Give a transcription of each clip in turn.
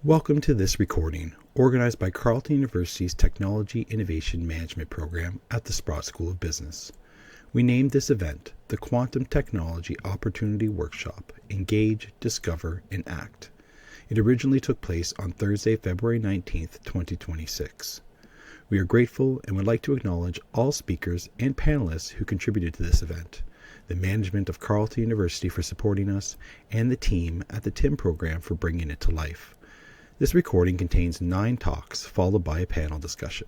Welcome to this recording, organized by Carleton University's Technology Innovation Management Program at the Sprott School of Business. We named this event the Quantum Technology Opportunity Workshop, Engage, Discover, and Act. It originally took place on Thursday, February 19th, 2026. We are grateful and would like to acknowledge all speakers and panelists who contributed to this event, the management of Carleton University for supporting us, and the team at the TIM program for bringing it to life. This recording contains 9 talks followed by a panel discussion.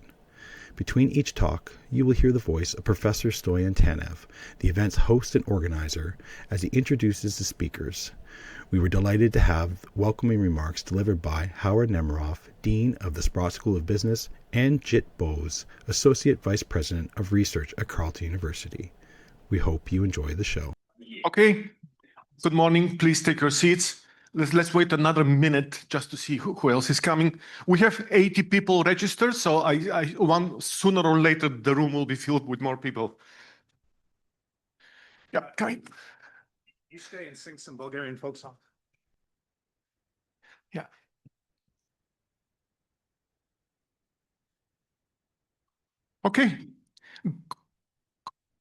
Between each talk, you will hear the voice of Professor Stoyan Tanev, the event's host and organizer, as he introduces the speakers. We were delighted to have welcoming remarks delivered by Howard Nemirowiął, Dean of the Sprott School of Business, and Jit Bose, Associate Vice President of Research at Carleton University. We hope you enjoy the show. Okay, good morning. Please take your seats. Let's wait another minute just to see who else is coming. We have 80 people registered, so sooner or later the room will be filled with more people. Yeah, Kai. You stay and sing some Bulgarian folk song. Yeah. Okay.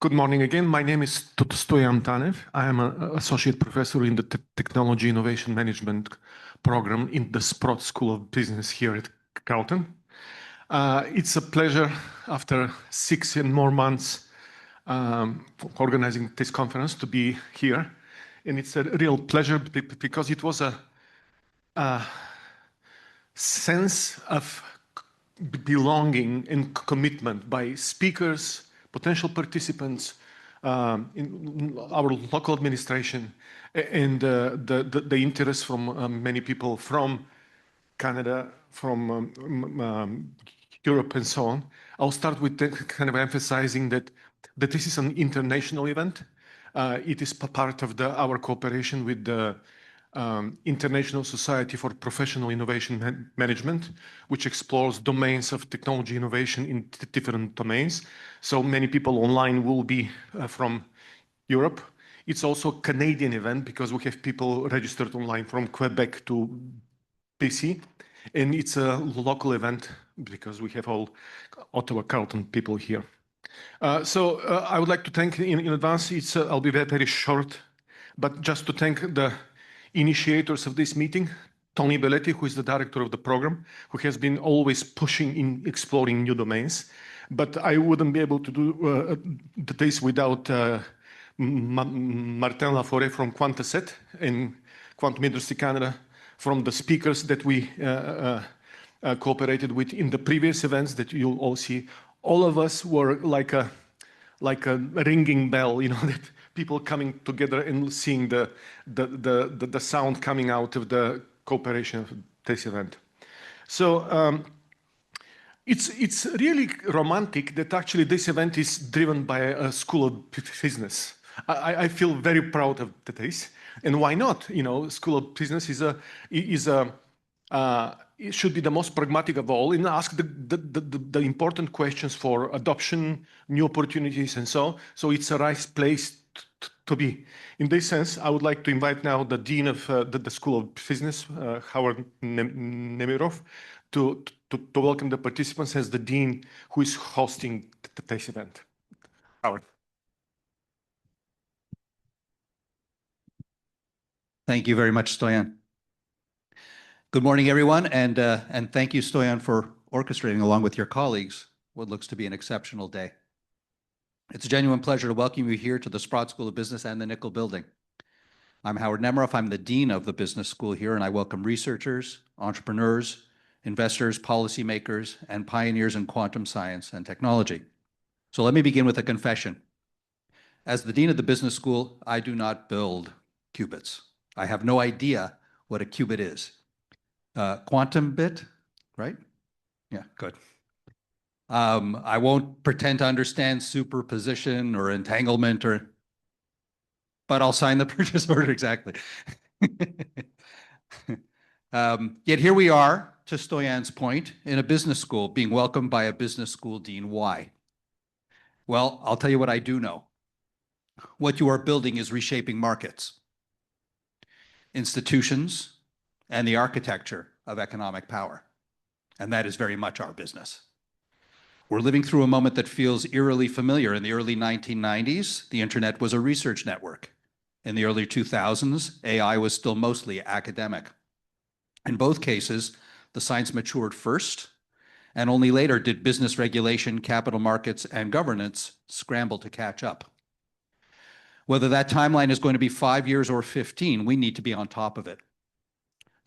Good morning again. My name is Stoyan Tanev. I am an associate professor in the Technology Innovation Management program in the Sprott School of Business here at Carleton. It's a pleasure after 6 and more months organizing this conference to be here. And it's a real pleasure because it was a sense of belonging and commitment by speakers, potential participants, in our local administration, and the interest from many people from Canada, from Europe, and so on. I'll start with kind of emphasizing that this is an international event. It is part of our cooperation with the International Society for Professional Innovation Management, which explores domains of technology innovation in different domains. So many people online will be from Europe. It's also a Canadian event because we have people registered online from Quebec to BC. And it's a local event because we have all Ottawa, Carleton people here. So I would like to thank in advance. I'll be very, very short, but just to thank the initiators of this meeting, Tony Belletti, who is the director of the program, who has been always pushing in exploring new domains. But I wouldn't be able to do this without Martin Laforest from Quantacet in Quantum Industry Canada, from the speakers that we cooperated with in the previous events that you'll all see. All of us were like a ringing bell, you know, that people coming together and seeing the sound coming out of the cooperation of this event. So it's really romantic that actually this event is driven by a school of business. I feel very proud of this, and why not? You know, School of Business it should be the most pragmatic of all and ask the important questions for adoption, new opportunities, and so. So it's a right place to be. In this sense, I would like to invite now the Dean of the School of Business, Howard Nemirowiął, to welcome the participants as the Dean who is hosting this event. Howard. Thank you very much, Stoyan. Good morning, everyone, and thank you, Stoyan, for orchestrating, along with your colleagues, what looks to be an exceptional day. It's a genuine pleasure to welcome you here to the Sprott School of Business and the Nicol building. I'm Howard Nemirowiął. I'm the Dean of the Business School here, and I welcome researchers, entrepreneurs, investors, policymakers, and pioneers in quantum science and technology. So let me begin with a confession. As the Dean of the Business School, I do not build qubits. I have no idea what a qubit is. Quantum bit, right? Yeah, good. I won't pretend to understand superposition or entanglement, but I'll sign the purchase order exactly. Yet here we are, to Stoyan's point, in a business school, being welcomed by a business school dean. Why? Well, I'll tell you what I do know. What you are building is reshaping markets, institutions, and the architecture of economic power. And that is very much our business. We're living through a moment that feels eerily familiar. In the early 1990s, the internet was a research network. In the early 2000s, AI was still mostly academic. In both cases, the science matured first, and only later did business regulation, capital markets, and governance scramble to catch up. Whether that timeline is going to be 5 years or 15, we need to be on top of it.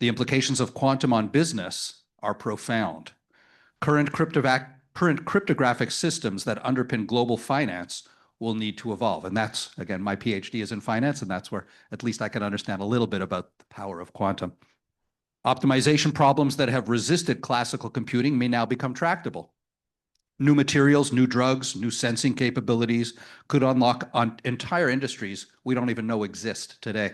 The implications of quantum on business are profound. Current cryptographic systems that underpin global finance will need to evolve. And that's, again, my PhD is in finance, and that's where at least I can understand a little bit about the power of quantum. Optimization problems that have resisted classical computing may now become tractable. New materials, new drugs, new sensing capabilities could unlock entire industries we don't even know exist today.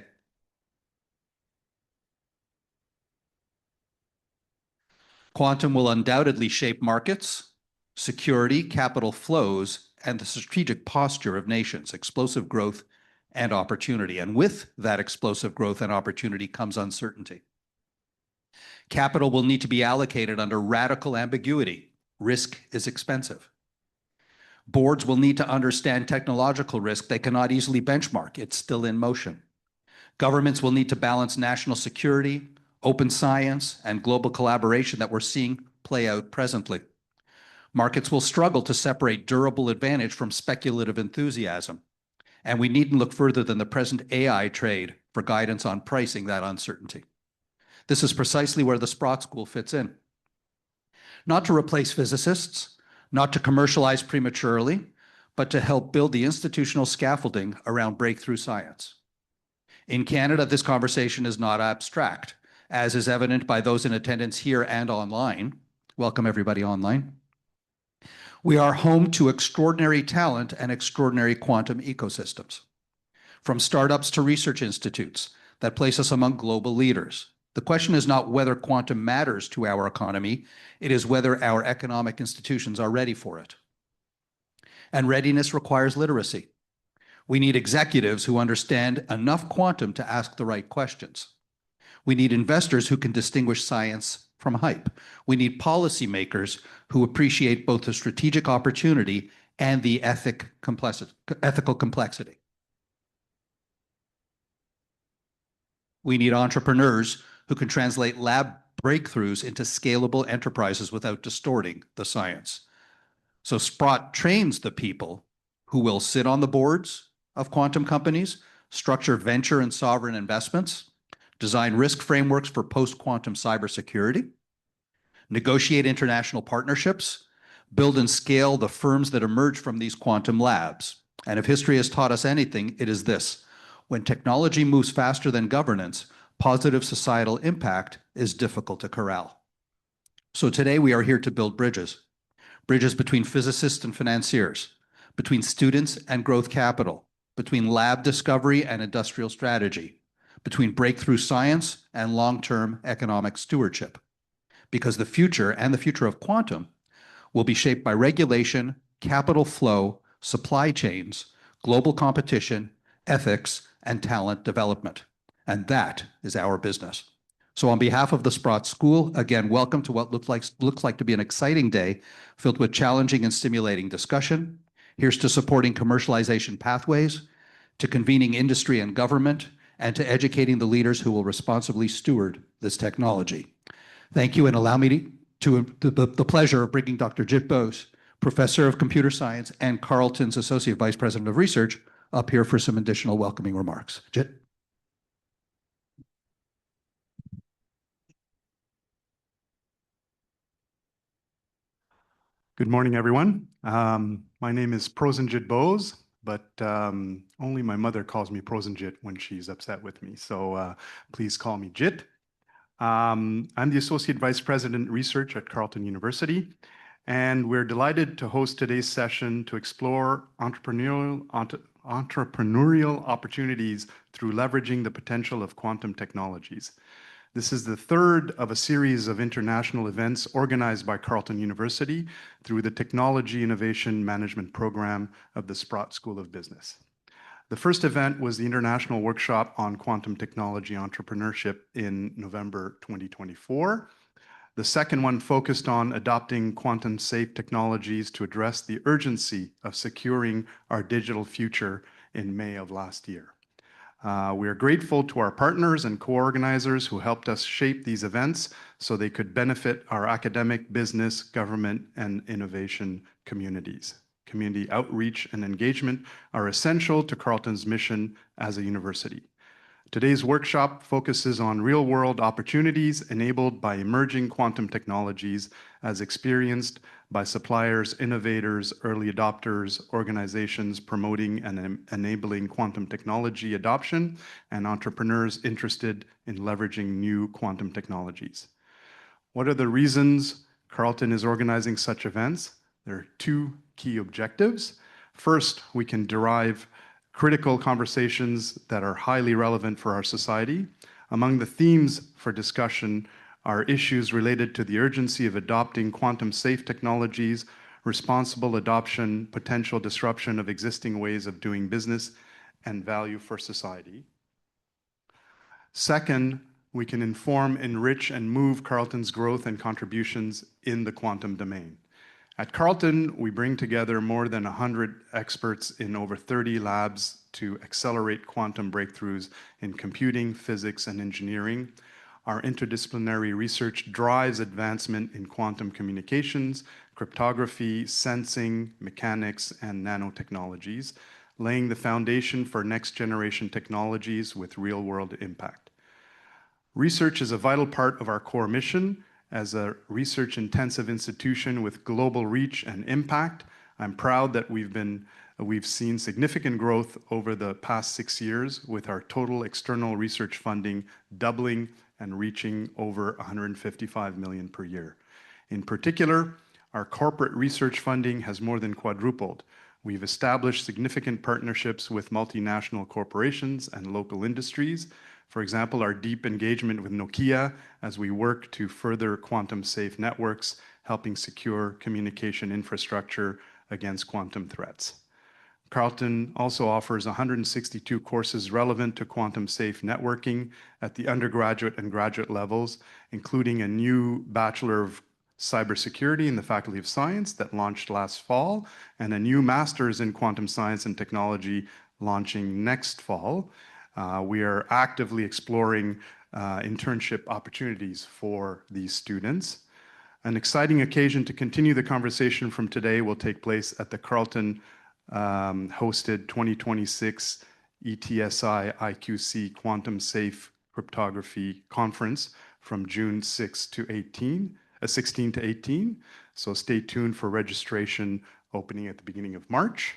Quantum will undoubtedly shape markets, security, capital flows, and the strategic posture of nations, explosive growth and opportunity. And with that explosive growth and opportunity comes uncertainty. Capital will need to be allocated under radical ambiguity. Risk is expensive. Boards will need to understand technological risk they cannot easily benchmark. It's still in motion. Governments will need to balance national security, open science, and global collaboration that we're seeing play out presently. Markets will struggle to separate durable advantage from speculative enthusiasm. And we needn't look further than the present AI trade for guidance on pricing that uncertainty. This is precisely where the Sprott School fits in. Not to replace physicists, not to commercialize prematurely, but to help build the institutional scaffolding around breakthrough science. In Canada, this conversation is not abstract, as is evident by those in attendance here and online. Welcome everybody online. We are home to extraordinary talent and extraordinary quantum ecosystems, from startups to research institutes that place us among global leaders. The question is not whether quantum matters to our economy, it is whether our economic institutions are ready for it. And readiness requires literacy. We need executives who understand enough quantum to ask the right questions. We need investors who can distinguish science from hype. We need policymakers who appreciate both the strategic opportunity and the ethical complexity. We need entrepreneurs who can translate lab breakthroughs into scalable enterprises without distorting the science. So Sprott trains the people who will sit on the boards of quantum companies, structure venture and sovereign investments, design risk frameworks for post-quantum cybersecurity, negotiate international partnerships, build and scale the firms that emerge from these quantum labs. And if history has taught us anything, it is this: when technology moves faster than governance, positive societal impact is difficult to corral. So today we are here to build bridges. Bridges between physicists and financiers, between students and growth capital, between lab discovery and industrial strategy, between breakthrough science and long-term economic stewardship. Because the future and the future of quantum will be shaped by regulation, capital flow, supply chains, global competition, ethics, and talent development. And that is our business. So on behalf of the Sprott School, again, welcome to what looks like to be an exciting day filled with challenging and stimulating discussion. Here's to supporting commercialization pathways, to convening industry and government, and to educating the leaders who will responsibly steward this technology. Thank you, and allow me the pleasure of bringing Dr. Jit Bose, Professor of Computer Science and Carleton's Associate Vice President of Research, up here for some additional welcoming remarks. Jit. Good morning, everyone. My name is Prosenjit Bose, but only my mother calls me Prosenjit when she's upset with me. So please call me Jit. I'm the Associate Vice President Research at Carleton University, and we're delighted to host today's session to explore entrepreneurial opportunities through leveraging the potential of quantum technologies. This is the third of a series of international events organized by Carleton University through the Technology Innovation Management Program of the Sprott School of Business. The first event was the International Workshop on Quantum Technology Entrepreneurship in November 2024. The second one focused on adopting quantum-safe technologies to address the urgency of securing our digital future in May of last year. We are grateful to our partners and co-organizers who helped us shape these events so they could benefit our academic, business, government, and innovation communities. Community outreach and engagement are essential to Carleton's mission as a university. Today's workshop focuses on real-world opportunities enabled by emerging quantum technologies as experienced by suppliers, innovators, early adopters, organizations promoting and enabling quantum technology adoption, and entrepreneurs interested in leveraging new quantum technologies. What are the reasons Carleton is organizing such events? There are two key objectives. First, we can derive critical conversations that are highly relevant for our society. Among the themes for discussion are issues related to the urgency of adopting quantum-safe technologies, responsible adoption, potential disruption of existing ways of doing business, and value for society. Second, we can inform, enrich, and move Carleton's growth and contributions in the quantum domain. At Carleton, we bring together more than 100 experts in over 30 labs to accelerate quantum breakthroughs in computing, physics, and engineering. Our interdisciplinary research drives advancement in quantum communications, cryptography, sensing, mechanics, and nanotechnologies, laying the foundation for next-generation technologies with real-world impact. Research is a vital part of our core mission. As a research-intensive institution with global reach and impact, I'm proud that we've seen significant growth over the past 6 years, with our total external research funding doubling and reaching over $155 million per year. In particular, our corporate research funding has more than quadrupled. We've established significant partnerships with multinational corporations and local industries. For example, our deep engagement with Nokia as we work to further quantum-safe networks, helping secure communication infrastructure against quantum threats. Carleton also offers 162 courses relevant to quantum-safe networking at the undergraduate and graduate levels, including a new Bachelor of Cybersecurity in the Faculty of Science that launched last fall, and a new Master's in Quantum Science and Technology launching next fall. We are actively exploring internship opportunities for these students. An exciting occasion to continue the conversation from today will take place at the Carleton hosted 2026 ETSI IQC Quantum Safe Cryptography Conference from June 16 to 18. So stay tuned for registration opening at the beginning of March.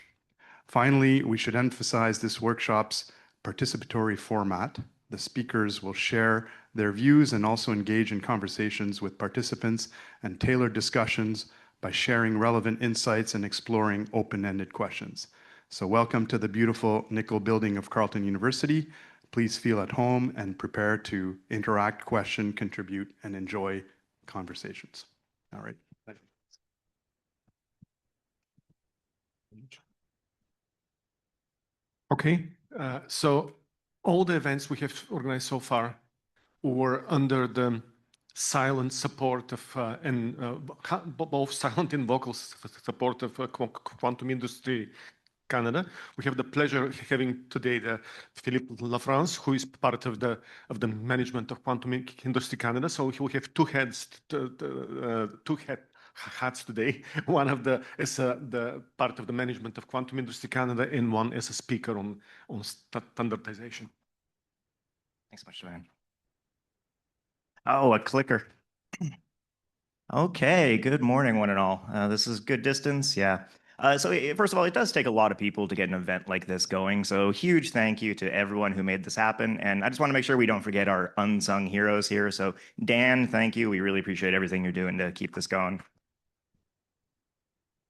Finally, we should emphasize this workshop's participatory format. The speakers will share their views and also engage in conversations with participants and tailor discussions by sharing relevant insights and exploring open-ended questions. So welcome to the beautiful Nicol building of Carleton University. Please feel at home and prepare to interact, question, contribute, and enjoy conversations. All right. Okay, so all the events we have organized so far were under the silent support of, both silent and vocal support of Quantum Industry Canada. We have the pleasure of having today Philippe Lafrance, who is part of the management of Quantum Industry Canada. So we will have two hats today. One of the is the part of the management of Quantum Industry Canada, and one as a speaker on standardization. Thanks much, Stoyan. Oh, a clicker. Okay, good morning, one and all. This is good distance, yeah. So first of all, it does take a lot of people to get an event like this going. So huge thank you to everyone who made this happen. And I just want to make sure we don't forget our unsung heroes here. So Dan, thank you. We really appreciate everything you're doing to keep this going.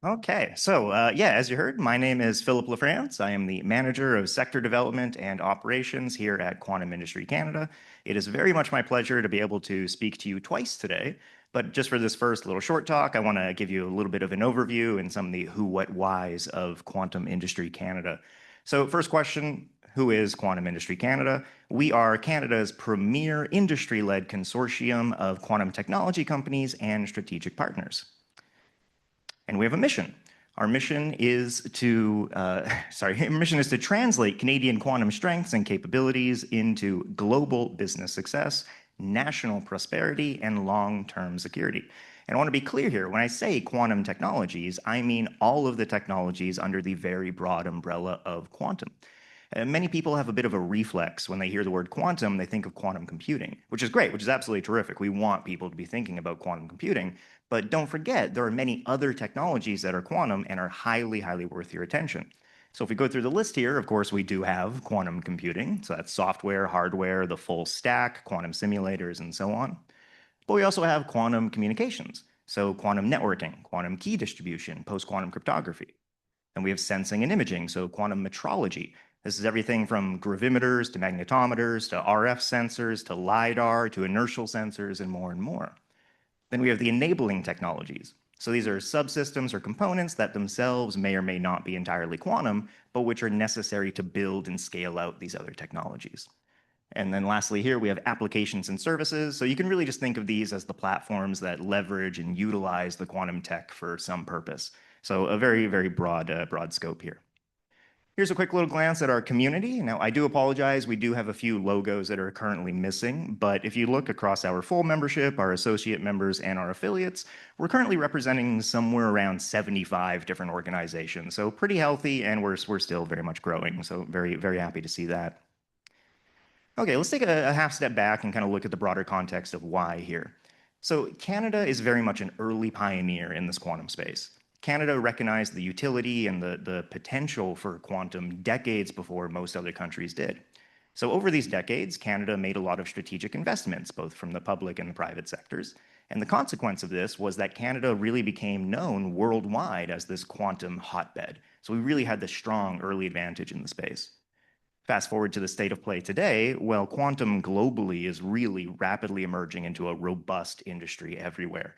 Okay, so yeah, as you heard, my name is Philippe Lafrance. I am the Manager of Sector Development and Operations here at Quantum Industry Canada. It is very much my pleasure to be able to speak to you twice today. But just for this first little short talk, I want to give you a little bit of an overview and some of the who, what, whys of Quantum Industry Canada. So first question, who is Quantum Industry Canada? We are Canada's premier industry-led consortium of quantum technology companies and strategic partners. And we have a mission. Our mission is to, our mission is to translate Canadian quantum strengths and capabilities into global business success, national prosperity, and long-term security. And I want to be clear here, when I say quantum technologies, I mean all of the technologies under the very broad umbrella of quantum. Many people have a bit of a reflex when they hear the word quantum, they think of quantum computing, which is great, which is absolutely terrific. We want people to be thinking about quantum computing, but don't forget, there are many other technologies that are quantum and are highly, highly worth your attention. So if we go through the list here, of course, we do have quantum computing. So that's software, hardware, the full stack, quantum simulators, and so on. But we also have quantum communications. So quantum networking, quantum key distribution, post-quantum cryptography. And we have sensing and imaging, so quantum metrology. This is everything from gravimeters to magnetometers to RF sensors to LiDAR to inertial sensors and more. Then we have the enabling technologies. So these are subsystems or components that themselves may or may not be entirely quantum, but which are necessary to build and scale out these other technologies. And then lastly here, we have applications and services. So you can really just think of these as the platforms that leverage and utilize the quantum tech for some purpose. So a very, very broad scope here. Here's a quick little glance at our community. Now, I do apologize. We do have a few logos that are currently missing, but if you look across our full membership, our associate members, and our affiliates, we're currently representing somewhere around 75 different organizations. So pretty healthy, and we're still very much growing. So very, very happy to see that. Okay, let's take a half step back and kind of look at the broader context of why here. So Canada is very much an early pioneer in this quantum space. Canada recognized the utility and the potential for quantum decades before most other countries did. So over these decades, Canada made a lot of strategic investments, both from the public and the private sectors. And the consequence of this was that Canada really became known worldwide as this quantum hotbed. So we really had this strong early advantage in the space. Fast forward to the state of play today, well, quantum globally is really rapidly emerging into a robust industry everywhere.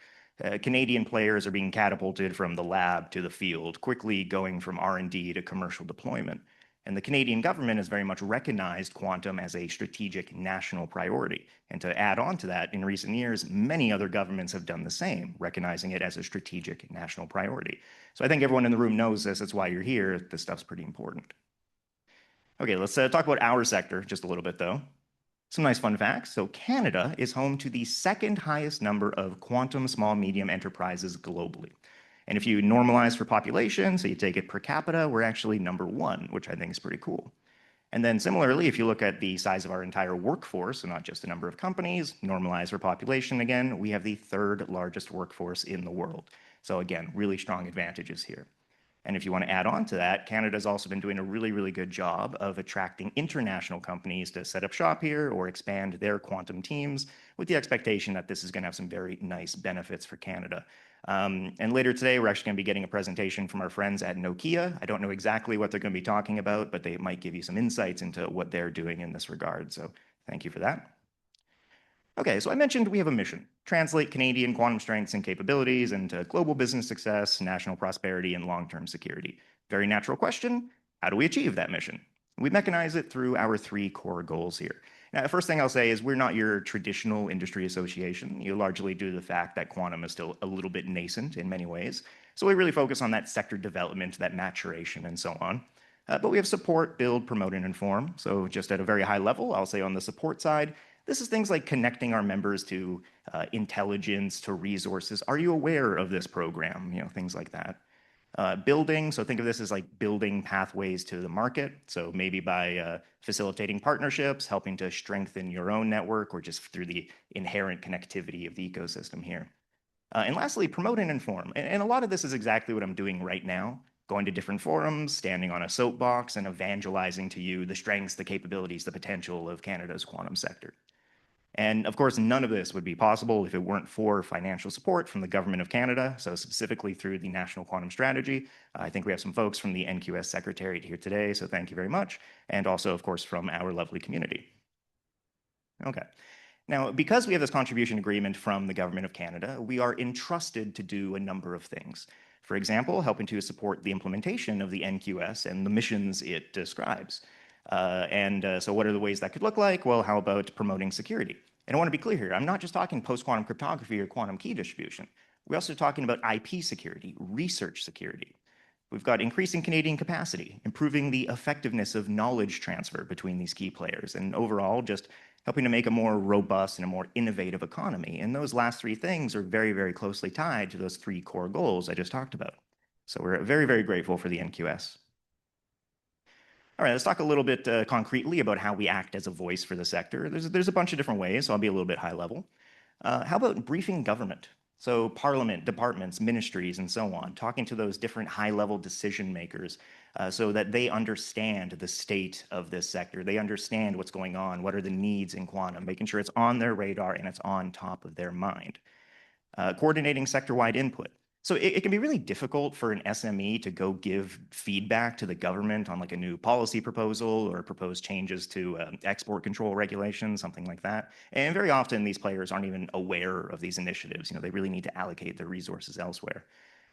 Canadian players are being catapulted from the lab to the field, quickly going from R&D to commercial deployment. And the Canadian government has very much recognized quantum as a strategic national priority. And to add on to that, in recent years, many other governments have done the same, recognizing it as a strategic national priority. So I think everyone in the room knows this. That's why you're here. This stuff's pretty important. Okay, let's talk about our sector just a little bit, though. Some nice fun facts. So Canada is home to the second highest number of quantum small medium enterprises globally. And if you normalize for population, so you take it per capita, we're actually #1, which I think is pretty cool. And then similarly, if you look at the size of our entire workforce, so not just the number of companies, normalize for population again, we have the 3rd largest workforce in the world. So again, really strong advantages here. And if you want to add on to that, Canada's also been doing a really, really good job of attracting international companies to set up shop here or expand their quantum teams with the expectation that this is going to have some very nice benefits for Canada. And later today, we're actually going to be getting a presentation from our friends at Nokia. I don't know exactly what they're going to be talking about, but they might give you some insights into what they're doing in this regard. So thank you for that. Okay, so I mentioned we have a mission: translate Canadian quantum strengths and capabilities into global business success, national prosperity, and long-term security. Very natural question: how do we achieve that mission? We mechanize it through our 3 core goals here. Now, the first thing I'll say is we're not your traditional industry association, largely due to the fact that quantum is still a little bit nascent in many ways. So we really focus on that sector development, that maturation, and so on. But we have support, build, promote, and inform. So just at a very high level, I'll say on the support side, this is things like connecting our members to intelligence, to resources. Are you aware of this program? Things like that. Building, so think of this as like building pathways to the market. So maybe by facilitating partnerships, helping to strengthen your own network, or just through the inherent connectivity of the ecosystem here. And lastly, promote and inform. And a lot of this is exactly what I'm doing right now. Going to different forums, standing on a soapbox, and evangelizing to you the strengths, the capabilities, the potential of Canada's quantum sector. And of course, none of this would be possible if it weren't for financial support from the Government of Canada, so specifically through the National Quantum Strategy. I think we have some folks from the NQS Secretariat here today, so thank you very much. And also, of course, from our lovely community. Okay. Now, because we have this contribution agreement from the Government of Canada, we are entrusted to do a number of things. For example, helping to support the implementation of the NQS and the missions it describes. So what are the ways that could look like? Well, how about promoting security? And I want to be clear here, I'm not just talking post-quantum cryptography or quantum key distribution. We're also talking about IP security, research security. We've got increasing Canadian capacity, improving the effectiveness of knowledge transfer between these key players, and overall just helping to make a more robust and a more innovative economy. And those last three things are very, very closely tied to those three core goals I just talked about. So we're very, very grateful for the NQS. All right, let's talk a little bit concretely about how we act as a voice for the sector. There's a bunch of different ways, so I'll be a little bit high level. How about briefing government? So parliament, departments, ministries, and so on, talking to those different high-level decision makers so that they understand the state of this sector. They understand what's going on, what are the needs in quantum, making sure it's on their radar and it's on top of their mind. Coordinating sector-wide input. So it can be really difficult for an SME to go give feedback to the government on like a new policy proposal or proposed changes to export control regulations, something like that. And very often these players aren't even aware of these initiatives. They really need to allocate their resources elsewhere.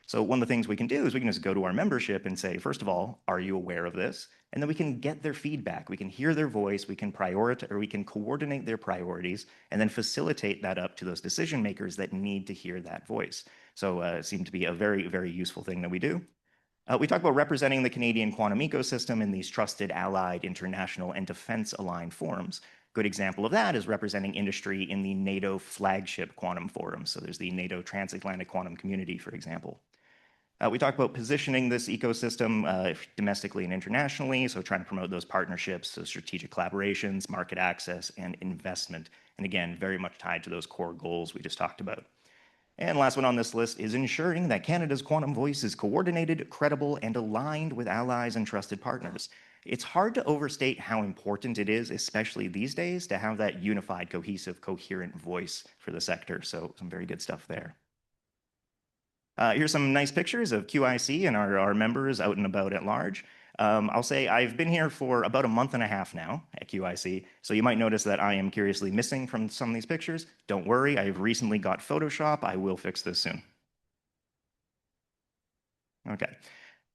So one of the things we can do is we can just go to our membership and say, first of all, are you aware of this? And then we can get their feedback. We can hear their voice. We can prioritize, or we can coordinate their priorities and then facilitate that up to those decision makers that need to hear that voice. So it seemed to be a very, very useful thing that we do. We talk about representing the Canadian quantum ecosystem in these trusted, allied, international, and defense-aligned forums. Good example of that is representing industry in the NATO flagship quantum forum. So there's the NATO Transatlantic Quantum Community, for example. We talk about positioning this ecosystem domestically and internationally, so trying to promote those partnerships, so strategic collaborations, market access, and investment. And again, very much tied to those core goals we just talked about. And last one on this list is ensuring that Canada's quantum voice is coordinated, credible, and aligned with allies and trusted partners. It's hard to overstate how important it is, especially these days, to have that unified, cohesive, coherent voice for the sector. So some very good stuff there. Here's some nice pictures of QIC and our members out and about at large. I'll say I've been here for about a month and a half now at QIC, so you might notice that I am curiously missing from some of these pictures. Don't worry, I've recently got Photoshop. I will fix this soon. Okay,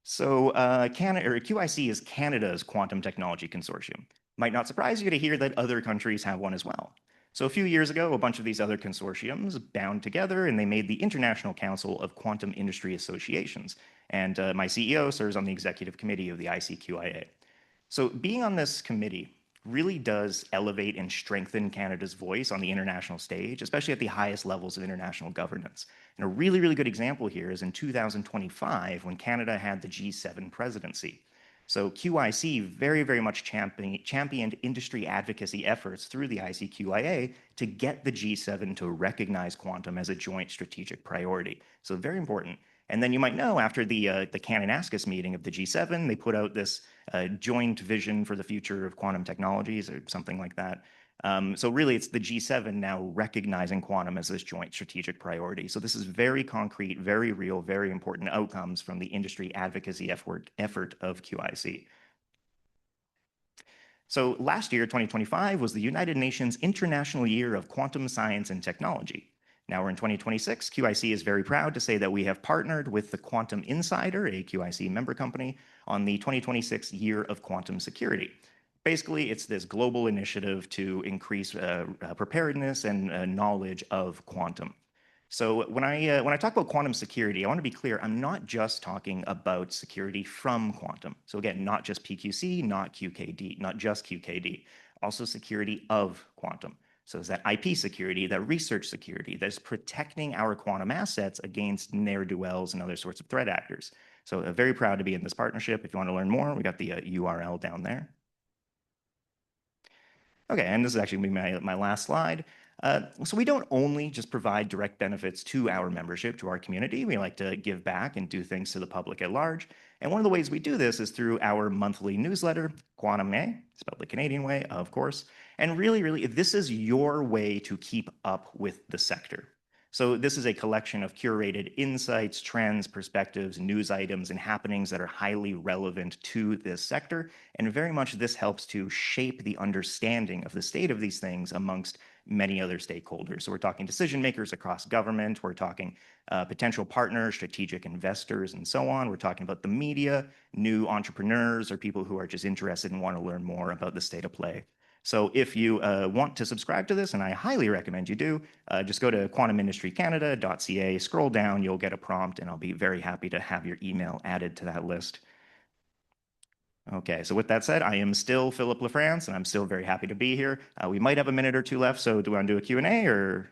so QIC is Canada's Quantum Technology Consortium. Might not surprise you to hear that other countries have one as well. So a few years ago, a bunch of these other consortiums bound together and they made the International Council of Quantum Industry Associations. And my CEO serves on the executive committee of the ICQIA. So being on this committee really does elevate and strengthen Canada's voice on the international stage, especially at the highest levels of international governance. And a really, really good example here is in 2025 when Canada had the G7 presidency. So QIC very, very much championed industry advocacy efforts through the ICQIA to get the G7 to recognize quantum as a joint strategic priority. So very important. And then you might know after the Kananaskis meeting of the G7, they put out this joint vision for the future of quantum technologies or something like that. So really it's the G7 now recognizing quantum as this joint strategic priority. So this is very concrete, very real, very important outcomes from the industry advocacy effort of QIC. So last year, 2025, was the United Nations International Year of Quantum Science and Technology. Now we're in 2026. QIC is very proud to say that we have partnered with the Quantum Insider, a QIC member company, on the 2026 Year of Quantum Security. Basically, it's this global initiative to increase preparedness and knowledge of quantum. So when I talk about quantum security, I want to be clear, I'm not just talking about security from quantum. So again, not just PQC, not QKD, not just QKD, also security of quantum. So is that IP security, that research security, that's protecting our quantum assets against ne'er-do-wells and other sorts of threat actors. So very proud to be in this partnership. If you want to learn more, we got the URL down there. Okay, and this is actually my last slide. So we don't only just provide direct benefits to our membership, to our community. We like to give back and do things to the public at large. And one of the ways we do this is through our monthly newsletter, Mnaymneh, spelled the Canadian way, of course. And really, this is your way to keep up with the sector. So this is a collection of curated insights, trends, perspectives, news items, and happenings that are highly relevant to this sector. And very much this helps to shape the understanding of the state of these things amongst many other stakeholders. So we're talking decision makers across government, we're talking potential partners, strategic investors, and so on. We're talking about the media, new entrepreneurs, or people who are just interested and want to learn more about the state of play. So if you want to subscribe to this, and I highly recommend you do, just go to quantumindustrycanada.ca, scroll down, you'll get a prompt, and I'll be very happy to have your email added to that list. Okay, so with that said, I am still Philip Lafrance, and I'm still very happy to be here. We might have a minute or two left, so do we want to do a Q&A, or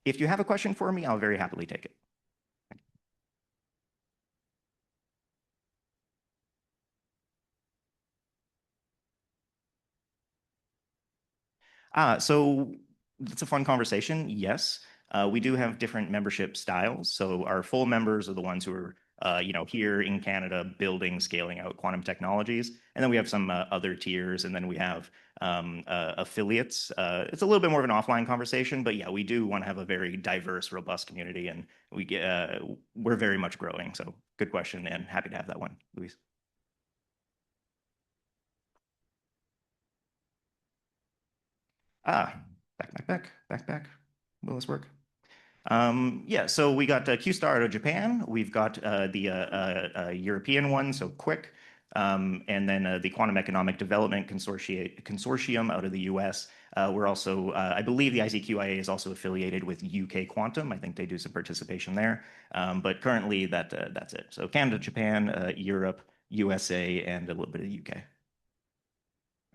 if you have a question for me, I'll very happily take it. So it's a fun conversation, yes. We do have different membership styles. So our full members are the ones who are here in Canada building, scaling out quantum technologies. And then we have some other tiers, and then we have affiliates. It's a little bit more of an offline conversation, but yeah, we do want to have a very diverse, robust community, and we're very much growing. So good question, and happy to have that one, Luis. Back. Will this work? Yeah, so we got Q-Star out of Japan. We've got the European one, so Quick, and then the Quantum Economic Development Consortium out of the US. We're also, I believe the ICQIA is also affiliated with UK Quantum. I think they do some participation there. But currently that's it. So Canada, Japan, Europe, USA, and a little bit of the UK.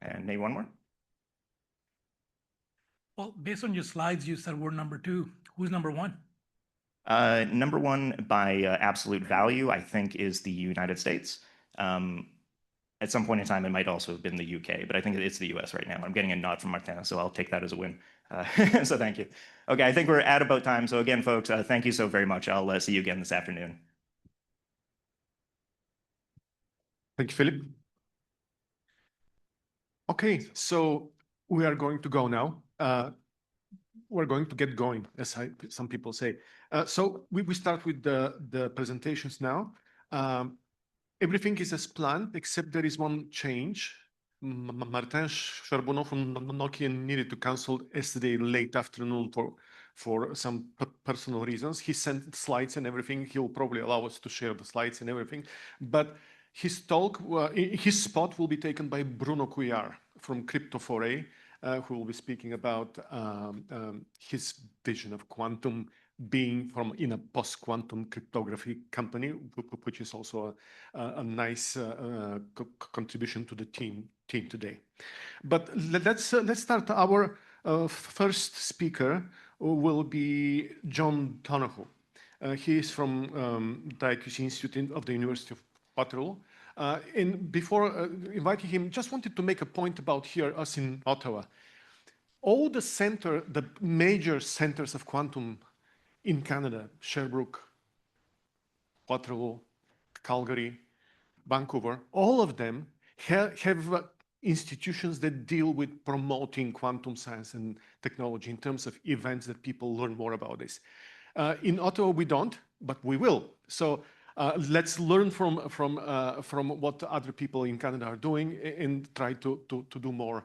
And maybe one more. Well, based on your slides, you said we're number 2. Who's number 1? Number 1 by absolute value, I think, is the United States. At some point in time, it might also have been the UK, but I think it's the US right now. I'm getting a nod from Martina, so I'll take that as a win. So thank you. Okay, I think we're at about time. So again, folks, thank you so very much. I'll see you again this afternoon. Thank you, Philip. Okay, so we are going to go now. We're going to get going, as some people say. So we start with the presentations now. Everything is as planned, except there is one change. Martin Charbonneau from Niki needed to cancel yesterday late afternoon for some personal reasons. He sent slides and everything. He'll probably allow us to share the slides and everything. But his talk, his spot will be taken by Bruno Couillard from Cryptography, who will be speaking about his vision of quantum being in a post-quantum cryptography company, which is also a nice contribution to the team today. But let's start. Our first speaker will be John Donohue. He is from the IQC Institute of the University of Waterloo. And before inviting him, just wanted to make a point about us in Ottawa. All the major centers of quantum in Canada, Sherbrooke, Waterloo, Calgary, Vancouver, all of them have institutions that deal with promoting quantum science and technology in terms of events that people learn more about this. In Ottawa, we don't, but we will. So let's learn from what other people in Canada are doing and try to do more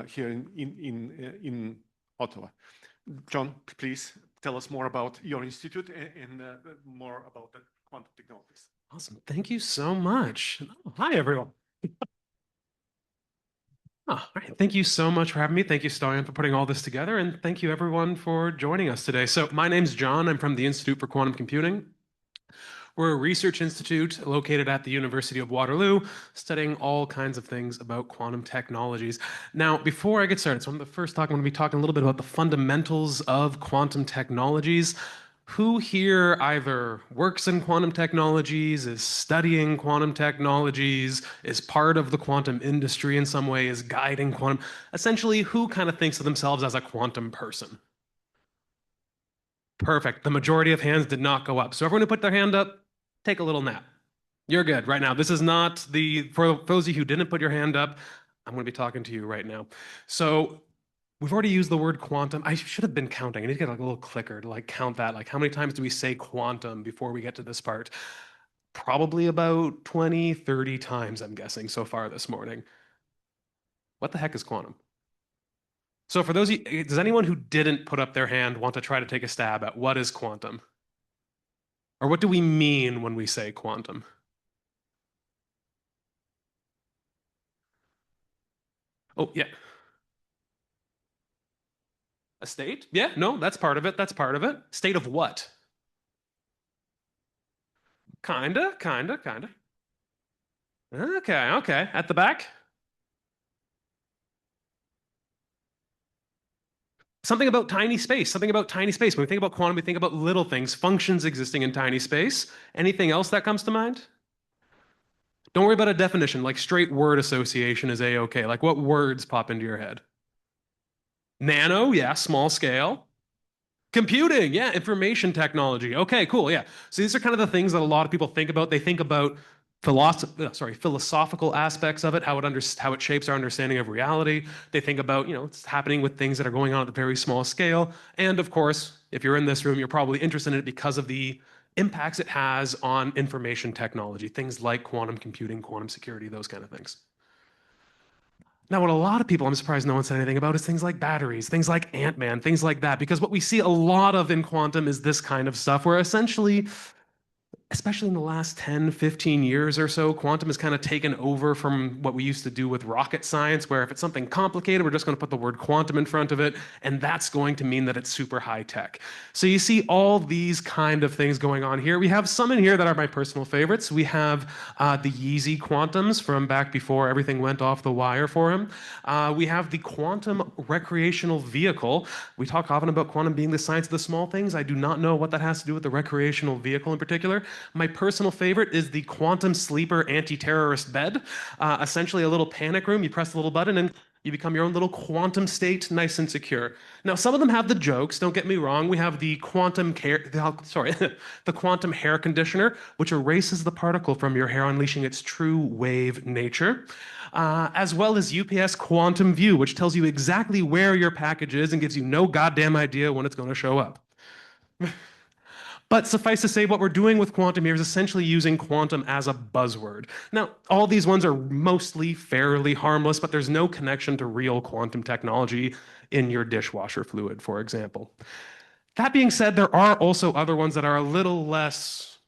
here in Ottawa. John, please tell us more about your institute and more about the quantum technologies. Awesome. Thank you so much. Oh, hi, everyone. All right. Thank you so much for having me. Thank you, Stoyan, for putting all this together. And thank you, everyone, for joining us today. So my name's John. I'm from the Institute for Quantum Computing. We're a research institute located at the University of Waterloo, studying all kinds of things about quantum technologies. Now, before I get started, so I'm going to be talking a little bit about the fundamentals of quantum technologies. Who here either works in quantum technologies, is studying quantum technologies, is part of the quantum industry in some way, is guiding quantum? Essentially, who kind of thinks of themselves as a quantum person? Perfect. The majority of hands did not go up. So everyone who put their hand up, take a little nap. You're good right now. This is not for those of you who didn't put your hand up, I'm going to be talking to you right now. So we've already used the word quantum. I should have been counting. I need to get a little clicker to count that. How many times do we say quantum before we get to this part? Probably about 20, 30 times, I'm guessing, so far this morning. What the heck is quantum? So for those of you, does anyone who didn't put up their hand want to try to take a stab at what is quantum? Or what do we mean when we say quantum? Oh, yeah. A state? Yeah, no, that's part of it. That's part of it. State of what? Kinda. Okay. At the back? Something about tiny space. When we think about quantum, we think about little things, functions existing in tiny space. Anything else that comes to mind? Don't worry about a definition, like straight word association is A-okay. Like what words pop into your head? Nano, yeah, small scale. Computing, yeah, information technology. Okay, cool, yeah. So these are kind of the things that a lot of people think about. They think about philosophical aspects of it, how it shapes our understanding of reality. They think about, it's happening with things that are going on at a very small scale. And of course, if you're in this room, you're probably interested in it because of the impacts it has on information technology, things like quantum computing, quantum security, those kind of things. Now, what a lot of people, I'm surprised no one said anything about, is things like batteries, things like Ant-Man, things like that. Because what we see a lot of in quantum is this kind of stuff where essentially, especially in the last 10, 15 years or so, quantum has kind of taken over from what we used to do with rocket science, where if it's something complicated, we're just going to put the word quantum in front of it, and that's going to mean that it's super high tech. So you see all these kind of things going on here. We have some in here that are my personal favorites. We have the Yeezy quantums from back before everything went off the wire for him. We have the quantum recreational vehicle. We talk often about quantum being the science of the small things. I do not know what that has to do with the recreational vehicle in particular. My personal favorite is the quantum sleeper anti-terrorist bed. Essentially a little panic room. You press the little button and you become your own little quantum state, nice and secure. Now, some of them have the jokes, don't get me wrong. We have the the quantum hair conditioner, which erases the particle from your hair, unleashing its true wave nature. As well as UPS Quantum View, which tells you exactly where your package is and gives you no goddamn idea when it's going to show up. But suffice to say, what we're doing with quantum here is essentially using quantum as a buzzword. Now, all these ones are mostly fairly harmless, but there's no connection to real quantum technology in your dishwasher fluid, for example. That being said, there are also other ones that are a little less,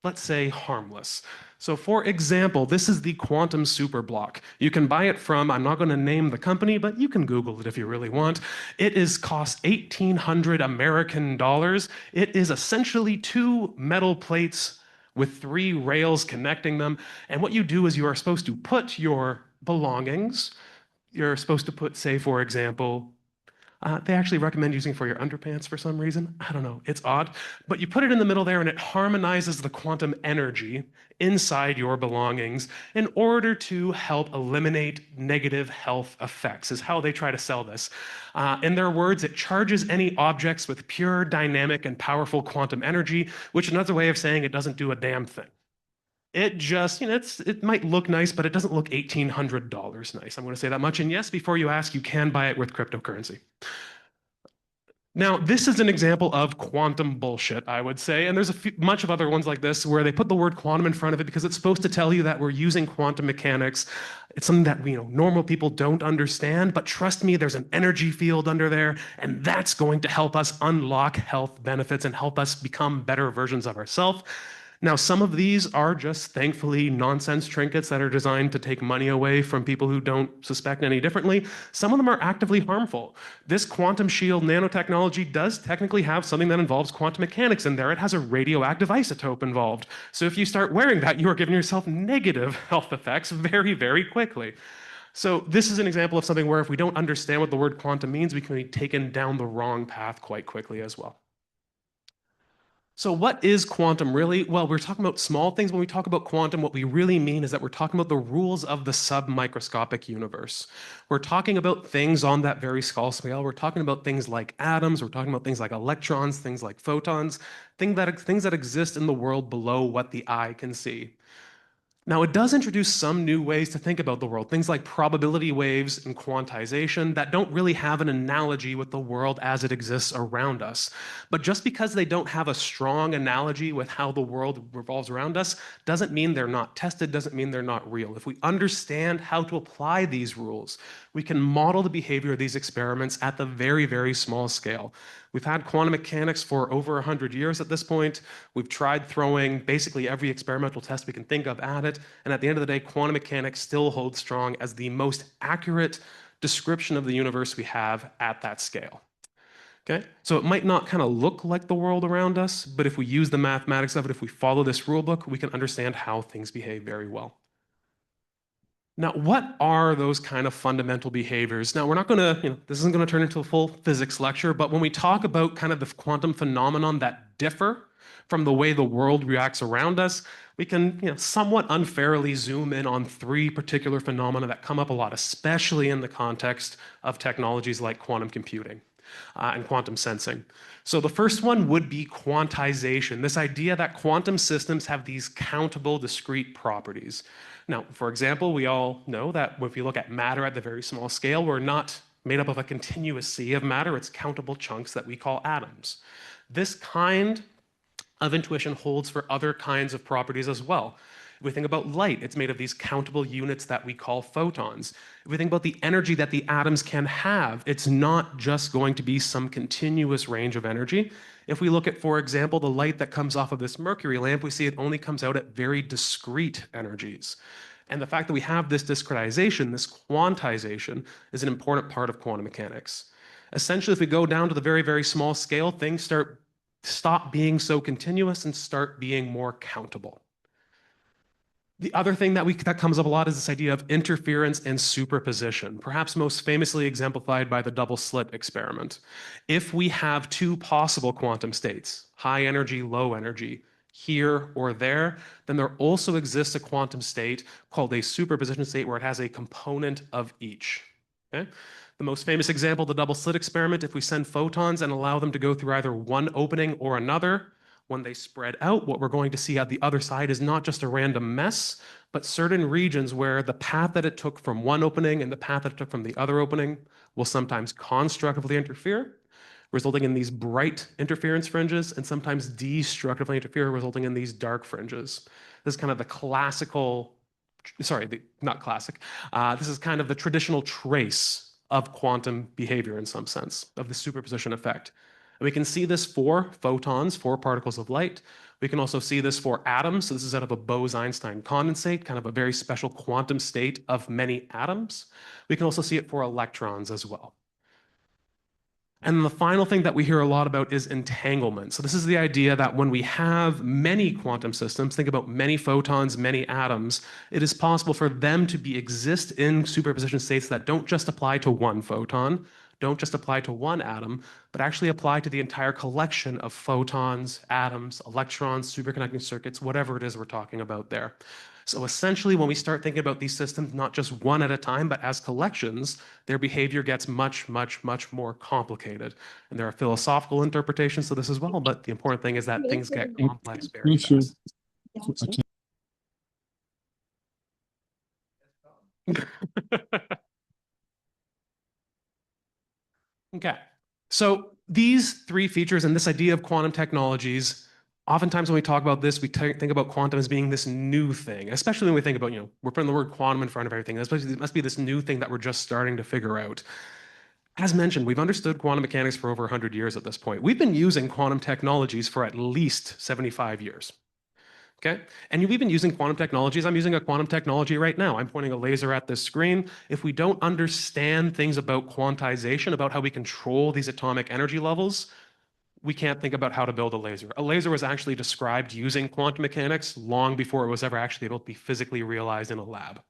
let's say, harmless. So for example, this is the quantum superblock. You can buy it from, I'm not going to name the company, but you can Google it if you really want. It costs 1,800 American dollars. It is essentially 2 metal plates with 3 rails connecting them. And what you do is you are supposed to put your belongings, you're supposed to put, say, for example, they actually recommend using for your underpants for some reason. I don't know, it's odd. But you put it in the middle there and it harmonizes the quantum energy inside your belongings in order to help eliminate negative health effects, is how they try to sell this. In their words, it charges any objects with pure, dynamic, and powerful quantum energy, which is another way of saying it doesn't do a damn thing. It just, it might look nice, but it doesn't look $1,800 nice. I'm going to say that much. And yes, before you ask, you can buy it with cryptocurrency. Now, this is an example of quantum bullshit, I would say. And there's a bunch of other ones like this where they put the word quantum in front of it because it's supposed to tell you that we're using quantum mechanics. It's something that normal people don't understand, but trust me, there's an energy field under there, and that's going to help us unlock health benefits and help us become better versions of ourselves. Now, some of these are just, thankfully, nonsense trinkets that are designed to take money away from people who don't suspect any differently. Some of them are actively harmful. This quantum shield nanotechnology does technically have something that involves quantum mechanics in there. It has a radioactive isotope involved. So if you start wearing that, you are giving yourself negative health effects very, very quickly. So this is an example of something where if we don't understand what the word quantum means, we can be taken down the wrong path quite quickly as well. So what is quantum really? Well, we're talking about small things. When we talk about quantum, what we really mean is that we're talking about the rules of the submicroscopic universe. We're talking about things on that very small scale. We're talking about things like atoms. We're talking about things like electrons, things like photons, things that exist in the world below what the eye can see. Now, it does introduce some new ways to think about the world, things like probability waves and quantization that don't really have an analogy with the world as it exists around us. But just because they don't have a strong analogy with how the world revolves around us doesn't mean they're not tested, doesn't mean they're not real. If we understand how to apply these rules, we can model the behavior of these experiments at the very, very small scale. We've had quantum mechanics for over 100 years at this point. We've tried throwing basically every experimental test we can think of at it. And at the end of the day, quantum mechanics still holds strong as the most accurate description of the universe we have at that scale. Okay, so it might not kind of look like the world around us, but if we use the mathematics of it, if we follow this rule book, we can understand how things behave very well. Now, what are those kind of fundamental behaviors? Now, we're not going to, this isn't going to turn into a full physics lecture, but when we talk about kind of the quantum phenomenon that differ from the way the world reacts around us, we can, somewhat unfairly zoom in on three particular phenomena that come up a lot, especially in the context of technologies like quantum computing and quantum sensing. So the first one would be quantization, this idea that quantum systems have these countable discrete properties. Now, for example, we all know that if you look at matter at the very small scale, we're not made up of a continuous sea of matter, it's countable chunks that we call atoms. This kind of intuition holds for other kinds of properties as well. If we think about light, it's made of these countable units that we call photons. If we think about the energy that the atoms can have, it's not just going to be some continuous range of energy. If we look at, for example, the light that comes off of this mercury lamp, we see it only comes out at very discrete energies. And the fact that we have this discretization, this quantization, is an important part of quantum mechanics. Essentially, if we go down to the very, very small scale, things stop being so continuous and start being more countable. The other thing that comes up a lot is this idea of interference and superposition, perhaps most famously exemplified by the double slit experiment. If we have two possible quantum states, high energy, low energy, here or there, then there also exists a quantum state called a superposition state where it has a component of each. Okay? The most famous example, the double slit experiment, if we send photons and allow them to go through either one opening or another, when they spread out, what we're going to see at the other side is not just a random mess, but certain regions where the path that it took from one opening and the path that it took from the other opening will sometimes constructively interfere, resulting in these bright interference fringes, and sometimes destructively interfere, resulting in these dark fringes. This is kind of the classical, not classic, this is kind of the traditional trace of quantum behavior in some sense, of the superposition effect. And we can see this for photons, for particles of light. We can also see this for atoms. So this is out of a Bose-Einstein condensate, kind of a very special quantum state of many atoms. We can also see it for electrons as well. And the final thing that we hear a lot about is entanglement. So this is the idea that when we have many quantum systems, think about many photons, many atoms, it is possible for them to exist in superposition states that don't just apply to one photon, don't just apply to one atom, but actually apply to the entire collection of photons, atoms, electrons, superconducting circuits, whatever it is we're talking about there. So essentially, when we start thinking about these systems, not just one at a time, but as collections, their behavior gets much, much, much more complicated. And there are philosophical interpretations to this as well, but the important thing is that things get complex very fast. Okay, so these three features and this idea of quantum technologies, oftentimes when we talk about this, we think about quantum as being this new thing, especially when we think about, we're putting the word quantum in front of everything. It must be this new thing that we're just starting to figure out. As mentioned, we've understood quantum mechanics for over 100 years at this point. We've been using quantum technologies for at least 75 years. Okay, and you've been using quantum technologies. I'm using a quantum technology right now. I'm pointing a laser at this screen. If we don't understand things about quantization, about how we control these atomic energy levels, we can't think about how to build a laser. A laser was actually described using quantum mechanics long before it was ever actually able to be physically realized in a lab.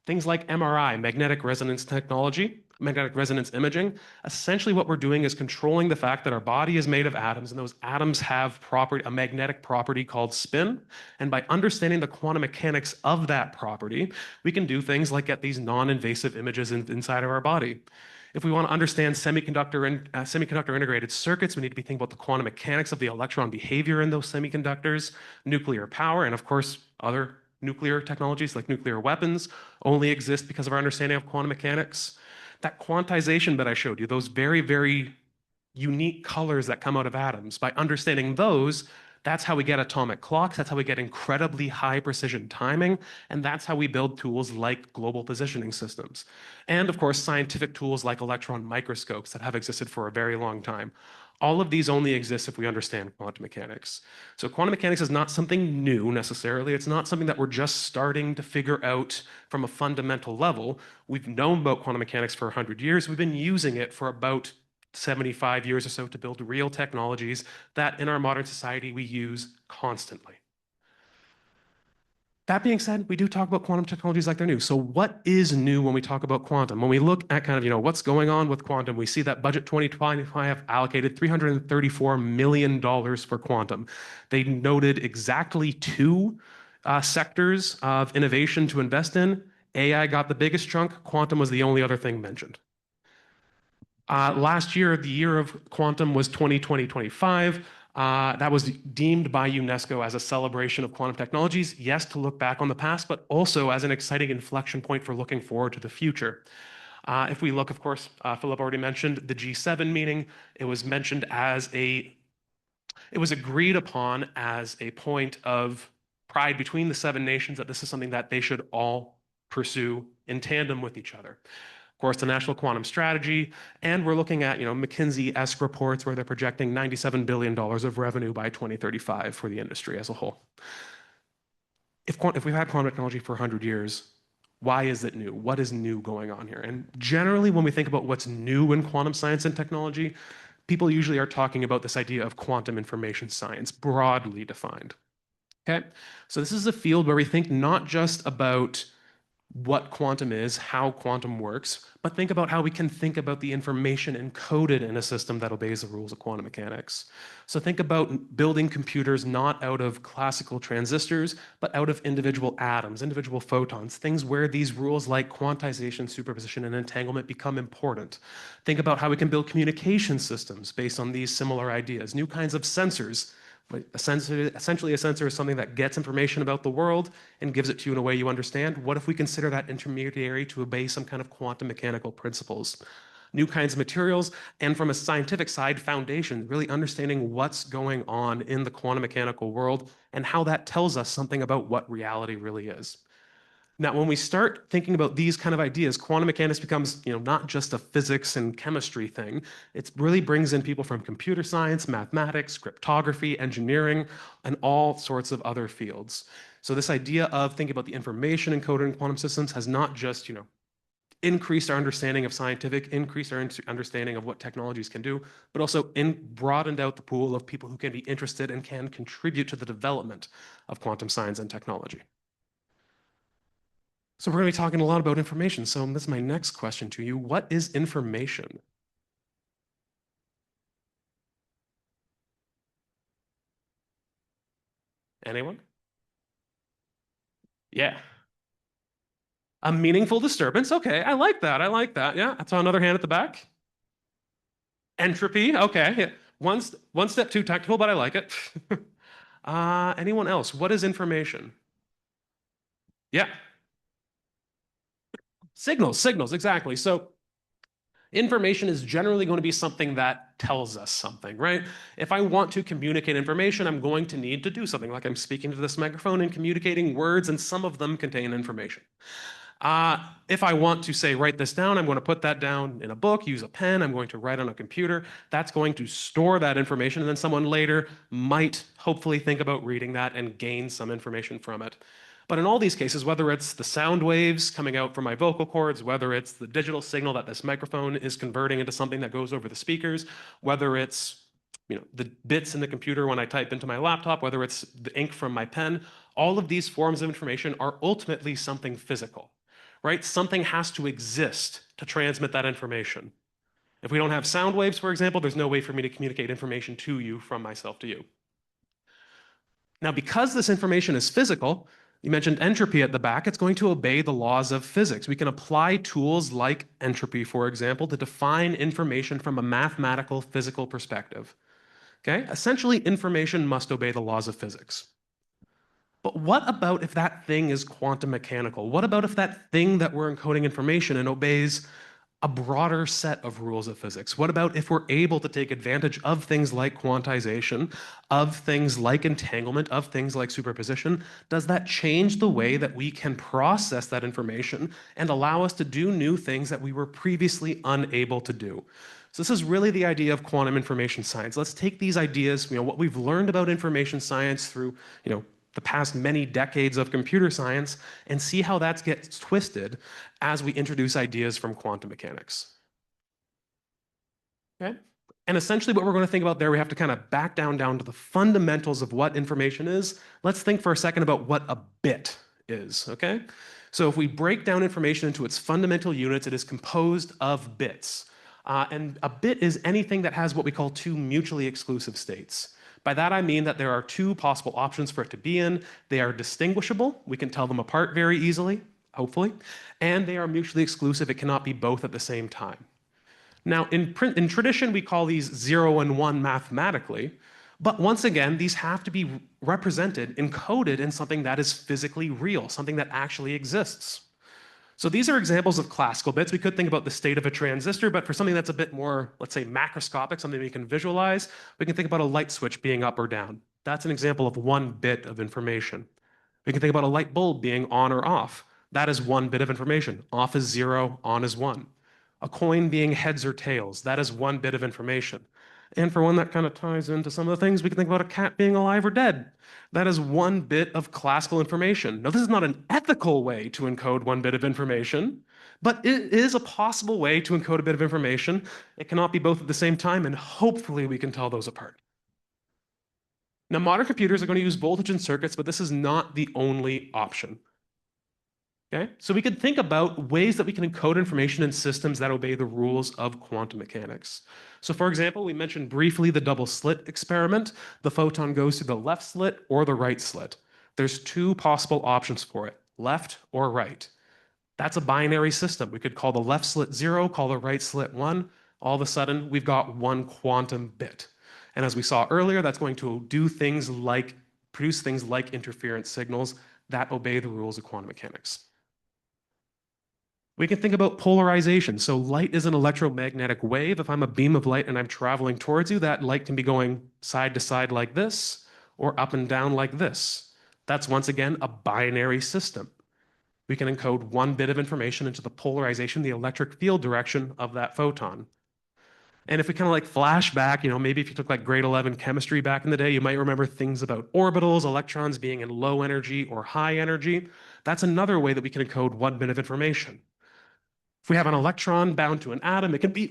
Things like MRI, magnetic resonance technology, magnetic resonance imaging, essentially what we're doing is controlling the fact that our body is made of atoms, and those atoms have a magnetic property called spin. And by understanding the quantum mechanics of that property, we can do things like get these non-invasive images inside of our body. If we want to understand semiconductor integrated circuits, we need to be thinking about the quantum mechanics of the electron behavior in those semiconductors, nuclear power, and of course, other nuclear technologies like nuclear weapons only exist because of our understanding of quantum mechanics. That quantization that I showed you, those very, very unique colors that come out of atoms, by understanding those, that's how we get atomic clocks, that's how we get incredibly high precision timing, and that's how we build tools like global positioning systems. And of course, scientific tools like electron microscopes that have existed for a very long time. All of these only exist if we understand quantum mechanics. So quantum mechanics is not something new necessarily. It's not something that we're just starting to figure out from a fundamental level. We've known about quantum mechanics for 100 years. We've been using it for about 75 years or so to build real technologies that in our modern society we use constantly. That being said, we do talk about quantum technologies like they're new. So what is new when we talk about quantum? When we look at kind of, what's going on with quantum, we see that budget 2025 allocated $334 million for quantum. They noted exactly two sectors of innovation to invest in. AI got the biggest chunk. Quantum was the only other thing mentioned. Last year, the year of quantum was 2020-25. That was deemed by UNESCO as a celebration of quantum technologies, yes, to look back on the past, but also as an exciting inflection point for looking forward to the future. If we look, of course, Philip already mentioned the G7 meeting. It was mentioned as it was agreed upon as a point of pride between the 7 nations that this is something that they should all pursue in tandem with each other. Of course, the National Quantum Strategy, and we're looking at McKinsey-esque reports where they're projecting $97 billion of revenue by 2035 for the industry as a whole. If we've had quantum technology for 100 years, why is it new? What is new going on here? And generally, when we think about what's new in quantum science and technology, people usually are talking about this idea of quantum information science, broadly defined. Okay, so this is a field where we think not just about what quantum is, how quantum works, but think about how we can think about the information encoded in a system that obeys the rules of quantum mechanics. So think about building computers not out of classical transistors, but out of individual atoms, individual photons, things where these rules like quantization, superposition, and entanglement become important. Think about how we can build communication systems based on these similar ideas, new kinds of sensors. Essentially, a sensor is something that gets information about the world and gives it to you in a way you understand. What if we consider that intermediary to obey some kind of quantum mechanical principles? New kinds of materials, and from a scientific side, foundation, really understanding what's going on in the quantum mechanical world and how that tells us something about what reality really is. Now, when we start thinking about these kind of ideas, quantum mechanics becomes, not just a physics and chemistry thing. It really brings in people from computer science, mathematics, cryptography, engineering, and all sorts of other fields. So this idea of thinking about the information encoded in quantum systems has not just, increased our understanding of scientific, increased our understanding of what technologies can do, but also broadened out the pool of people who can be interested and can contribute to the development of quantum science and technology. So we're going to be talking a lot about information. So this is my next question to you. What is information? Anyone? Yeah. A meaningful disturbance. Okay, I like that. I like that. Yeah, I saw another hand at the back. Entropy. Okay. Yeah. One step too technical, but I like it. Anyone else? What is information? Yeah. Signals, exactly. So information is generally going to be something that tells us something, right? If I want to communicate information, I'm going to need to do something, like I'm speaking to this microphone and communicating words, and some of them contain information. If I want to say, write this down, I'm going to put that down in a book, use a pen, I'm going to write on a computer. That's going to store that information, and then someone later might hopefully think about reading that and gain some information from it. But in all these cases, whether it's the sound waves coming out from my vocal cords, whether it's the digital signal that this microphone is converting into something that goes over the speakers, whether it's the bits in the computer when I type into my laptop, whether it's the ink from my pen, all of these forms of information are ultimately something physical, right? Something has to exist to transmit that information. If we don't have sound waves, for example, there's no way for me to communicate information to you from myself to you. Now, because this information is physical, you mentioned entropy at the back, it's going to obey the laws of physics. We can apply tools like entropy, for example, to define information from a mathematical, physical perspective. Okay? Essentially, information must obey the laws of physics. But what about if that thing is quantum mechanical? What about if that thing that we're encoding information in obeys a broader set of rules of physics? What about if we're able to take advantage of things like quantization, of things like entanglement, of things like superposition? Does that change the way that we can process that information and allow us to do new things that we were previously unable to do? So this is really the idea of quantum information science. Let's take these ideas, what we've learned about information science through, the past many decades of computer science, and see how that gets twisted as we introduce ideas from quantum mechanics. Okay? And essentially what we're going to think about there, we have to kind of back down to the fundamentals of what information is. Let's think for a second about what a bit is, okay? So if we break down information into its fundamental units, it is composed of bits. And a bit is anything that has what we call two mutually exclusive states. By that I mean that there are two possible options for it to be in. They are distinguishable. We can tell them apart very easily, hopefully. And they are mutually exclusive. It cannot be both at the same time. Now, in tradition, we call these 0 and 1 mathematically. But once again, these have to be represented, encoded in something that is physically real, something that actually exists. So these are examples of classical bits. We could think about the state of a transistor, but for something that's a bit more, let's say, macroscopic, something we can visualize, we can think about a light switch being up or down. That's an example of 1 bit of information. We can think about a light bulb being on or off. That is 1 bit of information. Off is 0, on is 1. A coin being heads or tails. That is 1 bit of information. And for one that kind of ties into some of the things, we can think about a cat being alive or dead. That is 1 bit of classical information. Now, this is not an ethical way to encode 1 bit of information, but it is a possible way to encode a bit of information. It cannot be both at the same time, and hopefully we can tell those apart. Now, modern computers are going to use voltage in circuits, but this is not the only option. Okay? So we could think about ways that we can encode information in systems that obey the rules of quantum mechanics. So for example, we mentioned briefly the double slit experiment. The photon goes through the left slit or the right slit. There's 2 possible options for it, left or right. That's a binary system. We could call the left slit 0, call the right slit 1. All of a sudden, we've got 1 quantum bit. And as we saw earlier, that's going to do things like, produce things like interference signals that obey the rules of quantum mechanics. We can think about polarization. So light is an electromagnetic wave. If I'm a beam of light and I'm traveling towards you, that light can be going side to side like this, or up and down like this. That's once again a binary system. We can encode 1 bit of information into the polarization, the electric field direction of that photon. And if we kind of like flash back, maybe if you took like grade 11 chemistry back in the day, you might remember things about orbitals, electrons being in low energy or high energy. That's another way that we can encode 1 bit of information. If we have an electron bound to an atom, it can be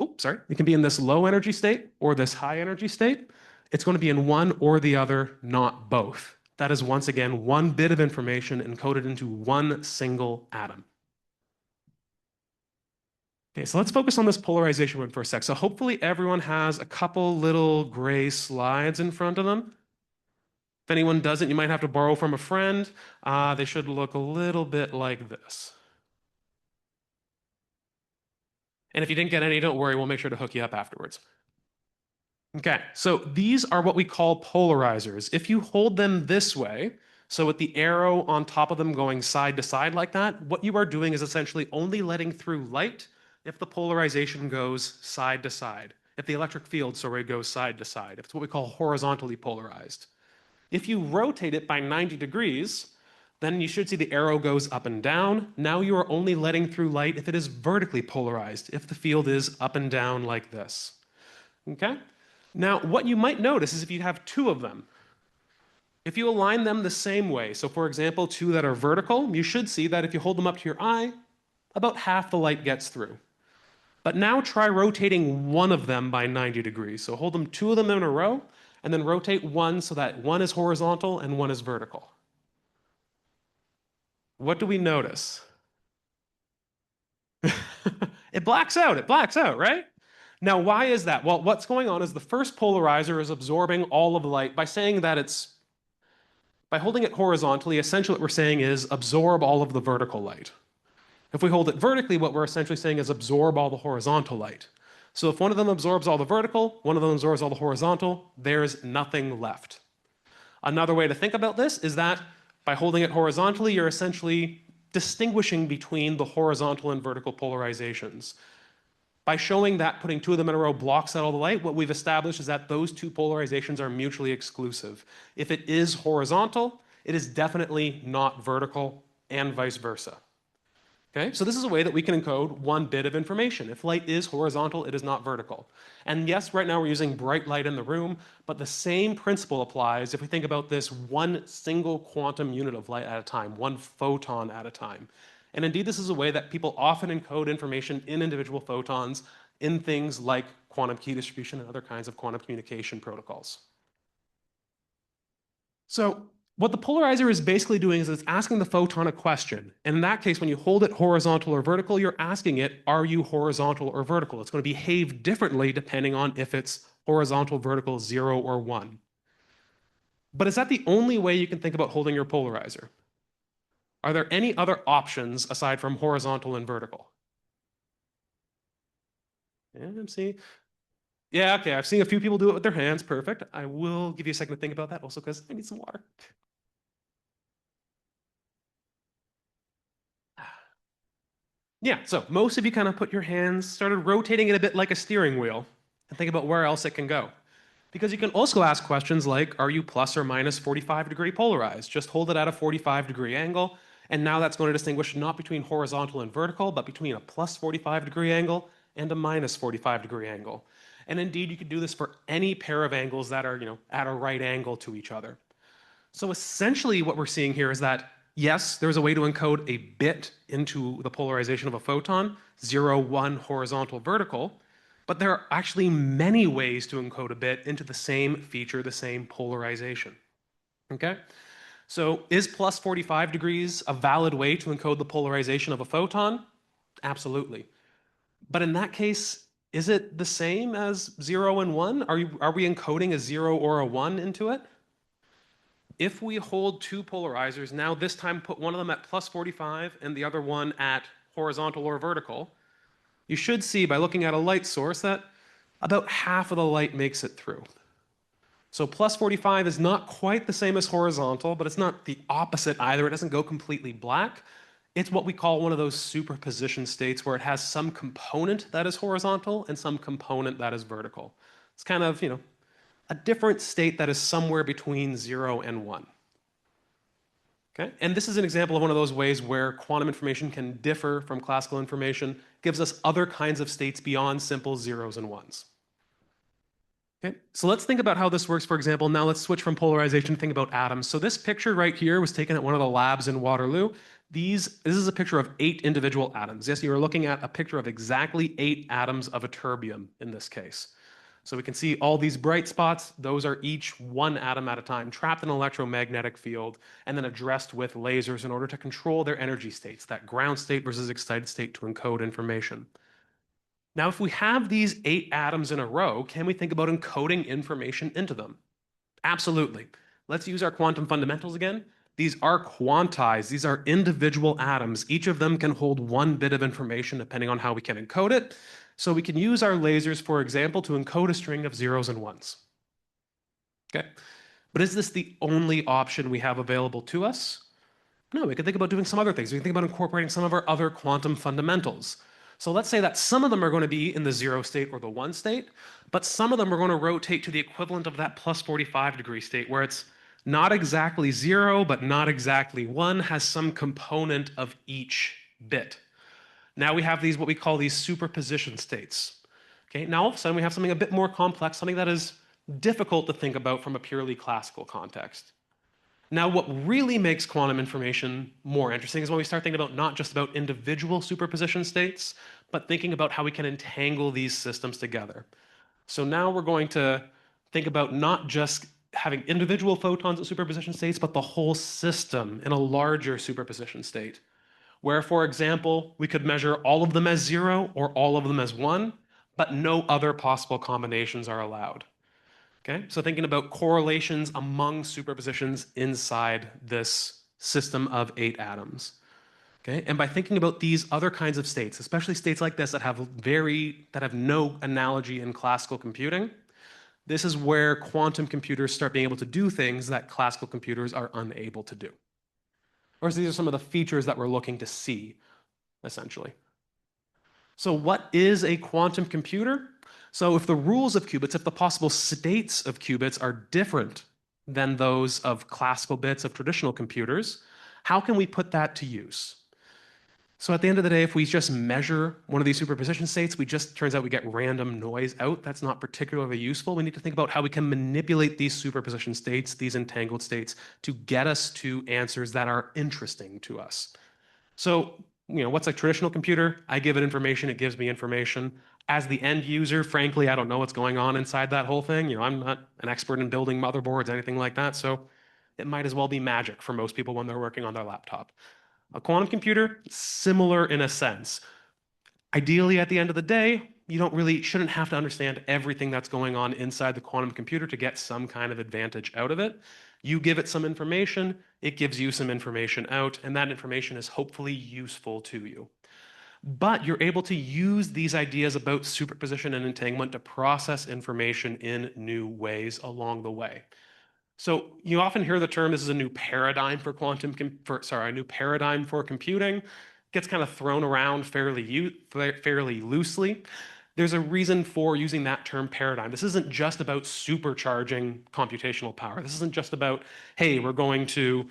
in this low energy state or this high energy state. It's going to be in one or the other, not both. That is once again 1 bit of information encoded into 1 single atom. Okay, so let's focus on this polarization one for a sec. So hopefully everyone has a couple little gray slides in front of them. If anyone doesn't, you might have to borrow from a friend. They should look a little bit like this. And if you didn't get any, don't worry, we'll make sure to hook you up afterwards. Okay, so these are what we call polarizers. If you hold them this way, so with the arrow on top of them going side to side like that, what you are doing is essentially only letting through light if the polarization goes side to side. If the electric field, goes side to side. It's what we call horizontally polarized. If you rotate it by 90 degrees, then you should see the arrow goes up and down. Now you are only letting through light if it is vertically polarized, if the field is up and down like this. Okay? Now, what you might notice is if you have 2 of them, if you align them the same way, so for example, 2 that are vertical, you should see that if you hold them up to your eye, about half the light gets through. But now try rotating 1 of them by 90 degrees. So hold them 2 of them in a row, and then rotate 1 so that 1 is horizontal and 1 is vertical. What do we notice? It blacks out, right? Now, why is that? Well, what's going on is the first polarizer is absorbing all of the light by saying that by holding it horizontally, essentially what we're saying is absorb all of the vertical light. If we hold it vertically, what we're essentially saying is absorb all the horizontal light. So if one of them absorbs all the vertical, one of them absorbs all the horizontal, there's nothing left. Another way to think about this is that By holding it horizontally, you're essentially distinguishing between the horizontal and vertical polarizations. By showing that putting two of them in a row blocks out all the light, what we've established is that those two polarizations are mutually exclusive. If it is horizontal, it is definitely not vertical, and vice versa. Okay, so this is a way that we can encode one bit of information. If light is horizontal, it is not vertical. And yes, right now we're using bright light in the room, but the same principle applies if we think about this one single quantum unit of light at a time, one photon at a time. And indeed, this is a way that people often encode information in individual photons in things like quantum key distribution and other kinds of quantum communication protocols. So what the polarizer is basically doing is it's asking the photon a question. And in that case, when you hold it horizontal or vertical, you're asking it, are you horizontal or vertical? It's going to behave differently depending on if it's horizontal, vertical, 0, or 1. But is that the only way you can think about holding your polarizer? Are there any other options aside from horizontal and vertical? Yeah, okay, I've seen a few people do it with their hands. Perfect. I will give you a second to think about that also because I need some water. Yeah, so most of you kind of put your hands, started rotating it a bit like a steering wheel and think about where else it can go. Because you can also ask questions like, are you plus or minus 45-degree polarized? Just hold it at a 45-degree angle, and now that's going to distinguish not between horizontal and vertical, but between a plus 45-degree angle and a minus 45-degree angle. And indeed, you could do this for any pair of angles that are, at a right angle to each other. So essentially what we're seeing here is that, yes, there's a way to encode a bit into the polarization of a photon, 0, 1, horizontal, vertical, but there are actually many ways to encode a bit into the same feature, the same polarization. Okay? So is plus 45 degrees a valid way to encode the polarization of a photon? Absolutely. But in that case, is it the same as 0 and 1? Are we encoding a 0 or a 1 into it? If we hold two polarizers, now this time put one of them at plus 45 and the other one at horizontal or vertical, you should see by looking at a light source that about half of the light makes it through. So plus 45 is not quite the same as horizontal, but it's not the opposite either. It doesn't go completely black. It's what we call one of those superposition states where it has some component that is horizontal and some component that is vertical. It's kind of, a different state that is somewhere between 0 and 1. Okay? And this is an example of one of those ways where quantum information can differ from classical information, gives us other kinds of states beyond simple zeros and ones. Okay? So let's think about how this works, for example. Now let's switch from polarization to think about atoms. So this picture right here was taken at one of the labs in Waterloo. This is a picture of 8 individual atoms. Yes, you are looking at a picture of exactly 8 atoms of a terbium in this case. So we can see all these bright spots. Those are each one atom at a time, trapped in an electromagnetic field, and then addressed with lasers in order to control their energy states, that ground state versus excited state to encode information. Now, if we have these 8 atoms in a row, can we think about encoding information into them? Absolutely. Let's use our quantum fundamentals again. These are quantized. These are individual atoms. Each of them can hold one bit of information depending on how we can encode it. So we can use our lasers, for example, to encode a string of zeros and ones. Okay, but is this the only option we have available to us? No, we can think about doing some other things. We can think about incorporating some of our other quantum fundamentals. So let's say that some of them are going to be in the 0 state or the 1 state, but some of them are going to rotate to the equivalent of that plus 45-degree state where it's not exactly 0, but not exactly 1, has some component of each bit. Now we have these, what we call these superposition states. Okay, now all of a sudden we have something a bit more complex, something that is difficult to think about from a purely classical context. Now what really makes quantum information more interesting is when we start thinking about not just about individual superposition states, but thinking about how we can entangle these systems together. So now we're going to think about not just having individual photons at superposition states, but the whole system in a larger superposition state, where, for example, we could measure all of them as 0 or all of them as 1, but no other possible combinations are allowed. Okay, so thinking about correlations among superpositions inside this system of 8 atoms. Okay, and by thinking about these other kinds of states, especially states like this that have no analogy in classical computing, this is where quantum computers start being able to do things that classical computers are unable to do. Or these are some of the features that we're looking to see, essentially. So what is a quantum computer? So if the rules of qubits, if the possible states of qubits are different than those of classical bits of traditional computers, how can we put that to use? So at the end of the day, if we just measure one of these superposition states, turns out we get random noise out. That's not particularly useful. We need to think about how we can manipulate these superposition states, these entangled states, to get us to answers that are interesting to us. So, what's a traditional computer? I give it information, it gives me information. As the end user, frankly, I don't know what's going on inside that whole thing. I'm not an expert in building motherboards, anything like that. So it might as well be magic for most people when they're working on their laptop. A quantum computer, similar in a sense. Ideally, at the end of the day, you shouldn't have to understand everything that's going on inside the quantum computer to get some kind of advantage out of it. You give it some information, it gives you some information out, and that information is hopefully useful to you. But you're able to use these ideas about superposition and entanglement to process information in new ways along the way. So you often hear the term, this is a new paradigm for a new paradigm for computing. It gets kind of thrown around fairly loosely. There's a reason for using that term paradigm. This isn't just about supercharging computational power. This isn't just about, hey, we're going to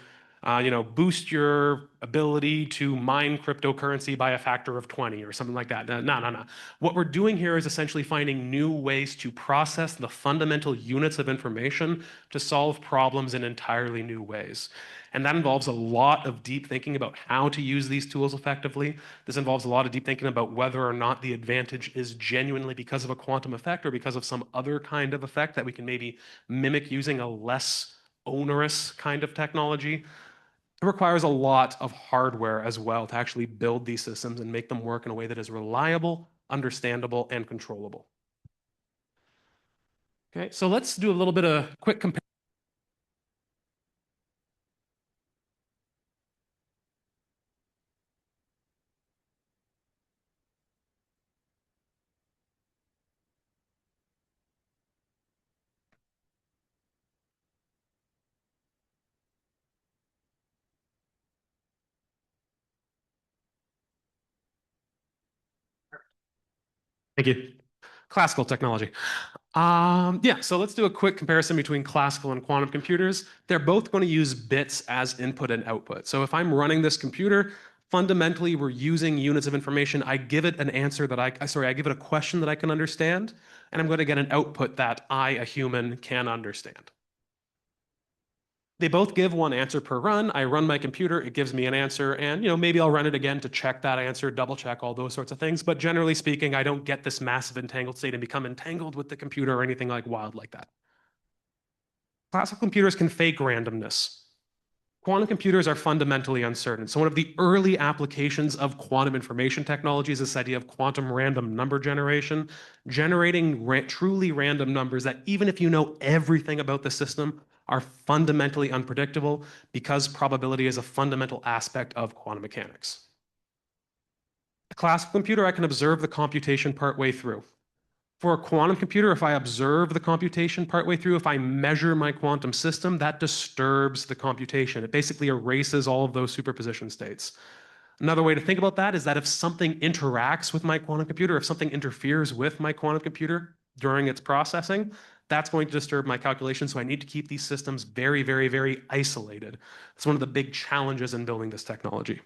boost your ability to mine cryptocurrency by a factor of 20 or something like that. No. What we're doing here is essentially finding new ways to process the fundamental units of information to solve problems in entirely new ways. And that involves a lot of deep thinking about how to use these tools effectively. This involves a lot of deep thinking about whether or not the advantage is genuinely because of a quantum effect or because of some other kind of effect that we can maybe mimic using a less onerous kind of technology. It requires a lot of hardware as well to actually build these systems and make them work in a way that is reliable, understandable, and controllable. Okay, so let's do a little bit of quick comparison. Thank you. Classical technology. So let's do a quick comparison between classical and quantum computers. They're both going to use bits as input and output. So if I'm running this computer, fundamentally we're using units of information. I give it an answer that I give it a question that I can understand, and I'm going to get an output that I, a human, can understand. They both give one answer per run. I run my computer, it gives me an answer, and maybe I'll run it again to check that answer, double check, all those sorts of things. But generally speaking, I don't get this massive entangled state and become entangled with the computer or anything wild like that. Classical computers can fake randomness. Quantum computers are fundamentally uncertain. So one of the early applications of quantum information technology is this idea of quantum random number generation, generating truly random numbers that even if you know everything about the system, are fundamentally unpredictable because probability is a fundamental aspect of quantum mechanics. A classical computer, I can observe the computation partway through. For a quantum computer, if I observe the computation partway through, if I measure my quantum system, that disturbs the computation. It basically erases all of those superposition states. Another way to think about that is that if something interacts with my quantum computer, if something interferes with my quantum computer during its processing, that's going to disturb my calculation. So I need to keep these systems very, very, very isolated. It's one of the big challenges in building this technology.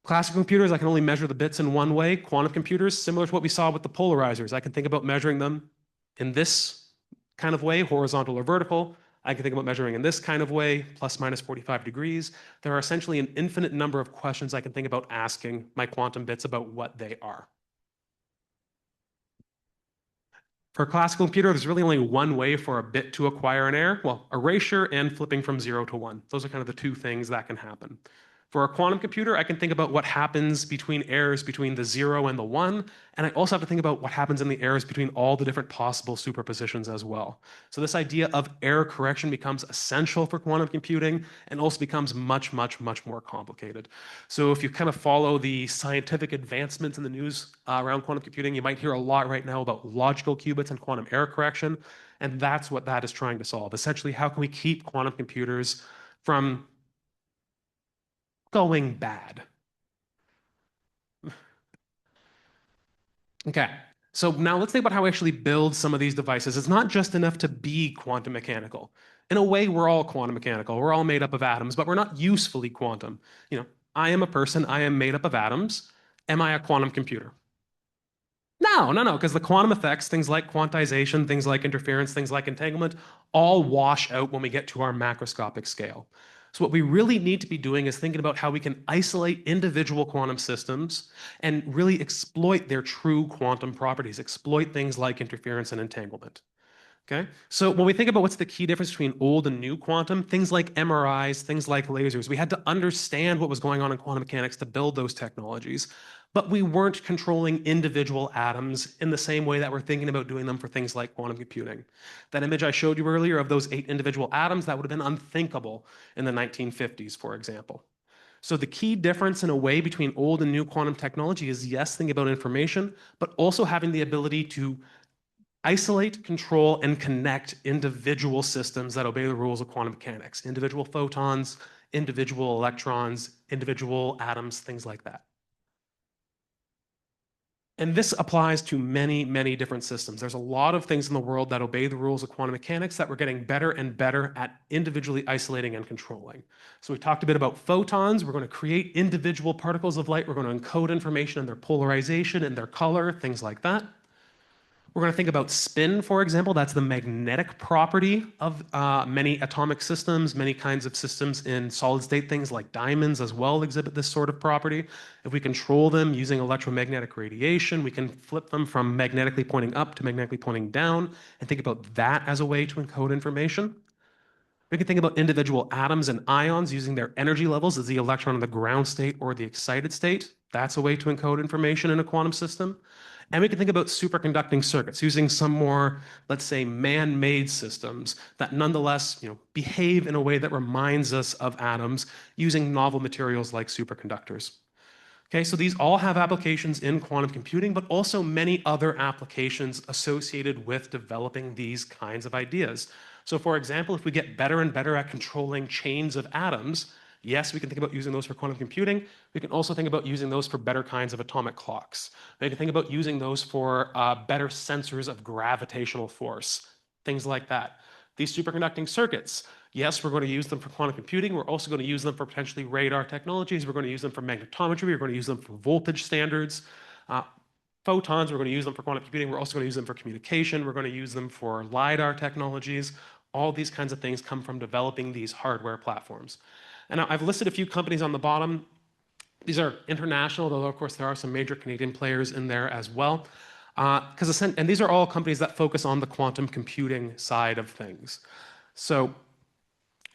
Classical computers, I can only measure the bits in one way. Quantum computers, similar to what we saw with the polarizers, I can think about measuring them in this kind of way, horizontal or vertical. I can think about measuring in this kind of way, plus minus 45 degrees. There are essentially an infinite number of questions I can think about asking my quantum bits about what they are. For a classical computer, there's really only one way for a bit to acquire an error. Well, erasure and flipping from 0 to 1. Those are kind of the two things that can happen. For a quantum computer, I can think about what happens between errors between the 0 and the 1, and I also have to think about what happens in the errors between all the different possible superpositions as well. So this idea of error correction becomes essential for quantum computing and also becomes much, much, much more complicated. So if you kind of follow the scientific advancements in the news around quantum computing, you might hear a lot right now about logical qubits and quantum error correction, and that's what that is trying to solve. Essentially, how can we keep quantum computers from going bad. Okay, so now let's think about how we actually build some of these devices. It's not just enough to be quantum mechanical. In a way, we're all quantum mechanical. We're all made up of atoms, but we're not usefully quantum. You know, I am a person, I am made up of atoms. Am I a quantum computer? No, because the quantum effects, things like quantization, things like interference, things like entanglement, all wash out when we get to our macroscopic scale. So what we really need to be doing is thinking about how we can isolate individual quantum systems and really exploit their true quantum properties, exploit things like interference and entanglement. Okay, so when we think about what's the key difference between old and new quantum, things like MRIs, things like lasers, we had to understand what was going on in quantum mechanics to build those technologies, but we weren't controlling individual atoms in the same way that we're thinking about doing them for things like quantum computing. That image I showed you earlier of those 8 individual atoms, that would have been unthinkable in the 1950s, for example. So the key difference in a way between old and new quantum technology is, yes, thinking about information, but also having the ability to isolate, control, and connect individual systems that obey the rules of quantum mechanics. Individual photons, individual electrons, individual atoms, things like that. And this applies to many, many different systems. There's a lot of things in the world that obey the rules of quantum mechanics that we're getting better and better at individually isolating and controlling. So we talked a bit about photons. We're going to create individual particles of light. We're going to encode information in their polarization and their color, things like that. We're going to think about spin, for example. That's the magnetic property of many atomic systems. Many kinds of systems in solid state things like diamonds as well exhibit this sort of property. If we control them using electromagnetic radiation, we can flip them from magnetically pointing up to magnetically pointing down and think about that as a way to encode information. We can think about individual atoms and ions using their energy levels as the electron in the ground state or the excited state. That's a way to encode information in a quantum system. And we can think about superconducting circuits using some more, let's say, man-made systems that nonetheless, behave in a way that reminds us of atoms using novel materials like superconductors. Okay, so these all have applications in quantum computing, but also many other applications associated with developing these kinds of ideas. So for example, if we get better and better at controlling chains of atoms, yes, we can think about using those for quantum computing. We can also think about using those for better kinds of atomic clocks. We can think about using those for better sensors of gravitational force, things like that. These superconducting circuits, yes, we're going to use them for quantum computing. We're also going to use them for potentially radar technologies. We're going to use them for magnetometry. We're going to use them for voltage standards. Photons, we're going to use them for quantum computing. We're also going to use them for communication. We're going to use them for LiDAR technologies. All these kinds of things come from developing these hardware platforms. And I've listed a few companies on the bottom. These are international, though of course there are some major Canadian players in there as well. And these are all companies that focus on the quantum computing side of things. So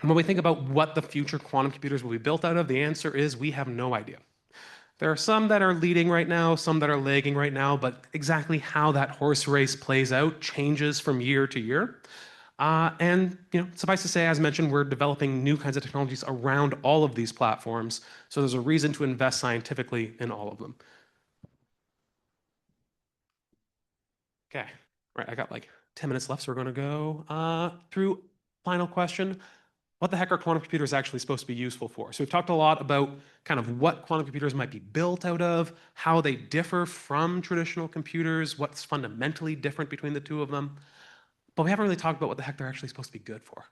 when we think about what the future quantum computers will be built out of, the answer is we have no idea. There are some that are leading right now, some that are lagging right now, but exactly how that horse race plays out changes from year to year. Suffice to say, as mentioned, we're developing new kinds of technologies around all of these platforms. So there's a reason to invest scientifically in all of them. Okay, right, I got like 10 minutes left, so we're going to go through final question. What the heck are quantum computers actually supposed to be useful for? So we've talked a lot about kind of what quantum computers might be built out of, how they differ from traditional computers, what's fundamentally different between the two of them. But we haven't really talked about what the heck they're actually supposed to be good for.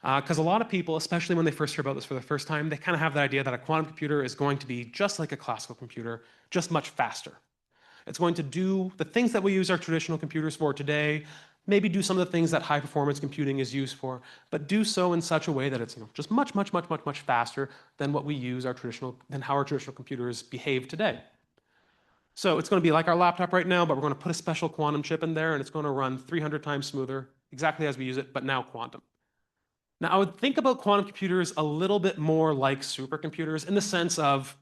Because a lot of people, especially when they first hear about this for the first time, they kind of have the idea that a quantum computer is going to be just like a classical computer, just much faster. It's going to do the things that we use our traditional computers for today, maybe do some of the things that high performance computing is used for, but do so in such a way that it's just much faster than what we use than how our traditional computers behave today. So it's going to be like our laptop right now, but we're going to put a special quantum chip in there and it's going to run 300 times smoother, exactly as we use it, but now quantum. Now, I would think about quantum computers a little bit more like supercomputers in the sense of,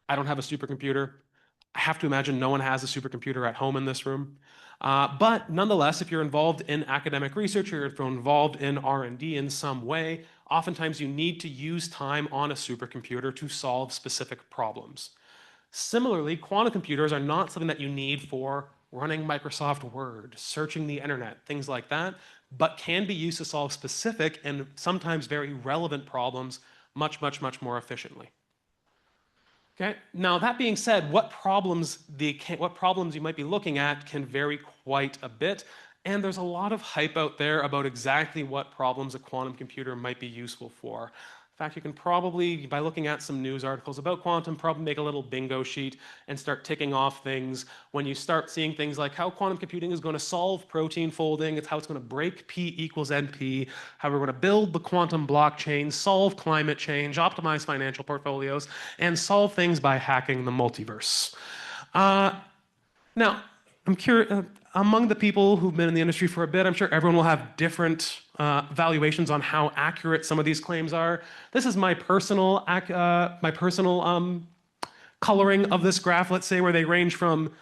I don't have a supercomputer. I have to imagine no one has a supercomputer at home in this room. But nonetheless, if you're involved in academic research or if you're involved in R&D in some way, oftentimes you need to use time on a supercomputer to solve specific problems. Similarly, quantum computers are not something that you need for running Microsoft Word, searching the internet, things like that, but can be used to solve specific and sometimes very relevant problems much more efficiently. Okay. Now that being said, what problems you might be looking at can vary quite a bit, and there's a lot of hype out there about exactly what problems a quantum computer might be useful for. In fact, you can probably, by looking at some news articles about quantum, probably make a little bingo sheet and start ticking off things when you start seeing things like how quantum computing is going to solve protein folding, it's how it's going to break P equals NP, how we're going to build the quantum blockchain, solve climate change, optimize financial portfolios, and solve things by hacking the multiverse. Now, I'm curious, among the people who've been in the industry for a bit, I'm sure everyone will have different valuations on how accurate some of these claims are. This is my personal coloring of this graph, let's say, where they range from,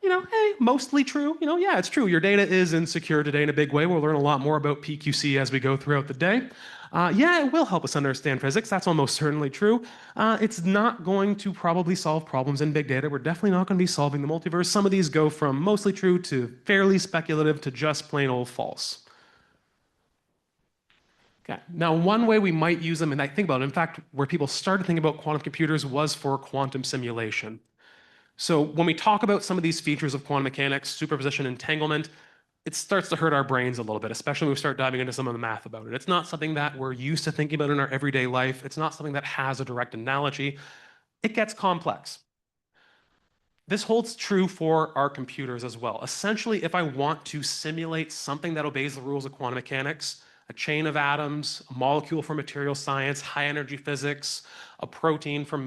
hey, mostly true. Yeah, it's true. Your data is insecure today in a big way. We'll learn a lot more about PQC as we go throughout the day. Yeah, it will help us understand physics. That's almost certainly true. It's not going to probably solve problems in big data. We're definitely not going to be solving the multiverse. Some of these go from mostly true to fairly speculative to just plain old false. Okay. Now, one way we might use them, and I think about it, in fact, where people started thinking about quantum computers was for quantum simulation. So when we talk about some of these features of quantum mechanics, superposition, entanglement, it starts to hurt our brains a little bit, especially when we start diving into some of the math about it. It's not something that we're used to thinking about in our everyday life. It's not something that has a direct analogy. It gets complex. This holds true for our computers as well. Essentially, if I want to simulate something that obeys the rules of quantum mechanics, a chain of atoms, a molecule for material science, high energy physics, a protein for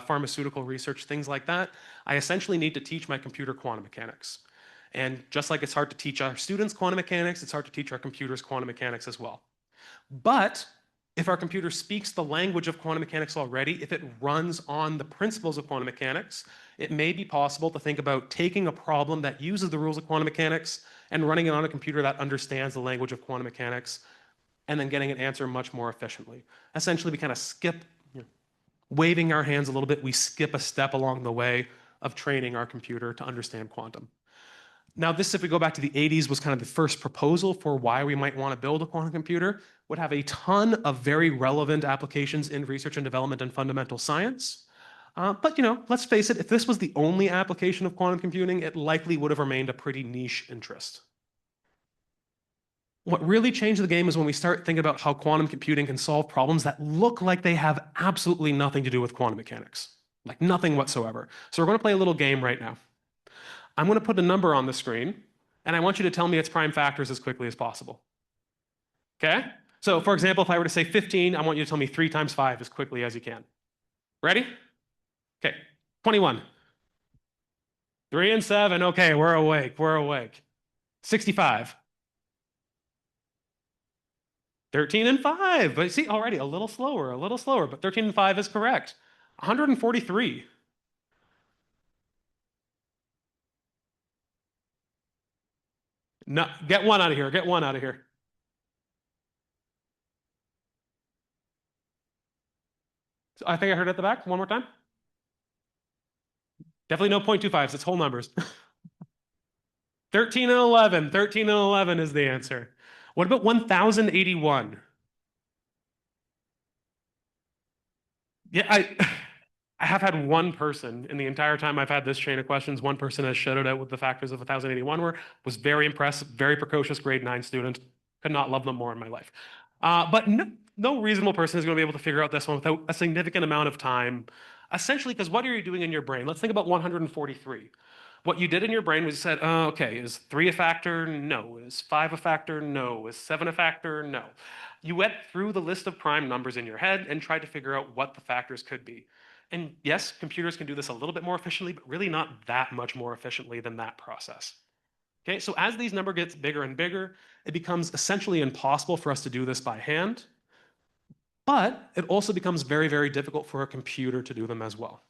pharmaceutical research, things like that, I essentially need to teach my computer quantum mechanics. And just like it's hard to teach our students quantum mechanics, it's hard to teach our computers quantum mechanics as well. But if our computer speaks the language of quantum mechanics already, if it runs on the principles of quantum mechanics, it may be possible to think about taking a problem that uses the rules of quantum mechanics and running it on a computer that understands the language of quantum mechanics, and then getting an answer much more efficiently. Essentially, we kind of skip, waving our hands a little bit, we skip a step along the way of training our computer to understand quantum. Now, this, if we go back to the 80s, was kind of the first proposal for why we might want to build a quantum computer. Would have a ton of very relevant applications in research and development and fundamental science. But let's face it, if this was the only application of quantum computing, it likely would have remained a pretty niche interest. What really changed the game is when we start thinking about how quantum computing can solve problems that look like they have absolutely nothing to do with quantum mechanics, like nothing whatsoever. So we're going to play a little game right now. I'm going to put a number on the screen, and I want you to tell me its prime factors as quickly as possible. Okay? So for example, if I were to say 15, I want you to tell me 3 times 5 as quickly as you can. Ready? Okay, 21. 3 and 7, okay, we're awake. 65. 13 and 5, but see, already a little slower, but 13 and 5 is correct. 143. No, get one out of here, So I think I heard it at the back, one more time. Definitely no 0.25s, it's whole numbers. 13 and 11 is the answer. What about 1081? Yeah, I have had one person in the entire time I've had this chain of questions, one person has shouted out what the factors of 1081 was very impressed, very precocious grade 9 student. Could not love them more in my life. But no reasonable person is going to be able to figure out this one without a significant amount of time. Essentially, because what are you doing in your brain? Let's think about 143. What you did in your brain was you said, okay, is 3 a factor? No. Is 5 a factor? No. Is 7 a factor? No. You went through the list of prime numbers in your head and tried to figure out what the factors could be. And yes, computers can do this a little bit more efficiently, but really not that much more efficiently than that process. Okay, so as these numbers gets bigger and bigger, it becomes essentially impossible for us to do this by hand, but it also becomes very, very difficult for a computer to do them as well.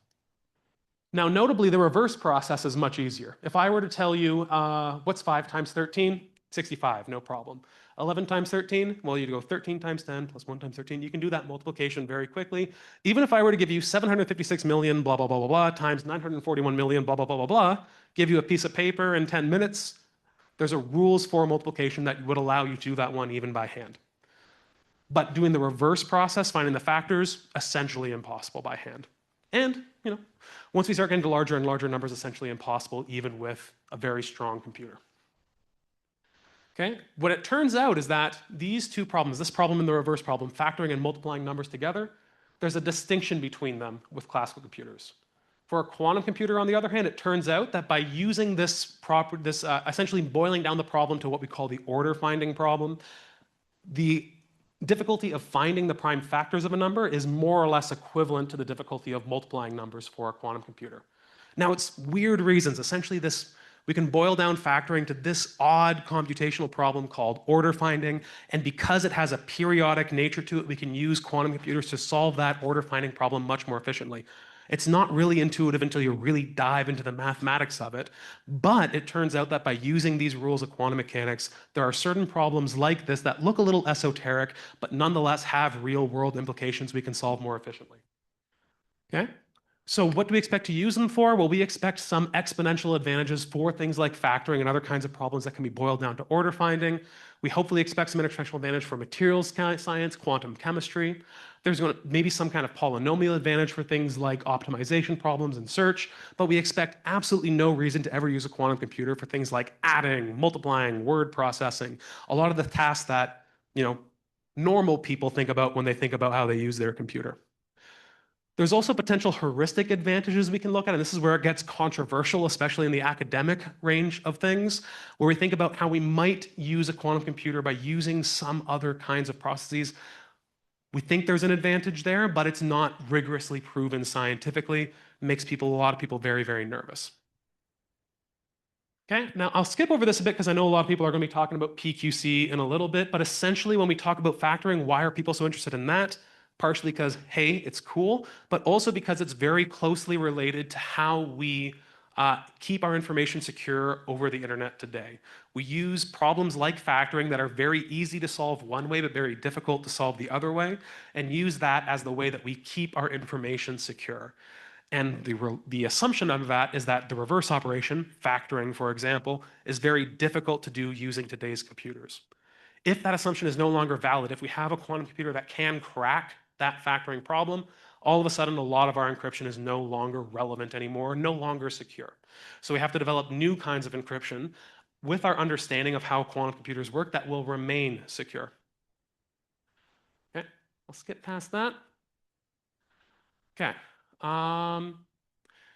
Now, notably, the reverse process is much easier. If I were to tell you, what's 5 times 13? 65, no problem. 11 times 13, well, you'd go 13 times 10 plus 1 times 13. You can do that multiplication very quickly. Even if I were to give you 756 million, blah, blah, blah, blah, blah, times 941 million, blah, blah, blah, blah, blah, give you a piece of paper in 10 minutes, there's a rules for multiplication that would allow you to do that one even by hand. But doing the reverse process, finding the factors, essentially impossible by hand. And, once we start getting to larger and larger numbers, essentially impossible even with a very strong computer. Okay? What it turns out is that these two problems, this problem and the reverse problem, factoring and multiplying numbers together, there's a distinction between them with classical computers. For a quantum computer, on the other hand, it turns out that by using essentially boiling down the problem to what we call the order finding problem, the difficulty of finding the prime factors of a number is more or less equivalent to the difficulty of multiplying numbers for a quantum computer. Now, it's weird reasons. Essentially, we can boil down factoring to this odd computational problem called order finding, and because it has a periodic nature to it, we can use quantum computers to solve that order finding problem much more efficiently. It's not really intuitive until you really dive into the mathematics of it, but it turns out that by using these rules of quantum mechanics, there are certain problems like this that look a little esoteric, but nonetheless have real-world implications we can solve more efficiently. Okay? So what do we expect to use them for? Well, we expect some exponential advantages for things like factoring and other kinds of problems that can be boiled down to order finding. We hopefully expect some exponential advantage for materials science, quantum chemistry. There's going to maybe some kind of polynomial advantage for things like optimization problems and search, but we expect absolutely no reason to ever use a quantum computer for things like adding, multiplying, word processing, a lot of the tasks that, normal people think about when they think about how they use their computer. There's also potential heuristic advantages we can look at, and this is where it gets controversial, especially in the academic range of things, where we think about how we might use a quantum computer by using some other kinds of processes. We think there's an advantage there, but it's not rigorously proven scientifically. It makes a lot of people very, very nervous. Okay, now I'll skip over this a bit because I know a lot of people are going to be talking about PQC in a little bit, but essentially when we talk about factoring, why are people so interested in that? Partially because, hey, it's cool, but also because it's very closely related to how we keep our information secure over the internet today. We use problems like factoring that are very easy to solve one way, but very difficult to solve the other way, and use that as the way that we keep our information secure. And the assumption of that is that the reverse operation, factoring, for example, is very difficult to do using today's computers. If that assumption is no longer valid, if we have a quantum computer that can crack that factoring problem, all of a sudden a lot of our encryption is no longer relevant anymore, no longer secure. So we have to develop new kinds of encryption with our understanding of how quantum computers work that will remain secure. Okay, I'll skip past that. Okay.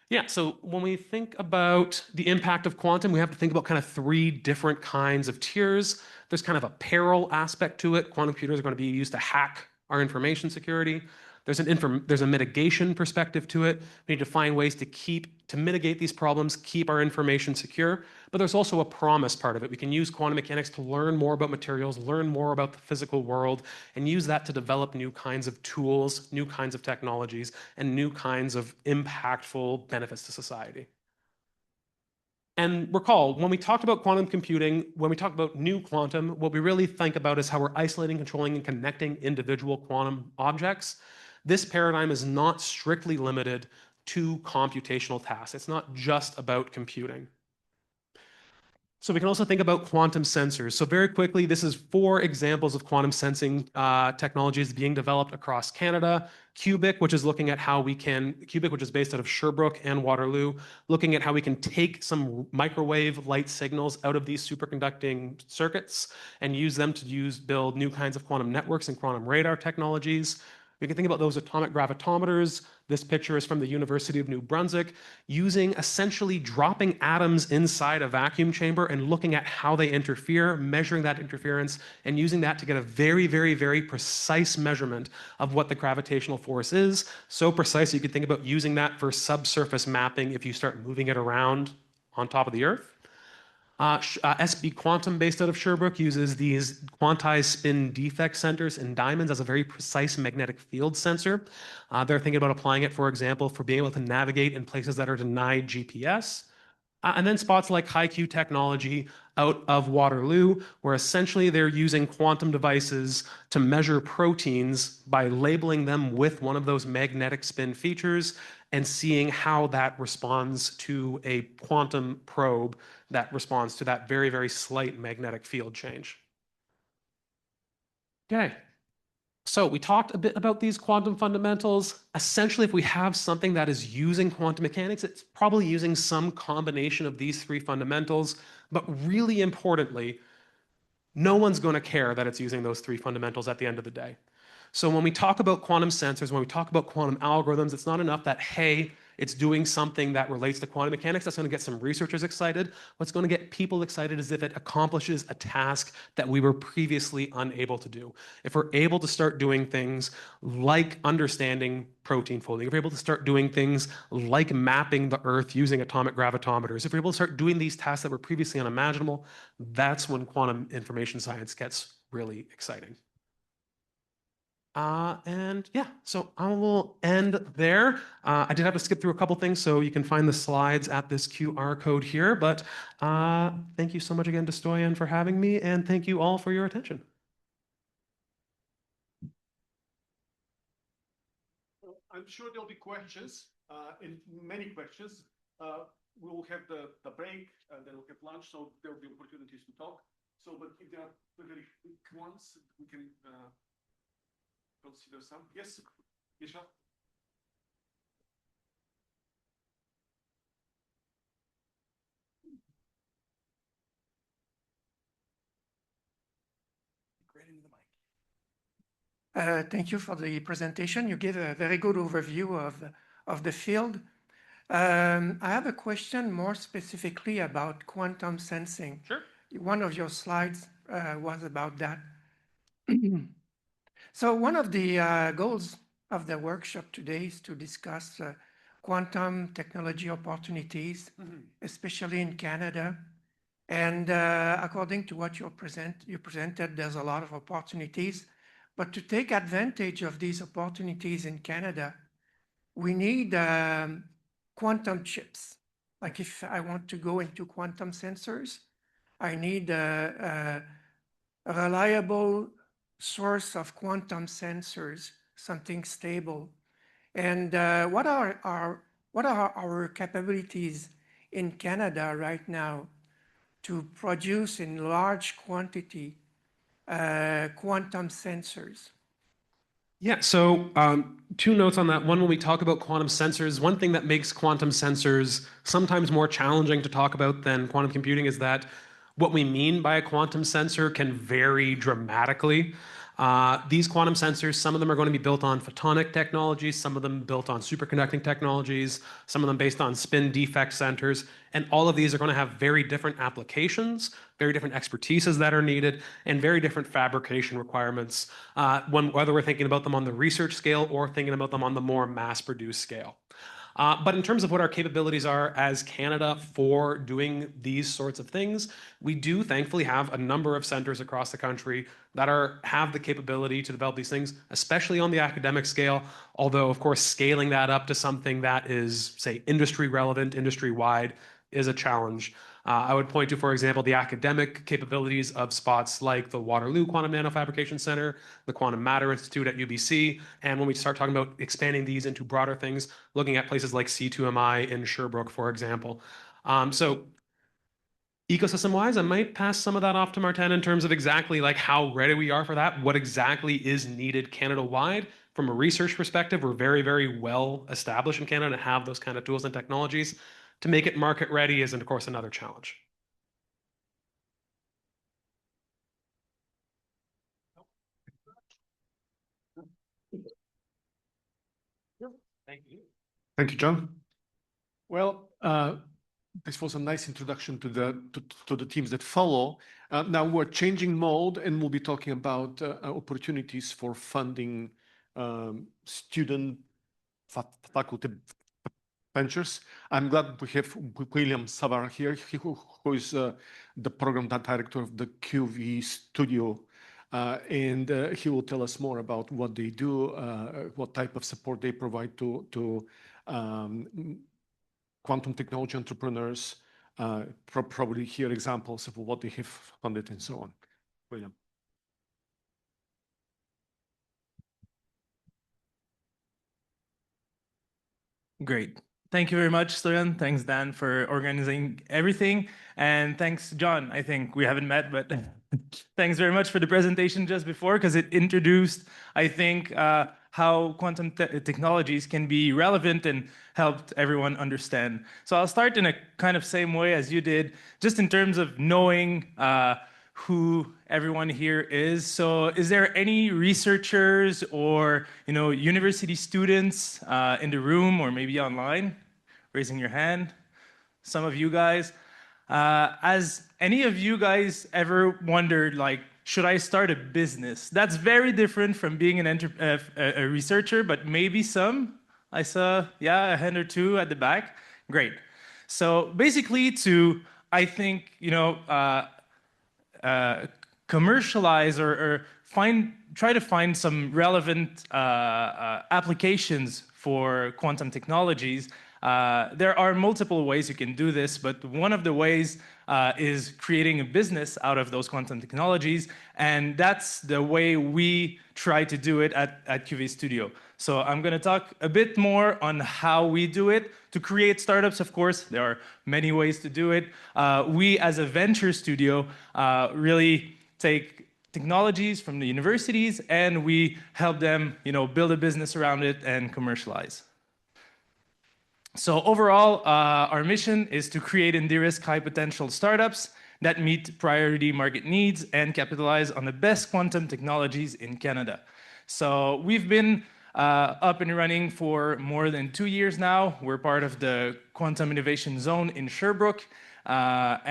Yeah, so when we think about the impact of quantum, we have to think about kind of three different kinds of tiers. There's kind of a peril aspect to it. Quantum computers are going to be used to hack our information security. There's a mitigation perspective to it. We need to find ways to mitigate these problems, keep our information secure. But there's also a promise part of it. We can use quantum mechanics to learn more about materials, learn more about the physical world, and use that to develop new kinds of tools, new kinds of technologies, and new kinds of impactful benefits to society. And recall, when we talked about quantum computing, when we talk about new quantum, what we really think about is how we're isolating, controlling, and connecting individual quantum objects. This paradigm is not strictly limited to computational tasks. It's not just about computing. So we can also think about quantum sensors. So very quickly, this is 4 examples of quantum sensing technologies being developed across Canada. Cubic, which is looking at how we can, Cubic, which is based out of Sherbrooke and Waterloo, looking at how we can take some microwave light signals out of these superconducting circuits and use them to build new kinds of quantum networks and quantum radar technologies. We can think about those atomic gravitometers. This picture is from the University of New Brunswick, using essentially dropping atoms inside a vacuum chamber and looking at how they interfere, measuring that interference, and using that to get a very, very, very precise measurement of what the gravitational force is. So precise you could think about using that for subsurface mapping if you start moving it around on top of the Earth. SB Quantum, based out of Sherbrooke, uses these quantized spin defect centers in diamonds as a very precise magnetic field sensor. They're thinking about applying it, for example, for being able to navigate in places that are denied GPS. And then spots like HiQ technology out of Waterloo, where essentially they're using quantum devices to measure proteins by labeling them with one of those magnetic spin features and seeing how that responds to a quantum probe that responds to that very, very slight magnetic field change. Okay. So we talked a bit about these quantum fundamentals. Essentially, if we have something that is using quantum mechanics, it's probably using some combination of these three fundamentals. But really importantly, no one's going to care that it's using those three fundamentals at the end of the day. So when we talk about quantum sensors, when we talk about quantum algorithms, it's not enough that, hey, it's doing something that relates to quantum mechanics. That's going to get some researchers excited. What's going to get people excited is if it accomplishes a task that we were previously unable to do. If we're able to start doing things like understanding protein folding, if we're able to start doing things like mapping the Earth using atomic gravitometers, if we're able to start doing these tasks that were previously unimaginable, that's when quantum information science gets really exciting. And yeah, so I will end there. I did have to skip through a couple things, so you can find the slides at this QR code here. But thank you so much again to Stoyan for having me, and thank you all for your attention. I'm sure there'll be questions, and many questions. We will have the break, and then we'll have lunch, so there will be opportunities to talk. So, but if there are very quick ones, we can consider some. Yes, Michel? Right into the mic. Thank you for the presentation. You gave a very good overview of the field. I have a question more specifically about quantum sensing. Sure. One of your slides was about that. So one of the goals of the workshop today is to discuss quantum technology opportunities, especially in Canada. And according to what you presented, there's a lot of opportunities. But to take advantage of these opportunities in Canada, we need quantum chips. Like if I want to go into quantum sensors, I need a reliable source of quantum sensors, something stable. And what are our capabilities in Canada right now to produce in large quantity quantum sensors? Yeah, so two notes on that. One, when we talk about quantum sensors, one thing that makes quantum sensors sometimes more challenging to talk about than quantum computing is that what we mean by a quantum sensor can vary dramatically. These quantum sensors, some of them are going to be built on photonic technologies, some of them built on superconducting technologies, some of them based on spin defect centers, and all of these are going to have very different applications, very different expertises that are needed, and very different fabrication requirements, whether we're thinking about them on the research scale or thinking about them on the more mass-produced scale. But in terms of what our capabilities are as Canada for doing these sorts of things, we do thankfully have a number of centers across the country that have the capability to develop these things, especially on the academic scale, although of course scaling that up to something that is, say, industry relevant, industry-wide is a challenge. I would point to, for example, the academic capabilities of spots like the Waterloo Quantum Nanofabrication Center, the Quantum Matter Institute at UBC, and when we start talking about expanding these into broader things, looking at places like C2MI in Sherbrooke, for example. So ecosystem-wise, I might pass some of that off to Martin in terms of exactly like how ready we are for that, what exactly is needed Canada-wide. From a research perspective, we're very, very well established in Canada to have those kind of tools and technologies. To make it market ready is, of course, another challenge. Thank you. Thank you, John. Well, this was a nice introduction to the teams that follow. Now we're changing mode and we'll be talking about opportunities for funding student faculty ventures. I'm glad we have William Savard here, who is the program director of the QV Studio. And he will tell us more about what they do, what type of support they provide to quantum technology entrepreneurs, probably hear examples of what they have funded and so on. William. Great. Thank you very much, Stoyan. Thanks, Dan, for organizing everything. And thanks, John. I think we haven't met, but thanks very much for the presentation just before, because it introduced, I think, how quantum technologies can be relevant and helped everyone understand. So I'll start in a kind of same way as you did, just in terms of knowing who everyone here is. So is there any researchers or university students in the room or maybe online? Raising your hand. Some of you guys. Has any of you guys ever wondered, like, should I start a business? That's very different from being a researcher, but maybe some. I saw, yeah, a hand or two at the back. Great. So basically I think, commercialize or try to find some relevant applications for quantum technologies. There are multiple ways you can do this, but one of the ways is creating a business out of those quantum technologies, and that's the way we try to do it at QV Studio. So I'm going to talk a bit more on how we do it. To create startups, of course, there are many ways to do it. We, as a venture studio, really take technologies from the universities, and we help them, build a business around it and commercialize. So overall, our mission is to create and de-risk high-potential startups that meet priority market needs and capitalize on the best quantum technologies in Canada. So we've been up and running for more than 2 years now. We're part of the Quantum Innovation Zone in Sherbrooke. We have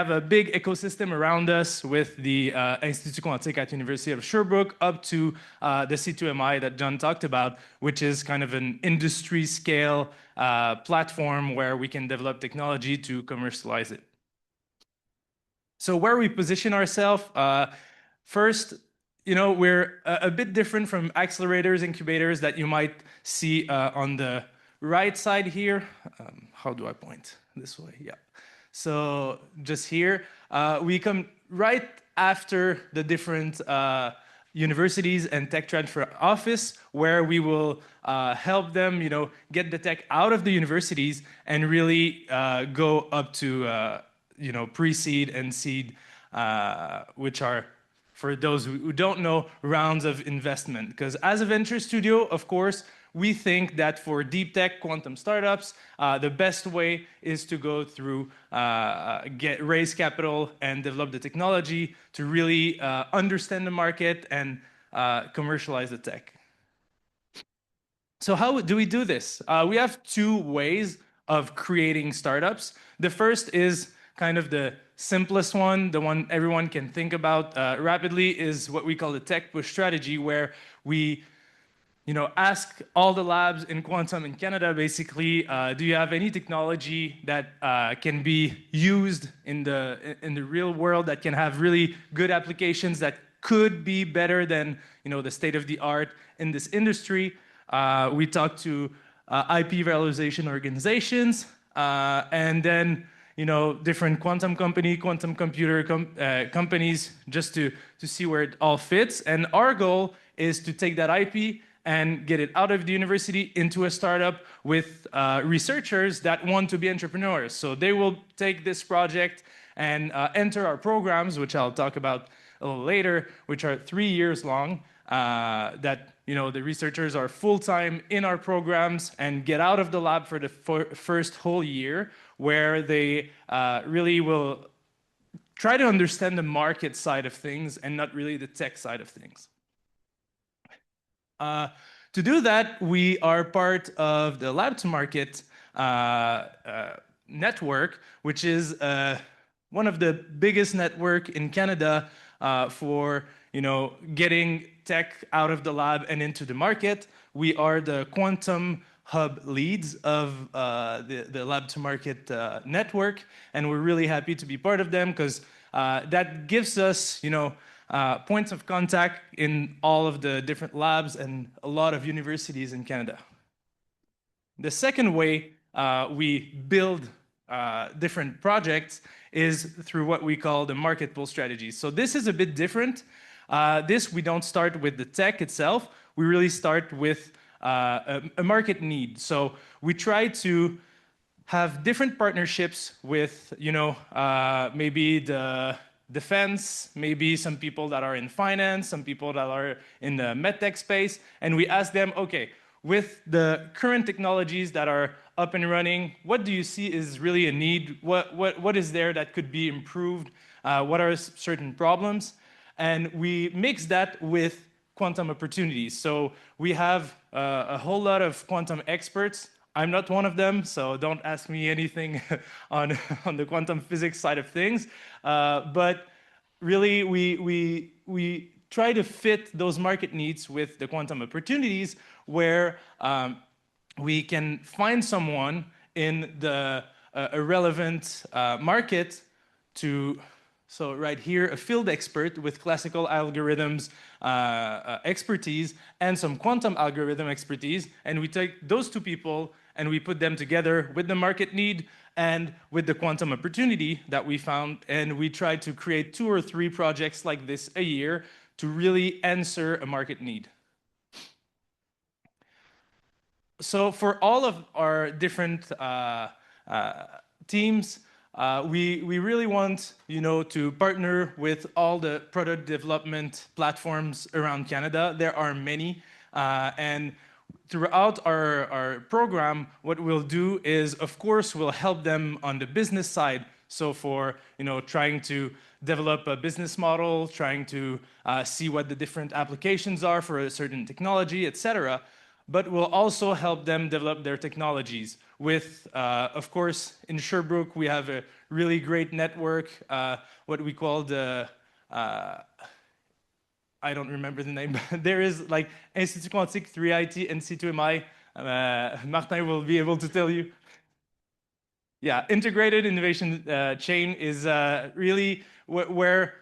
a big ecosystem around us with the Institut Quantique at University of Sherbrooke up to the C2MI that John talked about, which is kind of an industry scale platform where we can develop technology to commercialize it. So where we position ourselves, first, we're a bit different from accelerators, incubators that you might see on the right side here. How do I point? This way, yeah. So just here, we come right after the different universities and tech transfer office, where we will help them, get the tech out of the universities and really go up to, pre-seed and seed, which are, for those who don't know, rounds of investment. Because as a venture studio, of course, we think that for deep tech quantum startups, the best way is to go through raise capital and develop the technology to really understand the market and commercialize the tech. So how do we do this? We have 2 ways of creating startups. The first is kind of the simplest one, the one everyone can think about rapidly, is what we call the tech push strategy, where we ask all the labs in quantum in Canada, basically, do you have any technology that can be used in the real world, that can have really good applications, that could be better than the state of the art in this industry? We talk to IP realization organizations, and then different quantum computer companies, just to see where it all fits. And our goal is to take that IP and get it out of the university into a startup with researchers that want to be entrepreneurs. So they will take this project and enter our programs, which I'll talk about a little later, which are 3 years long, that the researchers are full-time in our programs and get out of the lab for the first whole year, where they really will try to understand the market side of things and not really the tech side of things. To do that, we are part of the Lab to Market network, which is one of the biggest network in Canada for getting tech out of the lab and into the market. We are the quantum hub leads of the Lab to Market network, and we're really happy to be part of them, because that gives us points of contact in all of the different labs and a lot of universities in Canada. The second way we build different projects is through what we call the market pull strategy. So this is a bit different. We don't start with the tech itself. We really start with a market need. So we try to have different partnerships with, maybe the defense, maybe some people that are in finance, some people that are in the medtech space, and we ask them, okay, with the current technologies that are up and running, what do you see is really a need? What is there that could be improved? What are certain problems? And we mix that with quantum opportunities. So we have a whole lot of quantum experts. I'm not one of them, so don't ask me anything on the quantum physics side of things. But really, we try to fit those market needs with the quantum opportunities where we can find someone in the a relevant market to, so right here, a field expert with classical algorithms expertise and some quantum algorithm expertise, and we take those two people and we put them together with the market need and with the quantum opportunity that we found, and we try to create 2 or 3 projects like this a year to really answer a market need. So for all of our different teams, we really want, to partner with all the product development platforms around Canada. There are many, and throughout our program, what we'll do is, of course, we'll help them on the business side. So for trying to develop a business model, trying to see what the different applications are for a certain technology, etc. But we'll also help them develop their technologies. With, of course, in Sherbrooke, we have a really great network, what we call the, I don't remember the name, but there is like Institut Quantique, 3IT, and C2MI. Martin will be able to tell you. Yeah, integrated innovation chain is really where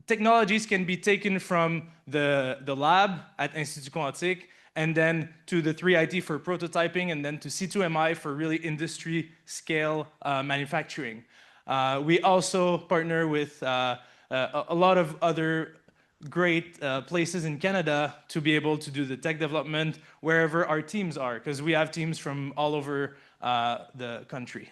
technologies can be taken from the lab at Institut Quantique and then to the 3IT for prototyping, and then to C2MI for really industry scale manufacturing. We also partner with a lot of other great places in Canada to be able to do the tech development wherever our teams are, because we have teams from all over the country.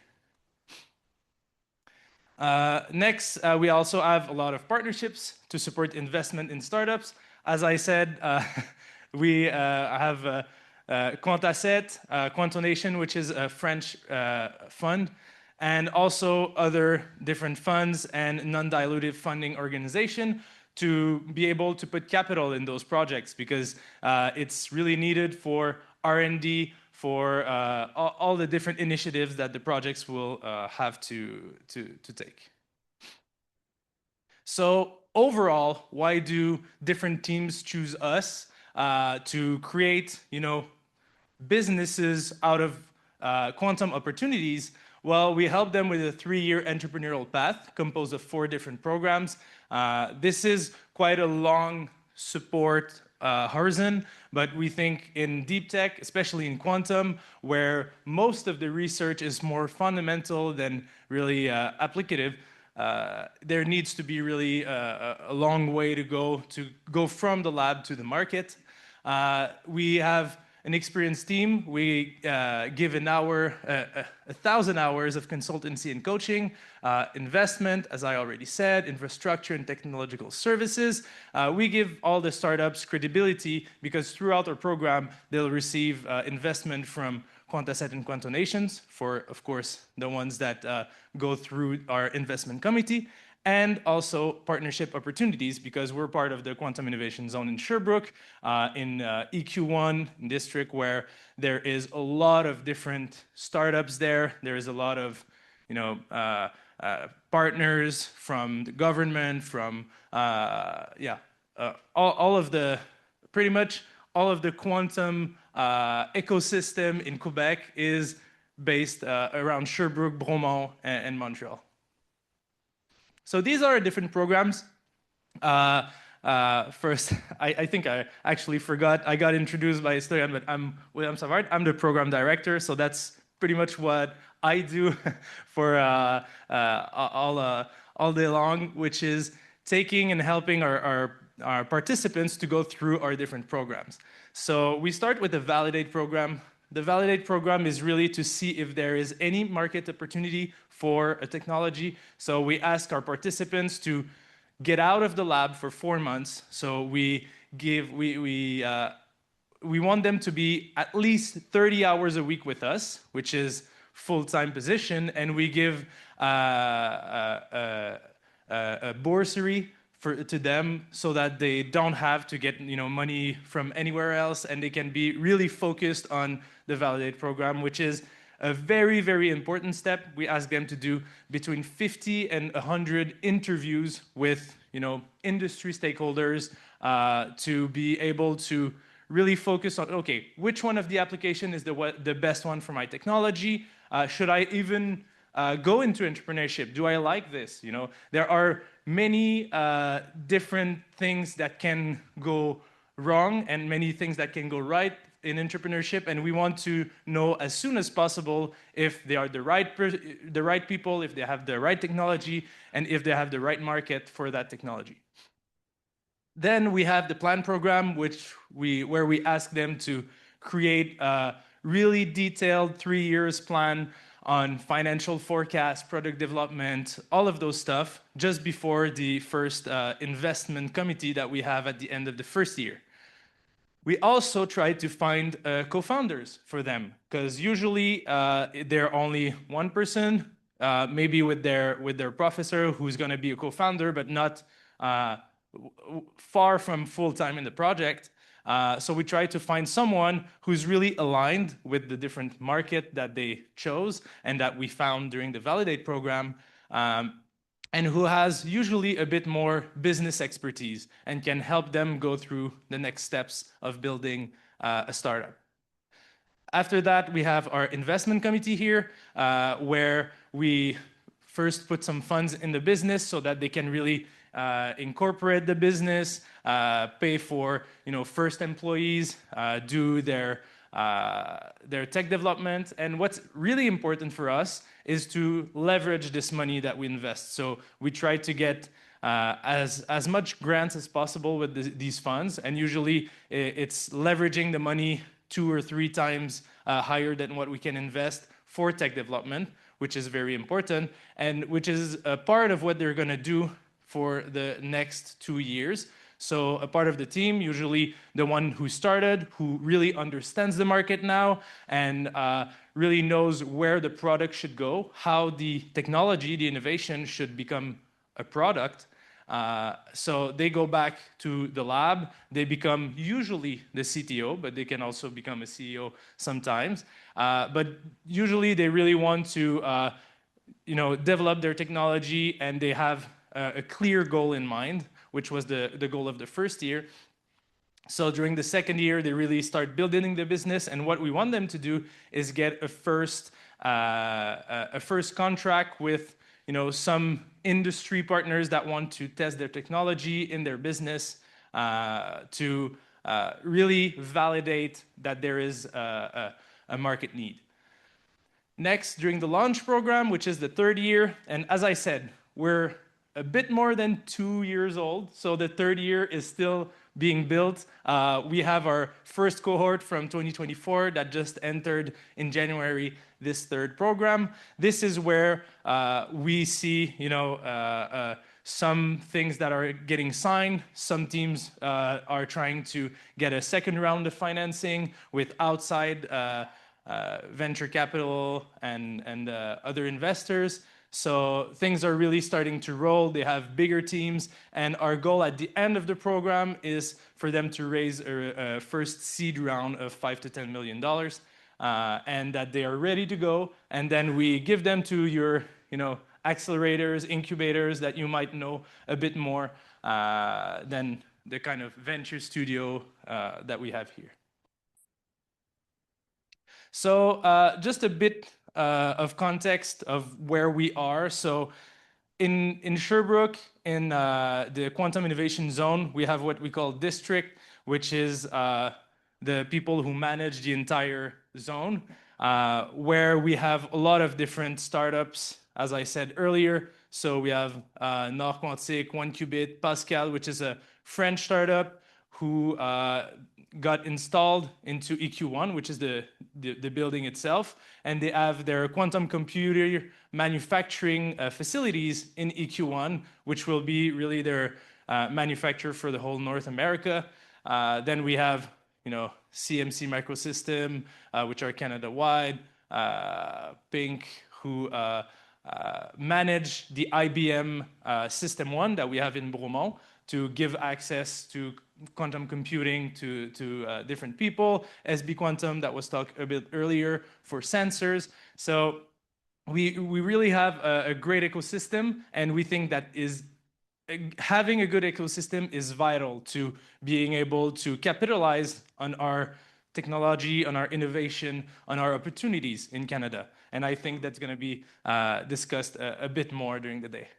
Next, we also have a lot of partnerships to support investment in startups. As I said, we have Quantacet, Quantonation, which is a French fund, and also other different funds and non-dilutive funding organization to be able to put capital in those projects, because it's really needed for R&D, for all the different initiatives that the projects will have to take. So overall, why do different teams choose us to create, businesses out of quantum opportunities? Well, we help them with a 3-year entrepreneurial path composed of 4 different programs. This is quite a long support horizon, but we think in deep tech, especially in quantum, where most of the research is more fundamental than really applicative, there needs to be really a long way to go from the lab to the market. We have an experienced team. We give 1,000 hours of consultancy and coaching, investment, as I already said, infrastructure and technological services. We give all the startups credibility because throughout our program, they'll receive investment from Quantacet and Quantonations for, of course, the ones that go through our investment committee, and also partnership opportunities because we're part of the Quantum Innovation Zone in Sherbrooke, in EQ1 district, where there is a lot of different startups there. There is a lot of, partners from the government, from, pretty much all of the quantum ecosystem in Quebec is based around Sherbrooke, Bromont, and Montreal. So these are different programs. First, I think I actually forgot. I got introduced by Stoyan, but I'm William Savard. I'm the program director, so that's pretty much what I do for all day long, which is taking and helping our participants to go through our different programs. So we start with the Validate program. The Validate program is really to see if there is any market opportunity for a technology. So we ask our participants to get out of the lab for 4 months. So we want them to be at least 30 hours a week with us, which is full-time position, and we give a bursary to them so that they don't have to get money from anywhere else, and they can be really focused on the Validate program, which is a very, very important step. We ask them to do between 50 and 100 interviews with industry stakeholders to be able to really focus on, okay, which one of the application is the best one for my technology? Should I even go into entrepreneurship? Do I like this? There are many different things that can go wrong and many things that can go right in entrepreneurship, and we want to know as soon as possible if they are the right people, if they have the right technology, and if they have the right market for that technology. Then we have the plan program, where we ask them to create a really detailed 3 years plan on financial forecast, product development, all of those stuff, just before the first investment committee that we have at the end of the first year. We also try to find co-founders for them, because usually they're only one person, maybe with their professor who's going to be a co-founder, but not far from full-time in the project. So we try to find someone who's really aligned with the different market that they chose and that we found during the Validate program, and who has usually a bit more business expertise and can help them go through the next steps of building a startup. After that, we have our investment committee here, where we first put some funds in the business so that they can really incorporate the business, pay for first employees, do their tech development. And what's really important for us is to leverage this money that we invest. So we try to get as much grants as possible with these funds, and usually it's leveraging the money 2 or 3 times higher than what we can invest for tech development, which is very important, and which is a part of what they're going to do for the next 2 years. So a part of the team, usually the one who started, who really understands the market now and really knows where the product should go, how the technology, the innovation should become a product. So they go back to the lab. They become usually the CTO, but they can also become a CEO sometimes. But usually they really want to develop their technology, and they have a clear goal in mind, which was the goal of the first year. So during the second year, they really start building the business, and what we want them to do is get a first contract with some industry partners that want to test their technology in their business to really validate that there is a market need. Next, during the launch program, which is the third year, and as I said, we're a bit more than 2 years old, so the third year is still being built. We have our first cohort from 2024 that just entered in January, this third program. This is where we see some things that are getting signed. Some teams are trying to get a second round of financing with outside venture capital and other investors. So things are really starting to roll. They have bigger teams, and our goal at the end of the program is for them to raise a first seed round of $5 to $10 million, and that they are ready to go. And then we give them to your, accelerators, incubators that you might know a bit more than the kind of venture studio that we have here. So just a bit of context of where we are. So in Sherbrooke, in the Quantum Innovation Zone, we have what we call District, which is the people who manage the entire zone, where we have a lot of different startups, as I said earlier. So we have Quantacet, Quantqubit, Pascal, which is a French startup who got installed into EQ1, which is the building itself, and they have their quantum computer manufacturing facilities in EQ1, which will be really their manufacturer for the whole North America. Then we have, CMC Microsystem, which are Canada-wide, Pink, who manage the IBM System 1 that we have in Bromont to give access to quantum computing to different people, SB Quantum that was talked a bit earlier for sensors. So we really have a great ecosystem, and we think that having a good ecosystem is vital to being able to capitalize on our technology, on our innovation, on our opportunities in Canada. And I think that's going to be discussed a bit more during the day.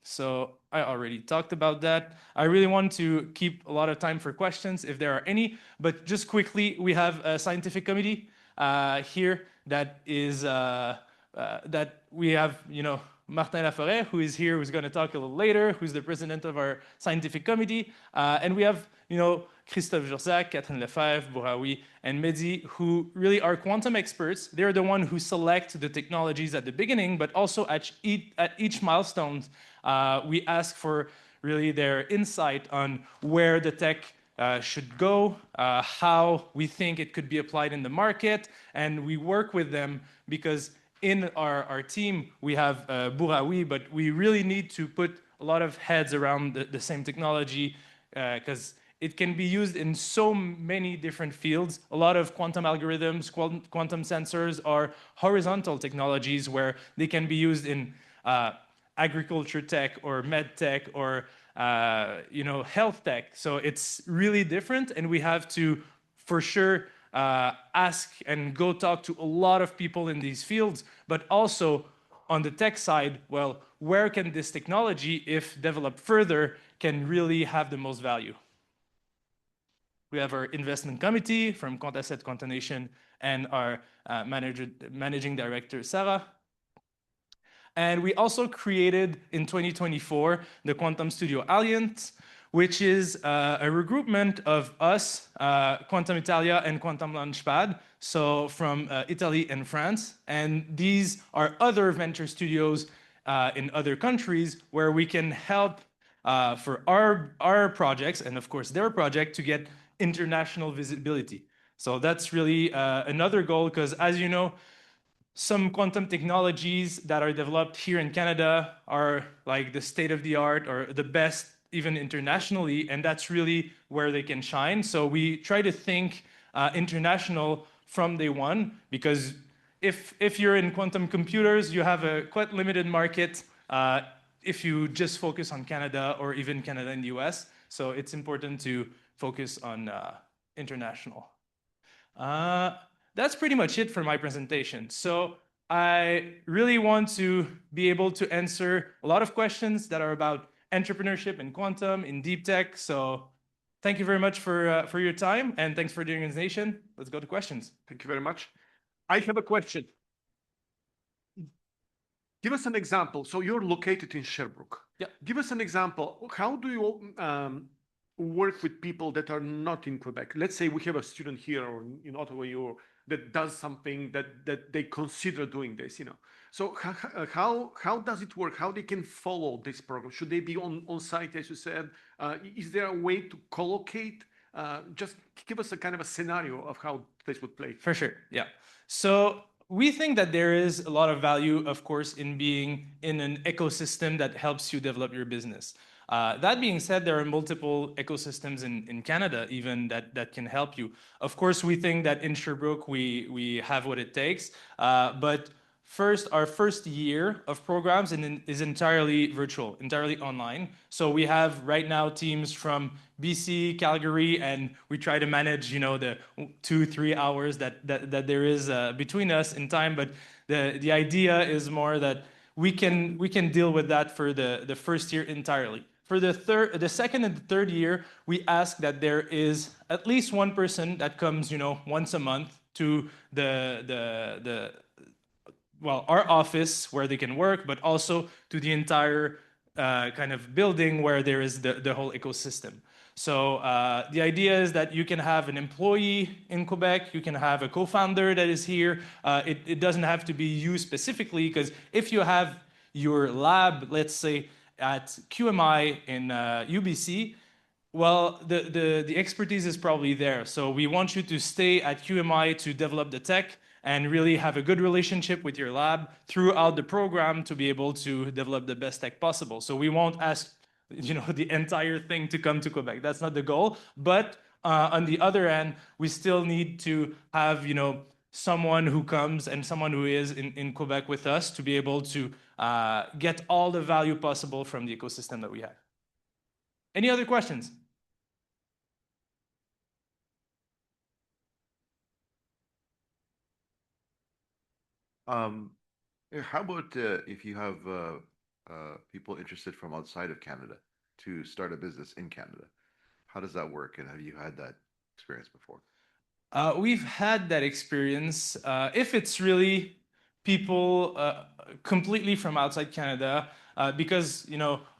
So I already talked about that. I really want to keep a lot of time for questions if there are any, but just quickly, we have a scientific committee here that is, that we have, Martin Laforest, who is here, who's going to talk a little later, who's the president of our scientific committee. And we have, Christophe Jurzac, Catherine Lefebvre, Bouraoui, and Mehdi, who really are quantum experts. They're the one who select the technologies at the beginning, but also at each milestone, we ask for really their insight on where the tech should go, how we think it could be applied in the market, and we work with them because in our team, we have Bouraoui, but we really need to put a lot of heads around the same technology because it can be used in so many different fields. A lot of quantum algorithms, quantum sensors are horizontal technologies where they can be used in agriculture tech or med tech or health tech. So it's really different, and we have to, for sure, ask and go talk to a lot of people in these fields, but also on the tech side, well, where can this technology, if developed further, can really have the most value? We have our investment committee from Quantacet, Quantanation, and our managing director, Sarah. And we also created in 2024 the Quantum Studio Alliance, which is a regroupment of us, Quantum Italia and Quantum Launchpad, so from Italy and France. And these are other venture studios in other countries where we can help for our projects and, of course, their project to get international visibility. So that's really another goal because, as you know, some quantum technologies that are developed here in Canada are like the state of the art or the best even internationally, and that's really where they can shine. So we try to think international from day one, because if you're in quantum computers, you have a quite limited market if you just focus on Canada or even Canada and the US. So it's important to focus on international. That's pretty much it for my presentation. So I really want to be able to answer a lot of questions that are about entrepreneurship in quantum, in deep tech. So thank you very much for your time, and thanks for the organization. Let's go to questions. Thank you very much. I have a question. Give us an example. So you're located in Sherbrooke. Yeah. Give us an example. How do you work with people that are not in Quebec? Let's say we have a student here or in Ottawa that does something that they consider doing this, So how does it work? How they can follow this program? Should they be on site, as you said? Is there a way to collocate? Just give us a kind of a scenario of how this would play. For sure, yeah. So we think that there is a lot of value, of course, in being in an ecosystem that helps you develop your business. That being said, there are multiple ecosystems in Canada even that can help you. Of course, we think that in Sherbrooke, we have what it takes. But first, our first year of programs is entirely virtual, entirely online. So we have right now teams from BC, Calgary, and we try to manage, the 2-3 hours that there is between us in time. But the idea is more that we can deal with that for the first year entirely. For the second and the third year, we ask that there is at least one person that comes, once a month to our office where they can work, but also to the entire kind of building where there is the whole ecosystem. So the idea is that you can have an employee in Quebec, you can have a co-founder that is here. It doesn't have to be you specifically, because if you have your lab, let's say at QMI in UBC, well, the expertise is probably there. So we want you to stay at QMI to develop the tech and really have a good relationship with your lab throughout the program to be able to develop the best tech possible. So we won't ask the entire thing to come to Quebec. That's not the goal. But on the other end, we still need to have someone who comes and someone who is in Quebec with us to be able to get all the value possible from the ecosystem that we have. Any other questions? How about if you have people interested from outside of Canada to start a business in Canada? How does that work, and have you had that experience before? We've had that experience. If it's really people completely from outside Canada, because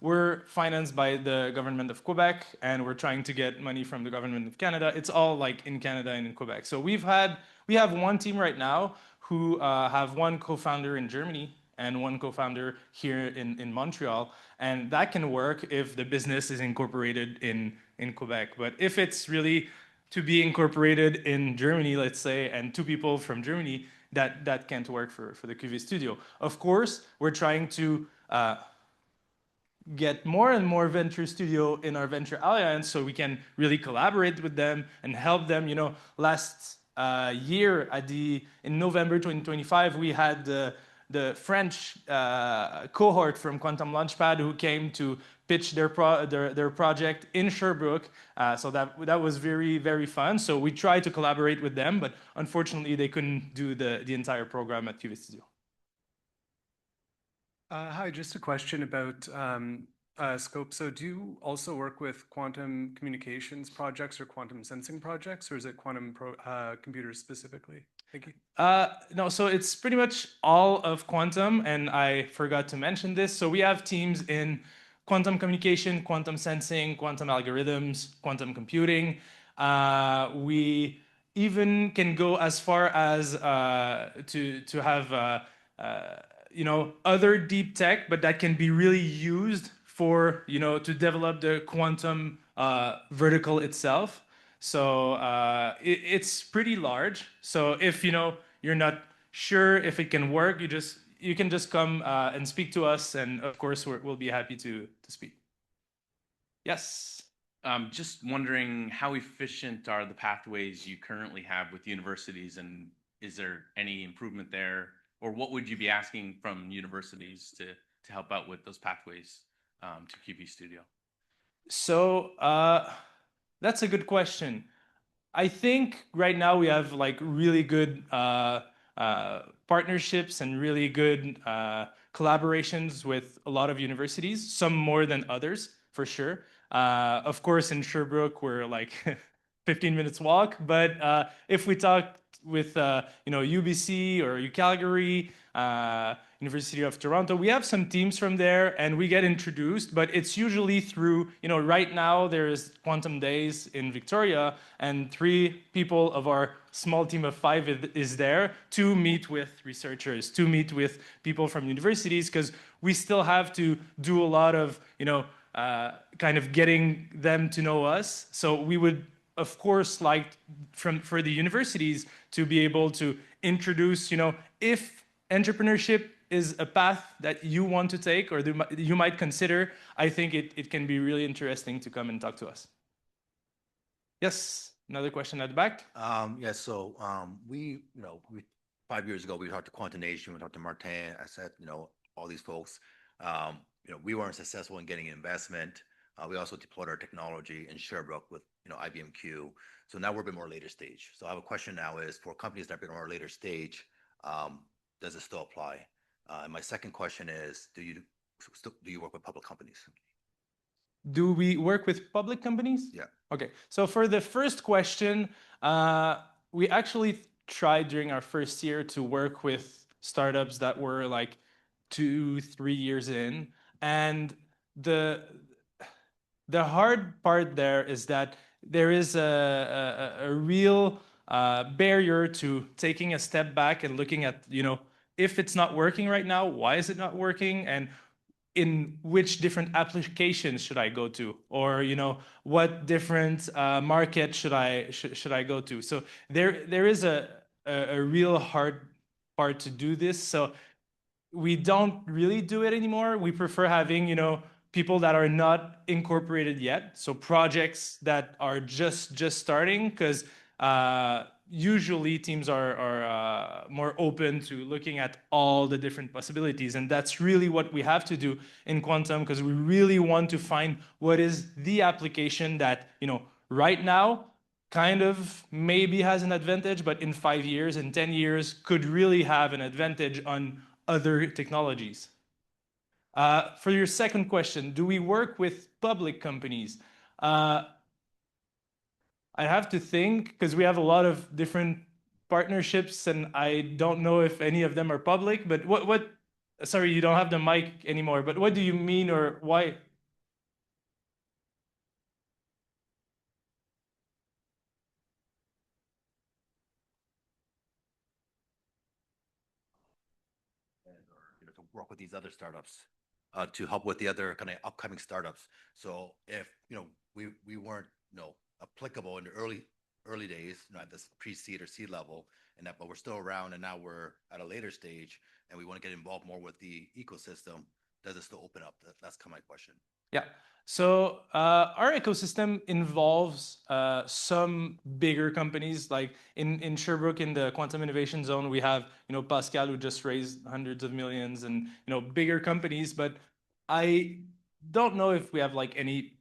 we're financed by the government of Quebec, and we're trying to get money from the government of Canada. It's all like in Canada and in Quebec. So we have one team right now who have one co-founder in Germany and one co-founder here in Montreal, and that can work if the business is incorporated in Quebec. But if it's really to be incorporated in Germany, let's say, and two people from Germany, that can't work for the QV studio. Of course, we're trying to get more and more venture studio in our venture alliance so we can really collaborate with them and help them. Last year in November 2025, we had the French cohort from Quantum Launchpad who came to pitch their project in Sherbrooke. So that was very, very fun. So we tried to collaborate with them, but unfortunately they couldn't do the entire program at QV Studio. Hi, just a question about scope. So do you also work with quantum communications projects or quantum sensing projects, or is it quantum computers specifically? Thank you. No, so it's pretty much all of quantum, and I forgot to mention this. So we have teams in quantum communication, quantum sensing, quantum algorithms, quantum computing. We even can go as far as to have other deep tech, but that can be really used for to develop the quantum vertical itself. So it's pretty large. So if you're not sure if it can work, you can just come and speak to us, and of course we'll be happy to speak. Yes. Just wondering, how efficient are the pathways you currently have with universities, and is there any improvement there, or what would you be asking from universities to help out with those pathways to QV Studio? So that's a good question. I think right now we have really good partnerships and really good collaborations with a lot of universities, some more than others, for sure. Of course, in Sherbrooke, we're 15 minutes walk. But if we talk with UBC or UCalgary, University of Toronto, we have some teams from there, and we get introduced. But it's usually through right now there's Quantum Days in Victoria, and 3 people of our small team of 5 is there to meet with researchers, to meet with people from universities, because we still have to do a lot of kind of getting them to know us. So we would, of course, like for the universities to be able to introduce, if entrepreneurship is a path that you want to take or you might consider, I think it can be really interesting to come and talk to us. Yes, another question at the back. Yes, so we 5 years ago we talked to Quantum Nation, we talked to Martin, I said, all these folks. We weren't successful in getting investment. We also deployed our technology in Sherbrooke with IBMQ. So now we're a bit more later stage. So I have a question now is for companies that are a bit more later stage, does it still apply? And my second question is, do you work with public companies? Do we work with public companies? Yeah. Okay. So for the first question, we actually tried during our first year to work with startups that were 2-3 years in, and the hard part there is that there is a real barrier to taking a step back and looking at, if it's not working right now, why is it not working? And in which different applications should I go to? Or, what different market should I go to? So there is a real hard part to do this. So we don't really do it anymore. We prefer having, people that are not incorporated yet. So projects that are just starting, because usually teams are more open to looking at all the different possibilities. And that's really what we have to do in quantum, because we really want to find what is the application that, right now kind of maybe has an advantage, but in 5 years, in 10 years, could really have an advantage on other technologies. For your second question, do we work with public companies? I have to think, because we have a lot of different partnerships, and I don't know if any of them are public, but what sorry, you don't have the mic anymore, but what do you mean, or why? To work with these other startups to help with the other kind of upcoming startups. So if we weren't applicable in the early days, at this pre-seed or seed level, and that, but we're still around, and now we're at a later stage, and we want to get involved more with the ecosystem. Does it still open up? That's kind of my question. Yeah. So our ecosystem involves some bigger companies, like in Sherbrooke, in the Quantum Innovation Zone, we have Pascal, who just raised hundreds of millions, and bigger companies. But I don't know if we have like any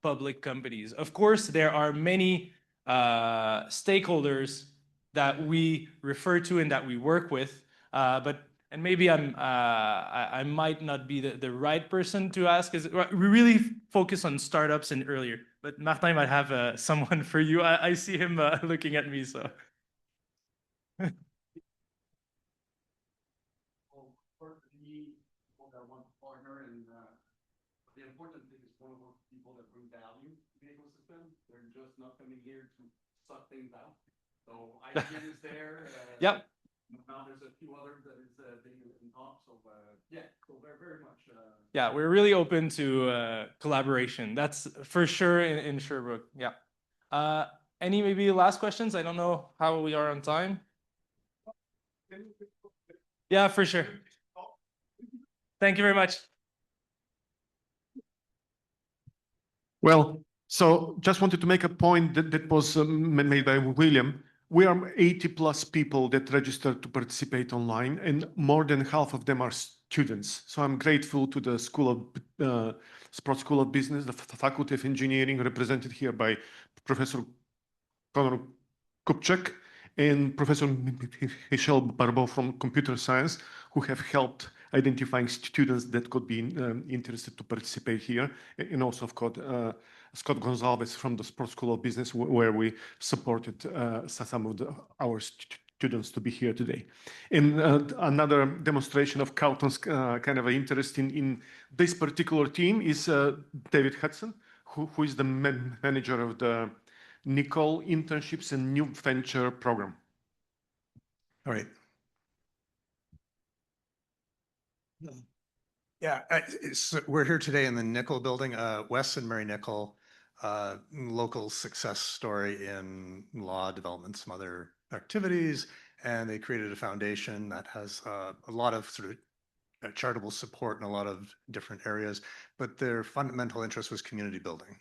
public companies. Of course, there are many stakeholders that we refer to and that we work with, and maybe I might not be the right person to ask, because we really focus on startups and earlier. But Martin might have someone for you. I see him looking at me, so. Well, for me, people that want to partner, and the important thing is one of those people that bring value to the ecosystem. They're just not coming here to suck things out. So IBM is there. Yep. Now there's a few others that is being in talk. So yeah, so very, very much. Yeah, we're really open to collaboration. That's for sure in Sherbrooke. Yeah. Any maybe last questions? I don't know how we are on time. Yeah, for sure. Thank you very much. Well, so just wanted to make a point that was made by William. We are 80+ people that registered to participate online, and more than half of them are students. So I'm grateful to the Sprott School of Business, the Faculty of Engineering, represented here by Professor Kupchak and Professor Michel Barbeau from Computer Science, who have helped identifying students that could be interested to participate here, and also, of course, Scott Gonzalez from the Sprott School of Business, where we supported some of our students to be here today. And another demonstration of Carleton's kind of interest in this particular team is David Hudson, who is the manager of the Nicol Internships and New Venture Program. All right. Yeah, we're here today in the Nicol building. Wes and Mary Nicol, local success story in law development, some other activities, and they created a foundation that has a lot of sort of charitable support in a lot of different areas, but their fundamental interest was community building.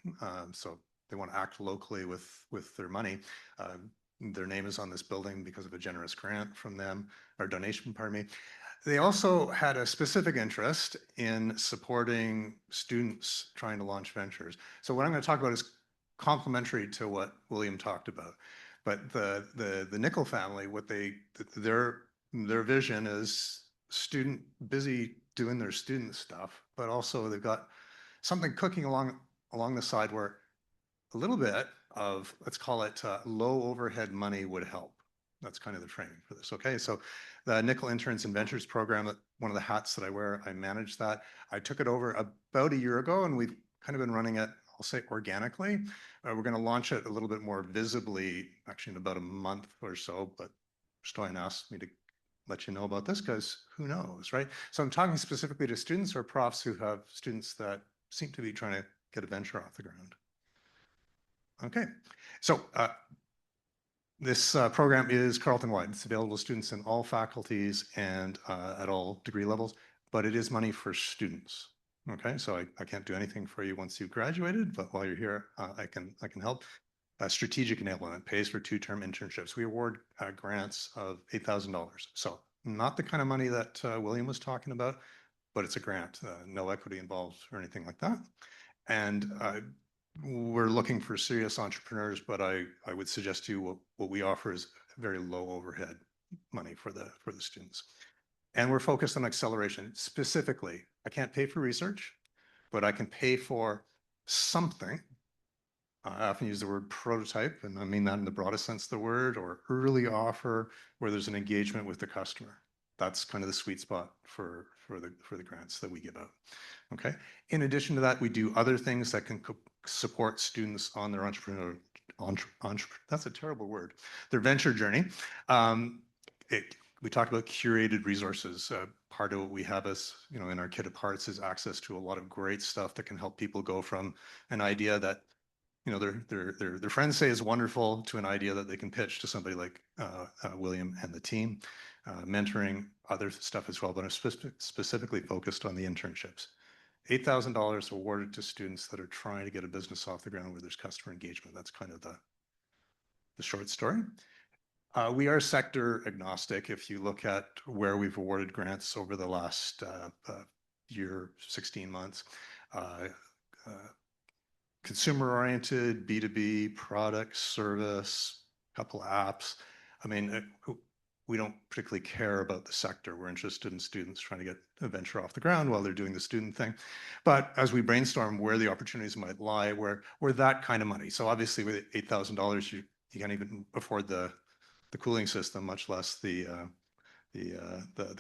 So they want to act locally with their money. Their name is on this building because of a generous grant from them, or donation, pardon me. They also had a specific interest in supporting students trying to launch ventures. So what I'm going to talk about is complementary to what William talked about. But the Nicol family, their vision is busy doing their student stuff, but also they've got something cooking along the side where a little bit of, let's call it low overhead money would help. That's kind of the training for this. Okay, so the Nicol Interns and Ventures program, one of the hats that I wear, I manage that. I took it over about a year ago, and we've kind of been running it, I'll say, organically. We're going to launch it a little bit more visibly, actually in about a month or so, but Stoyan asked me to let you know about this because who knows, right? So I'm talking specifically to students or profs who have students that seem to be trying to get a venture off the ground. Okay, so this program is Carleton-wide. It's available to students in all faculties and at all degree levels, but it is money for students. Okay, so I can't do anything for you once you've graduated, but while you're here, I can help. Strategic enablement pays for 2-term internships. We award grants of $8,000. So not the kind of money that William was talking about, but it's a grant, no equity involved or anything like that. And we're looking for serious entrepreneurs, but I would suggest to you what we offer is very low overhead money for the students. And we're focused on acceleration. Specifically, I can't pay for research, but I can pay for something. I often use the word prototype, and I mean that in the broadest sense of the word, or early offer where there's an engagement with the customer. That's kind of the sweet spot for the grants that we give out. Okay. In addition to that, we do other things that can support students on their that's a terrible word, their venture journey. We talked about curated resources. Part of what we have is, in our kit of parts is access to a lot of great stuff that can help people go from an idea that, their friends say is wonderful to an idea that they can pitch to somebody like William and the team, mentoring, other stuff as well, but I'm specifically focused on the internships. $8,000 awarded to students that are trying to get a business off the ground where there's customer engagement. That's kind of the short story. We are sector agnostic. If you look at where we've awarded grants over the last year, 16 months, consumer-oriented, B2B, product, service, couple apps. I mean, we don't particularly care about the sector. We're interested in students trying to get a venture off the ground while they're doing the student thing. But as we brainstorm where the opportunities might lie, we're that kind of money. So obviously with $8,000, you can't even afford the cooling system, much less the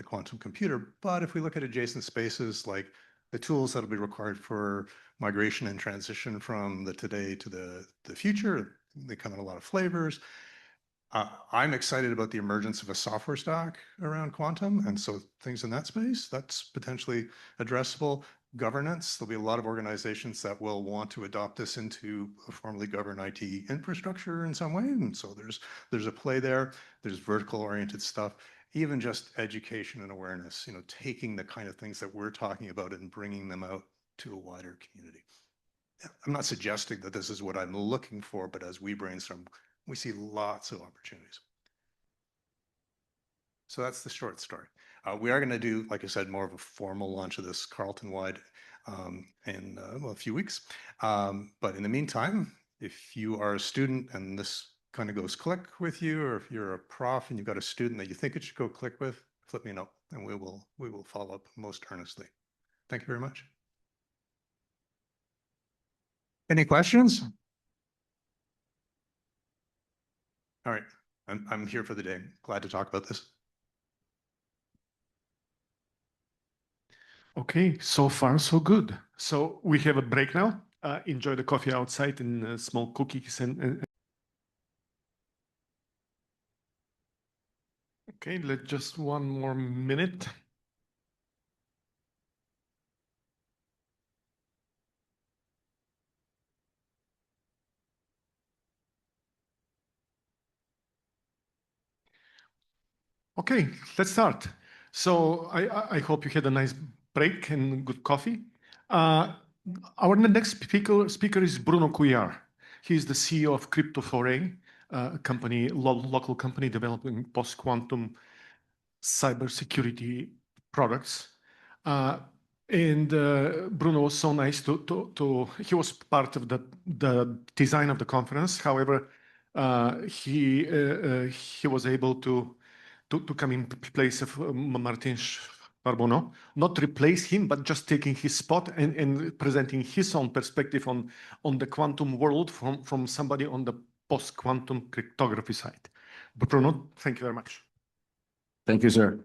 quantum computer. But if we look at adjacent spaces like the tools that'll be required for migration and transition from the today to the future, they come in a lot of flavors. I'm excited about the emergence of a software stack around quantum, and so things in that space, that's potentially addressable. Governance, there'll be a lot of organizations that will want to adopt this into a formally governed IT infrastructure in some way, and so there's a play there. There's vertical-oriented stuff, even just education and awareness, taking the kind of things that we're talking about and bringing them out to a wider community. I'm not suggesting that this is what I'm looking for, but as we brainstorm, we see lots of opportunities. So that's the short story. We are going to do, like I said, more of a formal launch of this Carleton-wide in a few weeks. But in the meantime, if you are a student and this kind of goes click with you, or if you're a prof and you've got a student that you think it should go click with, flip me a note and we will follow up most earnestly. Thank you very much. Any questions? All right, I'm here for the day. Glad to talk about this. Okay, so far so good. So we have a break now. Enjoy the coffee outside and small cookies and okay, let's just one more minute. Okay, let's start. So I hope you had a nice break and good coffee. Our next speaker is Bruno Couillard. He's the CEO of Cryptography, a company, local company developing post-quantum cybersecurity products. And Bruno was so nice he was part of the design of the conference. However, he was able to come in place of Martin Barbeau, not replace him, but just taking his spot and presenting his own perspective on the quantum world from somebody on the post-quantum cryptography side. Bruno, thank you very much. Thank you, sir.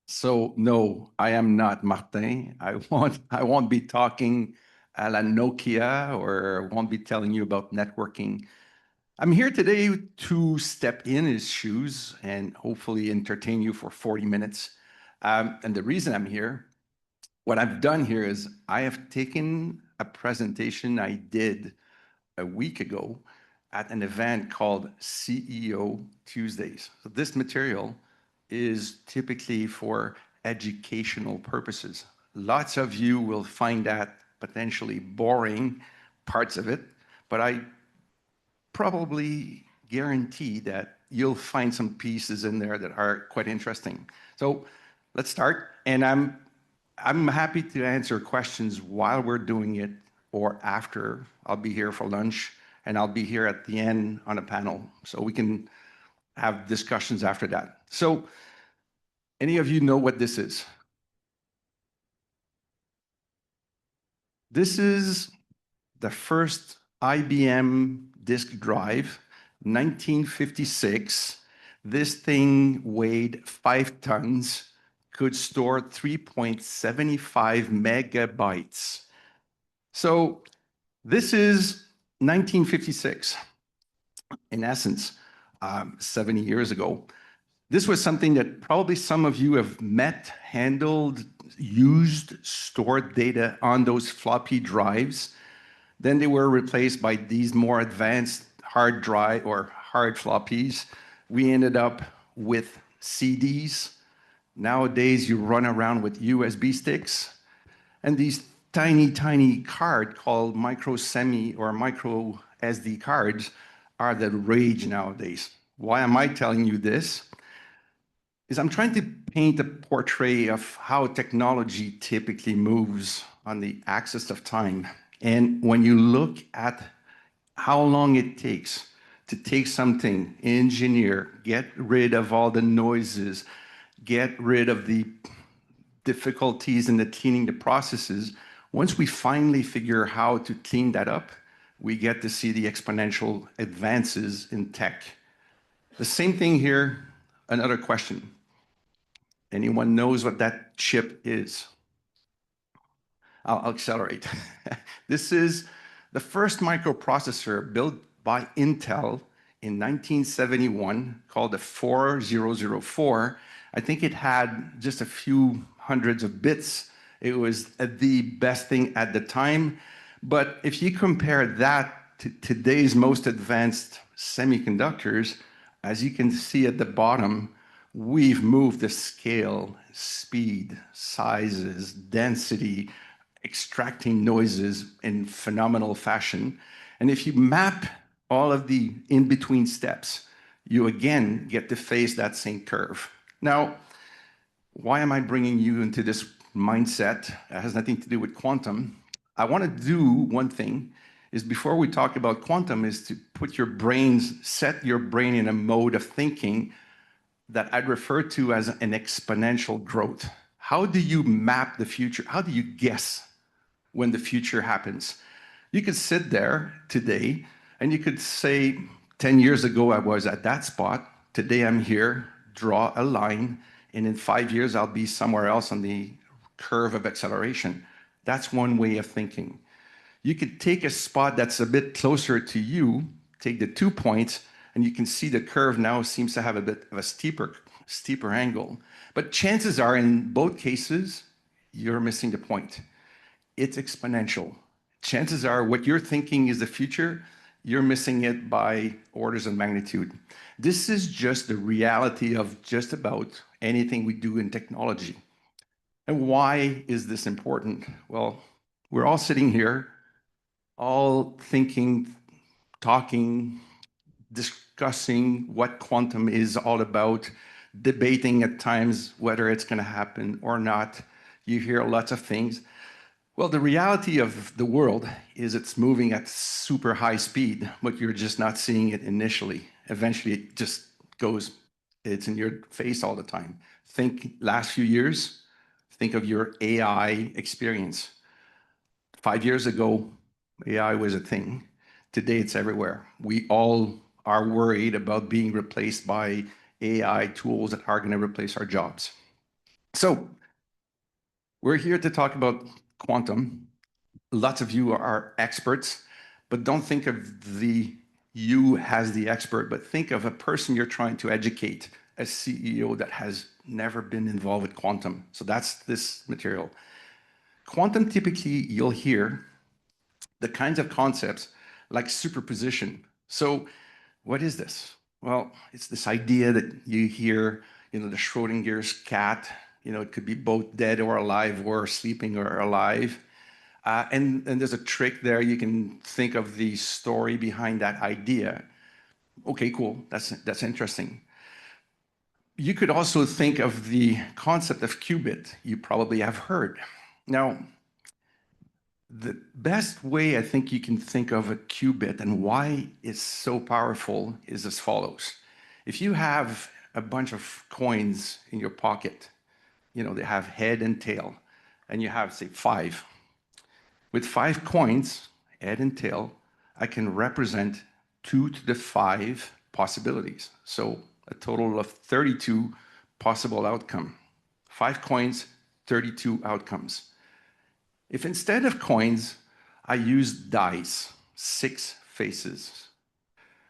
So no, I am not Martin. I won't be talking à la Nokia or won't be telling you about networking. I'm here today to step in his shoes and hopefully entertain you for 40 minutes. And the reason I'm here, what I've done here is I have taken a presentation I did a week ago at an event called CEO Tuesdays. So this material is typically for educational purposes. Lots of you will find that potentially boring parts of it, but I probably guarantee that you'll find some pieces in there that are quite interesting. So let's start, and I'm happy to answer questions while we're doing it or after. I'll be here for lunch, and I'll be here at the end on a panel, so we can have discussions after that. So any of you know what this is? This is the first IBM disk drive, 1956. This thing weighed 5 tons, could store 3.75 megabytes. So this is 1956, in essence, 70 years ago. This was something that probably some of you have met, handled, used, stored data on those floppy drives. Then they were replaced by these more advanced hard drive or hard floppies. We ended up with CDs. Nowadays, you run around with USB sticks. And these tiny, tiny cards called micro semi or micro SD cards are the rage nowadays. Why am I telling you this? Is I'm trying to paint a portrait of how technology typically moves on the axis of time. And when you look at how long it takes to take something, engineer, get rid of all the noises, get rid of the difficulties in the cleaning the processes, once we finally figure how to clean that up, we get to see the exponential advances in tech. The same thing here, another question. Anyone knows what that chip is? I'll accelerate. This is the first microprocessor built by Intel in 1971 called the 4004. I think it had just a few hundreds of bits. It was the best thing at the time. But if you compare that to today's most advanced semiconductors, as you can see at the bottom, we've moved the scale, speed, sizes, density, extracting noises in phenomenal fashion. And if you map all of the in-between steps, you again get to face that same curve. Now, why am I bringing you into this mindset? It has nothing to do with quantum. I want to do one thing, is before we talk about quantum, is to put your brains, set your brain in a mode of thinking that I'd refer to as an exponential growth. How do you map the future? How do you guess when the future happens? You could sit there today and you could say, 10 years ago, I was at that spot. Today I'm here, draw a line, and in 5 years, I'll be somewhere else on the curve of acceleration. That's one way of thinking. You could take a spot that's a bit closer to you, take the 2 points, and you can see the curve now seems to have a bit of a steeper angle. But chances are, in both cases, you're missing the point. It's exponential. Chances are what you're thinking is the future, you're missing it by orders of magnitude. This is just the reality of just about anything we do in technology. And why is this important? Well, we're all sitting here, all thinking, talking, discussing what quantum is all about, debating at times whether it's going to happen or not. You hear lots of things. Well, the reality of the world is it's moving at super high speed, but you're just not seeing it initially. Eventually, it just goes, it's in your face all the time. Think last few years, think of your AI experience. 5 years ago, AI was a thing. Today, it's everywhere. We all are worried about being replaced by AI tools that are going to replace our jobs. So we're here to talk about quantum. Lots of you are experts, but don't think of you as the expert, but think of a person you're trying to educate, a CEO that has never been involved with quantum. So that's this material. Quantum, typically, you'll hear the kinds of concepts like superposition. So what is this? Well, it's this idea that you hear, the Schrodinger's cat, it could be both dead or alive, or sleeping or alive. And there's a trick there. You can think of the story behind that idea. Okay, cool. That's interesting. You could also think of the concept of qubit. You probably have heard. Now, the best way I think you can think of a qubit and why it's so powerful is as follows. If you have a bunch of coins in your pocket, they have head and tail, and you have, say, 5. With 5 coins, head and tail, I can represent 2 to the 5 possibilities. So a total of 32 possible outcomes. 5 coins, 32 outcomes. If instead of coins, I use dice, 6 faces.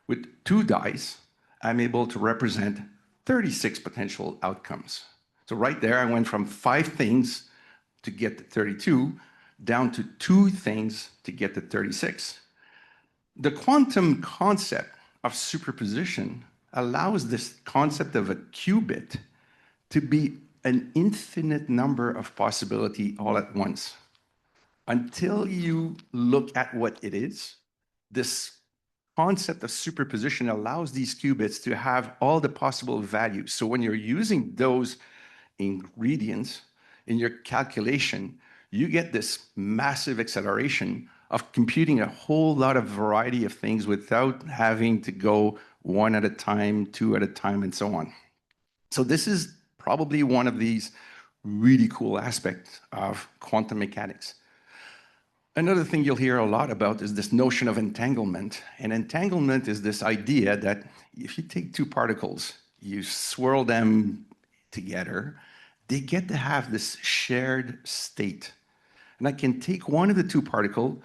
With 2 dice, I'm able to represent 36 potential outcomes. So right there, I went from 5 things to get to 32, down to 2 things to get to 36. The quantum concept of superposition allows this concept of a qubit to be an infinite number of possibility all at once. Until you look at what it is, this concept of superposition allows these qubits to have all the possible values. So when you're using those ingredients in your calculation, you get this massive acceleration of computing a whole lot of variety of things without having to go 1 at a time, 2 at a time, and so on. So this is probably one of these really cool aspects of quantum mechanics. Another thing you'll hear a lot about is this notion of entanglement. And entanglement is this idea that if you take 2 particles, you swirl them together, they get to have this shared state. And I can take one of the 2 particles,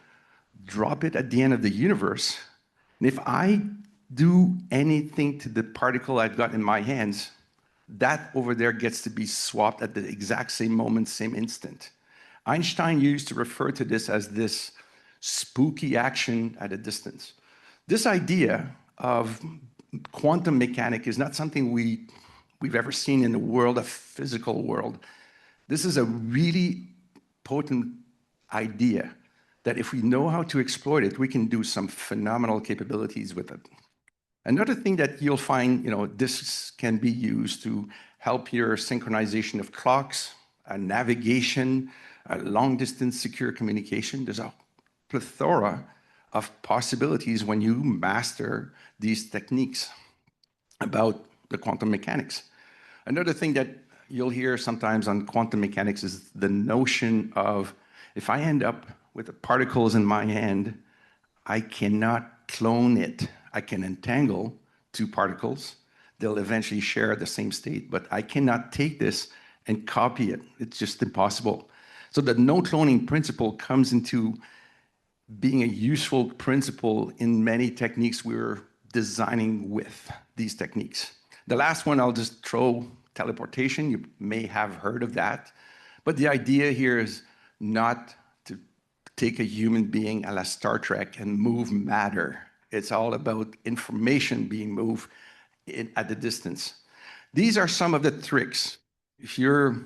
drop it at the end of the universe, and if I do anything to the particle I've got in my hands, that over there gets to be swapped at the exact same moment, same instant. Einstein used to refer to this as this spooky action at a distance. This idea of quantum mechanics is not something we've ever seen in the world, a physical world. This is a really potent idea that if we know how to exploit it, we can do some phenomenal capabilities with it. Another thing that you'll find, this can be used to help your synchronization of clocks, navigation, long-distance secure communication. There's a plethora of possibilities when you master these techniques about the quantum mechanics. Another thing that you'll hear sometimes on quantum mechanics is the notion of, if I end up with the particles in my hand, I cannot clone it. I can entangle 2 particles. They'll eventually share the same state, but I cannot take this and copy it. It's just impossible. So the no cloning principle comes into being a useful principle in many techniques we're designing with these techniques. The last one, I'll just throw teleportation. You may have heard of that. But the idea here is not to take a human being a la Star Trek and move matter. It's all about information being moved at the distance. These are some of the tricks. If you're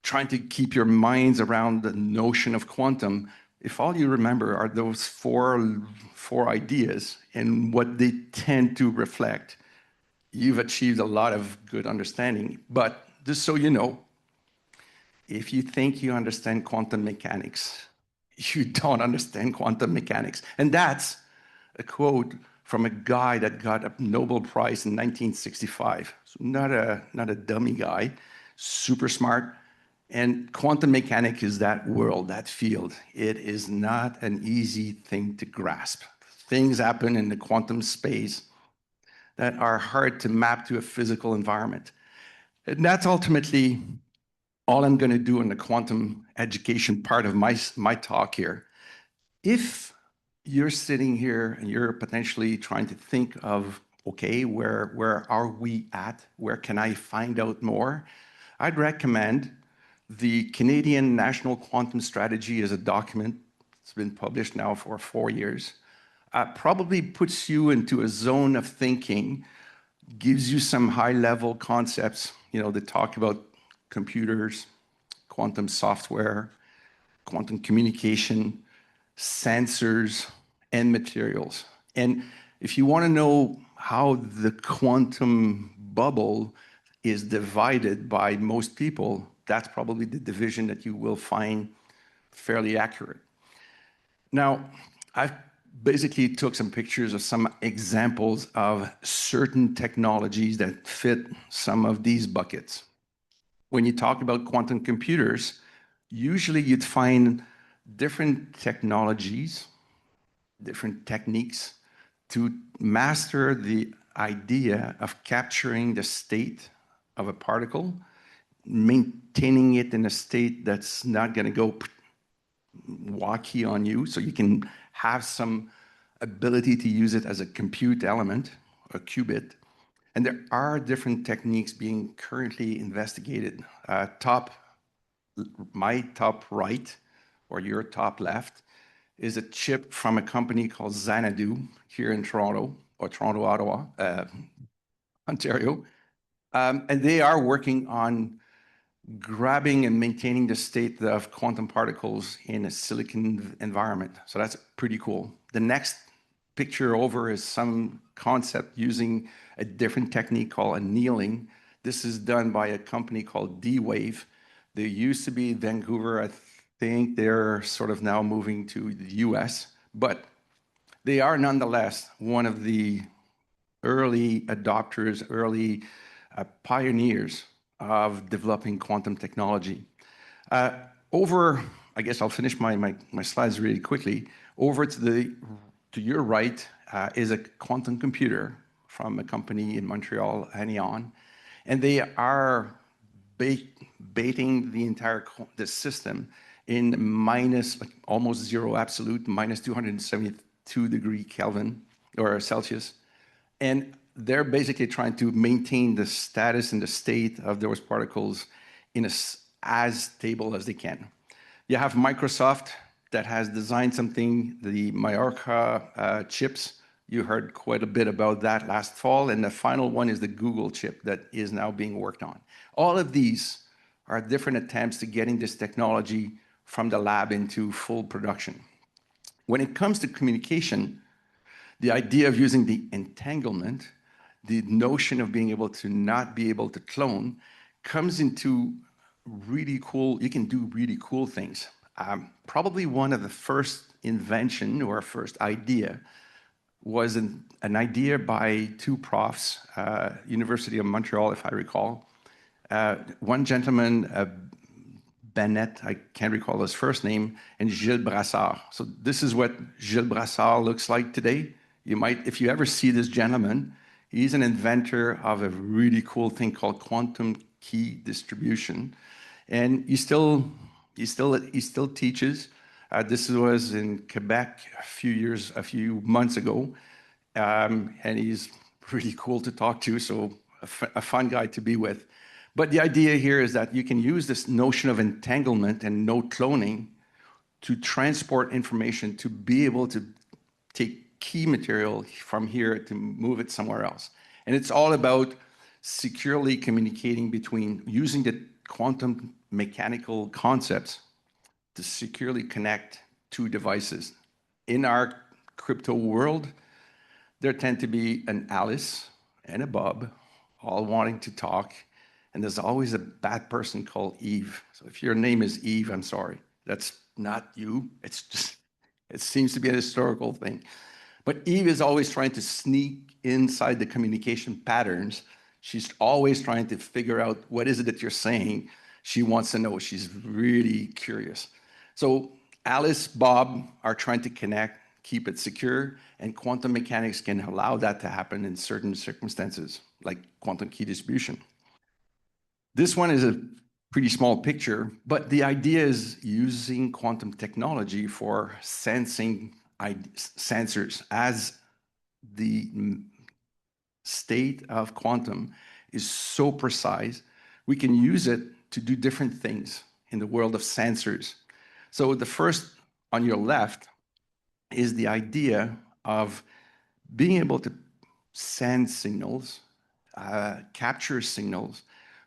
trying to keep your minds around the notion of quantum, if all you remember are those four ideas and what they tend to reflect, you've achieved a lot of good understanding. But just so you know, if you think you understand quantum mechanics, you don't understand quantum mechanics. And that's a quote from a guy that got a Nobel Prize in 1965. So not a dummy guy, super smart. And quantum mechanics is that world, that field. It is not an easy thing to grasp. things happen in the quantum space that are hard to map to a physical environment. And that's ultimately all I'm going to do in the quantum education part of my talk here. If you're sitting here and you're potentially trying to think of, okay, where are we at? Where can I find out more? I'd recommend the Canadian National Quantum Strategy is a document. It's been published now for 4 years. Probably puts you into a zone of thinking, gives you some high-level concepts, that talk about computers, quantum software, quantum communication, sensors, and materials. And if you want to know how the quantum bubble is divided by most people, that's probably the division that you will find fairly accurate. Now, I've basically took some pictures of some examples of certain technologies that fit some of these buckets. When you talk about quantum computers, usually you'd find different technologies, different techniques to master the idea of capturing the state of a particle, maintaining it in a state that's not going to go wacky on you, so you can have some ability to use it as a compute element, a qubit. And there are different techniques being currently investigated. My top right, or your top left, is a chip from a company called Xanadu here in Toronto, or Toronto, Ottawa, Ontario. And they are working on grabbing and maintaining the state of quantum particles in a silicon environment. So that's pretty cool. The next picture over is some concept using a different technique called annealing. This is done by a company called D-Wave. They used to be in Vancouver. I think they're sort of now moving to the US, but they are nonetheless one of the early adopters, early pioneers of developing quantum technology. I guess I'll finish my slides really quickly. Over to your right is a quantum computer from a company in Montreal, Anion, and they are baiting the entire system in minus almost zero absolute, minus 272 degree Kelvin or Celsius. And they're basically trying to maintain the status and the state of those particles in as stable as they can. You have Microsoft that has designed something, the Majorca chips. You heard quite a bit about that last fall. And the final one is the Google chip that is now being worked on. All of these are different attempts to getting this technology from the lab into full production. When it comes to communication, the idea of using the entanglement, the notion of being able to not be able to clone, comes into really cool, you can do really cool things. Probably one of the first invention or first idea was an idea by two profs, University of Montreal, if I recall. One gentleman, Bennett, I can't recall his first name, and Gilles Brassard. So this is what Gilles Brassard looks like today. You might, if you ever see this gentleman, he's an inventor of a really cool thing called quantum key distribution. And he still teaches. This was in Quebec a few months ago. And he's pretty cool to talk to, so a fun guy to be with. But the idea here is that you can use this notion of entanglement and no cloning to transport information, to be able to take key material from here to move it somewhere else. And it's all about securely communicating between using the quantum mechanical concepts to securely connect two devices. In our crypto world, there tend to be an Alice and a Bob all wanting to talk. And there's always a bad person called Eve. So if your name is Eve, I'm sorry. That's not you. It's just, it seems to be a historical thing. But Eve is always trying to sneak inside the communication patterns. She's always trying to figure out what is it that you're saying. She wants to know. She's really curious. So Alice, Bob are trying to connect keep it secure, and quantum mechanics can allow that to happen in certain circumstances, like quantum key distribution. This one is a pretty small picture, but the idea is using quantum technology for sensing sensors. As the state of quantum is so precise, we can use it to do different things in the world of sensors. So the first on your left is the idea of being able to send signals, capture signals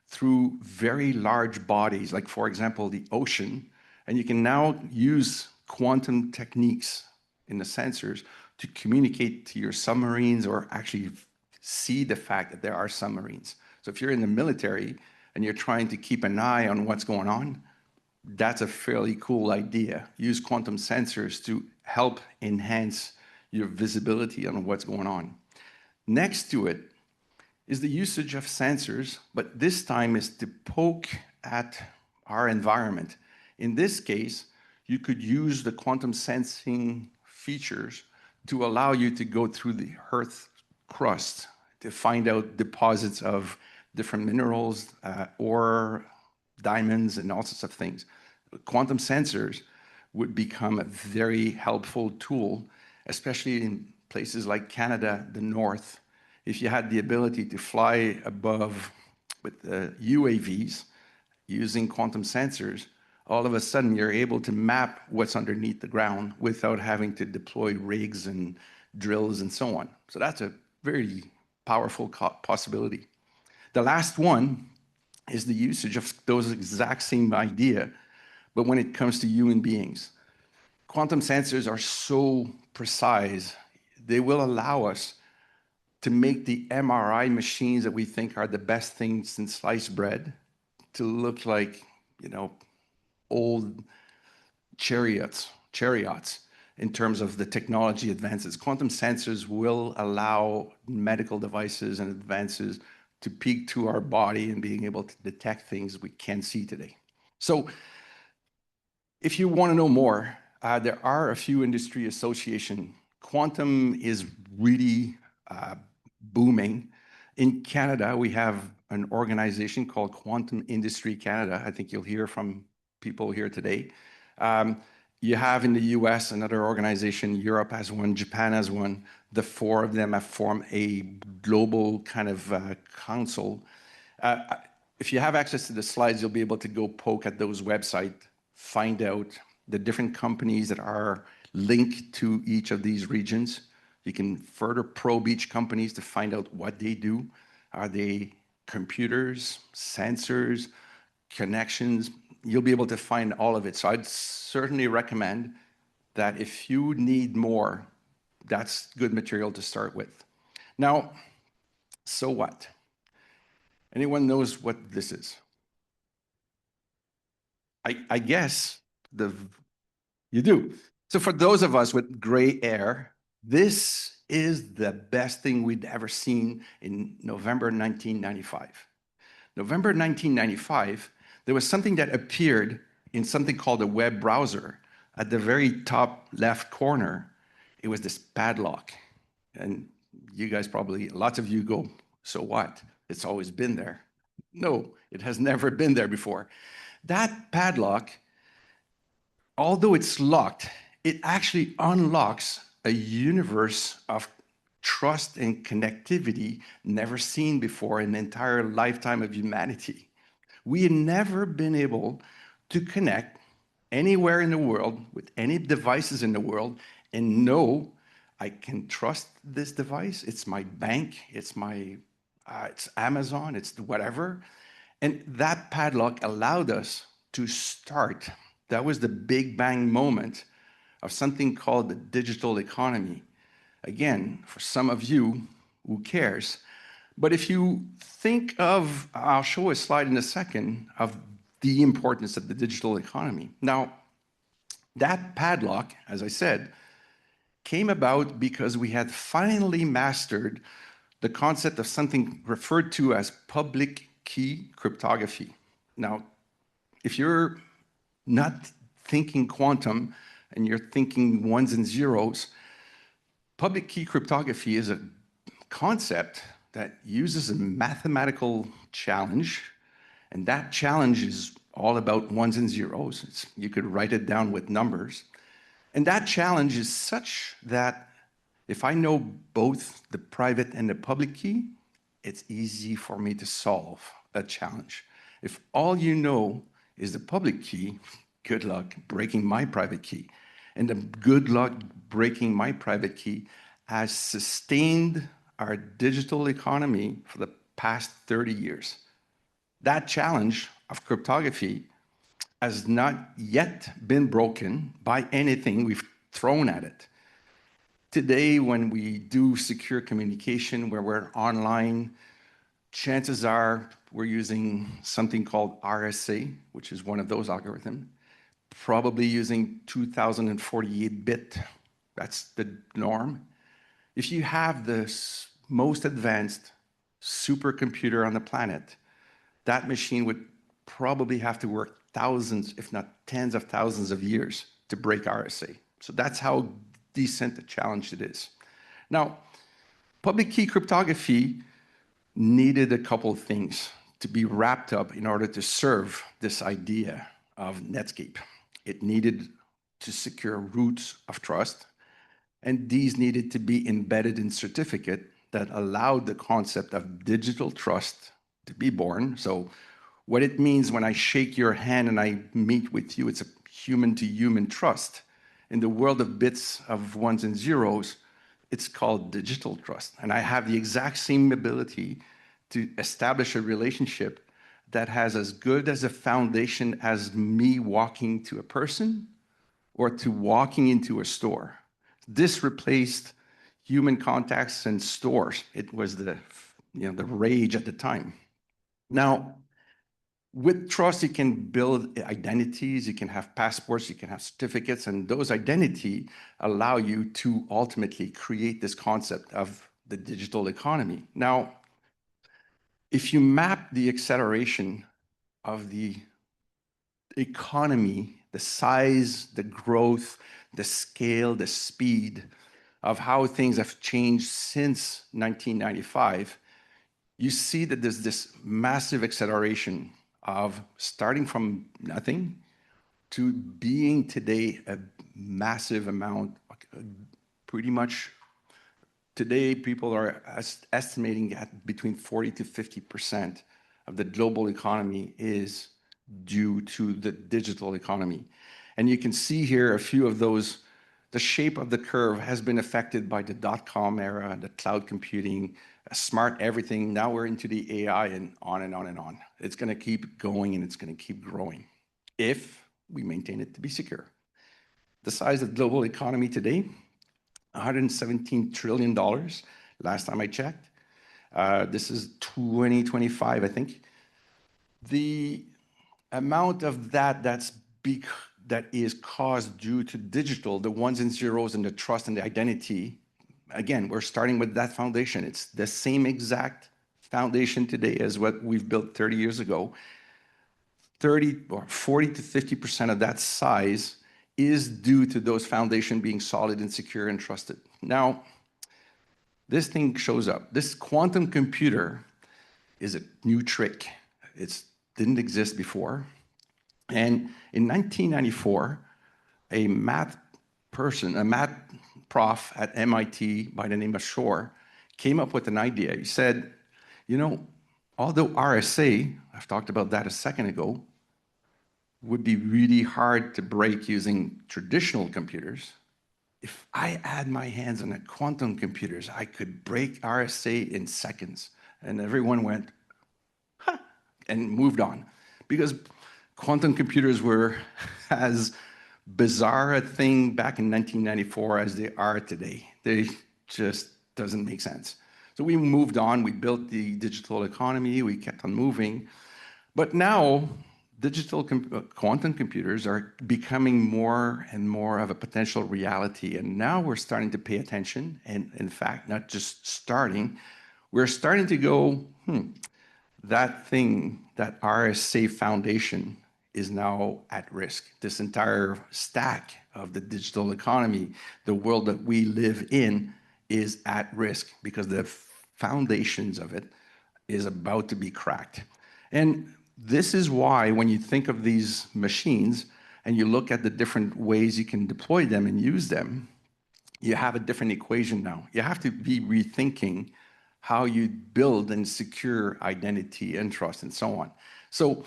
through very large bodies, like for example, the ocean. And you can now use quantum techniques in the sensors to communicate to your submarines or actually see the fact that there are submarines. So if you're in the military and you're trying to keep an eye on what's going on, that's a fairly cool idea. Use quantum sensors to help enhance your visibility on what's going on. Next to it is the usage of sensors, but this time is to poke at our environment. In this case, you could use the quantum sensing features to allow you to go through the Earth crust to find out deposits of different minerals, ore, diamonds, and all sorts of things. Quantum sensors would become a very helpful tool, especially in places like Canada, the north. If you had the ability to fly above with the UAVs using quantum sensors, all of a sudden you're able to map what's underneath the ground without having to deploy rigs and drills and so on. So that's a very powerful possibility. The last one is the usage of those exact same idea, but when it comes to human beings. Quantum sensors are so precise, they will allow us to make the MRI machines that we think are the best things since sliced bread to look like, you know, old chariots in terms of the technology advances. Quantum sensors will allow medical devices and advances to peek to our body and being able to detect things we can't see today. So if you want to know more, there are a few industry associations. Quantum is really booming. In Canada, we have an organization called Quantum Industry Canada. I think you'll hear from people here today. You have in the US another organization, Europe has one, Japan has one. The four of them have formed a global kind of council. If you have access to the slides, you'll be able to go poke at those websites, find out the different companies that are linked to each of these regions. You can further probe each companies to find out what they do. Are they computers, sensors, connections? You'll be able to find all of it. So I'd certainly recommend that if you need more, that's good material to start with. Now, so what? Anyone knows what this is? I guess you do. So for those of us with gray hair, this is the best thing we'd ever seen in November 1995. November 1995, there was something that appeared in something called a web browser. At the very top left corner, it was this padlock. And you guys probably, lots of you go, so what? It's always been there. No, it has never been there before. That padlock, although it's locked, it actually unlocks a universe of trust and connectivity never seen before in the entire lifetime of humanity. We had never been able to connect anywhere in the world with any devices in the world and know I can trust this device. It's my bank, it's Amazon, it's whatever. And that padlock allowed us to start. That was the big bang moment of something called the digital economy. Again, for some of you, who cares? But if you think of, I'll show a slide in a second, of the importance of the digital economy. Now, that padlock, as I said, came about because we had finally mastered the concept of something referred to as public key cryptography. Now, if you're not thinking quantum and you're thinking ones and zeros, public key cryptography is a concept that uses a mathematical challenge, and that challenge is all about ones and zeros. You could write it down with numbers. And that challenge is such that if I know both the private and the public key, it's easy for me to solve that challenge. If all you know is the public key, good luck breaking my private key. And the good luck breaking my private key has sustained our digital economy for the past 30 years. That challenge of cryptography has not yet been broken by anything we've thrown at it. Today, when we do secure communication, where we're online, chances are we're using something called RSA, which is one of those algorithms, probably using 2048-bit. That's the norm. If you have the most advanced supercomputer on the planet, that machine would probably have to work thousands, if not tens of thousands of years to break RSA. So that's how decent a challenge it is. Now, public key cryptography needed a couple of things to be wrapped up in order to serve this idea of Netscape. It needed to secure roots of trust, and these needed to be embedded in certificate that allowed the concept of digital trust to be born. So what it means when I shake your hand and I meet with you, it's a human-to-human trust. In the world of bits of ones and zeros, it's called digital trust. And I have the exact same ability to establish a relationship that has as good as a foundation as me walking to a person or to walking into a store. This replaced human contacts and stores. It was the rage at the time. Now, with trust, you can build identities, you can have passports, you can have certificates, and those identities allow you to ultimately create this concept of the digital economy. Now, if you map the acceleration of the economy, the size, the growth, the scale, the speed of how things have changed since 1995, you see that there's this massive acceleration of starting from nothing to being today a massive amount. Pretty much today, people are estimating that between 40 to 50% of the global economy is due to the digital economy. And you can see here a few of those. The shape of the curve has been affected by the dot-com era, the cloud computing, smart everything. Now we're into the AI and on and on and on. It's going to keep going and it's going to keep growing if we maintain it to be secure. The size of the global economy today, $117 trillion, last time I checked. This is 2025, I think. The amount of that is caused due to digital, the ones and zeros and the trust and the identity. Again, we're starting with that foundation. It's the same exact foundation today as what we've built 30 years ago. 30 or 40 to 50% of that size is due to those foundations being solid and secure and trusted. Now, this thing shows up. This quantum computer is a new trick. It didn't exist before. And in 1994, a math prof at MIT by the name of Shor came up with an idea. He said, although RSA, I've talked about that a second ago, would be really hard to break using traditional computers, if I had my hands on a quantum computers, I could break RSA in seconds. And everyone went, huh, and moved on. Because quantum computers were as bizarre a thing back in 1994 as they are today. They just doesn't make sense. So we moved on, we built the digital economy, we kept on moving. But now, quantum computers are becoming more and more of a potential reality. And now we're starting to pay attention. And in fact, not just starting, we're starting to go, that thing, that RSA foundation is now at risk. This entire stack of the digital economy, the world that we live in, is at risk because the foundations of it is about to be cracked. And this is why when you think of these machines and you look at the different ways you can deploy them and use them, you have a different equation now. You have to be rethinking how you build and secure identity and trust and so on. So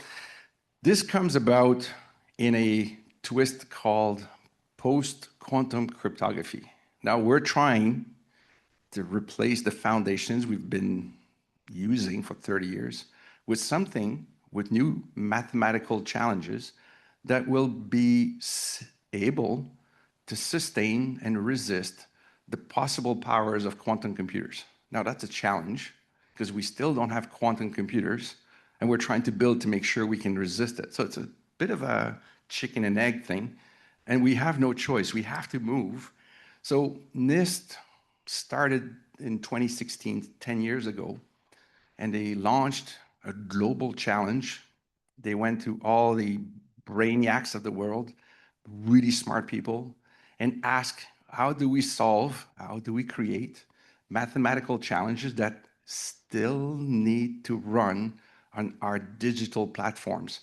this comes about in a twist called post-quantum cryptography. Now we're trying to replace the foundations we've been using for 30 years with something with new mathematical challenges that will be able to sustain and resist the possible powers of quantum computers. Now that's a challenge because we still don't have quantum computers and we're trying to build to make sure we can resist it. So it's a bit of a chicken and egg thing and we have no choice. We have to move. So NIST started in 2016, 10 years ago, and they launched a global challenge. They went to all the brainiacs of the world, really smart people, and asked, how do we solve, how do we create mathematical challenges that still need to run on our digital platforms?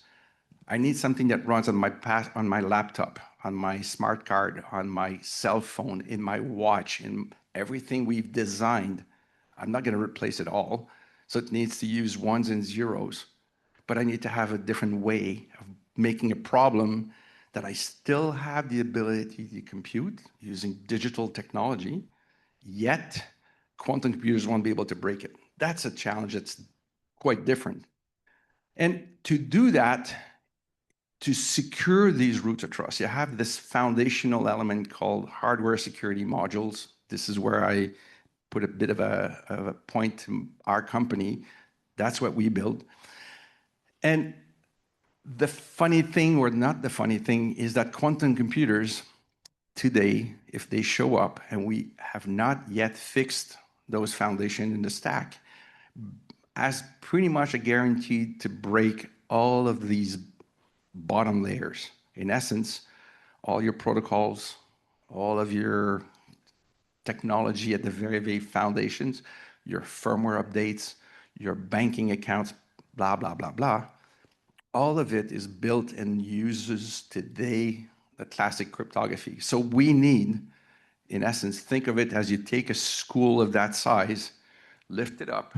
I need something that runs on my laptop, on my smart card, on my cell phone, in my watch, in everything we've designed. I'm not going to replace it all. So it needs to use ones and zeros. But I need to have a different way of making a problem that I still have the ability to compute using digital technology, yet quantum computers won't be able to break it. That's a challenge that's quite different. And to do that, to secure these roots of trust, you have this foundational element called hardware security modules. This is where I put a bit of a point to our company. That's what we build. And the funny thing, or not the funny thing, is that quantum computers today, if they show up and we have not yet fixed those foundations in the stack, as pretty much a guarantee to break all of these bottom layers. In essence, all your protocols, all of your technology at the very, very foundations, your firmware updates, your banking accounts, blah, blah, blah, blah. All of it is built and uses today the classic cryptography. So we need, in essence, think of it as you take a school of that size, lift it up,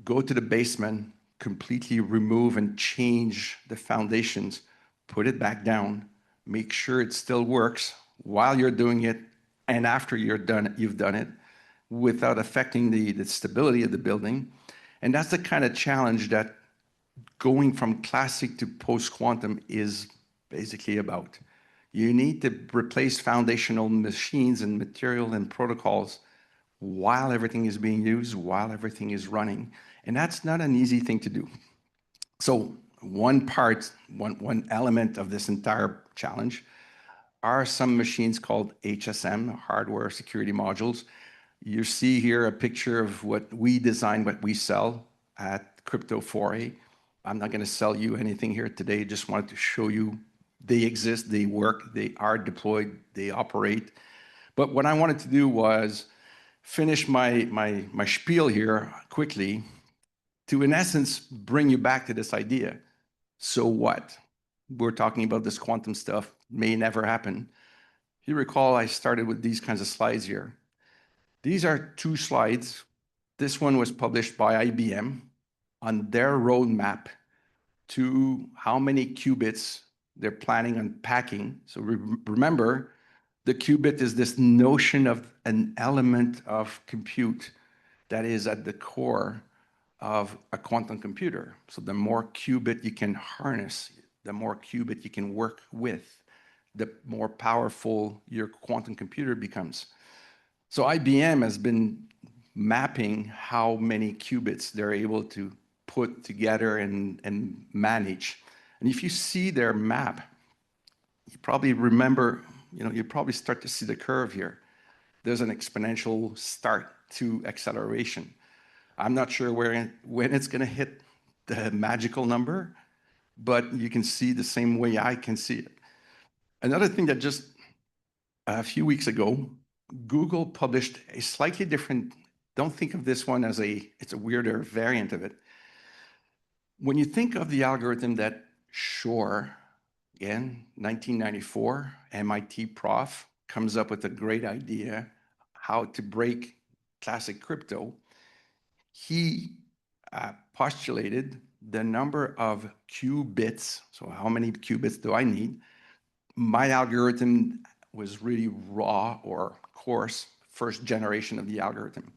go to the basement, completely remove and change the foundations, put it back down, make sure it still works while you're doing it and after you've done it, without affecting the stability of the building. And that's the kind of challenge that going from classic to post-quantum is basically about. You need to replace foundational machines and material and protocols while everything is being used, while everything is running. And that's not an easy thing to do. So one element of this entire challenge are some machines called HSM, hardware security modules. You see here a picture of what we design, what we sell at Crypto Foray. I'm not going to sell you anything here today. Just wanted to show you they exist, they work, they are deployed, they operate. But what I wanted to do was finish my spiel here quickly to, in essence, bring you back to this idea. So what? We're talking about this quantum stuff, may never happen. If you recall, I started with these kinds of slides here. These are two slides. This one was published by IBM on their roadmap to how many qubits they're planning on packing. So remember, the qubit is this notion of an element of compute that is at the core of a quantum computer. So the more qubit you can harness, the more qubit you can work with, the more powerful your quantum computer becomes. So IBM has been mapping how many qubits they're able to put together and manage. And if you see their map, you probably remember, you probably start to see the curve here. There's an exponential start to acceleration. I'm not sure when it's going to hit the magical number, but you can see the same way I can see it. Another thing that just a few weeks ago, Google published a slightly different, don't think of this one as it's a weirder variant of it. When you think of the algorithm that Shor, again, 1994, MIT prof, comes up with a great idea how to break classic crypto, he postulated the number of qubits. So how many qubits do I need? My algorithm was really raw or coarse, first generation of the algorithm.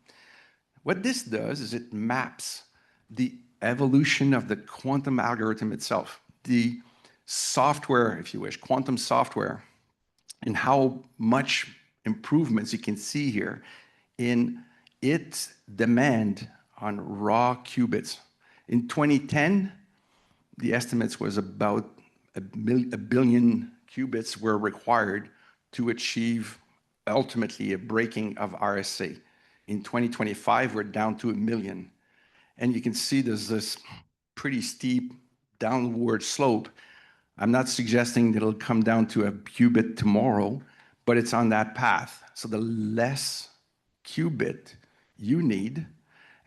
What this does is it maps the evolution of the quantum algorithm itself, the software, if you wish, quantum software, and how much improvements you can see here in its demand on raw qubits. In 2010, the estimates was about a billion qubits were required to achieve ultimately a breaking of RSA. In 2025, we're down to 1 million. And you can see there's this pretty steep downward slope. I'm not suggesting that it'll come down to a qubit tomorrow, but it's on that path. So the less qubit you need,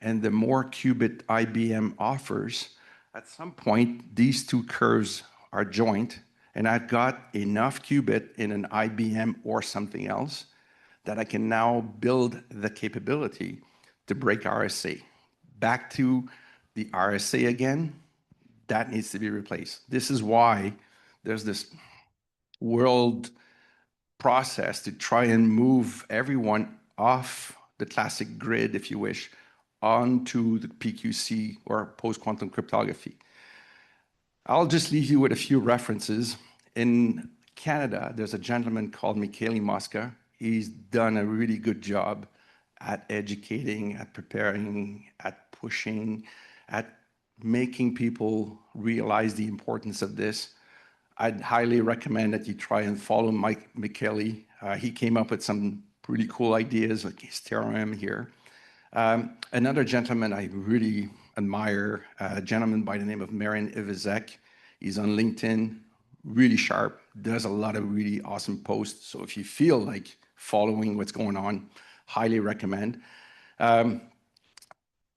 and the more qubit IBM offers, at some point, these two curves are joined, and I've got enough qubit in an IBM or something else that I can now build the capability to break RSA. Back to the RSA again, that needs to be replaced. This is why there's this world process to try and move everyone off the classic grid, if you wish, onto the PQC or post-quantum cryptography. I'll just leave you with a few references. In Canada, there's a gentleman called Michel. He's done a really good job at educating, at preparing, at pushing, at making people realize the importance of this. I'd highly recommend that you try and follow Mike Michel. He came up with some pretty cool ideas, like his theorem here. Another gentleman I really admire, a gentleman by the name of Mnaymneh. He's on LinkedIn, really sharp, does a lot of really awesome posts. So if you feel like following what's going on, highly recommend.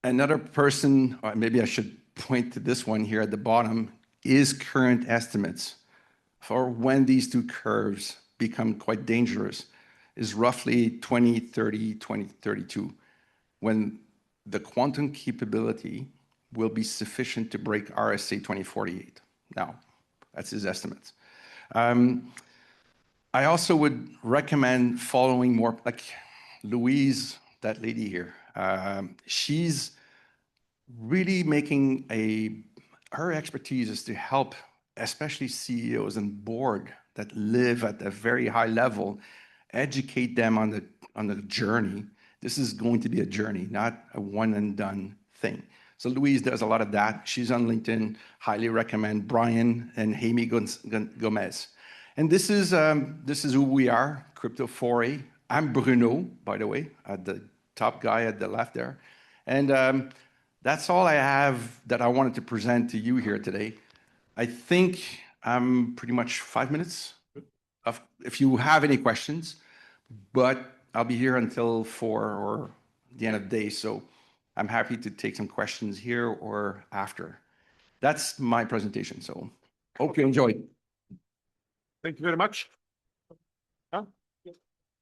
Another person, or maybe I should point to this one here at the bottom, is current estimates for when these two curves become quite dangerous, is roughly 2030, 2032, when the quantum capability will be sufficient to break RSA 2048. Now, that's his estimates. I also would recommend following more, like Louise, that lady here. She's really making her expertise is to help, especially CEOs and board that live at a very high level, educate them on the journey. This is going to be a journey, not a one and done thing. So Louise does a lot of that. She's on LinkedIn. Highly recommend Brian and Jaime Gomez. And this is who we are, Crypto Foray. I'm Bruno, by the way, the top guy at the left there. And that's all I have that I wanted to present to you here today. I think I'm pretty much 5 minutes if you have any questions, but I'll be here until 4 or the end of the day. So I'm happy to take some questions here or after. That's my presentation. So hope you enjoyed. Thank you very much.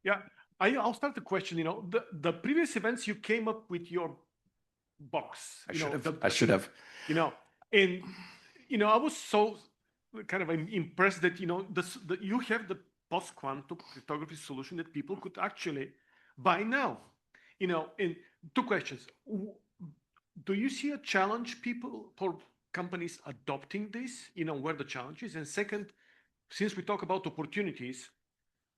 Yeah, I'll start the question. You know, the previous events you came up with your box. I should have. You know, and you know, I was so kind of impressed that you know you have the post-quantum cryptography solution that people could actually buy now. You know, and 2 questions. Do you see a challenge for companies adopting this? You know, where the challenge is? And second, since we talk about opportunities,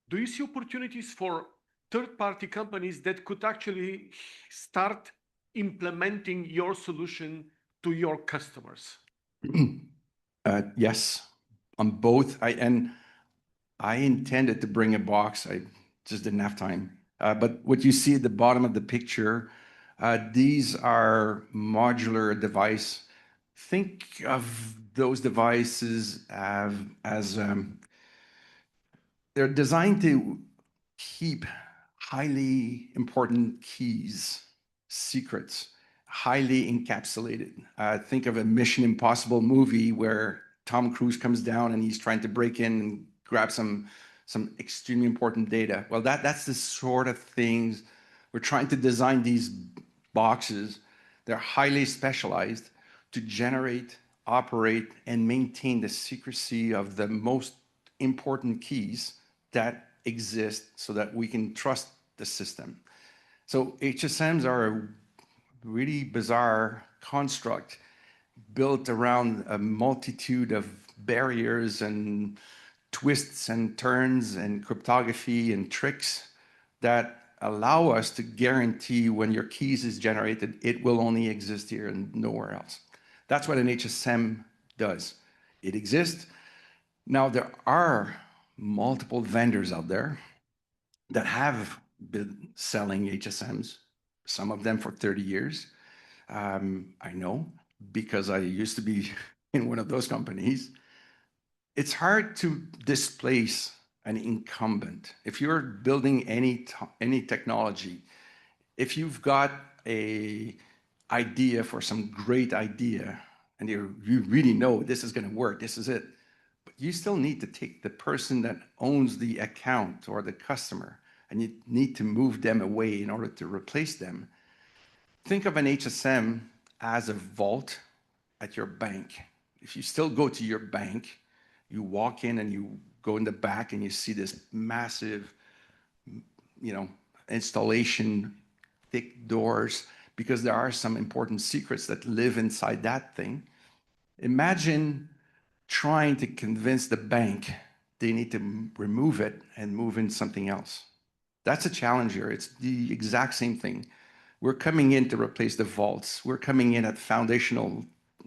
do you see opportunities for third-party companies that could actually start implementing your solution to your customers? Yes, on both. I intended to bring a box. I just didn't have time. But what you see at the bottom of the picture, these are modular device. Think of those devices as they're designed to keep highly important keys, secrets, highly encapsulated. Think of a Mission Impossible movie where Tom Cruise comes down and he's trying to break in and grab some extremely important data. Well, that's the sort of things we're trying to design these boxes. They're highly specialized to generate, operate, and maintain the secrecy of the most important keys that exist so that we can trust the system. So HSMs are a really bizarre construct built around a multitude of barriers and twists and turns and cryptography and tricks that allow us to guarantee when your keys is generated, it will only exist here and nowhere else. That's what an HSM does. It exists. Now, there are multiple vendors out there that have been selling HSMs, some of them for 30 years. I know because I used to be in one of those companies. It's hard to displace an incumbent. If you're building any technology, if you've got an idea for some great idea and you really know this is going to work, this is it, but you still need to take the person that owns the account or the customer and you need to move them away in order to replace them. Think of an HSM as a vault at your bank. If you still go to your bank, you walk in and you go in the back and you see this massive, installation, thick doors, because there are some important secrets that live inside that thing. Imagine trying to convince the bank they need to remove it and move in something else. That's a challenge here. It's the exact same thing. We're coming in to replace the vaults. We're coming in at foundational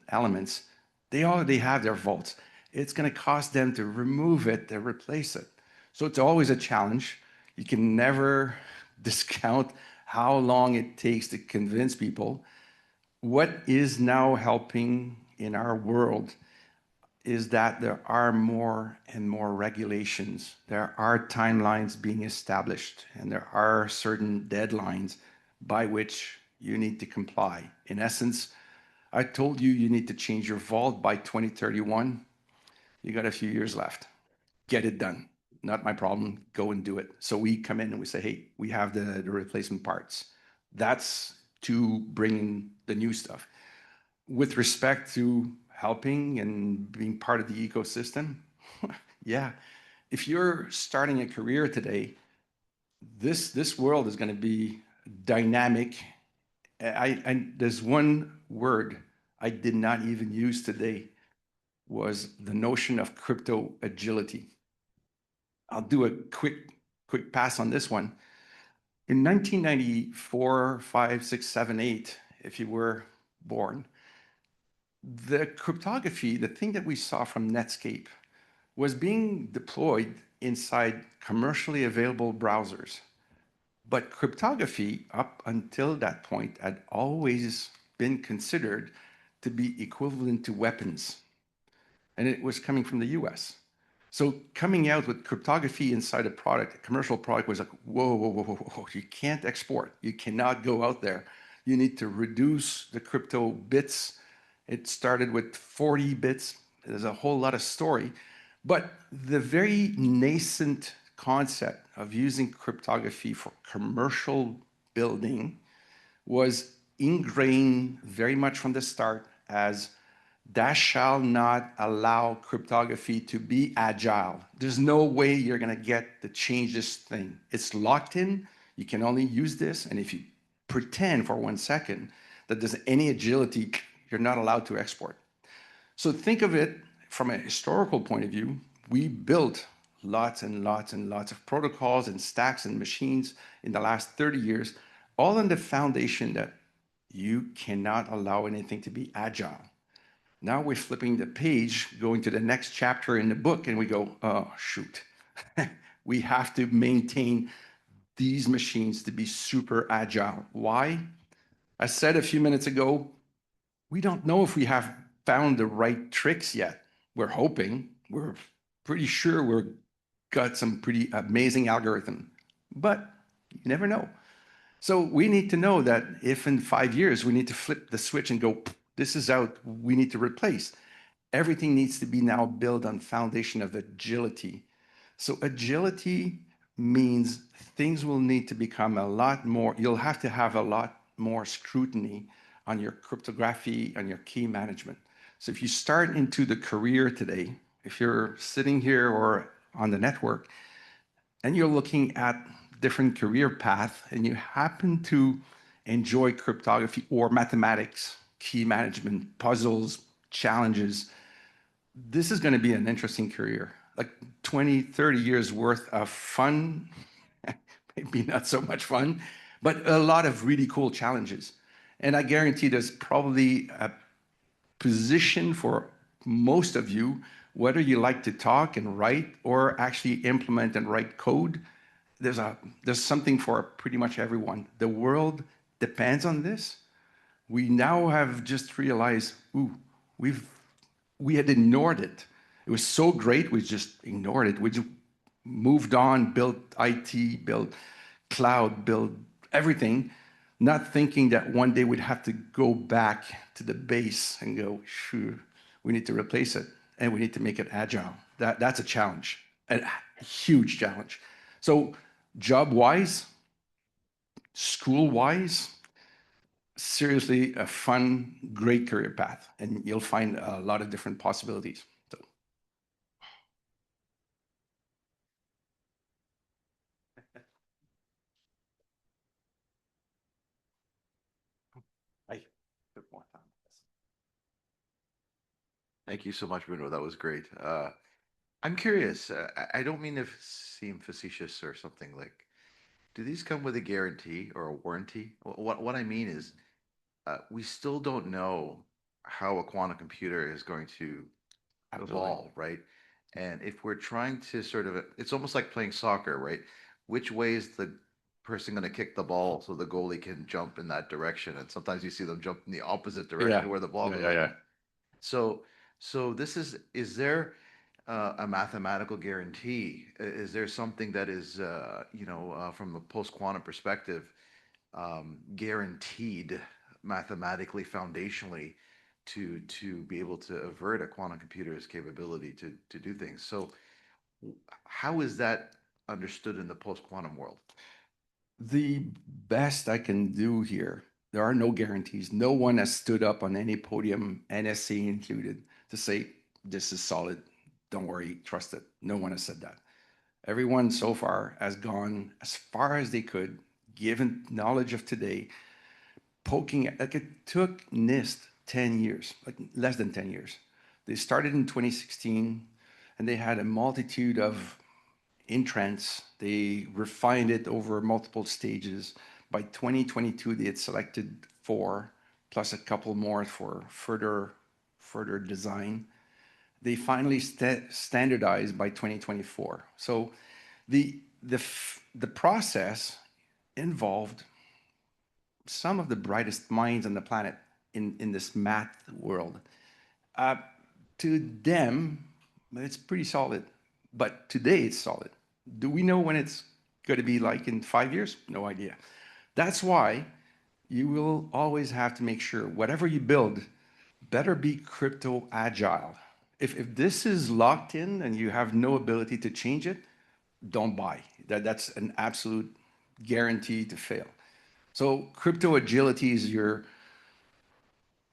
elements. They already have their vaults. It's going to cost them to remove it, to replace it. So it's always a challenge. You can never discount how long it takes to convince people. What is now helping in our world is that there are more and more regulations. There are timelines being established, and there are certain deadlines by which you need to comply. In essence, I told you you need to change your vault by 2031. You got a few years left. Get it done. Not my problem. Go and do it. So we come in and we say, hey, we have the replacement parts. That's to bring in the new stuff. With respect to helping and being part of the ecosystem, yeah. If you're starting a career today, this world is going to be dynamic. There's one word I did not even use today, was the notion of crypto agility. I'll do a quick pass on this one. In 1994, 5, 6, 7, 8, if you were born, the cryptography, the thing that we saw from Netscape, was being deployed inside commercially available browsers. But cryptography, up until that point, had always been considered to be equivalent to weapons. And it was coming from the US. So coming out with cryptography inside a product, a commercial product, was like, whoa, whoa, whoa, whoa, whoa, you can't export. You cannot go out there. You need to reduce the crypto bits. It started with 40 bits. There's a whole lot of story. But the very nascent concept of using cryptography for commercial building was ingrained very much from the start as that shall not allow cryptography to be agile. There's no way you're going to get to change this thing. It's locked in. You can only use this. And if you pretend for 1 second that there's any agility, you're not allowed to export. So think of it from a historical point of view. We built lots and lots and lots of protocols and stacks and machines in the last 30 years, all on the foundation that you cannot allow anything to be agile. Now we're flipping the page, going to the next chapter in the book, and we go, oh, shoot. We have to maintain these machines to be super agile. Why? I said a few minutes ago, we don't know if we have found the right tricks yet. We're hoping. We're pretty sure we've got some pretty amazing algorithm. But You never know. So we need to know that if in 5 years we need to flip the switch and go, this is out, we need to replace. Everything needs to be now built on foundation of agility. So agility means things will need to become a lot more, you'll have to have a lot more scrutiny on your cryptography, on your key management. So if you start into the career today, if you're sitting here or on the network, and you're looking at different career path, and you happen to enjoy cryptography or mathematics, key management, puzzles, challenges, this is going to be an interesting career. Like 20, 30 years worth of fun, maybe not so much fun, but a lot of really cool challenges. And I guarantee there's probably a position for most of you, whether you like to talk and write or actually implement and write code, there's something for pretty much everyone. The world depends on this. We now have just realized, we had ignored it. It was so great, we just ignored it. We just moved on, built IT, built cloud, built everything, not thinking that one day we'd have to go back to the base and go, sure, we need to replace it and we need to make it agile. That's a challenge, a huge challenge. So job-wise, school-wise, seriously a fun, great career path, and you'll find a lot of different possibilities. So. Thank you so much, Bruno. That was great. I'm curious. I don't mean to seem facetious or something like. Do these come with a guarantee or a warranty? What I mean is, we still don't know how a quantum computer is going to evolve, right? And if we're trying to sort of, it's almost like playing soccer, right? Which way is the person going to kick the ball so the goalie can jump in that direction? And sometimes you see them jump in the opposite direction where the ball goes. So this is there a mathematical guarantee? Is there something that is, from a post-quantum perspective, guaranteed mathematically, foundationally, to be able to avert a quantum computer's capability to do things? So how is that understood in the post-quantum world? The best I can do here, there are no guarantees. No one has stood up on any podium, NSA included, to say, this is solid, don't worry, trust it. No one has said that. Everyone so far has gone as far as they could, given knowledge of today, poking at, like it took NIST 10 years, like less than 10 years. They started in 2016, and they had a multitude of entrants. They refined it over multiple stages. By 2022, they had selected 4, plus a couple more for further design. They finally standardized by 2024. So the process involved some of the brightest minds on the planet in this math world. To them, it's pretty solid, but today it's solid. Do we know when it's going to be like in 5 years? No idea. That's why you will always have to make sure whatever you build better be crypto agile. If this is locked in and you have no ability to change it, don't buy. That's an absolute guarantee to fail. So crypto agility is you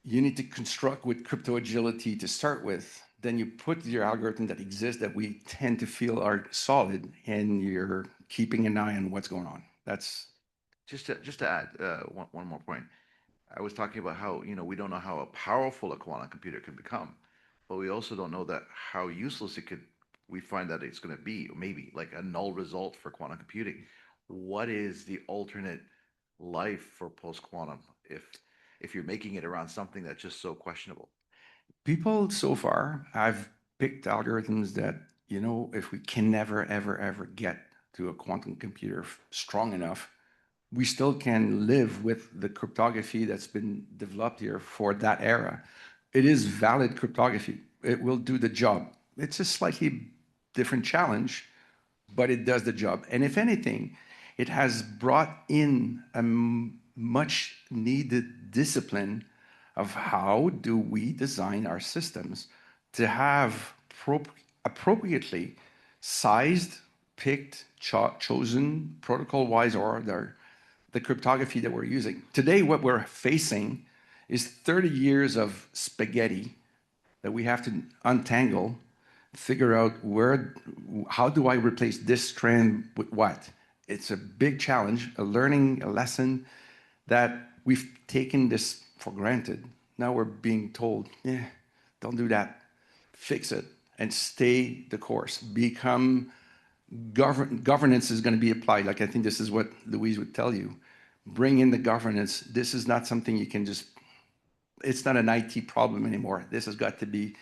need to construct with crypto agility to start with. Then you put your algorithm that exists that we tend to feel are solid, and you're keeping an eye on what's going on. That's just to add one more point. I was talking about how we don't know how powerful a quantum computer can become, but we also don't know that how useless it could. We find that it's going to be maybe like a null result for quantum computing. What is the alternate life for post-quantum if you're making it around something that's just so questionable? People so far have picked algorithms that, if we can never, ever, ever get to a quantum computer strong enough, we still can live with the cryptography that's been developed here for that era. It is valid cryptography. It will do the job. It's a slightly different challenge, but it does the job. And if anything, it has brought in a much needed discipline of how do we design our systems to have appropriately sized, picked, chosen, protocol-wise order, the cryptography that we're using. Today, what we're facing is 30 years of spaghetti that we have to untangle, figure out how do I replace this strand with what? It's a big challenge, a lesson that we've taken this for granted. Now we're being told, yeah, don't do that. Fix it and stay the course. Governance is going to be applied. Like I think this is what Louise would tell you. Bring in the governance. This is not something you can just, it's not an IT problem anymore. This has got to be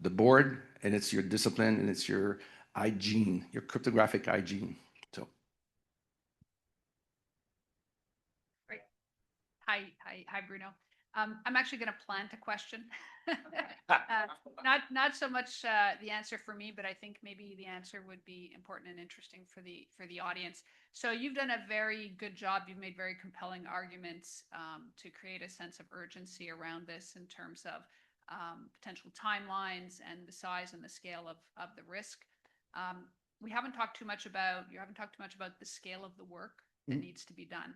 the board, and it's your discipline, and it's your hygiene, your cryptographic hygiene. So. Great. Hi, Bruno. I'm actually going to plant a question. Not so much the answer for me, but I think maybe the answer would be important and interesting for the audience. So you've done a very good job. You've made very compelling arguments to create a sense of urgency around this in terms of potential timelines and the size and the scale of the risk. You haven't talked too much about the scale of the work that needs to be done.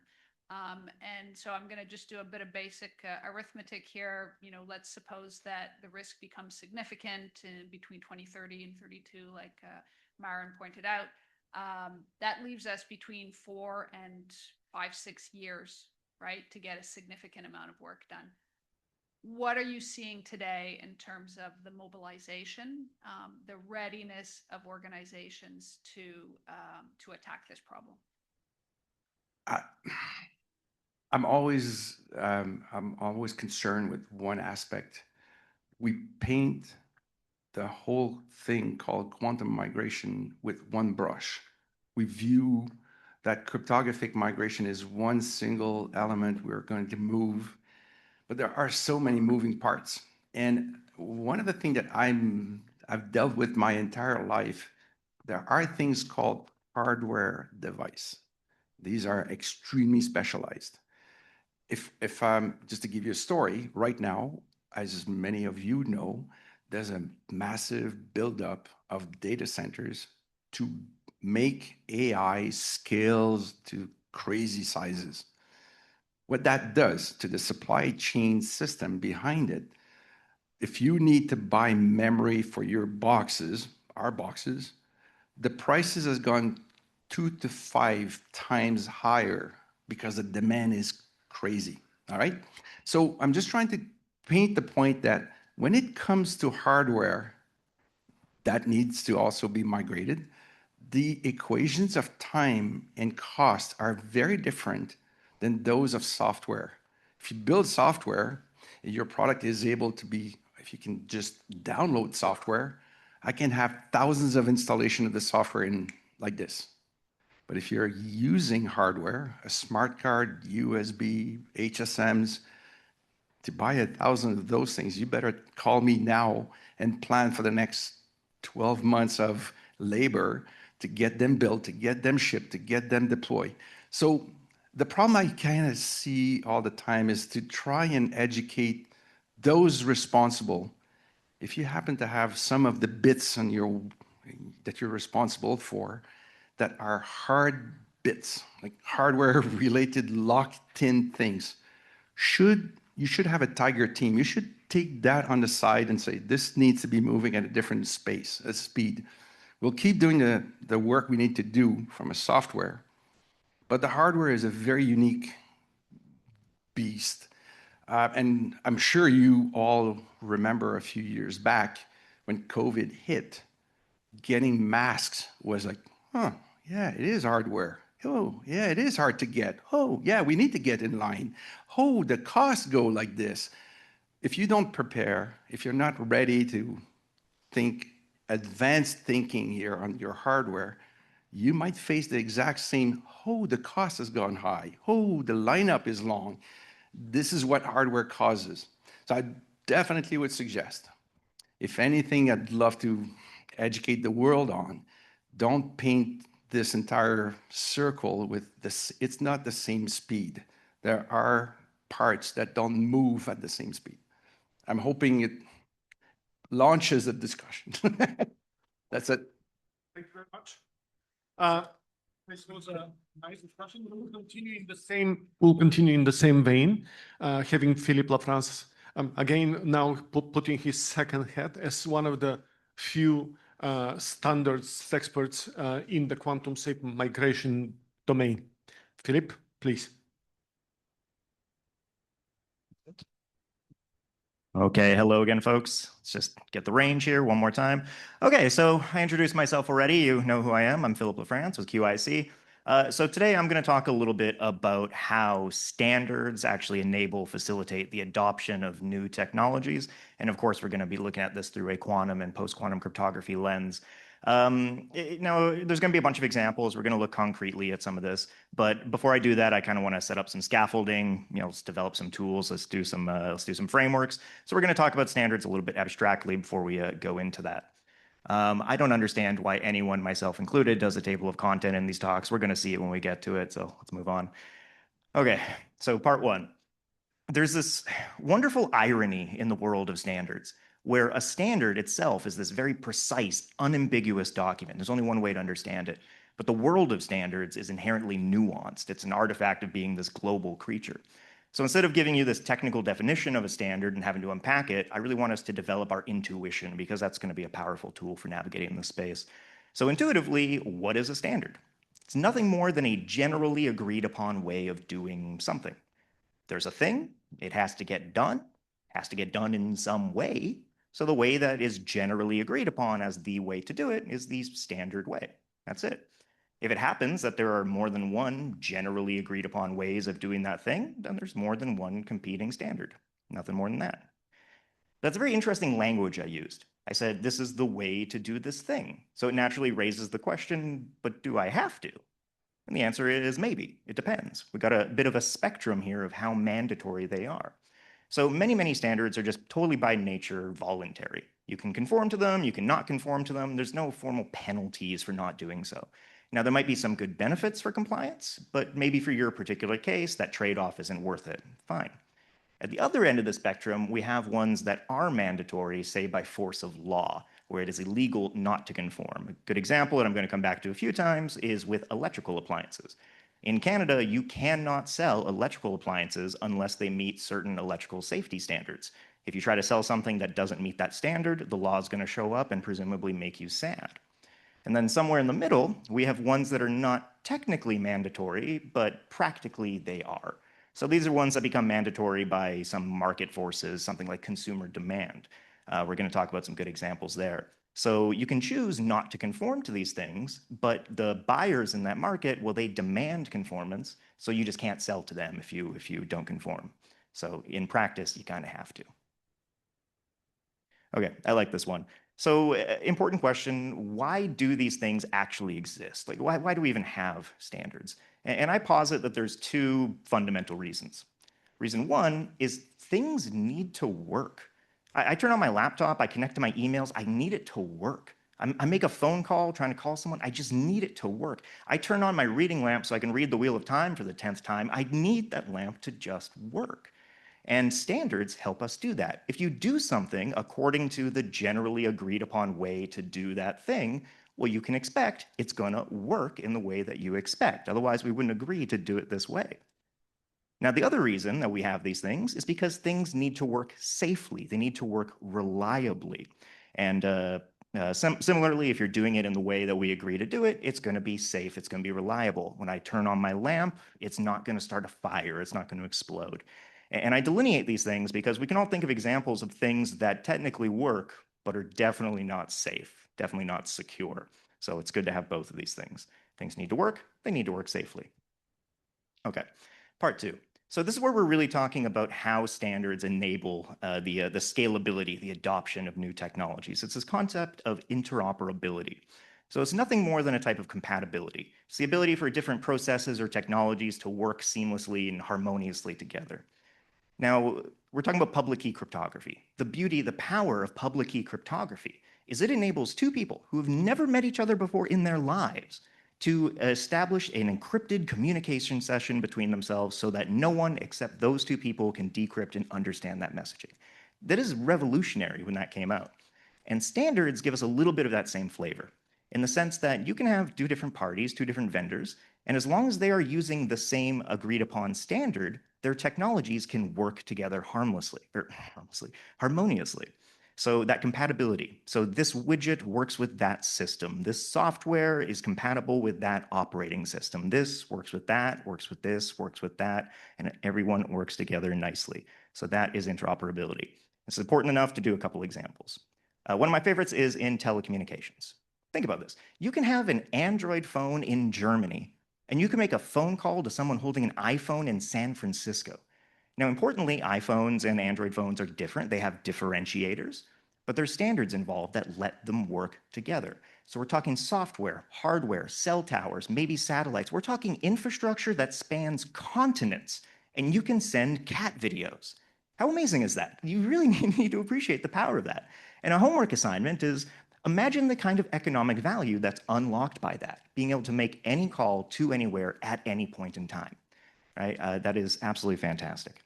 And so I'm going to just do a bit of basic arithmetic here. Let's suppose that the risk becomes significant between 2030 and 32, like Myron pointed out. That leaves us between 4 and 5, 6 years, right, to get a significant amount of work done. What are you seeing today in terms of the mobilization, the readiness of organizations to attack this problem? I'm always concerned with one aspect. We paint the whole thing called quantum migration with one brush. We view that cryptographic migration is one single element we're going to move, but there are so many moving parts. And one of the things that I've dealt with my entire life, there are things called hardware device. These are extremely specialized. If just to give you a story, right now, as many of you know, there's a massive buildup of data centers to make AI scales to crazy sizes. What that does to the supply chain system behind it, if you need to buy memory for your boxes, our boxes, the prices has gone 2 to 5 times higher because the demand is crazy, all right? So I'm just trying to paint the point that when it comes to hardware, that needs to also be migrated. The equations of time and cost are very different than those of software. If you build software, your product is able to be, if you can just download software, I can have thousands of installation of the software in like this. But if you're using hardware, a smart card, USB, HSMs, to buy 1,000 of those things, you better call me now and plan for the next 12 months of labor to get them built, to get them shipped, to get them deployed. So the problem I kind of see all the time is to try and educate those responsible. If you happen to have some of the bits on that you're responsible for that are hard bits, like hardware-related locked-in things, you should have a tiger team. You should take that on the side and say, this needs to be moving at a different speed. We'll keep doing the work we need to do from a software, but the hardware is a very unique beast. And I'm sure you all remember a few years back when COVID hit, getting masks was like, yeah, it is hardware. Oh, yeah, it is hard to get. Oh, yeah, we need to get in line. Oh, the costs go like this. If you don't prepare, if you're not ready to think advanced thinking here on your hardware, you might face the exact same, oh, the cost has gone high. Oh, the lineup is long. This is what hardware causes. So I definitely would suggest, if anything, I'd love to educate the world on, don't paint this entire circle with this, it's not the same speed. There are parts that don't move at the same speed. I'm hoping it launches a discussion. That's it. Thank you very much. This was a nice discussion. We'll continue in the same vein, having Philippe Lafrance again now putting his second hat as one of the few standards experts in the quantum safe migration domain. Philippe, please. Okay, hello again, folks. Let's just get the range here one more time. Okay, so I introduced myself already. You know who I am. I'm Philippe Lafrance with QIC. So today I'm going to talk a little bit about how standards actually enable, facilitate the adoption of new technologies. And of course, we're going to be looking at this through a quantum and post-quantum cryptography lens. Now, there's going to be a bunch of examples. We're going to look concretely at some of this. But before I do that, I kind of want to set up some scaffolding, let's develop some tools. Let's do some frameworks. So we're going to talk about standards a little bit abstractly before we go into that. I don't understand why anyone, myself included, does a table of content in these talks. We're going to see it when we get to it. So let's move on. Okay, so part one. There's this wonderful irony in the world of standards, where a standard itself is this very precise, unambiguous document. There's only one way to understand it. But the world of standards is inherently nuanced. It's an artifact of being this global creature. So instead of giving you this technical definition of a standard and having to unpack it, I really want us to develop our intuition, because that's going to be a powerful tool for navigating this space. So intuitively, what is a standard? It's nothing more than a generally agreed upon way of doing something. There's a thing, it has to get done in some way. So the way that is generally agreed upon as the way to do it is the standard way. That's it. If it happens that there are more than one generally agreed upon ways of doing that thing, then there's more than one competing standard. Nothing more than that. That's a very interesting language I used. I said, this is the way to do this thing. So it naturally raises the question, but do I have to? And the answer is maybe. It depends. We've got a bit of a spectrum here of how mandatory they are. So many standards are just totally by nature voluntary. You can conform to them, you can not conform to them. There's no formal penalties for not doing so. Now, there might be some good benefits for compliance, but maybe for your particular case, that trade-off isn't worth it. Fine. At the other end of the spectrum, we have ones that are mandatory, say by force of law, where it is illegal not to conform. A good example, and I'm going to come back to a few times, is with electrical appliances. In Canada, you cannot sell electrical appliances unless they meet certain electrical safety standards. If you try to sell something that doesn't meet that standard, the law is going to show up and presumably make you sad. And then somewhere in the middle, we have ones that are not technically mandatory, but practically they are. So these are ones that become mandatory by some market forces, something like consumer demand. We're going to talk about some good examples there. So you can choose not to conform to these things, but the buyers in that market, well, they demand conformance, so you just can't sell to them if you don't conform. So in practice, you kind of have to. Okay, I like this one. So important question, why do these things actually exist? Like, why do we even have standards? And I posit that there's two fundamental reasons. Reason one is things need to work. I turn on my laptop, I connect to my emails, I need it to work. I make a phone call, trying to call someone, I just need it to work. I turn on my reading lamp so I can read the Wheel of Time for the 10th time. I need that lamp to just work. And standards help us do that. If you do something according to the generally agreed upon way to do that thing, well, you can expect it's going to work in the way that you expect. Otherwise, we wouldn't agree to do it this way. Now, the other reason that we have these things is because things need to work safely. They need to work reliably. And similarly, if you're doing it in the way that we agree to do it, it's going to be safe. It's going to be reliable. When I turn on my lamp, it's not going to start a fire. It's not going to explode. And I delineate these things because we can all think of examples of things that technically work, but are definitely not safe, definitely not secure. So it's good to have both of these things. Things need to work. They need to work safely. Okay, part two. So this is where we're really talking about how standards enable the scalability, the adoption of new technologies. It's this concept of interoperability. So it's nothing more than a type of compatibility. It's the ability for different processes or technologies to work seamlessly and harmoniously together. Now, we're talking about public key cryptography. The beauty, the power of public key cryptography is it enables two people who have never met each other before in their lives to establish an encrypted communication session between themselves so that no one except those two people can decrypt and understand that messaging. That is revolutionary when that came out. And standards give us a little bit of that same flavor, in the sense that you can have two different parties, two different vendors, and as long as they are using the same agreed upon standard, their technologies can work together harmoniously. So that compatibility. So this widget works with that system. This software is compatible with that operating system. This works with that, works with this, works with that, and everyone works together nicely. So that is interoperability. It's important enough to do a couple examples. One of my favorites is in telecommunications. Think about this. You can have an Android phone in Germany, and you can make a phone call to someone holding an iPhone in San Francisco. Now, importantly, iPhones and Android phones are different. They have differentiators, but there's standards involved that let them work together. So we're talking software, hardware, cell towers, maybe satellites. We're talking infrastructure that spans continents, and you can send cat videos. How amazing is that? You really need to appreciate the power of that. And a homework assignment is, imagine the kind of economic value that's unlocked by that, being able to make any call to anywhere at any point in time, right? That is absolutely fantastic.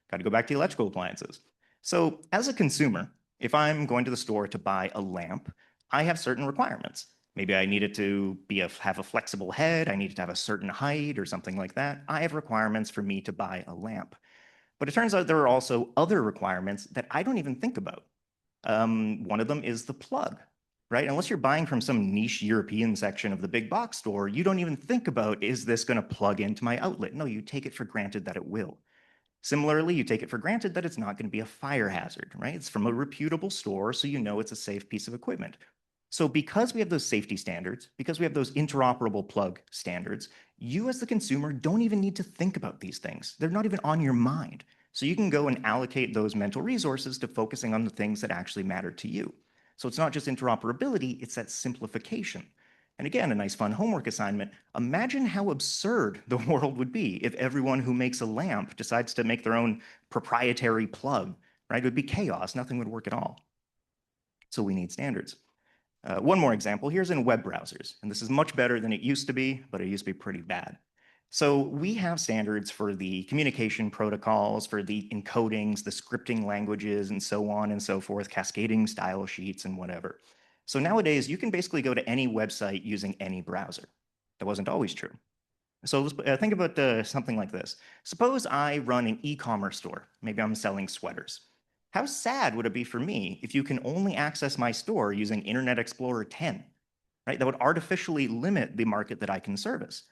Got to go back to electrical appliances. So as a consumer, if I'm going to the store to buy a lamp, I have certain requirements. Maybe I need it to have a flexible head, I need it to have a certain height or something like that. I have requirements for me to buy a lamp. But it turns out there are also other requirements that I don't even think about. One of them is the plug, right? Unless you're buying from some niche European section of the big box store, you don't even think about, is this going to plug into my outlet? No, you take it for granted that it will. Similarly, you take it for granted that it's not going to be a fire hazard, right? It's from a reputable store, so you know it's a safe piece of equipment. So because we have those safety standards, because we have those interoperable plug standards, you as the consumer don't even need to think about these things. They're not even on your mind. So you can go and allocate those mental resources to focusing on the things that actually matter to you. So it's not just interoperability, it's that simplification. And again, a nice fun homework assignment. Imagine how absurd the world would be if everyone who makes a lamp decides to make their own proprietary plug, right? It would be chaos, nothing would work at all. So we need standards. One more example, here's in web browsers. And this is much better than it used to be, but it used to be pretty bad. So we have standards for the communication protocols, for the encodings, the scripting languages, and so on and so forth, cascading style sheets and whatever. So nowadays, you can basically go to any website using any browser. That wasn't always true. So let's think about something like this. Suppose I run an e-commerce store. Maybe I'm selling sweaters. How sad would it be for me if you can only access my store using Internet Explorer 10, right? That would artificially limit the market that I can service.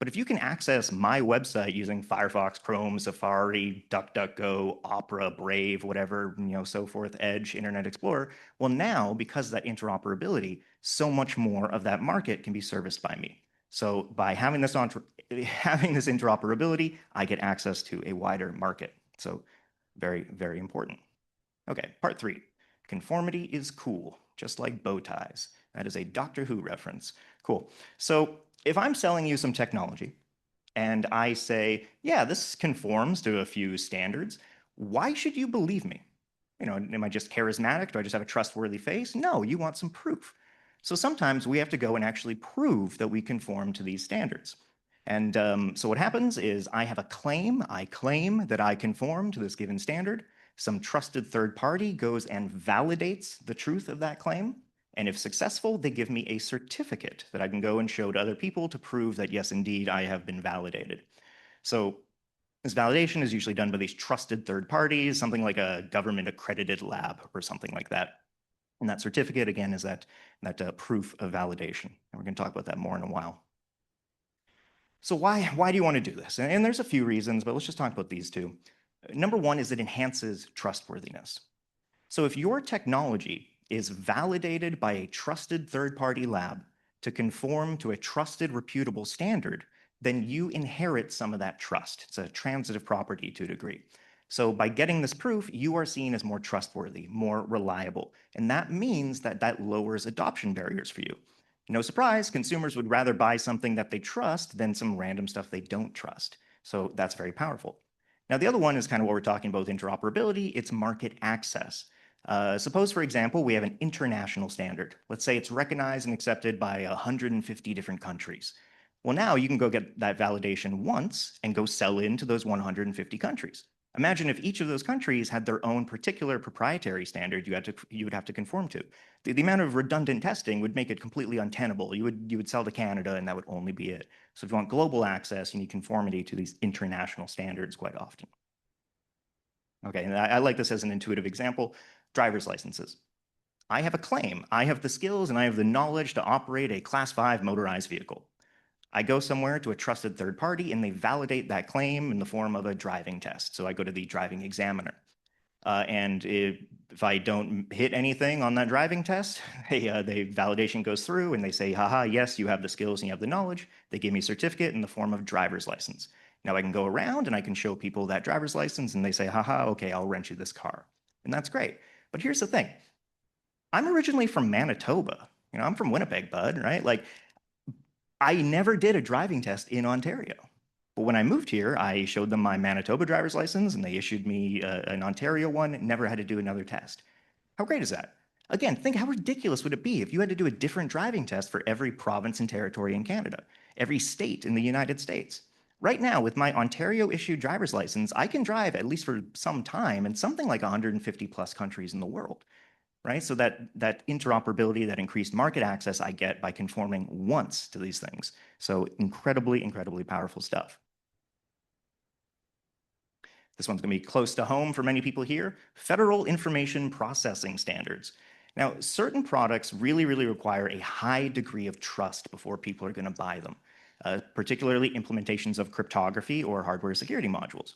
But if you can access my website using Firefox, Chrome, Safari, DuckDuckGo, Opera, Brave, whatever, so forth, Edge, Internet Explorer, well now, because of that interoperability, so much more of that market can be serviced by me. So by having this interoperability, I get access to a wider market. So very, very important. Okay, part 3. Conformity is cool, just like bow ties. That is a Doctor Who reference. Cool. So if I'm selling you some technology and I say, yeah, this conforms to a few standards, why should you believe me? Am I just charismatic? Do I just have a trustworthy face? No, you want some proof. So sometimes we have to go and actually prove that we conform to these standards. And so what happens is I have a claim. I claim that I conform to this given standard. Some trusted third party goes and validates the truth of that claim. And if successful, they give me a certificate that I can go and show to other people to prove that, yes, indeed, I have been validated. So this validation is usually done by these trusted third parties, something like a government accredited lab or something like that. And that certificate, again, is that proof of validation. And we're going to talk about that more in a while. So why do you want to do this? And there's a few reasons, but let's just talk about these two. Number one is it enhances trustworthiness. So if your technology is validated by a trusted third-party lab to conform to a trusted, reputable standard, then you inherit some of that trust. It's a transitive property to a degree. So by getting this proof, you are seen as more trustworthy, more reliable. And that means that lowers adoption barriers for you. No surprise, consumers would rather buy something that they trust than some random stuff they don't trust. So that's very powerful. Now, the other one is kind of what we're talking about with interoperability. It's market access. Suppose, for example, we have an international standard. Let's say it's recognized and accepted by 150 different countries. Well, now you can go get that validation once and go sell into those 150 countries. Imagine if each of those countries had their own particular proprietary standard you would have to conform to. The amount of redundant testing would make it completely untenable. You would sell to Canada and that would only be it. So if you want global access, you need conformity to these international standards quite often. Okay, and I like this as an intuitive example. Driver's licenses. I have a claim. I have the skills and I have the knowledge to operate a Class 5 motorized vehicle. I go somewhere to a trusted third party and they validate that claim in the form of a driving test. So I go to the driving examiner. And if I don't hit anything on that driving test, the validation goes through and they say, haha, yes, you have the skills and you have the knowledge. They give me a certificate in the form of driver's license. Now I can go around and I can show people that driver's license and they say, haha, okay, I'll rent you this car. And that's great. But here's the thing. I'm originally from Manitoba. I'm from Winnipeg, bud, right? Like, I never did a driving test in Ontario. But when I moved here, I showed them my Manitoba driver's license and they issued me an Ontario one, never had to do another test. How great is that? Again, think how ridiculous would it be if you had to do a different driving test for every province and territory in Canada, every state in the United States. Right now, with my Ontario-issued driver's license, I can drive, at least for some time, in something like 150 plus countries in the world. Right? So that interoperability, that increased market access I get by conforming once to these things. So incredibly, incredibly powerful stuff. This one's going to be close to home for many people here. Federal Information Processing Standards. Now, certain products really, really require a high degree of trust before people are going to buy them, particularly implementations of cryptography or hardware security modules.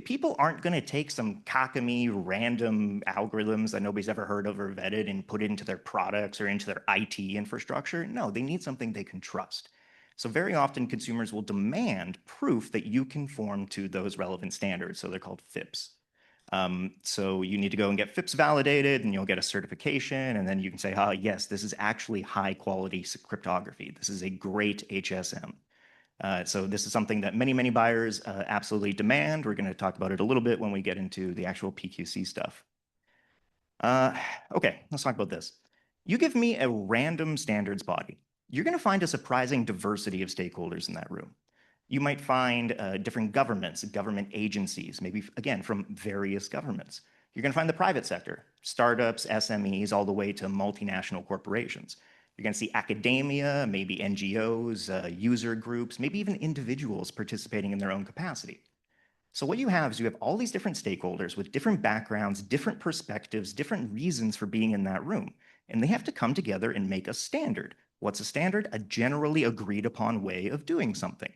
People aren't going to take some cockamy random algorithms that nobody's ever heard of or vetted and put it into their products or into their IT infrastructure. No, they need something they can trust. So very often consumers will demand proof that you conform to those relevant standards. So they're called FIPS. So you need to go and get FIPS validated and you'll get a certification and then you can say, yes, this is actually high quality cryptography. This is a great HSM. So this is something that many, many buyers absolutely demand. We're going to talk about it a little bit when we get into the actual PQC stuff. Okay, let's talk about this. You give me a random standards body. You're going to find a surprising diversity of stakeholders in that room. You might find different governments, government agencies, maybe, again, from various governments. You're going to find the private sector, startups, SMEs, all the way to multinational corporations. You're going to see academia, maybe NGOs, user groups, maybe even individuals participating in their own capacity. So what you have is you have all these different stakeholders with different backgrounds, different perspectives, different reasons for being in that room. And they have to come together and make a standard. What's a standard? A generally agreed upon way of doing something.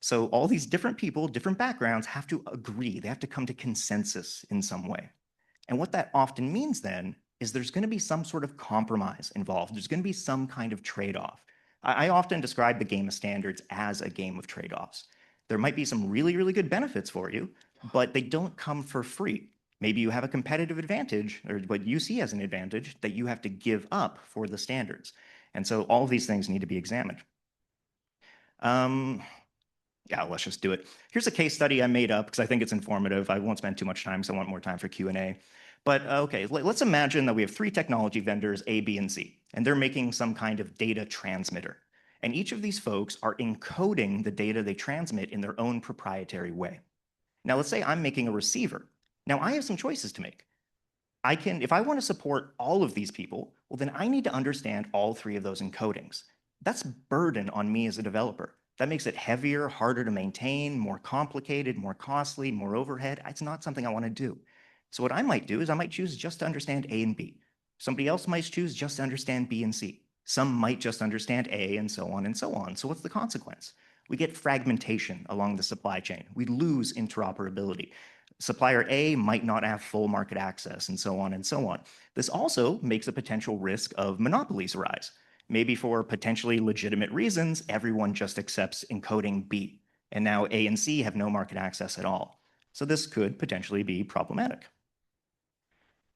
So all these different people, different backgrounds have to agree. They have to come to consensus in some way. And what that often means then is there's going to be some sort of compromise involved. There's going to be some kind of trade-off. I often describe the game of standards as a game of trade-offs. There might be some really, really good benefits for you, but they don't come for free. Maybe you have a competitive advantage, or what you see as an advantage, that you have to give up for the standards. And so all of these things need to be examined. Yeah, let's just do it. Here's a case study I made up because I think it's informative. I won't spend too much time because I want more time for Q&A. But okay, let's imagine that we have 3 technology vendors, A, B, and C, and they're making some kind of data transmitter. And each of these folks are encoding the data they transmit in their own proprietary way. Now, let's say I'm making a receiver. Now, I have some choices to make. If I want to support all of these people, well, then I need to understand all 3 of those encodings. That's burden on me as a developer. That makes it heavier, harder to maintain, more complicated, more costly, more overhead. It's not something I want to do. So what I might do is I might choose just to understand A and B. Somebody else might choose just to understand B and C. Some might just understand A and so on and so on. So what's the consequence? We get fragmentation along the supply chain. We lose interoperability. Supplier A might not have full market access and so on and so on. This also makes a potential risk of monopolies arise. Maybe for potentially legitimate reasons, everyone just accepts encoding B. And now A and C have no market access at all. So this could potentially be problematic.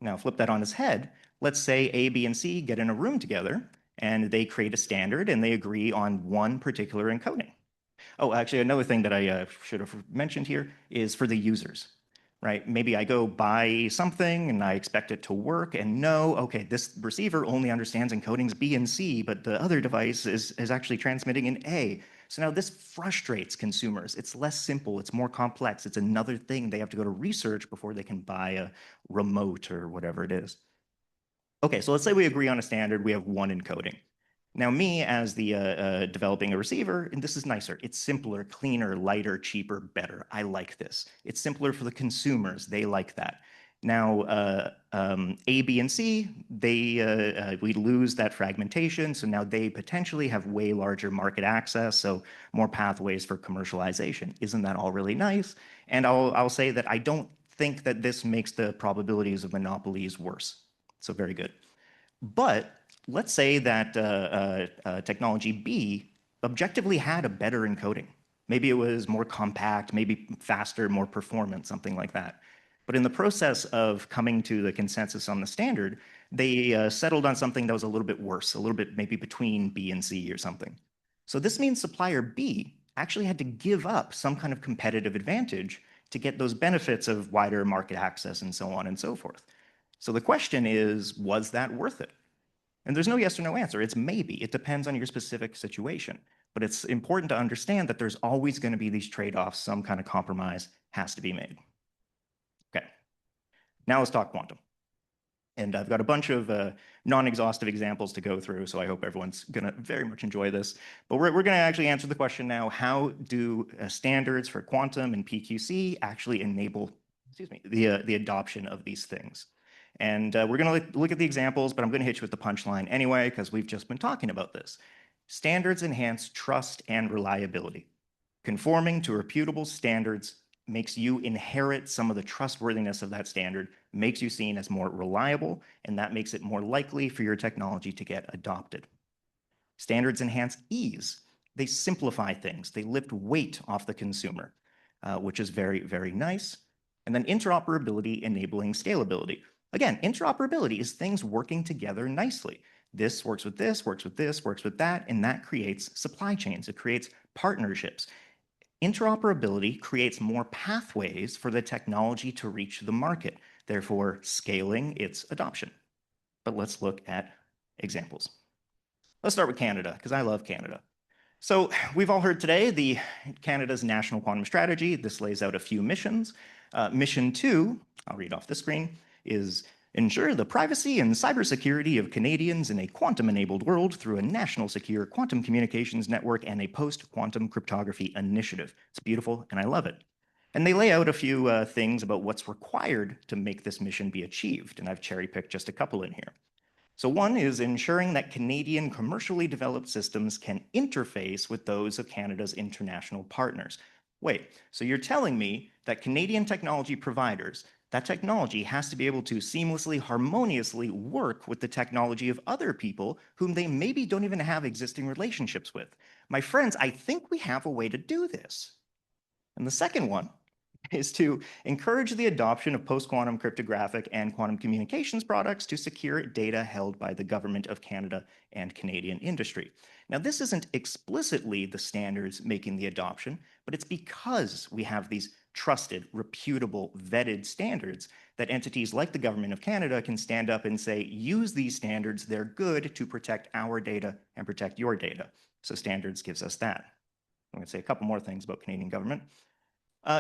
Now flip that on its head. Let's say A, B, and C get in a room together and they create a standard and they agree on one particular encoding. Oh, actually, another thing that I should have mentioned here is for the users, right? Maybe I go buy something and I expect it to work and no, okay, this receiver only understands encodings B and C, but the other device is actually transmitting in A. So now this frustrates consumers. It's less simple, it's more complex. It's another thing they have to go to research before they can buy a remote or whatever it is. Okay, so let's say we agree on a standard, we have one encoding. Now me as the developing a receiver, and this is nicer, it's simpler, cleaner, lighter, cheaper, better. I like this. It's simpler for the consumers, they like that. Now A, B, and C, we lose that fragmentation, so now they potentially have way larger market access, so more pathways for commercialization. Isn't that all really nice? And I'll say that I don't think that this makes the probabilities of monopolies worse. So very good. But let's say that technology B objectively had a better encoding. Maybe it was more compact, maybe faster, more performant, something like that. But in the process of coming to the consensus on the standard, they settled on something that was a little bit worse, a little bit maybe between B and C or something. So this means supplier B actually had to give up some kind of competitive advantage to get those benefits of wider market access and so on and so forth. So the question is, was that worth it? And there's no yes or no answer. It's maybe. It depends on your specific situation. But it's important to understand that there's always going to be these trade-offs. Some kind of compromise has to be made. Okay. Now let's talk quantum. And I've got a bunch of non-exhaustive examples to go through, so I hope everyone's going to very much enjoy this. But we're going to actually answer the question now, how do standards for quantum and PQC actually enable, the adoption of these things? And we're going to look at the examples, but I'm going to hit you with the punchline anyway, because we've just been talking about this. Standards enhance trust and reliability. Conforming to reputable standards makes you inherit some of the trustworthiness of that standard, makes you seen as more reliable, and that makes it more likely for your technology to get adopted. Standards enhance ease. They simplify things. They lift weight off the consumer, which is very, very nice. And then interoperability enabling scalability. Again, interoperability is things working together nicely. This works with this, works with this, works with that, and that creates supply chains. It creates partnerships. Interoperability creates more pathways for the technology to reach the market, therefore scaling its adoption. But let's look at examples. Let's start with Canada, because I love Canada. So we've all heard today Canada's National Quantum Strategy. This lays out a few missions. Mission 2, I'll read off the screen, is ensure the privacy and cybersecurity of Canadians in a quantum-enabled world through a national secure quantum communications network and a post-quantum cryptography initiative. It's beautiful, and I love it. And they lay out a few things about what's required to make this mission be achieved, and I've cherry-picked just a couple in here. So one is ensuring that Canadian commercially developed systems can interface with those of Canada's international partners. Wait, so you're telling me that Canadian technology providers, that technology has to be able to seamlessly, harmoniously work with the technology of other people whom they maybe don't even have existing relationships with. My friends, I think we have a way to do this. And the second one is to encourage the adoption of post-quantum cryptographic and quantum communications products to secure data held by the Government of Canada and Canadian industry. Now, this isn't explicitly the standards making the adoption, but it's because we have these trusted, reputable, vetted standards that entities like the Government of Canada can stand up and say, use these standards, they're good to protect our data and protect your data. So standards gives us that. I'm going to say a couple more things about Canadian government.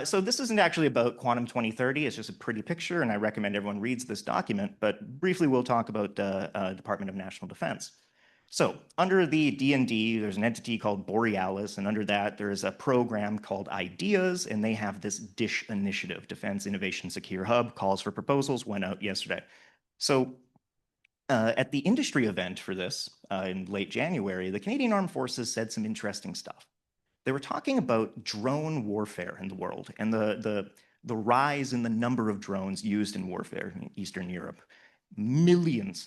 So this isn't actually about Quantum 2030, it's just a pretty picture, and I recommend everyone reads this document, but briefly we'll talk about Department of National Defense. So under the D&D, there's an entity called Borealis, and under that there's a program called IDEAS, and they have this DISH initiative, Defense Innovation Secure Hub, calls for proposals, went out yesterday. So at the industry event for this in late January, the Canadian Armed Forces said some interesting stuff. They were talking about drone warfare in the world and the rise in the number of drones used in warfare in Eastern Europe. Millions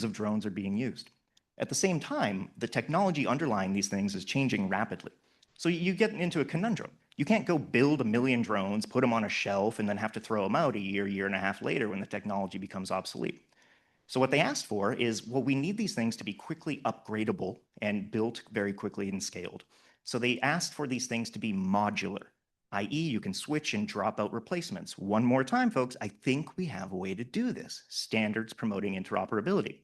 of drones are being used. At the same time, the technology underlying these things is changing rapidly. So you get into a conundrum. You can't go build 1 million drones, put them on a shelf, and then have to throw them out a year and a half later when the technology becomes obsolete. So what they asked for is, well, we need these things to be quickly upgradable and built very quickly and scaled. So they asked for these things to be modular. i.e. you can switch and drop out replacements. One more time, folks, I think we have a way to do this. Standards promoting interoperability.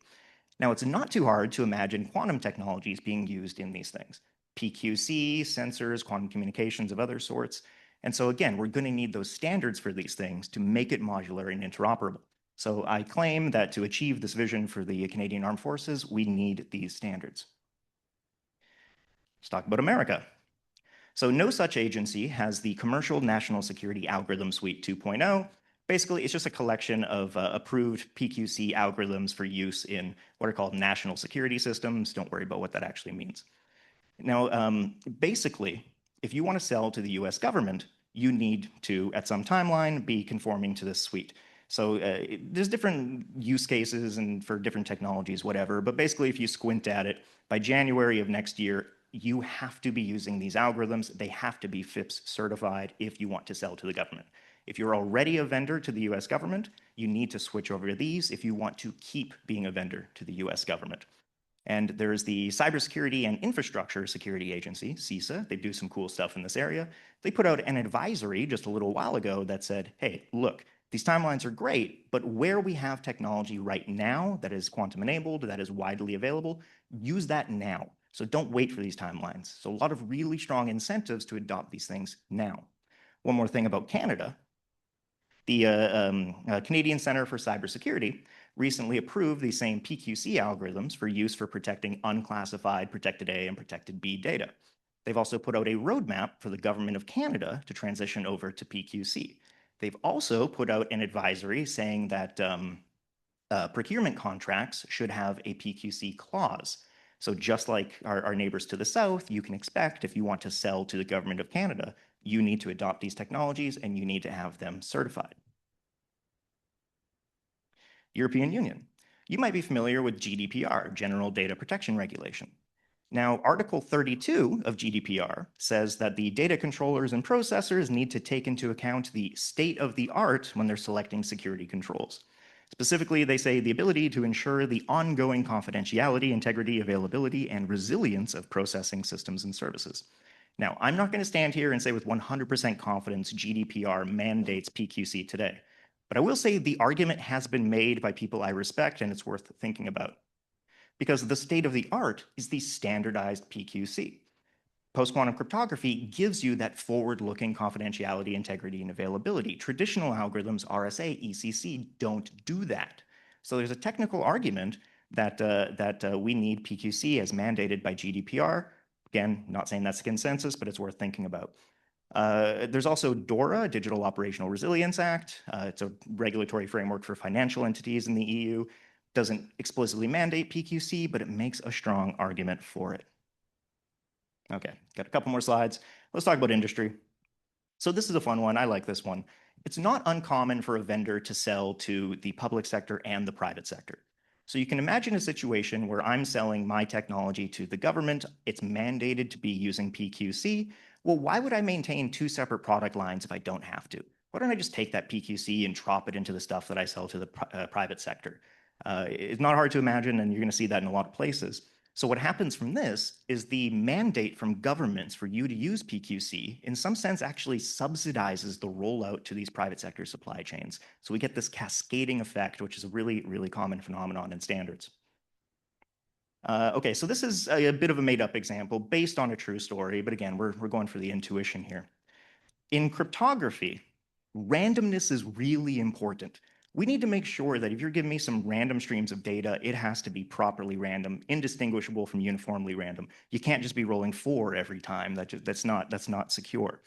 Now, it's not too hard to imagine quantum technologies being used in these things. PQC, sensors, quantum communications of other sorts. And so again, we're going to need those standards for these things to make it modular and interoperable. So I claim that to achieve this vision for the Canadian Armed Forces, we need these standards. Let's talk about America. So no such agency has the Commercial National Security Algorithm Suite 2.0. Basically, it's just a collection of approved PQC algorithms for use in what are called national security systems. Don't worry about what that actually means. Now, basically, if you want to sell to the US government, you need to, at some timeline, be conforming to this suite. So there's different use cases and for different technologies, whatever. But basically, if you squint at it, by January of next year, you have to be using these algorithms. They have to be FIPS certified if you want to sell to the government. If you're already a vendor to the US government, you need to switch over to these if you want to keep being a vendor to the US government. And there's the Cybersecurity and Infrastructure Security Agency, CISA. They do some cool stuff in this area. They put out an advisory just a little while ago that said, hey, look, these timelines are great, but where we have technology right now that is quantum enabled, that is widely available, use that now. So don't wait for these timelines. So a lot of really strong incentives to adopt these things now. One more thing about Canada. The Canadian Centre for Cybersecurity recently approved the same PQC algorithms for use for protecting unclassified Protected A and Protected B data. They've also put out a roadmap for the Government of Canada to transition over to PQC. They've also put out an advisory saying that procurement contracts should have a PQC clause. So just like our neighbors to the south, you can expect if you want to sell to the Government of Canada, you need to adopt these technologies and you need to have them certified. European Union. You might be familiar with GDPR, General Data Protection Regulation. Now, Article 32 of GDPR says that the data controllers and processors need to take into account the state of the art when they're selecting security controls. Specifically, they say the ability to ensure the ongoing confidentiality, integrity, availability, and resilience of processing systems and services. Now, I'm not going to stand here and say with 100% confidence GDPR mandates PQC today, but I will say the argument has been made by people I respect and it's worth thinking about. Because the state of the art is the standardized PQC. Post-quantum cryptography gives you that forward-looking confidentiality, integrity, and availability. Traditional algorithms, RSA, ECC, don't do that. So there's a technical argument that we need PQC as mandated by GDPR. Again, not saying that's a consensus, but it's worth thinking about. There's also DORA, Digital Operational Resilience Act. It's a regulatory framework for financial entities in the EU. Doesn't explicitly mandate PQC, but it makes a strong argument for it. Okay, got a couple more slides. Let's talk about industry. So this is a fun one. I like this one. It's not uncommon for a vendor to sell to the public sector and the private sector. So you can imagine a situation where I'm selling my technology to the government. It's mandated to be using PQC. Well, why would I maintain two separate product lines if I don't have to? Why don't I just take that PQC and drop it into the stuff that I sell to the private sector? It's not hard to imagine, and you're going to see that in a lot of places. So what happens from this is the mandate from governments for you to use PQC, in some sense, actually subsidizes the rollout to these private sector supply chains. So we get this cascading effect, which is a really, really common phenomenon in standards. Okay, so this is a bit of a made-up example based on a true story, but again, we're going for the intuition here. In cryptography, randomness is really important. We need to make sure that if you're giving me some random streams of data, it has to be properly random, indistinguishable from uniformly random. You can't just be rolling 4 every time. That's not secure.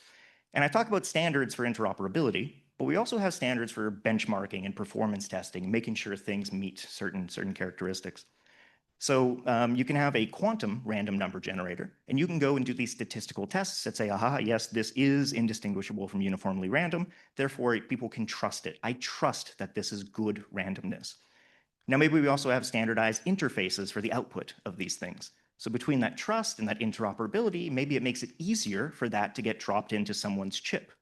And I talk about standards for interoperability, but we also have standards for benchmarking and performance testing, making sure things meet certain characteristics. So you can have a quantum random number generator, and you can go and do these statistical tests that say, aha, yes, this is indistinguishable from uniformly random. Therefore, people can trust it. I trust that this is good randomness. Now, maybe we also have standardized interfaces for the output of these things. So between that trust and that interoperability, maybe it makes it easier for that to get dropped into someone's chip.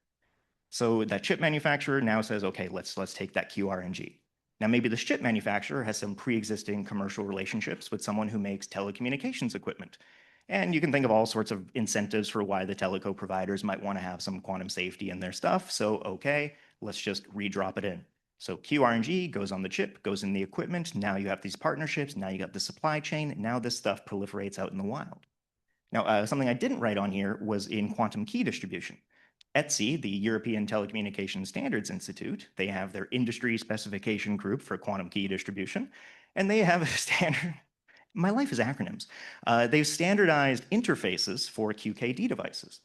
So that chip manufacturer now says, okay, let's take that QRNG. Now, maybe the chip manufacturer has some pre-existing commercial relationships with someone who makes telecommunications equipment. And you can think of all sorts of incentives for why the teleco providers might want to have some quantum safety in their stuff. So, okay, let's just redrop it in. So QRNG goes on the chip, goes in the equipment. Now you have these partnerships. Now you got the supply chain. Now this stuff proliferates out in the wild. Now, something I didn't write on here was in quantum key distribution. ETSI, the European Telecommunication Standards Institute, they have their industry specification group for quantum key distribution, and they have a standard. My life is acronyms. They've standardized interfaces for QKD devices.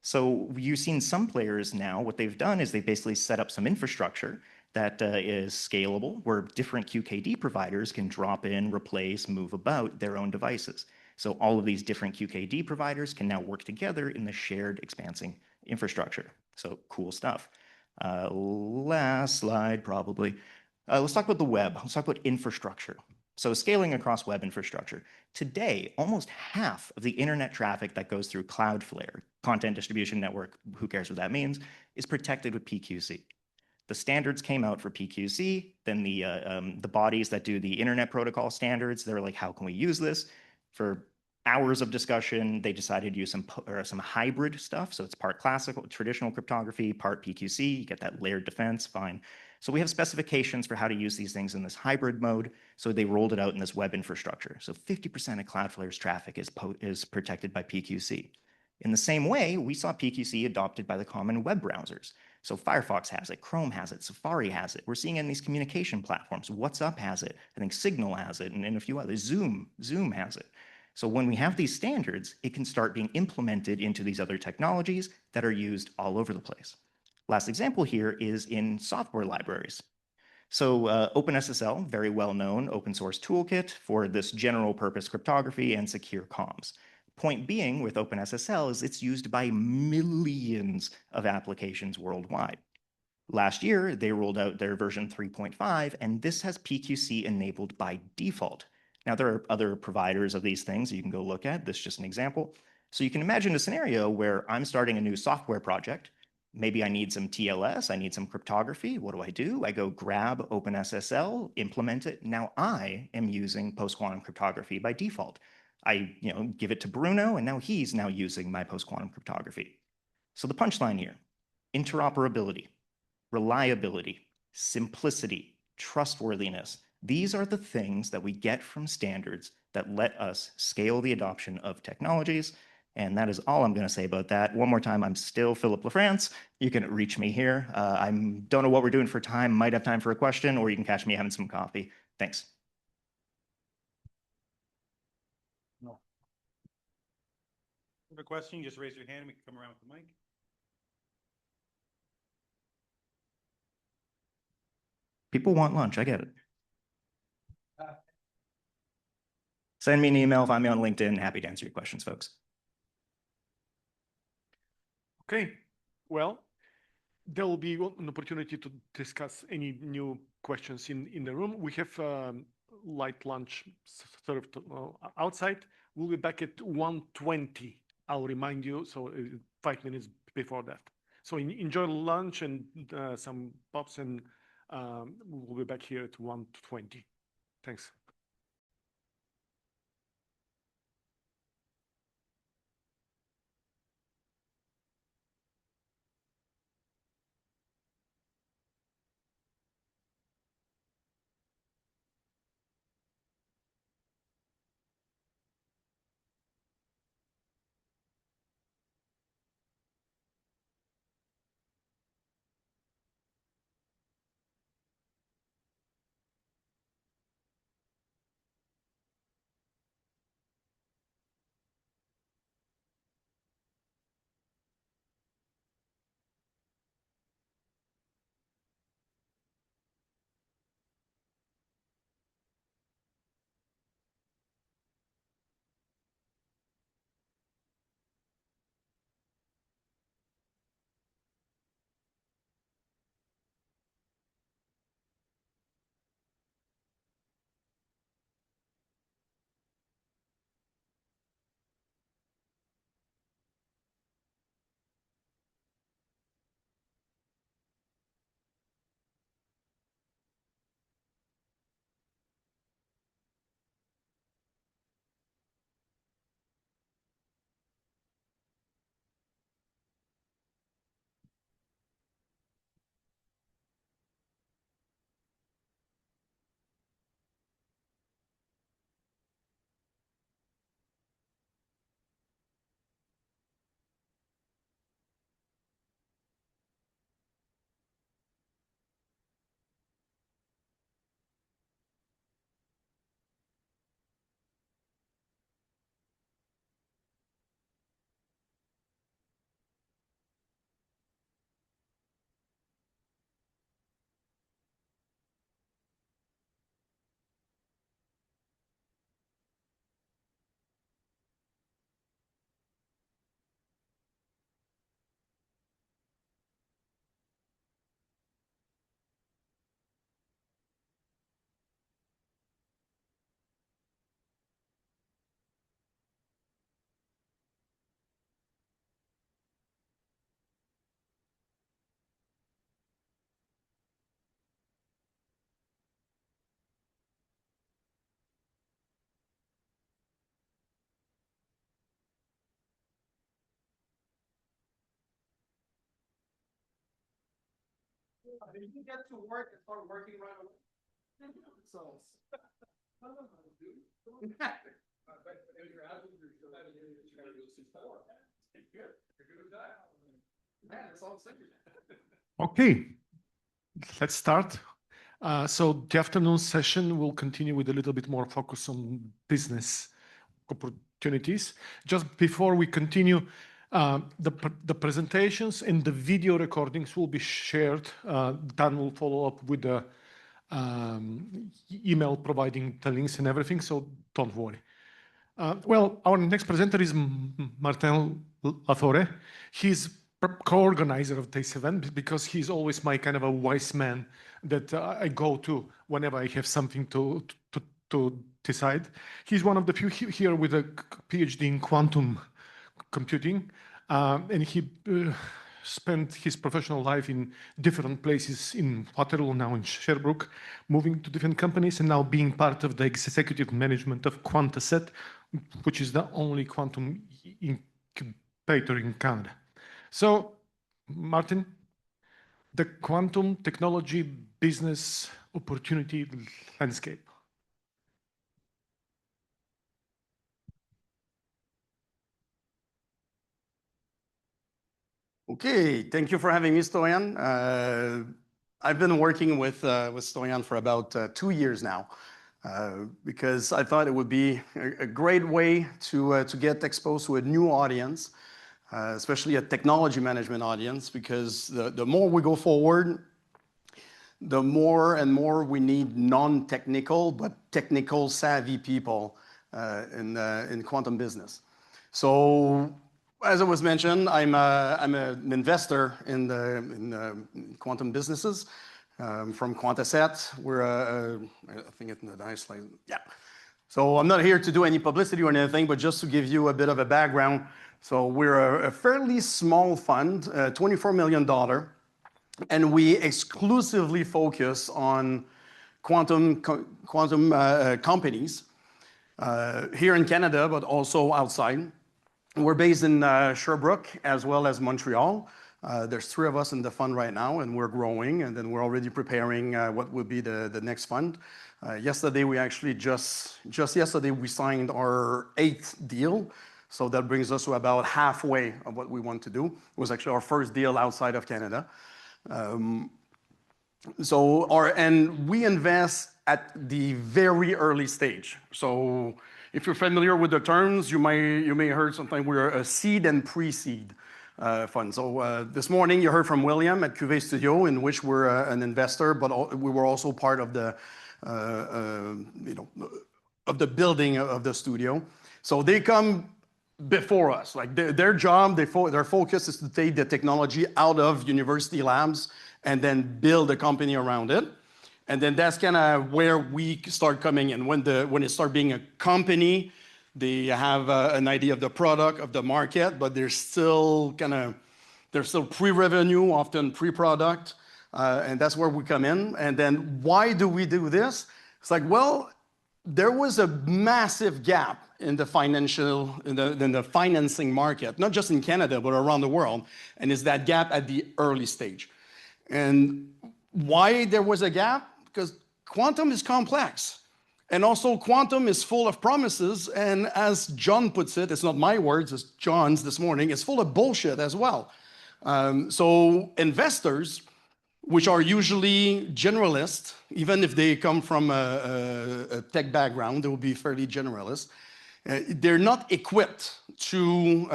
So you've seen some players now, what they've done is they basically set up some infrastructure that is scalable, where different QKD providers can drop in, replace, move about their own devices. So all of these different QKD providers can now work together in the shared expansing infrastructure. So cool stuff. Last slide, probably. Let's talk about the web. Let's talk about infrastructure. So scaling across web infrastructure. Today, almost half of the internet traffic that goes through Cloudflare, content distribution network, who cares what that means, is protected with PQC. The standards came out for PQC, then the bodies that do the internet protocol standards, they're like, how can we use this? For hours of discussion, they decided to use some hybrid stuff. So it's part classical, traditional cryptography, part PQC. You get that layered defense, fine. So we have specifications for how to use these things in this hybrid mode. So they rolled it out in this web infrastructure. So 50% of Cloudflare's traffic is protected by PQC. In the same way, we saw PQC adopted by the common web browsers. So Firefox has it, Chrome has it, Safari has it. We're seeing it in these communication platforms. WhatsApp has it. I think Signal has it, and a few others. Zoom has it. So when we have these standards, it can start being implemented into these other technologies that are used all over the place. Last example here is in software libraries. So OpenSSL, very well-known open source toolkit for this general purpose cryptography and secure comms. Point being with OpenSSL is it's used by millions of applications worldwide. Last year, they rolled out their version 3.5, and this has PQC enabled by default. Now, there are other providers of these things that you can go look at. This is just an example. So you can imagine a scenario where I'm starting a new software project. Maybe I need some TLS, I need some cryptography. What do? I go grab OpenSSL, implement it. Now I am using post-quantum cryptography by default. I give it to Bruno, and now he's using my post-quantum cryptography. So the punchline here, interoperability, reliability, simplicity, trustworthiness. These are the things that we get from standards that let us scale the adoption of technologies. And that is all I'm going to say about that. One more time, I'm still Philip Lafrance. You can reach me here. I don't know what we're doing for time. Might have time for a question, or you can catch me having some coffee. Thanks. If you have a question, just raise your hand and we can come around with the mic. People want lunch, I get it. Send me an email, find me on LinkedIn. Happy to answer your questions, folks. Okay, well, there will be an opportunity to discuss any new questions in the room. We have light lunch served outside. We'll be back at 1:20. I'll remind you, so 5 minutes before that. So enjoy lunch and some pops, and we'll be back here at 1:20. Thanks. You can get to work and start working right away. So. Okay, let's start. So the afternoon session will continue with a little bit more focus on business opportunities. Just before we continue, the presentations and the video recordings will be shared. Dan will follow up with the email providing the links and everything, so don't worry. Well, our next presenter is Martin Laforest. He's co-organizer of this event because he's always my kind of a wise man that I go to whenever I have something to decide. He's one of the few here with a PhD in quantum computing, and he spent his professional life in different places in Waterloo, now in Sherbrooke, moving to different companies and now being part of the executive management of Quantacet, which is the only quantum incubator in Canada. So, Martin, the quantum technology business opportunity landscape. Okay, thank you for having me, Stoyan. I've been working with Stoyan for about 2 years now because I thought it would be a great way to get exposed to a new audience, especially a technology management audience, because the more we go forward, the more and more we need non-technical but technical savvy people in quantum business. So, as it was mentioned, I'm an investor in quantum businesses from Quantacet. We're I think it's in the nice slide. Yeah. So I'm not here to do any publicity or anything, but just to give you a bit of a background. So we're a fairly small fund, $24 million, and we exclusively focus on quantum companies here in Canada, but also outside. We're based in Sherbrooke as well as Montreal. There's 3 of us in the fund right now, and we're growing, and then we're already preparing what will be the next fund. Yesterday, we actually just yesterday, we signed our 8th deal. So that brings us to about halfway of what we want to do. It was actually our first deal outside of Canada. And we invest at the very early stage. So if you're familiar with the terms, you may heard something. We're a seed and pre-seed fund. So this morning you heard from William at Cuvée Studio, in which we're an investor, but we were also part of the of the building of the studio. So they come before us. Like their job, their focus is to take the technology out of university labs and then build a company around it. And then that's kind of where we start coming in. When it starts being a company, they have an idea of the product, of the market, but they're still pre-revenue, often pre-product, and that's where we come in. And then why do we do this? It's like, well, there was a massive gap in the financing market, not just in Canada, but around the world, and it's that gap at the early stage. And why there was a gap? Because quantum is complex. And also quantum is full of promises. And as John puts it, it's not my words, it's John's this morning, it's full of bullshit as well. So investors, which are usually generalists, even if they come from a tech background, they will be fairly generalist. They're not equipped to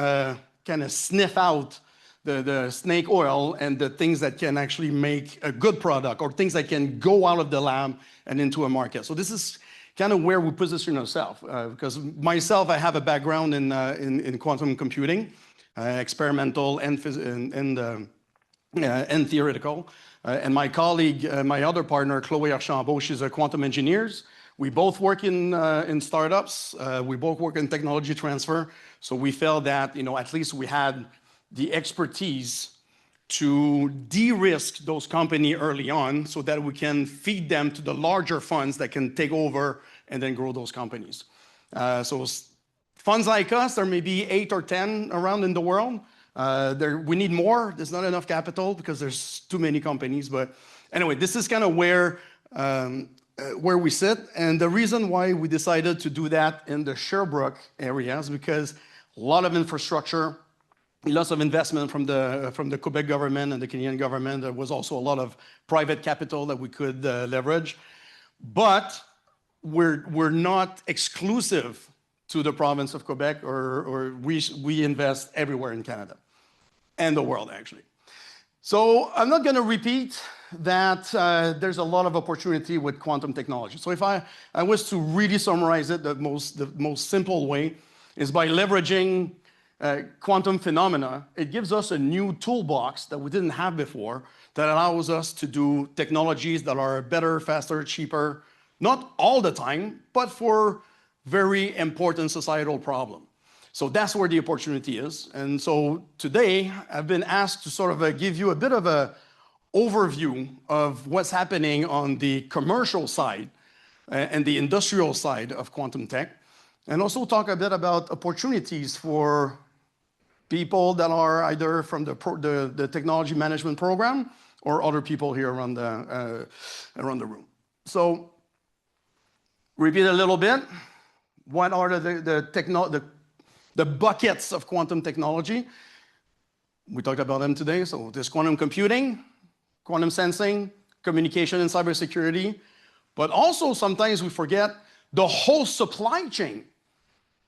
kind of sniff out the snake oil and the things that can actually make a good product or things that can go out of the lab and into a market. So this is kind of where we position ourselves. Because myself, I have a background in quantum computing, experimental and theoretical. And my colleague, my other partner, Chloé Archambault, she's a quantum engineer. We both work in startups. We both work in technology transfer. So we felt that, at least we had the expertise to de-risk those companies early on so that we can feed them to the larger funds that can take over and then grow those companies. So funds like us, there may be 8 or 10 around in the world. We need more. There's not enough capital because there's too many companies. But anyway, this is kind of where we sit. And the reason why we decided to do that in the Sherbrooke area is because a lot of infrastructure, lots of investment from the Quebec government and the Canadian government. There was also a lot of private capital that we could leverage. But we're not exclusive to the province of Quebec, or we invest everywhere in Canada and the world, actually. So I'm not going to repeat that there's a lot of opportunity with quantum technology. So if I was to really summarize it, the most simple way is by leveraging quantum phenomena. It gives us a new toolbox that we didn't have before that allows us to do technologies that are better, faster, cheaper, not all the time, but for very important societal problem. So that's where the opportunity is. And so today I've been asked to sort of give you a bit of a overview of what's happening on the commercial side and the industrial side of quantum tech, and also talk a bit about opportunities for people that are either from the technology management program or other people here around the room. So repeat a little bit. What are the buckets of quantum technology? We talked about them today. So there's quantum computing, quantum sensing, communication and cybersecurity, but also sometimes we forget the whole supply chain.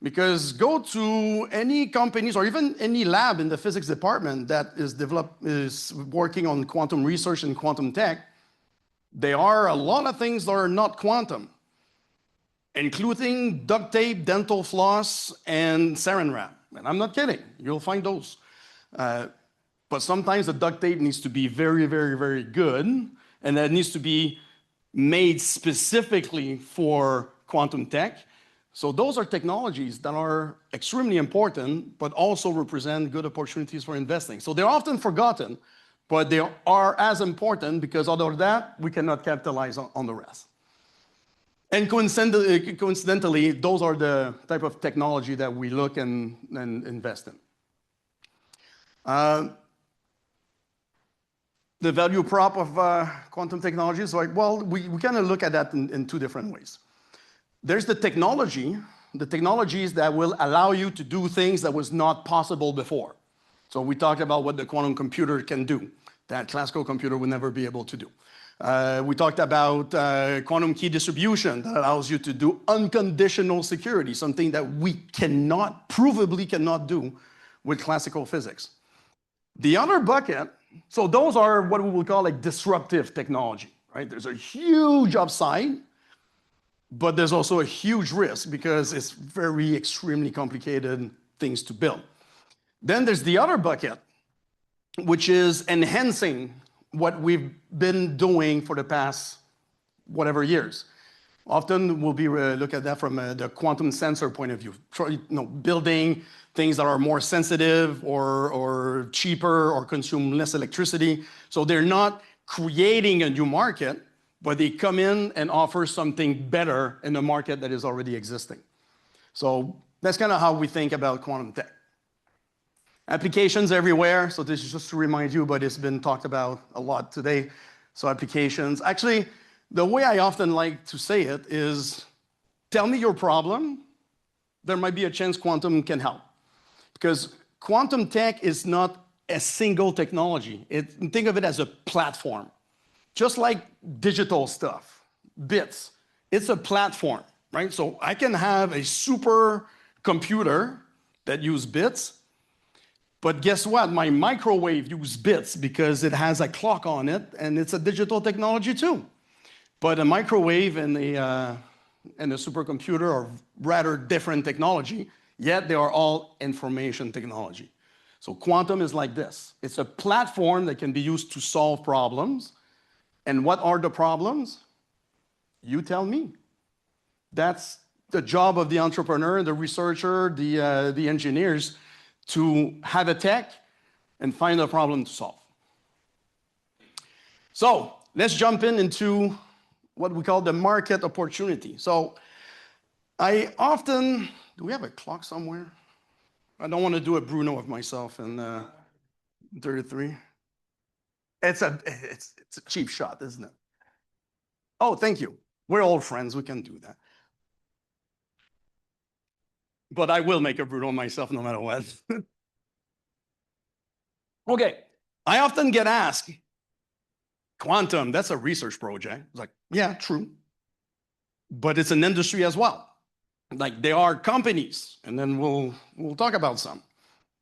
Because go to any companies or even any lab in the physics department that is working on quantum research and quantum tech, there are a lot of things that are not quantum, including duct tape, dental floss, and saran wrap. And I'm not kidding. You'll find those. But sometimes the duct tape needs to be very, very, very good, and that needs to be made specifically for quantum tech. So those are technologies that are extremely important, but also represent good opportunities for investing. So they're often forgotten, but they are as important because other than that, we cannot capitalize on the rest. And coincidentally, those are the type of technology that we look and invest in. The value prop of quantum technology is like, well, we kind of look at that in two different ways. There's the technologies that will allow you to do things that was not possible before. So we talked about what the quantum computer can do, that classical computer would never be able to do. We talked about quantum key distribution that allows you to do unconditional security, something that we provably cannot do with classical physics. The other bucket, so those are what we will call like disruptive technology, right? There's a huge upside, but there's also a huge risk because it's very extremely complicated things to build. Then there's the other bucket, which is enhancing what we've been doing for the past whatever years. Often we'll be look at that from the quantum sensor point of view, building things that are more sensitive or cheaper or consume less electricity. So they're not creating a new market, but they come in and offer something better in a market that is already existing. So that's kind of how we think about quantum tech. Applications everywhere. So this is just to remind you, but it's been talked about a lot today. So applications. Actually, the way I often like to say it is, tell me your problem. There might be a chance quantum can help. Because quantum tech is not a single technology. Think of it as a platform. Just like digital stuff, bits, it's a platform, right? So I can have a super computer that uses bits, but guess what? My microwave uses bits because it has a clock on it, and it's a digital technology too. But a microwave and a supercomputer are rather different technology, yet they are all information technology. So quantum is like this. It's a platform that can be used to solve problems. And what are the problems? You tell me. That's the job of the entrepreneur, the researcher, the engineers, to have a tech and find a problem to solve. So let's jump into what we call the market opportunity. So I often, do we have a clock somewhere? I don't want to do a Bruno of myself in 33. It's a cheap shot, isn't it? Oh, thank you. We're all friends. We can do that. But I will make a Bruno of myself no matter what. Okay. I often get asked, quantum, that's a research project. It's like, yeah, true. But it's an industry as well. Like there are companies, and then we'll talk about some.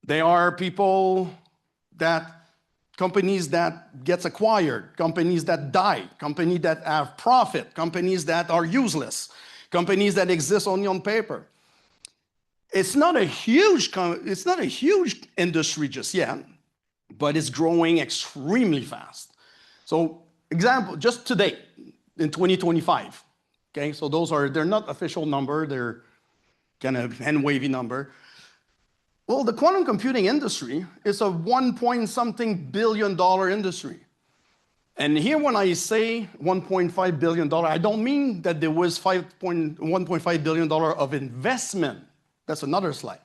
There are companies that gets acquired, companies that die, companies that have profit, companies that are useless, companies that exist only on paper. It's not a huge industry just yet, but it's growing extremely fast. So example, just today in 2025, okay, so they're not official number, they're kind of hand-wavy number. Well, the quantum computing industry is a $1.something billion industry. And here when I say $1.5 billion, I don't mean that there was $1.5 billion of investment. That's another slide.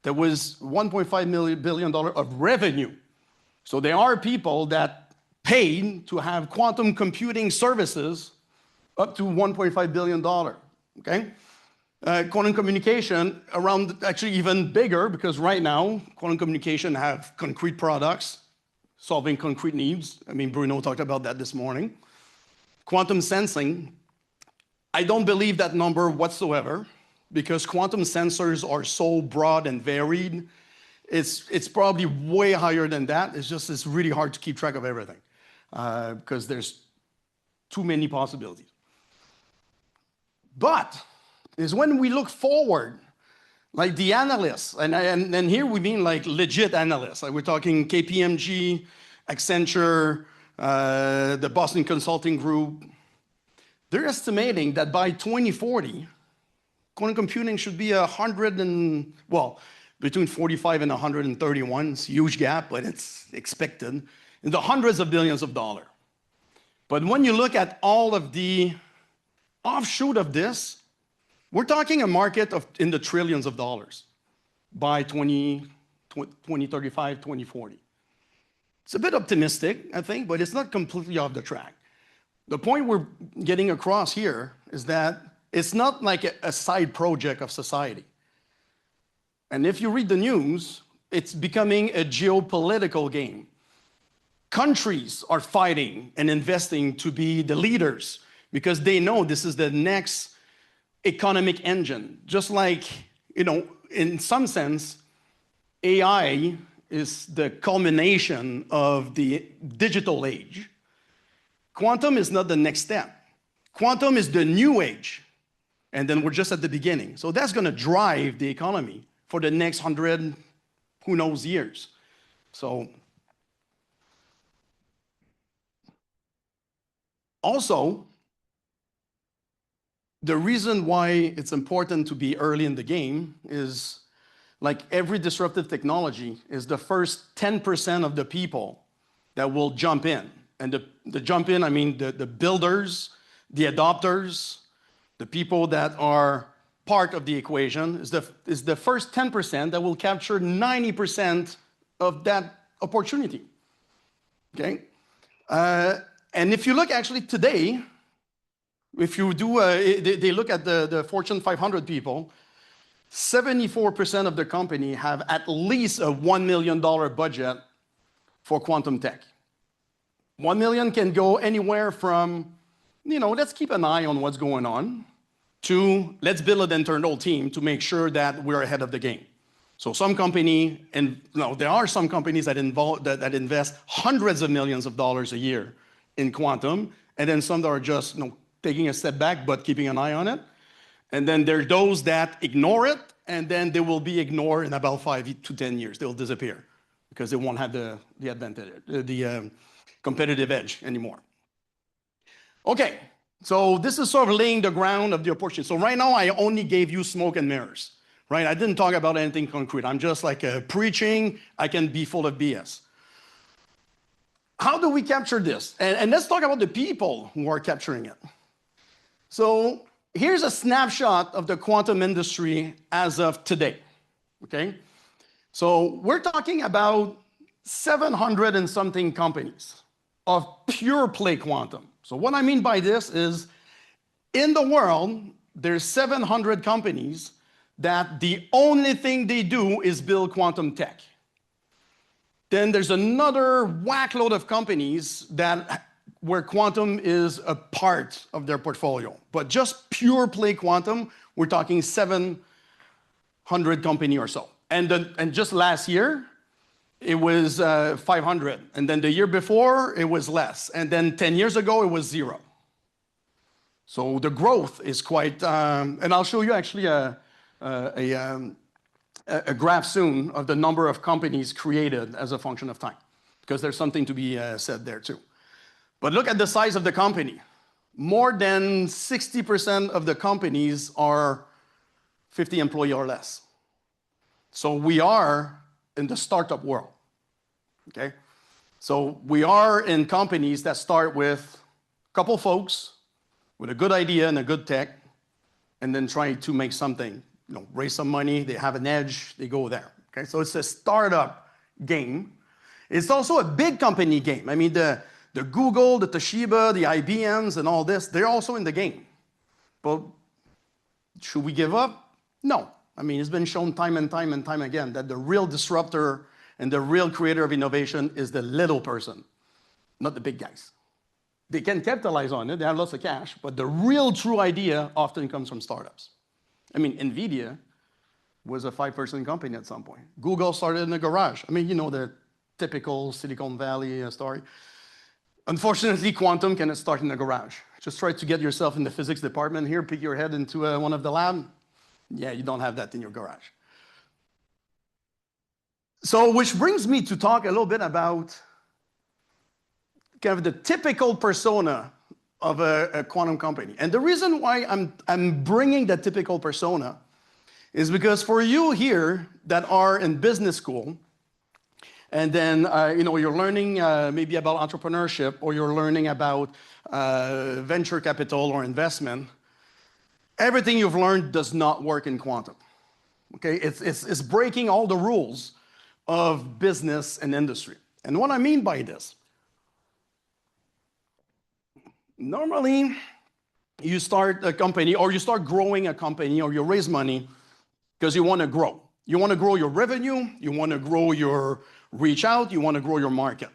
There was $1.5 billion of revenue. So there are people that paid to have quantum computing services up to $1.5 billion, okay? Quantum communication around actually even bigger because right now, quantum communication have concrete products solving concrete needs. I mean, Bruno talked about that this morning. Quantum sensing, I don't believe that number whatsoever because quantum sensors are so broad and varied. It's probably way higher than that. It's really hard to keep track of everything because there's too many possibilities. But is when we look forward, like the analysts, and here we mean like legit analysts. Like we're talking KPMG, Accenture, the Boston Consulting Group. They're estimating that by 2040, quantum computing should be between 45 and 131. It's a huge gap, but it's expected in the hundreds of billions of dollars. But when you look at all of the offshoot of this, we're talking a market in the trillions of dollars by 2035, 2040. It's a bit optimistic, I think, but it's not completely off the track. The point we're getting across here is that it's not like a side project of society. And if you read the news, it's becoming a geopolitical game. Countries are fighting and investing to be the leaders because they know this is the next economic engine. Just like, in some sense, AI is the culmination of the digital age. Quantum is not the next step. Quantum is the new age. And then we're just at the beginning. So that's going to drive the economy for the next 100, who knows, years. So also, the reason why it's important to be early in the game is like every disruptive technology is the first 10% of the people that will jump in. And the jump in, I mean the builders, the adopters, the people that are part of the equation is the first 10% that will capture 90% of that opportunity, okay? And if you look actually today, if you do, they look at the Fortune 500 people, 74% of the company have at least a $1 million budget for quantum tech. 1 million can go anywhere from, let's keep an eye on what's going on, to let's build an internal team to make sure that we're ahead of the game. So some company, there are some companies that invest hundreds of millions of dollars a year in quantum, and then some that are just taking a step back but keeping an eye on it. And then there are those that ignore it, and then they will be ignored in about 5 to 10 years. They'll disappear because they won't have the advantage, the competitive edge anymore. Okay, so this is sort of laying the ground of the opportunity. So right now, I only gave you smoke and mirrors, right? I didn't talk about anything concrete. I'm just like preaching. I can be full of BS. How do we capture this? And let's talk about the people who are capturing it. So here's a snapshot of the quantum industry as of today, okay? So we're talking about 700 and something companies of pure play quantum. So what I mean by this is, in the world, there's 700 companies that the only thing they do is build quantum tech. Then there's another whackload of companies where quantum is a part of their portfolio. But just pure play quantum, we're talking 700 company or so. And just last year, it was 500. And then the year before, it was less. And then 10 years ago, it was 0. So the growth is quite, and I'll show you actually a graph soon of the number of companies created as a function of time, because there's something to be said there too. But look at the size of the company. More than 60% of the companies are 50 employee or less. So we are in the startup world, okay? So we are in companies that start with a couple folks with a good idea and a good tech, and then try to make something, raise some money, they have an edge, they go there, okay? So it's a startup game. It's also a big company game. I mean, the Google, the Toshiba, the IBMs, and all this, they're also in the game. But should we give up? No. I mean, it's been shown time and time and time again that the real disruptor and the real creator of innovation is the little person, not the big guys. They can capitalize on it, they have lots of cash, but the real true idea often comes from startups. I mean, NVIDIA was a 5-person company at some point. Google started in a garage. I mean, the typical Silicon Valley story. Unfortunately, quantum cannot start in a garage. Just try to get yourself in the physics department here, pick your head into one of the lab. Yeah, you don't have that in your garage. So, which brings me to talk a little bit about kind of the typical persona of a quantum company. And the reason why I'm bringing that typical persona is because for you here that are in business school, and then you're learning maybe about entrepreneurship, or you're learning about venture capital or investment, everything you've learned does not work in quantum. Okay, it's breaking all the rules of business and industry. And what I mean by this, normally you start a company, or you start growing a company, or you raise money because you want to grow. You want to grow your revenue, you want to grow your reach out, you want to grow your market.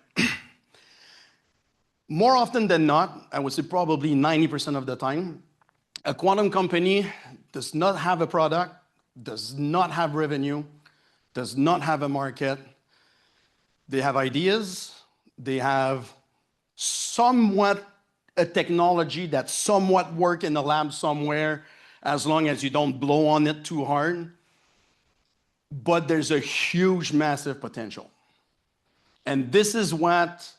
More often than not, I would say probably 90% of the time, a quantum company does not have a product, does not have revenue, does not have a market. They have ideas, they have somewhat a technology that somewhat work in the lab somewhere, as long as you don't blow on it too hard. But there's a huge, massive potential. And this is what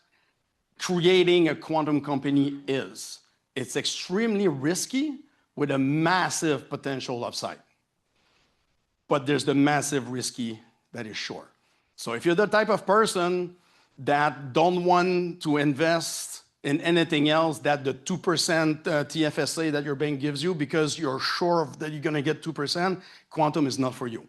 creating a quantum company is. It's extremely risky with a massive potential upside. But there's the massive risky that is sure. So if you're the type of person that don't want to invest in anything else that the 2% TFSA that your bank gives you because you're sure that you're going to get 2%, quantum is not for you.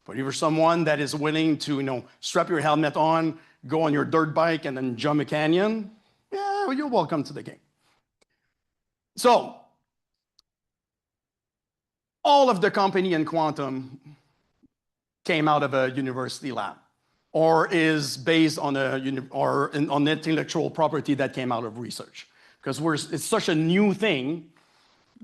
But if you're someone that is willing to, strap your helmet on, go on your dirt bike, and then jump a canyon, yeah, well, you're welcome to the game. So, all of the company in quantum came out of a university lab, or is based on on intellectual property that came out of research. Because it's such a new thing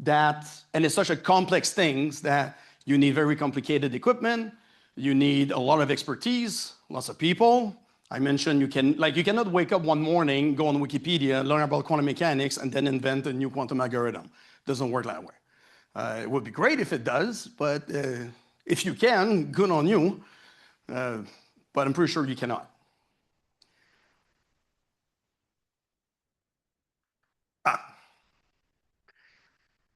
and it's such a complex thing that you need very complicated equipment, you need a lot of expertise, lots of people. I mentioned you cannot wake up one morning, go on Wikipedia, learn about quantum mechanics, and then invent a new quantum algorithm. It doesn't work that way. It would be great if it does, but if you can, good on you. But I'm pretty sure you cannot.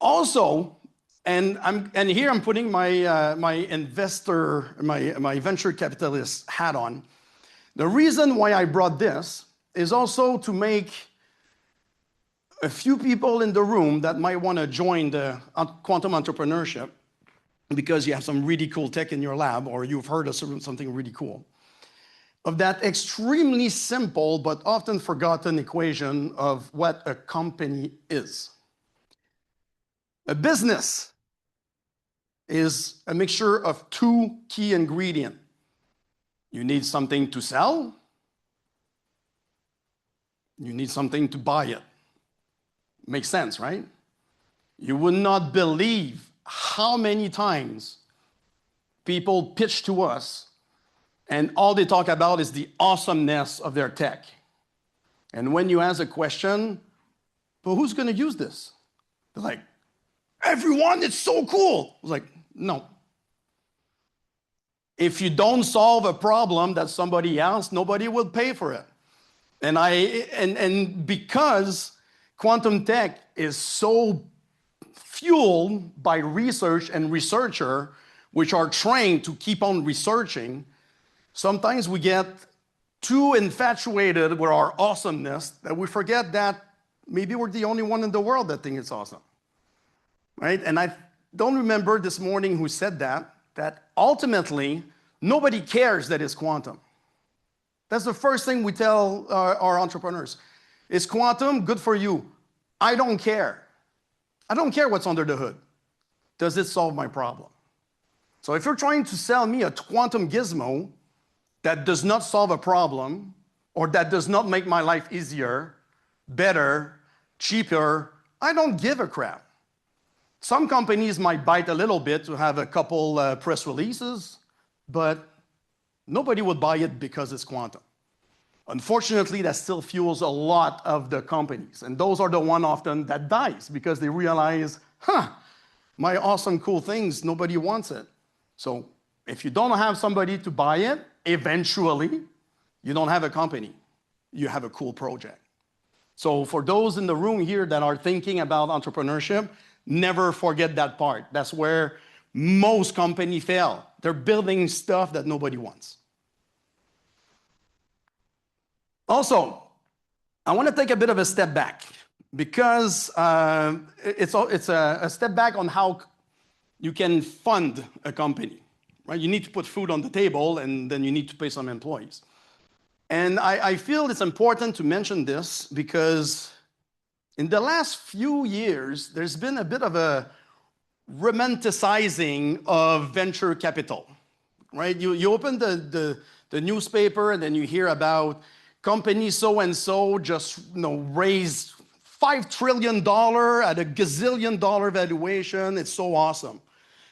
Also, and here I'm putting my my venture capitalist hat on. The reason why I brought this is also to make a few people in the room that might want to join the quantum entrepreneurship because you have some really cool tech in your lab or you've heard of something really cool, of that extremely simple but often forgotten equation of what a company is. A business is a mixture of two key ingredients. You need something to sell. You need something to buy it. Makes sense, right? You would not believe how many times people pitch to us and all they talk about is the awesomeness of their tech. And when you ask a question, but who's going to use this? They're like, everyone, it's so cool. I was like, no. If you don't solve a problem that somebody else, nobody will pay for it. And because quantum tech is so fueled by research and researcher, which are trained to keep on researching, sometimes we get too infatuated with our awesomeness that we forget that maybe we're the only one in the world that thinks it's awesome, right? And I don't remember this morning who said that ultimately nobody cares that it's quantum. That's the first thing we tell our entrepreneurs. Is quantum good for you? I don't care. I don't care what's under the hood. Does it solve my problem? So if you're trying to sell me a quantum gizmo that does not solve a problem or that does not make my life easier, better, cheaper, I don't give a crap. Some companies might bite a little bit to have a couple press releases, but nobody would buy it because it's quantum. Unfortunately, that still fuels a lot of the companies. And those are the one often that dies because they realize, my awesome, cool things, nobody wants it. So if you don't have somebody to buy it, eventually, you don't have a company. You have a cool project. So for those in the room here that are thinking about entrepreneurship, never forget that part. That's where most companies fail. They're building stuff that nobody wants. Also, I want to take a bit of a step back because it's a step back on how you can fund a company, right? You need to put food on the table and then you need to pay some employees. And I feel it's important to mention this because in the last few years, there's been a bit of a romanticizing of venture capital, right? You open the newspaper and then you hear about company so-and-so just raised $5 trillion at a gazillion-dollar valuation. It's so awesome.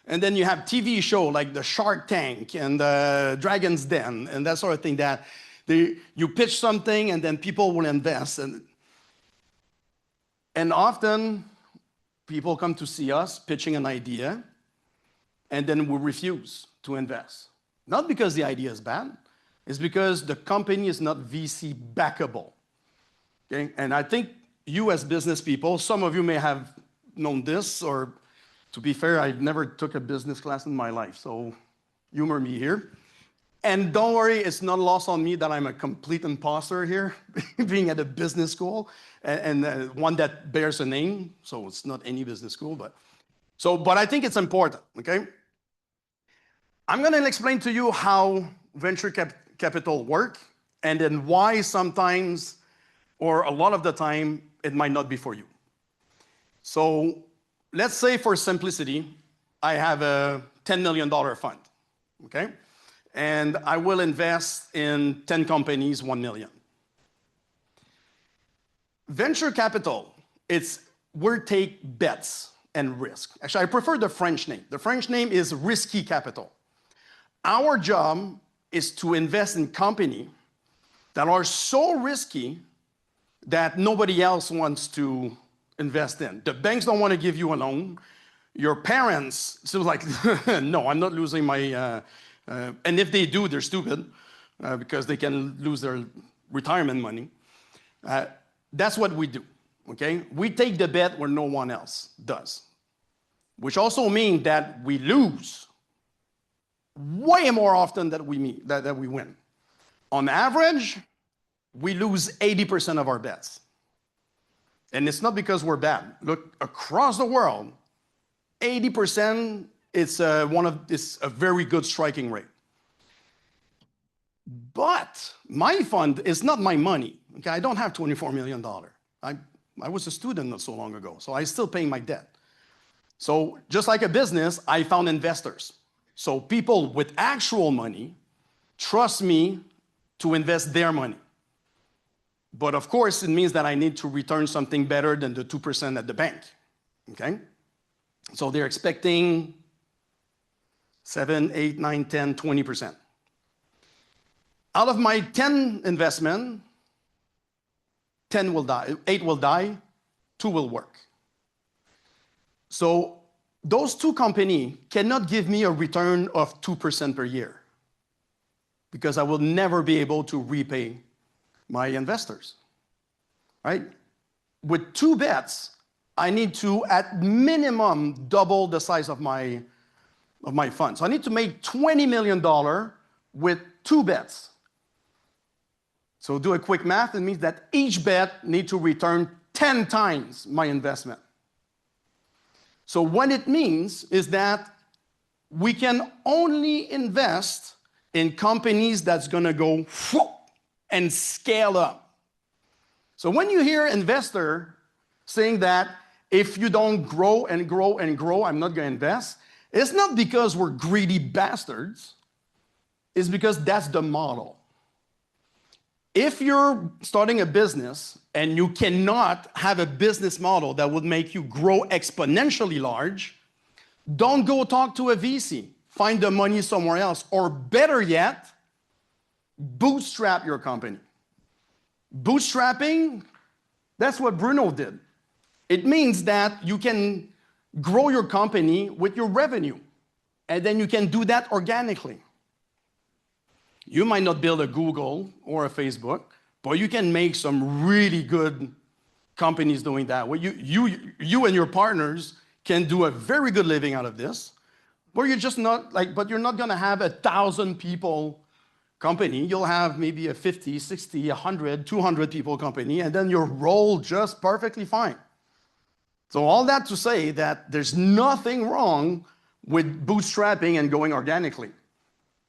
And then you have TV show like the Shark Tank and the Dragon's Den and that sort of thing that you pitch something and then people will invest. And often people come to see us pitching an idea and then we refuse to invest. Not because the idea is bad, it's because the company is not VC backable. Okay? And I think you as business people, some of you may have known this, or to be fair, I never took a business class in my life, so humor me here. And don't worry, it's not lost on me that I'm a complete imposter here, being at a business school, and one that bears a name, so it's not any business school, but I think it's important, okay? I'm gonna explain to you how venture capital work, and then why sometimes, or a lot of the time, it might not be for you. So let's say for simplicity, I have a $10 million fund, okay? And I will invest in 10 companies, 1 million. Venture capital, we take bets and risk. Actually, I prefer the French name. The French name is risky capital. Our job is to invest in companies that are so risky that nobody else wants to invest in. The banks don't want to give you a loan. Your parents still like, no, I'm not losing my, and if they do, they're stupid because they can lose their retirement money. That's what we do, okay? We take the bet where no one else does, which also means that we lose way more often than we win. On average, we lose 80% of our bets. And it's not because we're bad. Look, across the world, 80% it's a very good striking rate. But my fund is not my money. Okay, I don't have $24 million. I was a student not so long ago, so I'm still paying my debt. So just like a business, I found investors. So people with actual money trust me to invest their money. But of course, it means that I need to return something better than the 2% at the bank. Okay? So they're expecting 7, 8, 9, 10, 20%. Out of my 10 investment, 10 will die, 8 will die, 2 will work. So those 2 companies cannot give me a return of 2% per year because I will never be able to repay my investors, right? With 2 bets, I need to, at minimum, double the size of my fund. So I need to make $20 million with 2 bets. So do a quick math. It means that each bet needs to return 10 times my investment. So what it means is that we can only invest in companies that's going to go and scale up. So when you hear investor saying that if you don't grow and grow and grow, I'm not going to invest, it's not because we're greedy bastards. It's because that's the model. If you're starting a business and you cannot have a business model that would make you grow exponentially large, don't go talk to a VC. Find the money somewhere else. Or better yet, bootstrap your company. Bootstrapping, that's what Bruno did. It means that you can grow your company with your revenue, and then you can do that organically. You might not build a Google or a Facebook, but you can make some really good companies doing that. Well, you and your partners can do a very good living out of this, but you're just not but you're not going to have 1,000 people company. You'll have maybe a 50, 60, 100, 200 people company, and then you'll roll just perfectly fine. So all that to say that there's nothing wrong with bootstrapping and going organically.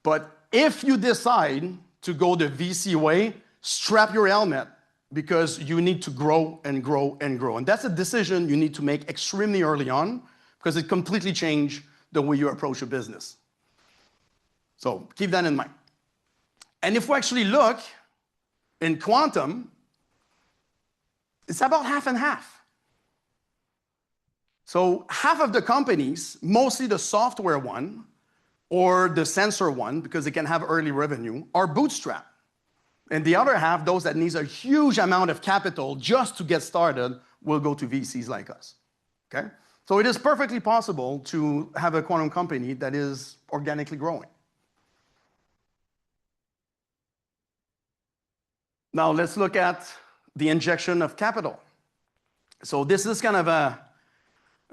But if you decide to go the VC way, strap your helmet because you need to grow and grow and grow. And that's a decision you need to make extremely early on because it completely changes the way you approach a business. So keep that in mind. And if we actually look in quantum, it's about half and half. So half of the companies, mostly the software one, or the sensor one, because they can have early revenue, are bootstrapped. And the other half, those that needs a huge amount of capital just to get started, will go to VCs like us, okay? So it is perfectly possible to have a quantum company that is organically growing. Now let's look at the injection of capital. So this is kind of a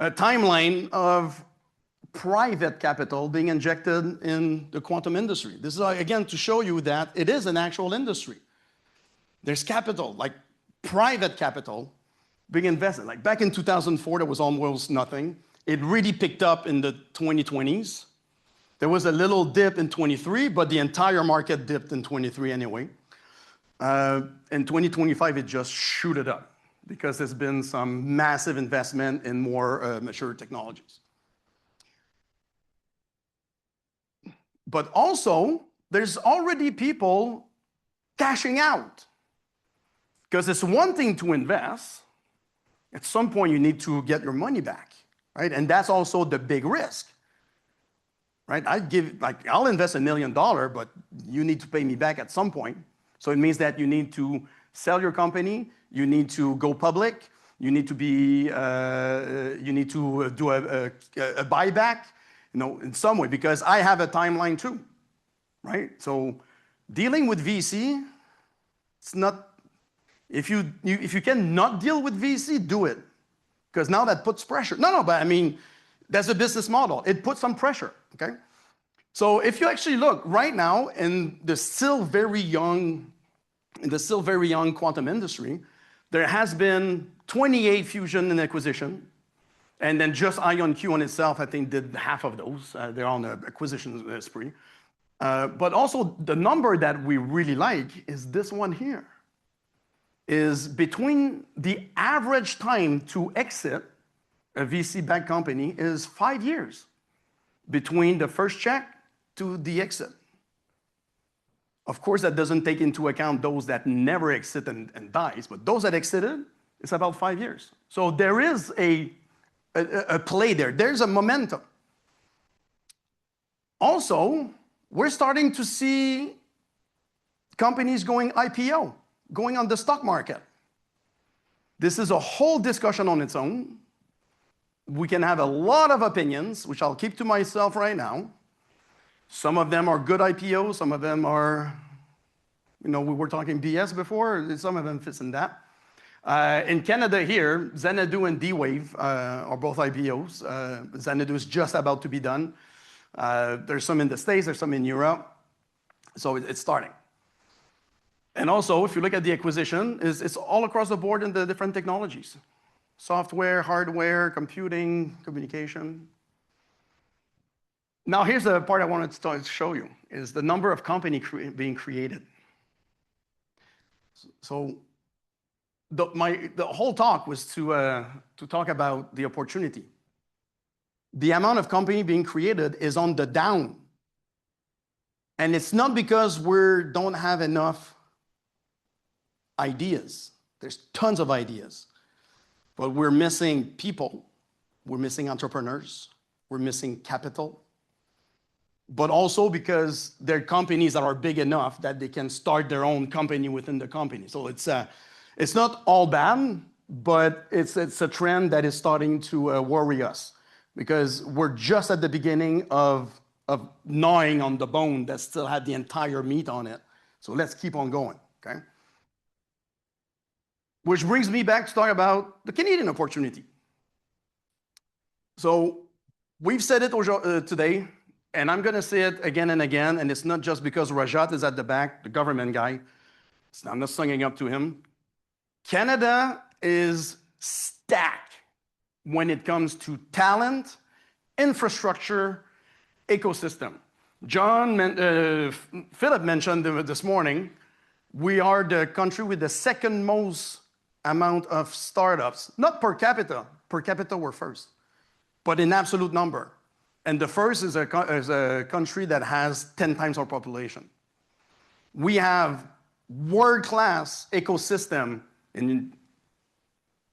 timeline of private capital being injected in the quantum industry. This is, again, to show you that it is an actual industry. There's capital, like private capital, being invested. Like back in 2004, there was almost nothing. It really picked up in the 2020s. There was a little dip in 23, but the entire market dipped in 23 anyway. In 2025, it just shooted up because there's been some massive investment in more mature technologies. But also, there's already people cashing out. Because it's one thing to invest. At some point, you need to get your money back, right? And that's also the big risk, right? I'll invest $1 million, but you need to pay me back at some point. So it means that you need to sell your company, you need to go public, you need to do a buyback, in some way, because I have a timeline too, right? So dealing with VC, it's not, if you cannot deal with VC, do it. Because now that puts pressure. No, but I mean, that's a business model. It puts some pressure, okay? So if you actually look right now in the still very young quantum industry, there has been 28 fusion and acquisition. And then just IonQ on itself, I think, did half of those. They're on the acquisition spree. But also the number that we really like is this one here. Is between the average time to exit a VC-backed company is 5 years between the first check to the exit. Of course, that doesn't take into account those that never exit and dies, but those that exited, it's about 5 years. So there is a play there. There's a momentum. Also, we're starting to see companies going IPO, going on the stock market. This is a whole discussion on its own. We can have a lot of opinions, which I'll keep to myself right now. Some of them are good IPOs, some of them are, we were talking BS before, some of them fits in that. In Canada here, Xanadu and D-Wave are both IPOs. Xanadu is just about to be done. There's some in the States, there's some in Europe. So it's starting. And also, if you look at the acquisition, it's all across the board in the different technologies. Software, hardware, computing, communication. Now, here's the part I wanted to show you, is the number of companies being created. So the whole talk was to talk about the opportunity. The amount of company being created is on the down. And it's not because we don't have enough ideas. There's tons of ideas. But we're missing people. We're missing entrepreneurs. We're missing capital. But also because they're companies that are big enough that they can start their own company within the company. So it's not all bad, but it's a trend that is starting to worry us, because we're just at the beginning of gnawing on the bone that still had the entire meat on it. So let's keep on going, okay? Which brings me back to talk about the Canadian opportunity. So we've said it today, and I'm going to say it again and again, and it's not just because Rajat is at the back, the government guy. I'm not singing up to him. Canada is stacked when it comes to talent, infrastructure, ecosystem. Philip mentioned this morning, we are the country with the second most amount of startups, not per capita. Per capita, we're first, but in absolute number. And the first is a country that has 10 times our population. We have world-class ecosystem in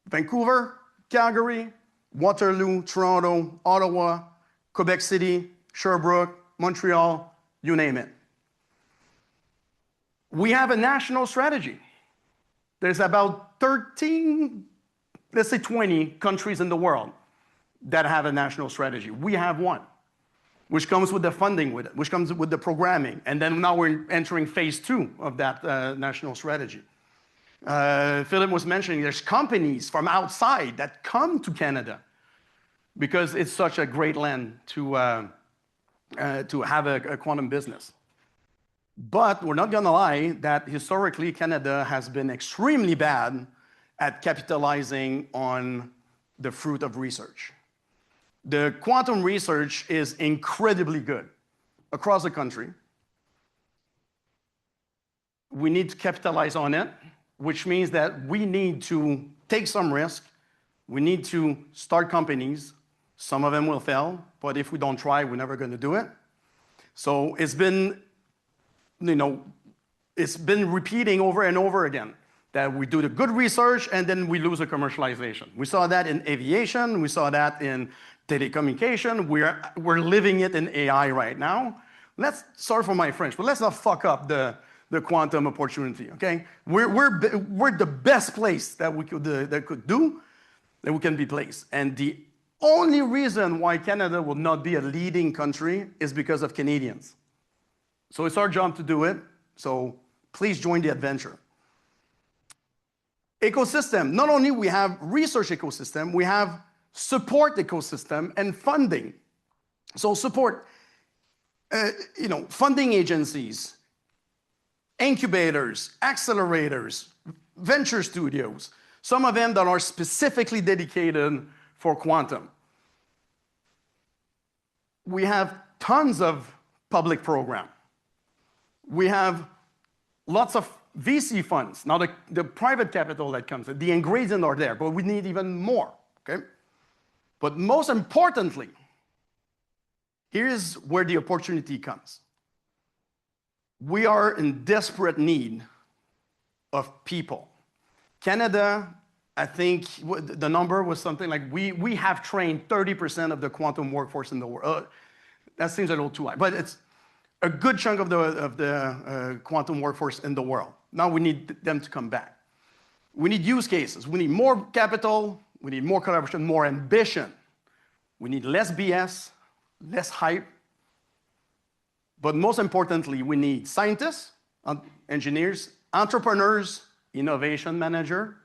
Vancouver, Calgary, Waterloo, Toronto, Ottawa, Quebec City, Sherbrooke, Montreal, you name it. We have a national strategy. There's about 13, let's say 20 countries in the world that have a national strategy. We have one, which comes with the funding with it, which comes with the programming. And then now we're entering phase 2 of that national strategy. Philip was mentioning there's companies from outside that come to Canada because it's such a great land to have a quantum business. But we're not going to lie that historically Canada has been extremely bad at capitalizing on the fruit of research. The quantum research is incredibly good across the country. We need to capitalize on it, which means that we need to take some risk. We need to start companies. Some of them will fail, but if we don't try, we're never going to do it. So it's been, it's been repeating over and over again that we do the good research and then we lose the commercialization. We saw that in aviation. We saw that in telecommunication. We're living it in AI right now. Sorry for my French, but let's not fuck up the quantum opportunity, okay? We're the best place that we can be placed. And the only reason why Canada will not be a leading country is because of Canadians. So it's our job to do it. So please join the adventure. Ecosystem. Not only we have research ecosystem, we have support ecosystem and funding. So support, funding agencies, incubators, accelerators, venture studios, some of them that are specifically dedicated for quantum. We have tons of public program. We have lots of VC funds. Now, the private capital that comes, the ingredients are there, but we need even more, okay? But most importantly, here's where the opportunity comes. We are in desperate need of people. Canada, I think the number was something like we have trained 30% of the quantum workforce in the world. That seems a little too high, but it's a good chunk of the quantum workforce in the world. Now we need them to come back. We need use cases. We need more capital. We need more collaboration, more ambition. We need less BS, less hype. But most importantly, we need scientists, engineers, entrepreneurs, innovation manager.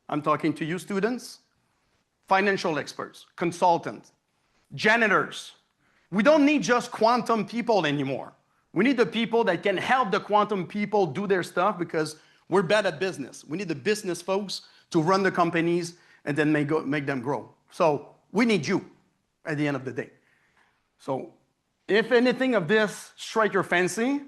I'm talking to you students, financial experts, consultants, janitors. We don't need just quantum people anymore. We need the people that can help the quantum people do their stuff because we're bad at business. We need the business folks to run the companies and then make them grow. So we need you at the end of the day. So if anything of this strike your fancy,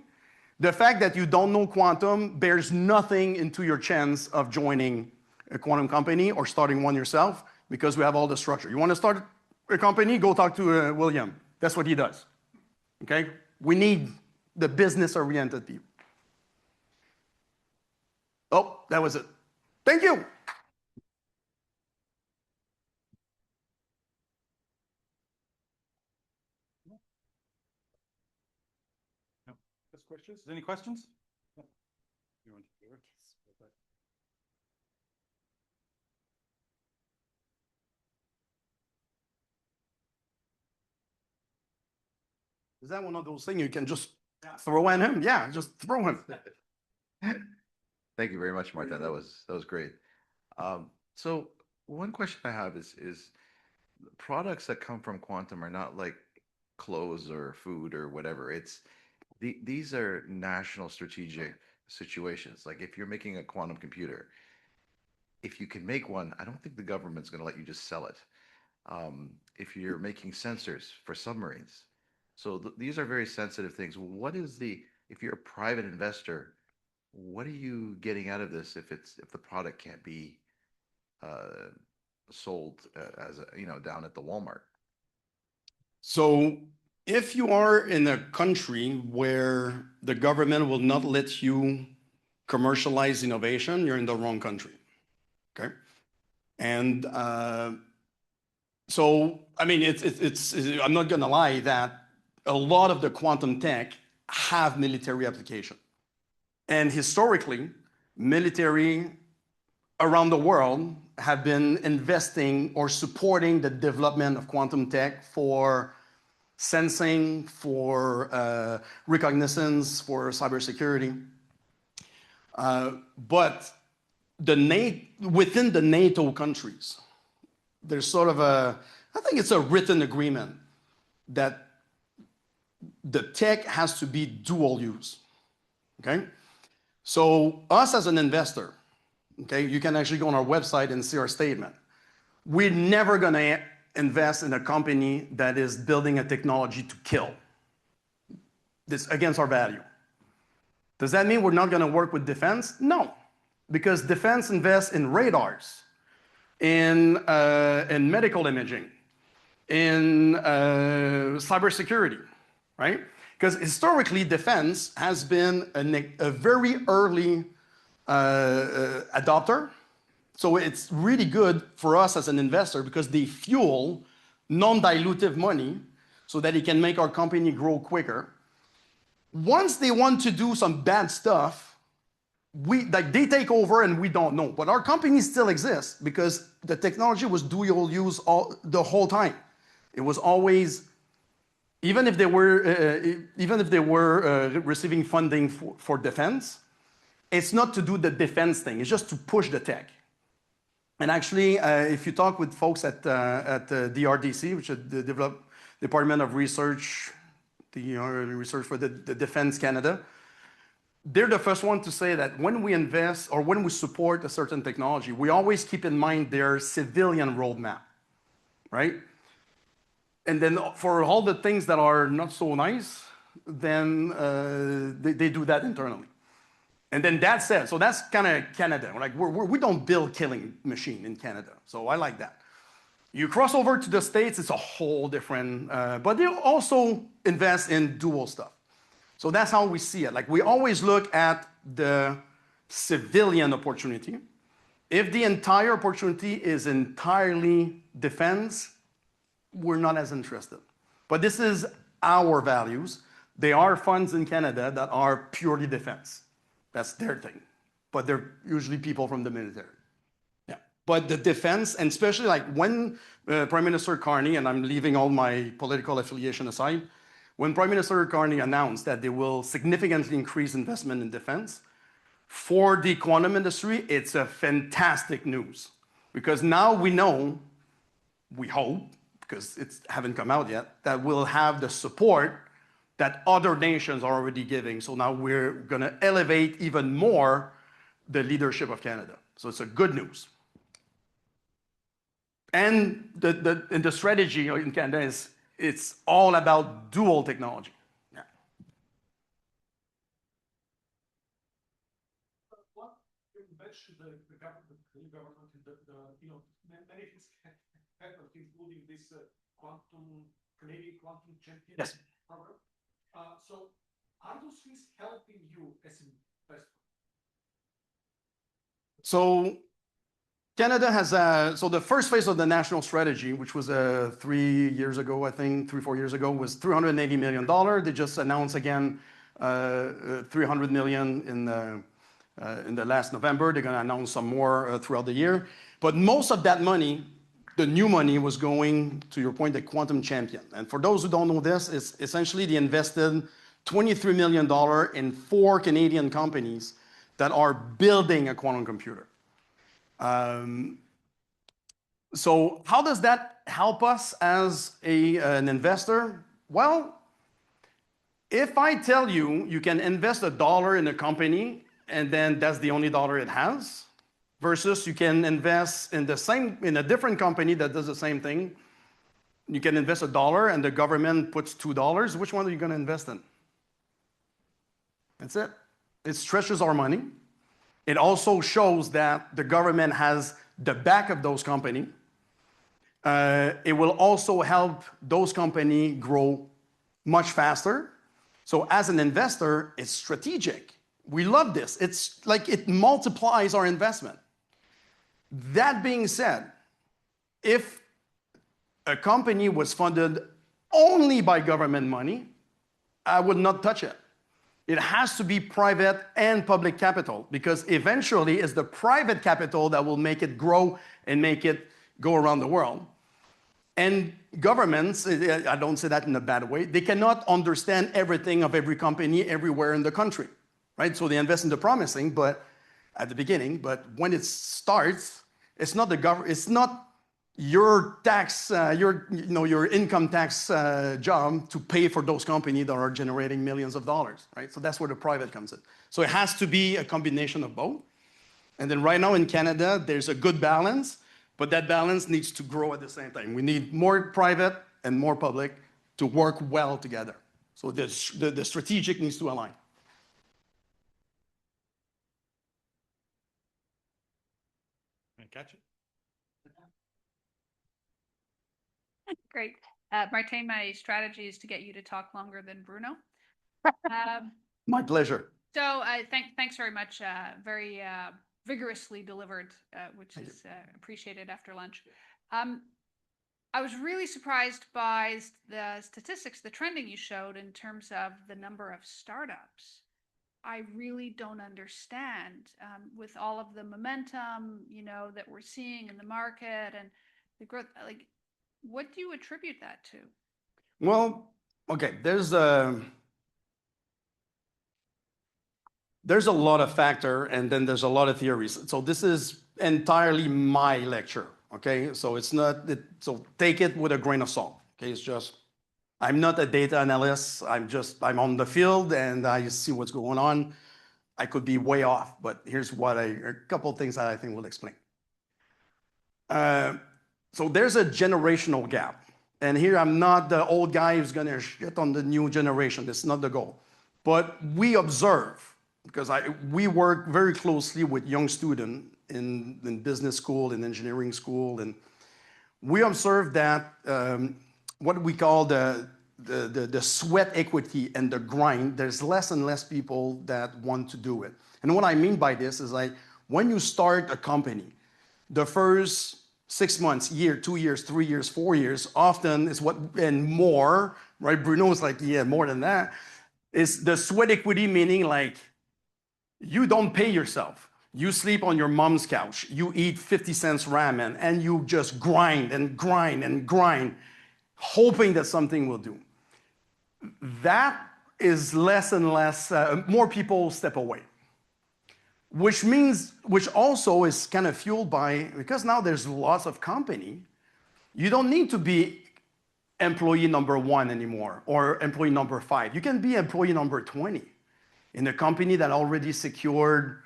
the fact that you don't know quantum bears nothing into your chance of joining a quantum company or starting one yourself because we have all the structure. You want to start a company, go talk to William. That's what he does, okay? We need the business-oriented people. Oh, that was it. Thank you. Questions? Any questions? Is that one of those things you can just throw at him? Yeah, just throw him. Thank you very much, Martin. That was great. So one question I have is products that come from quantum are not like clothes or food or whatever. These are national strategic situations. Like if you're making a quantum computer, if you can make one, I don't think the government's going to let you just sell it. If you're making sensors for submarines. So these are very sensitive things. If you're a private investor, what are you getting out of this if the product can't be sold down at the Walmart? So if you are in a country where the government will not let you commercialize innovation, you're in the wrong country, okay? And so, I mean, I'm not gonna lie that a lot of the quantum tech have military application. And historically, military around the world have been investing or supporting the development of quantum tech for sensing, for reconnaissance, for cybersecurity. But within the NATO countries, there's sort of I think it's a written agreement that the tech has to be dual use, okay? So us as an investor, okay, you can actually go on our website and see our statement. We're never gonna invest in a company that is building a technology to kill. This against our value. Does that mean we're not gonna work with defense? No, because defense invests in radars, in medical imaging, in cybersecurity, right? Because historically, defense has been a very early adopter. So it's really good for us as an investor because they fuel non-dilutive money so that it can make our company grow quicker. Once they want to do some bad stuff, they take over and we don't know. But our company still exists because the technology was dual use the whole time. It was always, even if they were receiving funding for defense, it's not to do the defense thing. It's just to push the tech. And actually, if you talk with folks at the DRDC, which is the Department of Research, Research for the Defense Canada, they're the first one to say that when we invest or when we support a certain technology, we always keep in mind their civilian roadmap. right? And then for all the things that are not so nice, then they do that internally. And then that's it. So that's kind of Canada. Like we don't build killing machine in Canada. So I like that. You cross over to the States, it's a whole different, but they also invest in dual stuff. So that's how we see it. Like we always look at the civilian opportunity. If the entire opportunity is entirely defense, we're not as interested. But this is our values. There are funds in Canada that are purely defense. That's their thing. But they're usually people from the military. Yeah. But the defense, and especially like when Prime Minister Carney, and I'm leaving all my political affiliation aside, when Prime Minister Carney announced that they will significantly increase investment in defense, for the quantum industry, it's a fantastic news. Because now we know, we hope, because it haven't come out yet, that we'll have the support that other nations are already giving. So now we're going to elevate even more the leadership of Canada. So it's a good news. And the strategy in Canada is it's all about dual technology. Yeah. What should the government, many things happen, including this Canadian quantum champion program. So are those things helping you as an investor? So Canada has so the first phase of the national strategy, which was 3 years ago, I think, 4 years ago, was $380 million. They just announced again $300 million in the last November. They're going to announce some more throughout the year. But most of that money, the new money, was going, to your point, the quantum champion. And for those who don't know this, it's essentially they invested $23 million in 4 Canadian companies that are building a quantum computer. So how does that help us as an investor? Well, if I tell you you can invest $1 in a company and then that's the only dollar it has, versus you can invest in a different company that does the same thing, you can invest $1 and the government puts $2, which one are you going to invest in? That's it. It stretches our money. It also shows that the government has the back of those companies. It will also help those companies grow much faster. So as an investor, it's strategic. We love this. It's like it multiplies our investment. That being said, if a company was funded only by government money, I would not touch it. It has to be private and public capital, because eventually it's the private capital that will make it grow and make it go around the world. And governments, I don't say that in a bad way, they cannot understand everything of every company everywhere in the country, right? So they invest in the promising, but at the beginning, but when it starts, it's not the government, it's not your tax, your income tax job to pay for those companies that are generating millions of dollars, right? So that's where the private comes in. So it has to be a combination of both. And then right now in Canada, there's a good balance, but that balance needs to grow at the same time. We need more private and more public to work well together. So the strategic needs to align. Can I catch it? Great. Martin, my strategy is to get you to talk longer than Bruno. My pleasure. So thanks very much. Very vigorously delivered, which is appreciated after lunch. I was really surprised by the statistics, the trending you showed in terms of the number of startups. I really don't understand with all of the momentum, that we're seeing in the market and the growth, like, what do you attribute that to? Well, okay, there's a lot of factor, and then there's a lot of theories. So this is entirely my lecture, okay? So it's not, so take it with a grain of salt, okay? It's just, I'm not a data analyst. I'm on the field and I see what's going on. I could be way off, but here's a couple of things that I think will explain. So there's a generational gap. And here I'm not the old guy who's going to shit on the new generation. That's not the goal. But we observe, because we work very closely with young students in business school, in engineering school, and we observe that what we call the sweat equity and the grind, there's less and less people that want to do it. And what I mean by this is like, when you start a company, the first 6 months, year, 2 years, 3 years, 4 years, often is what, and more, right? Bruno is like, yeah, more than that, is the sweat equity, meaning like, you don't pay yourself. You sleep on your mom's couch. You eat 50 cents ramen, and you just grind and grind and grind, hoping that something will do. That is less and less, more people step away. Which means, which also is kind of fueled by, because now there's lots of company, you don't need to be employee number 1 anymore, or employee number 5. You can be employee number 20 in a company that already secured,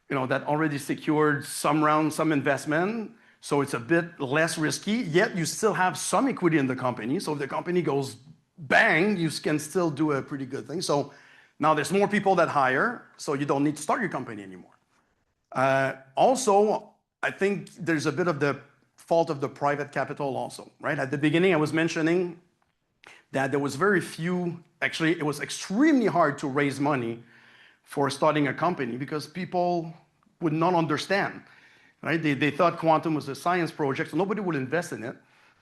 some investment, so it's a bit less risky, yet you still have some equity in the company. So if the company goes bang, you can still do a pretty good thing. So now there's more people that hire, so you don't need to start your company anymore. Also, I think there's a bit of the fault of the private capital also, right? At the beginning, I was mentioning that there was very few, actually, it was extremely hard to raise money for starting a company because people would not understand, right? They thought quantum was a science project, so nobody would invest in it.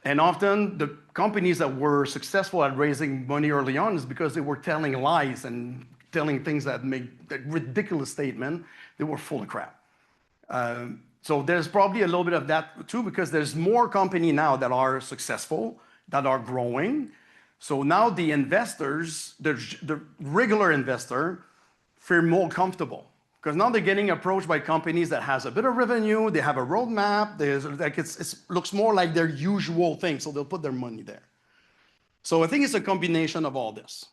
And often the companies that were successful at raising money early on is because they were telling lies and telling things that make a ridiculous statement. They were full of crap. So there's probably a little bit of that too, because there's more companies now that are successful, that are growing. So now the investors, the regular investor, feel more comfortable because now they're getting approached by companies that has a bit of revenue, they have a roadmap, it looks more like their usual thing, so they'll put their money there. So I think it's a combination of all this.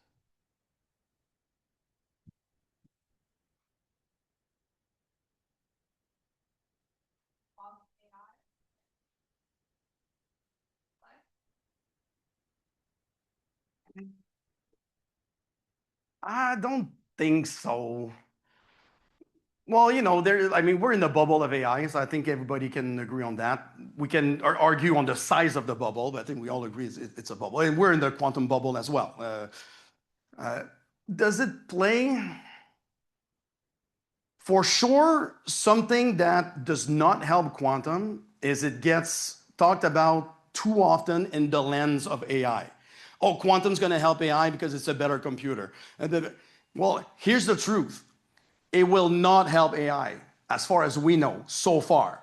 I don't think so. Well, we're in the bubble of AI, so I think everybody can agree on that. We can argue on the size of the bubble, but I think we all agree it's a bubble. And we're in the quantum bubble as well. Does it play? For sure, something that does not help quantum is it gets talked about too often in the lens of AI. Oh, quantum's going to help AI because it's a better computer. Well, here's the truth. It will not help AI, as far as we know, so far.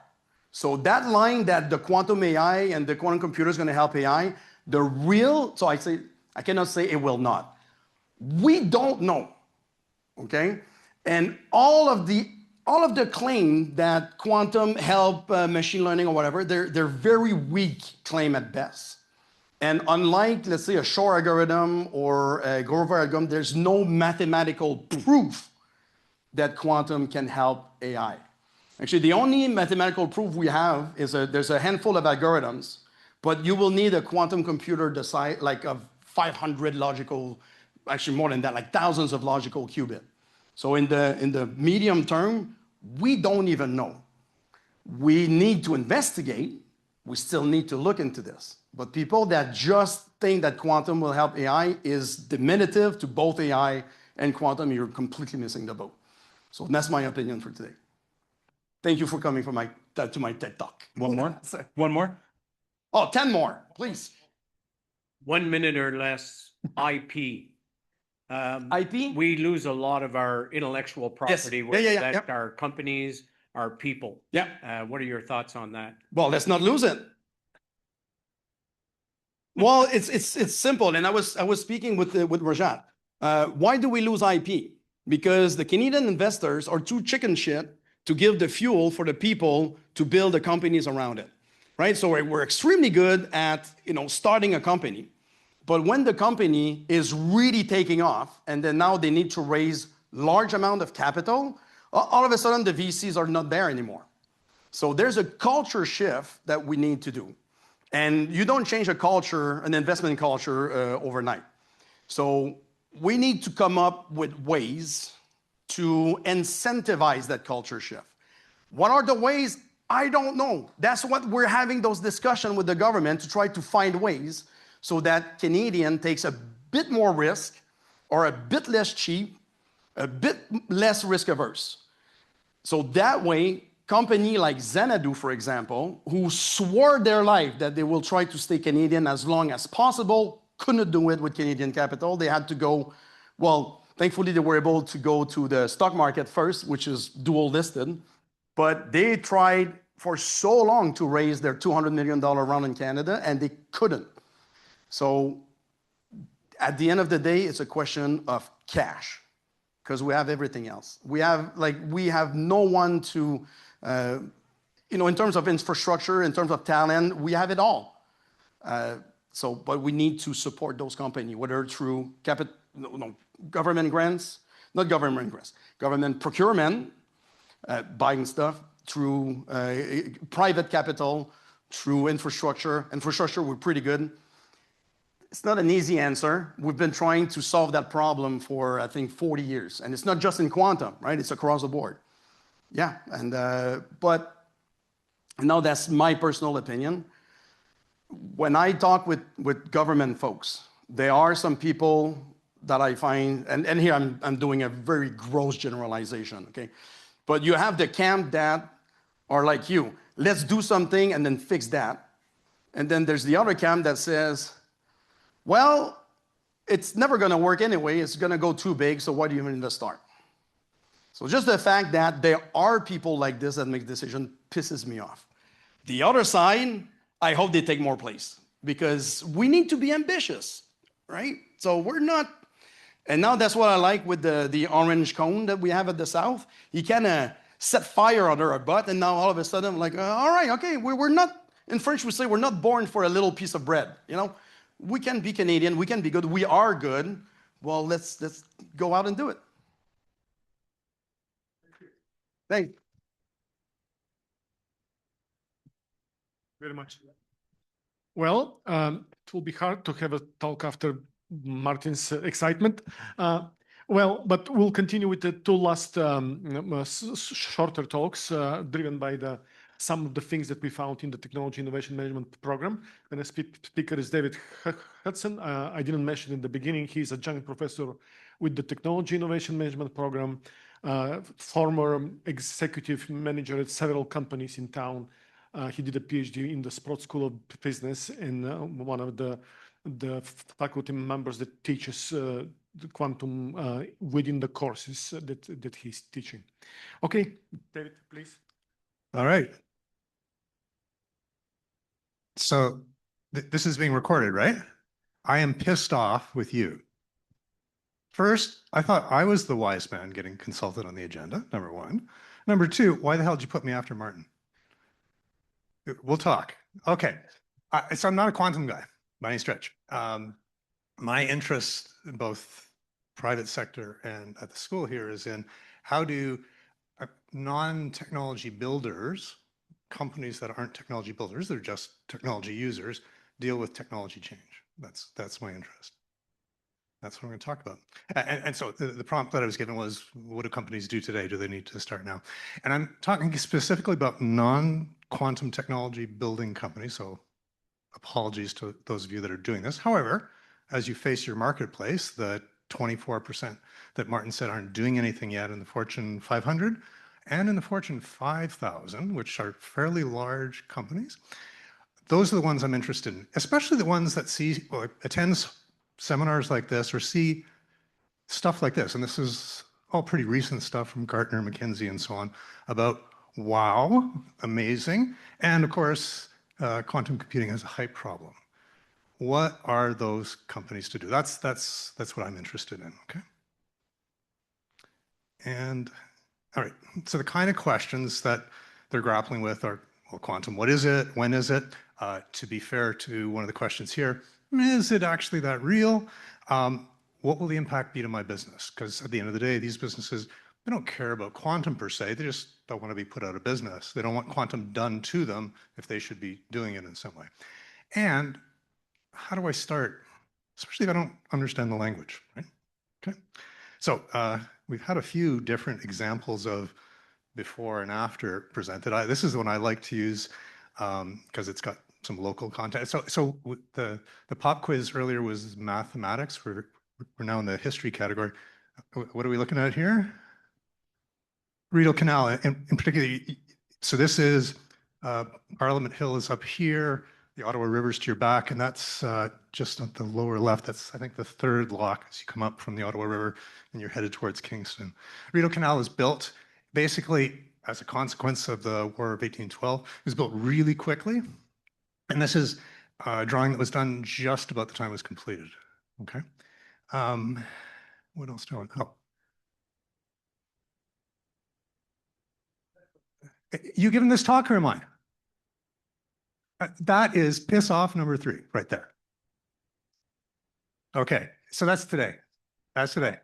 So that line that the quantum AI and the quantum computer is going to help AI, so I cannot say it will not. We don't know, okay? And all of the claim that quantum help machine learning or whatever, they're very weak claim at best. And unlike, let's say, a Shor algorithm or a Grover algorithm, there's no mathematical proof that quantum can help AI. Actually, the only mathematical proof we have is there's a handful of algorithms, but you will need a quantum computer the size like of 500 logical, actually more than that, like thousands of logical qubits. So in the medium term, we don't even know. We need to investigate. We still need to look into this. But people that just think that quantum will help AI is diminutive to both AI and quantum. You're completely missing the boat. So that's my opinion for today. Thank you for coming to my TED Talk. One more? One more? Oh, 10 more, please. 1 minute or less IP. IP? We lose a lot of our intellectual property Yes. that our companies, our people. Yeah. What are your thoughts on that? Well, let's not lose it. Well, it's simple. And I was speaking with Rajat. Why do we lose IP? Because the Canadian investors are too chicken shit to give the fuel for the people to build the companies around it, right? So we're extremely good at starting a company, but when the company is really taking off, and then now they need to raise large amount of capital, all of a sudden the VCs are not there anymore. So there's a culture shift that we need to do. And you don't change a culture, an investment culture overnight. So we need to come up with ways to incentivize that culture shift. What are the ways? I don't know. That's what we're having those discussions with the government to try to find ways so that Canadian takes a bit more risk or a bit less cheap, a bit less risk averse. So that way, company like Xanadu, for example, who swore their life that they will try to stay Canadian as long as possible, couldn't do it with Canadian capital. They had to go, well, thankfully they were able to go to the stock market first, which is dual listed, but they tried for so long to raise their $200 million round in Canada and they couldn't. So at the end of the day, it's a question of cash because we have everything else. We have no one to, in terms of infrastructure, in terms of talent, we have it all. But we need to support those companies, whether through government grants, not government grants, government procurement, buying stuff, through private capital, through infrastructure. Infrastructure, we're pretty good. It's not an easy answer. We've been trying to solve that problem for, I think, 40 years. And it's not just in quantum, right? It's across the board. Yeah, but now that's my personal opinion. When I talk with government folks, there are some people that I find, and here I'm doing a very gross generalization, okay? But you have the camp that are like you, let's do something and then fix that. And then there's the other camp that says, well, it's never gonna work anyway, it's gonna go too big, so why do you even start? So just the fact that there are people like this that make decisions pisses me off. The other side, I hope they take more place because we need to be ambitious, right? So we're not, and now that's what I like with the orange cone that we have at the South. He kind of set fire under our butt and now all of a sudden I'm like, all right, okay, we're not, in French we say we're not born for a little piece of bread, you know? We can be Canadian, we can be good, we are good. Well, let's go out and do it. Thank you. Very much. Well, it will be hard to have a talk after Martin's excitement. But we'll continue with the two last shorter talks driven by some of the things that we found in the Technology Innovation Management Program. And the speaker is David Hudson. I didn't mention in the beginning, he's a joint professor with the Technology Innovation Management Program, former executive manager at several companies in town. He did a PhD in the Sprott School of Business and one of the faculty members that teaches the quantum within the courses that he's teaching. Okay, David, please. All right. So this is being recorded, right? I am pissed off with you. First, I thought I was the wise man getting consulted on the agenda, number one. Number two, why the hell did you put me after Martin? We'll talk. Okay. So I'm not a quantum guy by any stretch. My interest in both private sector and at the school here is in how do non-technology builders, companies that aren't technology builders, they're just technology users, deal with technology change. That's my interest. That's what we're going to talk about. And so the prompt that I was given was, what do companies do today? Do they need to start now? And I'm talking specifically about non-quantum technology building companies. So apologies to those of you that are doing this. However, as you face your marketplace, the 24% that Martin said aren't doing anything yet in the Fortune 500 and in the Fortune 5000, which are fairly large companies, those are the ones I'm interested in, especially the ones that attend seminars like this or see stuff like this. And this is all pretty recent stuff from Gartner, McKinsey, and so on about, wow, amazing. And of course, quantum computing has a hype problem. What are those companies to do? That's what I'm interested in, okay? And all right, so the kind of questions that they're grappling with are, well, quantum, what is it? When is it? To be fair to one of the questions here, is it actually that real? What will the impact be to my business? Because at the end of the day, these businesses, they don't care about quantum per se, they just don't want to be put out of business. They don't want quantum done to them if they should be doing it in some way. And how do I start? Especially if I don't understand the language, right? Okay. So we've had a few different examples of before and after presented. This is the one I like to use because it's got some local content. So the pop quiz earlier was mathematics. We're now in the history category. What are we looking at here? Rideau Canal, in particular. So this is Parliament Hill is up here. The Ottawa River's to your back, and that's just on the lower left. That's, I think, the third lock as you come up from the Ottawa River and you're headed towards Kingston. Rideau Canal was built basically as a consequence of the War of 1812. It was built really quickly, and this is a drawing that was done just about the time it was completed. Okay. What else do I want? Oh. You giving this talk or am I? That is piss off number 3 right there. Okay, so that's today. That's today.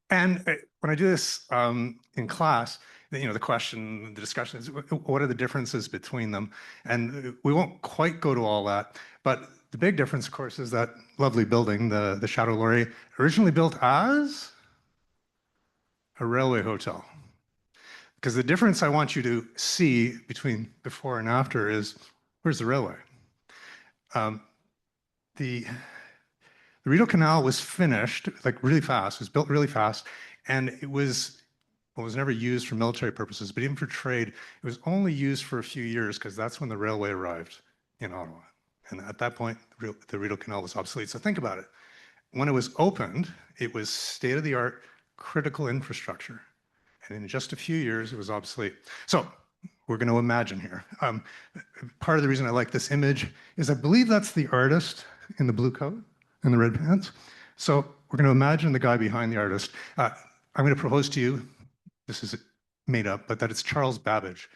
And when I do this in class, the question, the discussion is, what are the differences between them? And we won't quite go to all that, but the big difference, of course, is that lovely building, the Chateau Laurier, originally built as a railway hotel. Because the difference I want you to see between before and after is, where's the railway? The Rideau Canal was finished like really fast, it was built really fast, and it was never used for military purposes, but even for trade, it was only used for a few years because that's when the railway arrived in Ottawa. And at that point, the Rideau Canal was obsolete. So think about it. When it was opened, it was state-of-the-art critical infrastructure. And in just a few years, it was obsolete. So we're going to imagine here. Part of the reason I like this image is I believe that's the artist in the blue coat and the red pants. So we're going to imagine the guy behind the artist. I'm going to propose to you, this is made up, but that it's Charles Babbage.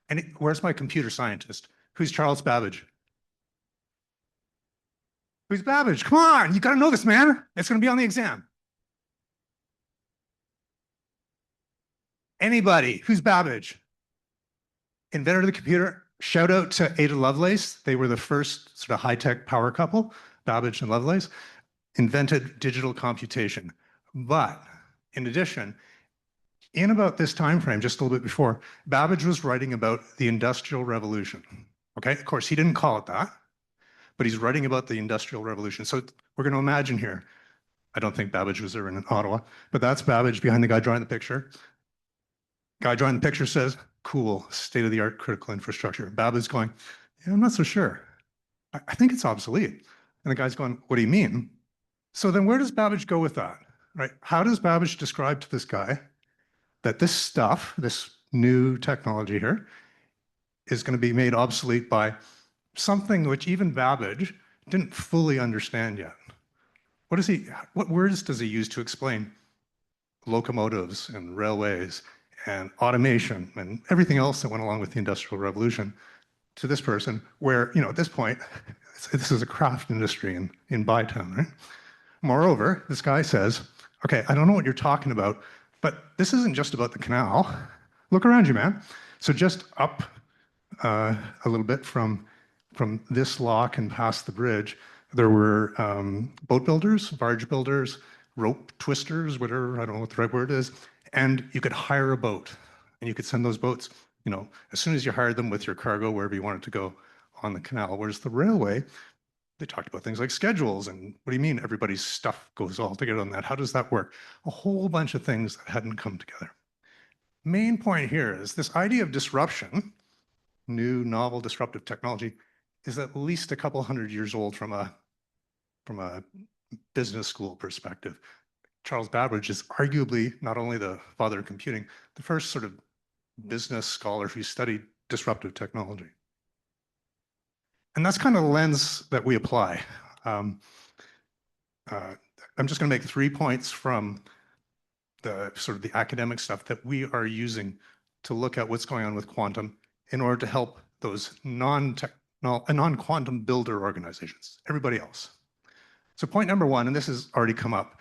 And where's my computer scientist? Who's Charles Babbage? Who's Babbage? Come on, you got to know this, man. It's going to be on the exam. Anybody? Who's Babbage? Inventor of the computer. Shout out to Ada Lovelace. They were the first sort of high-tech power couple, Babbage and Lovelace, invented digital computation. But in addition, in about this time frame, just a little bit before, Babbage was writing about the Industrial Revolution. Okay, of course, he didn't call it that, but he's writing about the Industrial Revolution. So we're going to imagine here, I don't think Babbage was there in Ottawa, but that's Babbage behind the guy drawing the picture. Guy drawing the picture says, cool, state-of-the-art critical infrastructure. Babbage's going, yeah, I'm not so sure. I think it's obsolete. And the guy's going, what do you mean? So then where does Babbage go with that, right? How does Babbage describe to this guy that this stuff, this new technology here, is going to be made obsolete by something which even Babbage didn't fully understand yet? What words does he use to explain locomotives and railways and automation and everything else that went along with the Industrial Revolution to this person where, at this point, this is a craft industry in Bytown, right? Moreover, this guy says, okay, I don't know what you're talking about, but this isn't just about the canal. Look around you, man. So just up a little bit from this lock and past the bridge, there were boat builders, barge builders, rope twisters, whatever, I don't know what the right word is, and you could hire a boat, and you could send those boats, as soon as you hired them with your cargo, wherever you wanted to go on the canal. Whereas the railway, they talked about things like schedules, and what do you mean everybody's stuff goes all together on that? How does that work? A whole bunch of things that hadn't come together. Main point here is this idea of disruption, new, novel, disruptive technology, is at least a couple hundred years old from a business school perspective. Charles Babbage is arguably not only the father of computing, the first sort of business scholar who studied disruptive technology. And that's kind of the lens that we apply. I'm just going to make 3 points from the sort of the academic stuff that we are using to look at what's going on with quantum in order to help those non-quantum builder organizations, everybody else. So point number 1, and this has already come up,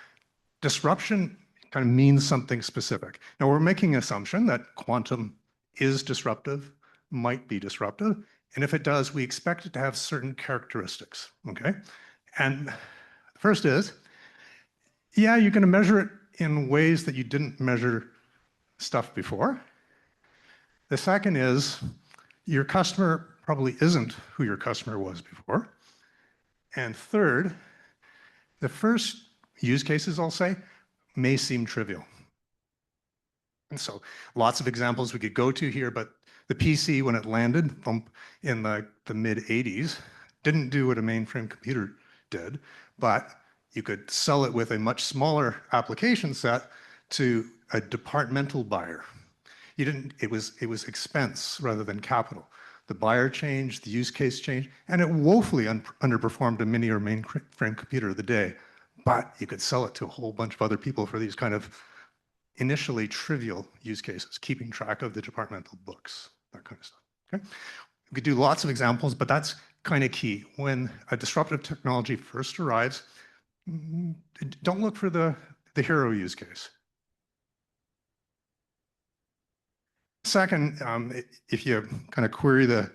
disruption kind of means something specific. Now we're making an assumption that quantum is disruptive, might be disruptive, And if it does, we expect it to have certain characteristics, okay? And the first is, yeah, you're going to measure it in ways that you didn't measure stuff before. The second is, your customer probably isn't who your customer was before. And third, the first use cases, I'll say, may seem trivial. And so lots of examples we could go to here, but the PC, when it landed in the mid-80s, didn't do what a mainframe computer did, but you could sell it with a much smaller application set to a departmental buyer. It was expense rather than capital. The buyer changed, the use case changed, and it woefully underperformed a mini or mainframe computer of the day. But you could sell it to a whole bunch of other people for these kind of initially trivial use cases, keeping track of the departmental books, that kind of stuff. Okay? We could do lots of examples, but that's kind of key. When a disruptive technology first arrives, don't look for the hero use case. Second, if you kind of query the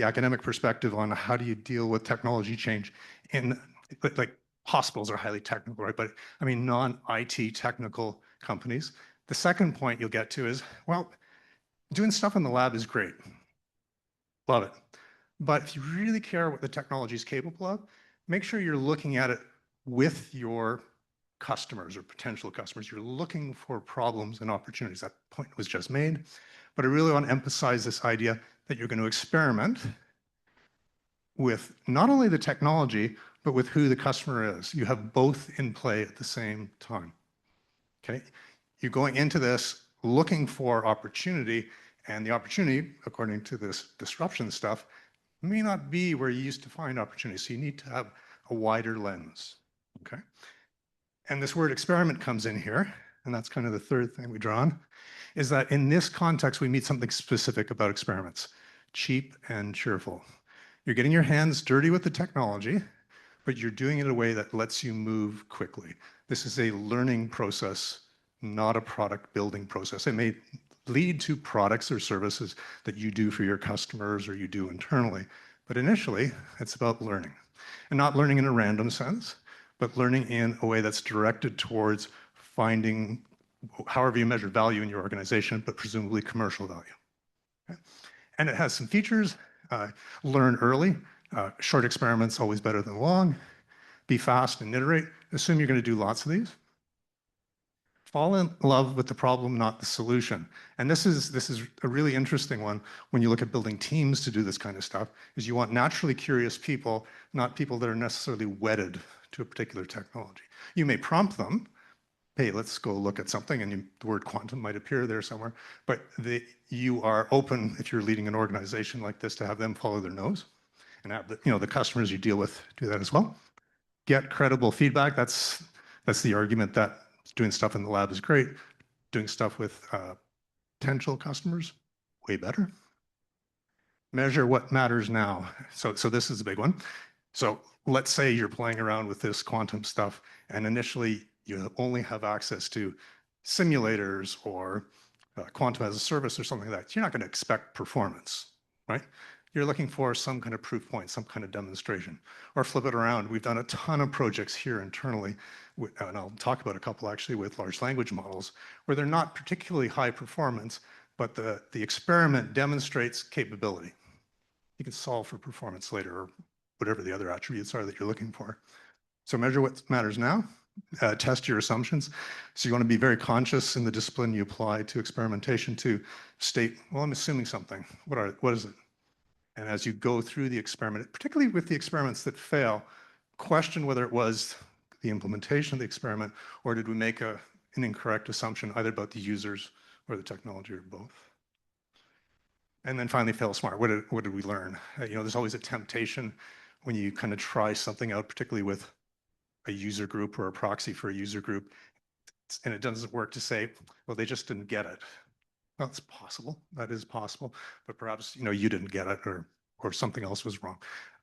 academic perspective on how do you deal with technology change in, like, hospitals are highly technical, right? But I mean, non-IT technical companies. The second point you'll get to is, well, doing stuff in the lab is great. Love it. But if you really care what the technology is capable of, make sure you're looking at it with your customers or potential customers. You're looking for problems and opportunities. That point was just made. But I really want to emphasize this idea that you're going to experiment with not only the technology, but with who the customer is. You have both in play at the same time. Okay? You're going into this looking for opportunity, and the opportunity, according to this disruption stuff, may not be where you used to find opportunity. So you need to have a wider lens. Okay? And this word experiment comes in here, and that's kind of the third thing we draw on, is that in this context, we need something specific about experiments: cheap and cheerful. You're getting your hands dirty with the technology, but you're doing it in a way that lets you move quickly. This is a learning process, not a product building process. It may lead to products or services that you do for your customers or you do internally, but initially, it's about learning. And not learning in a random sense, but learning in a way that's directed towards finding, however you measure value in your organization, but presumably commercial value. Okay? And it has some features. Learn early. Short experiments always better than long. Be fast and iterate. Assume you're going to do lots of these. Fall in love with the problem, not the solution. And this is a really interesting one when you look at building teams to do this kind of stuff, is you want naturally curious people, not people that are necessarily wedded to a particular technology. You may prompt them, hey, let's go look at something, and the word quantum might appear there somewhere, but you are open, if you're leading an organization like this, to have them follow their nose, and have the customers you deal with do that as well. Get credible feedback. That's the argument that doing stuff in the lab is great. Doing stuff with potential customers, way better. Measure what matters now. So this is a big one. So let's say you're playing around with this quantum stuff, and initially you only have access to simulators or quantum as a service or something like that. You're not going to expect performance, right? You're looking for some kind of proof point, some kind of demonstration. Or flip it around. We've done a ton of projects here internally, and I'll talk about a couple actually with large language models, where they're not particularly high performance, but the experiment demonstrates capability. You can solve for performance later, or whatever the other attributes are that you're looking for. So measure what matters now. Test your assumptions. So you want to be very conscious in the discipline you apply to experimentation to state, well, I'm assuming something. What is it? And as you go through the experiment, particularly with the experiments that fail, question whether it was the implementation of the experiment, or did we make an incorrect assumption either about the users or the technology, or both. And then finally, fail smart. What did we learn? There's always a temptation when you kind of try something out, particularly with a user group or a proxy for a user group, and it doesn't work, to say, well, they just didn't get it. Well, it's possible. That is possible. But perhaps, you didn't get it, or something else was wrong.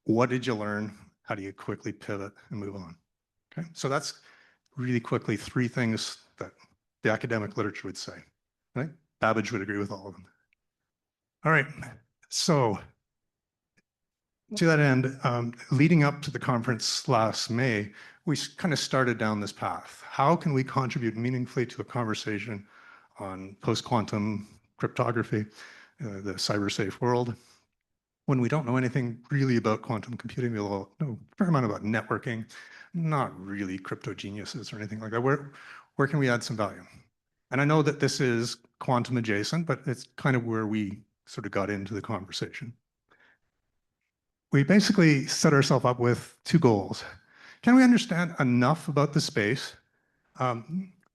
What did you learn? How do you quickly pivot and move on? Okay, so that's really quickly 3 things that the academic literature would say. Right? Babbage would agree with all of them. All right, so To that end, leading up to the conference last May, we kind of started down this path. How can we contribute meaningfully to a conversation on post-quantum cryptography, the cyber-safe world, when we don't know anything really about quantum computing? We'll know a fair amount about networking, not really crypto geniuses or anything like that. Where can we add some value? And I know that this is quantum adjacent, but it's kind of where we sort of got into the conversation. We basically set ourselves up with two goals. Can we understand enough about the space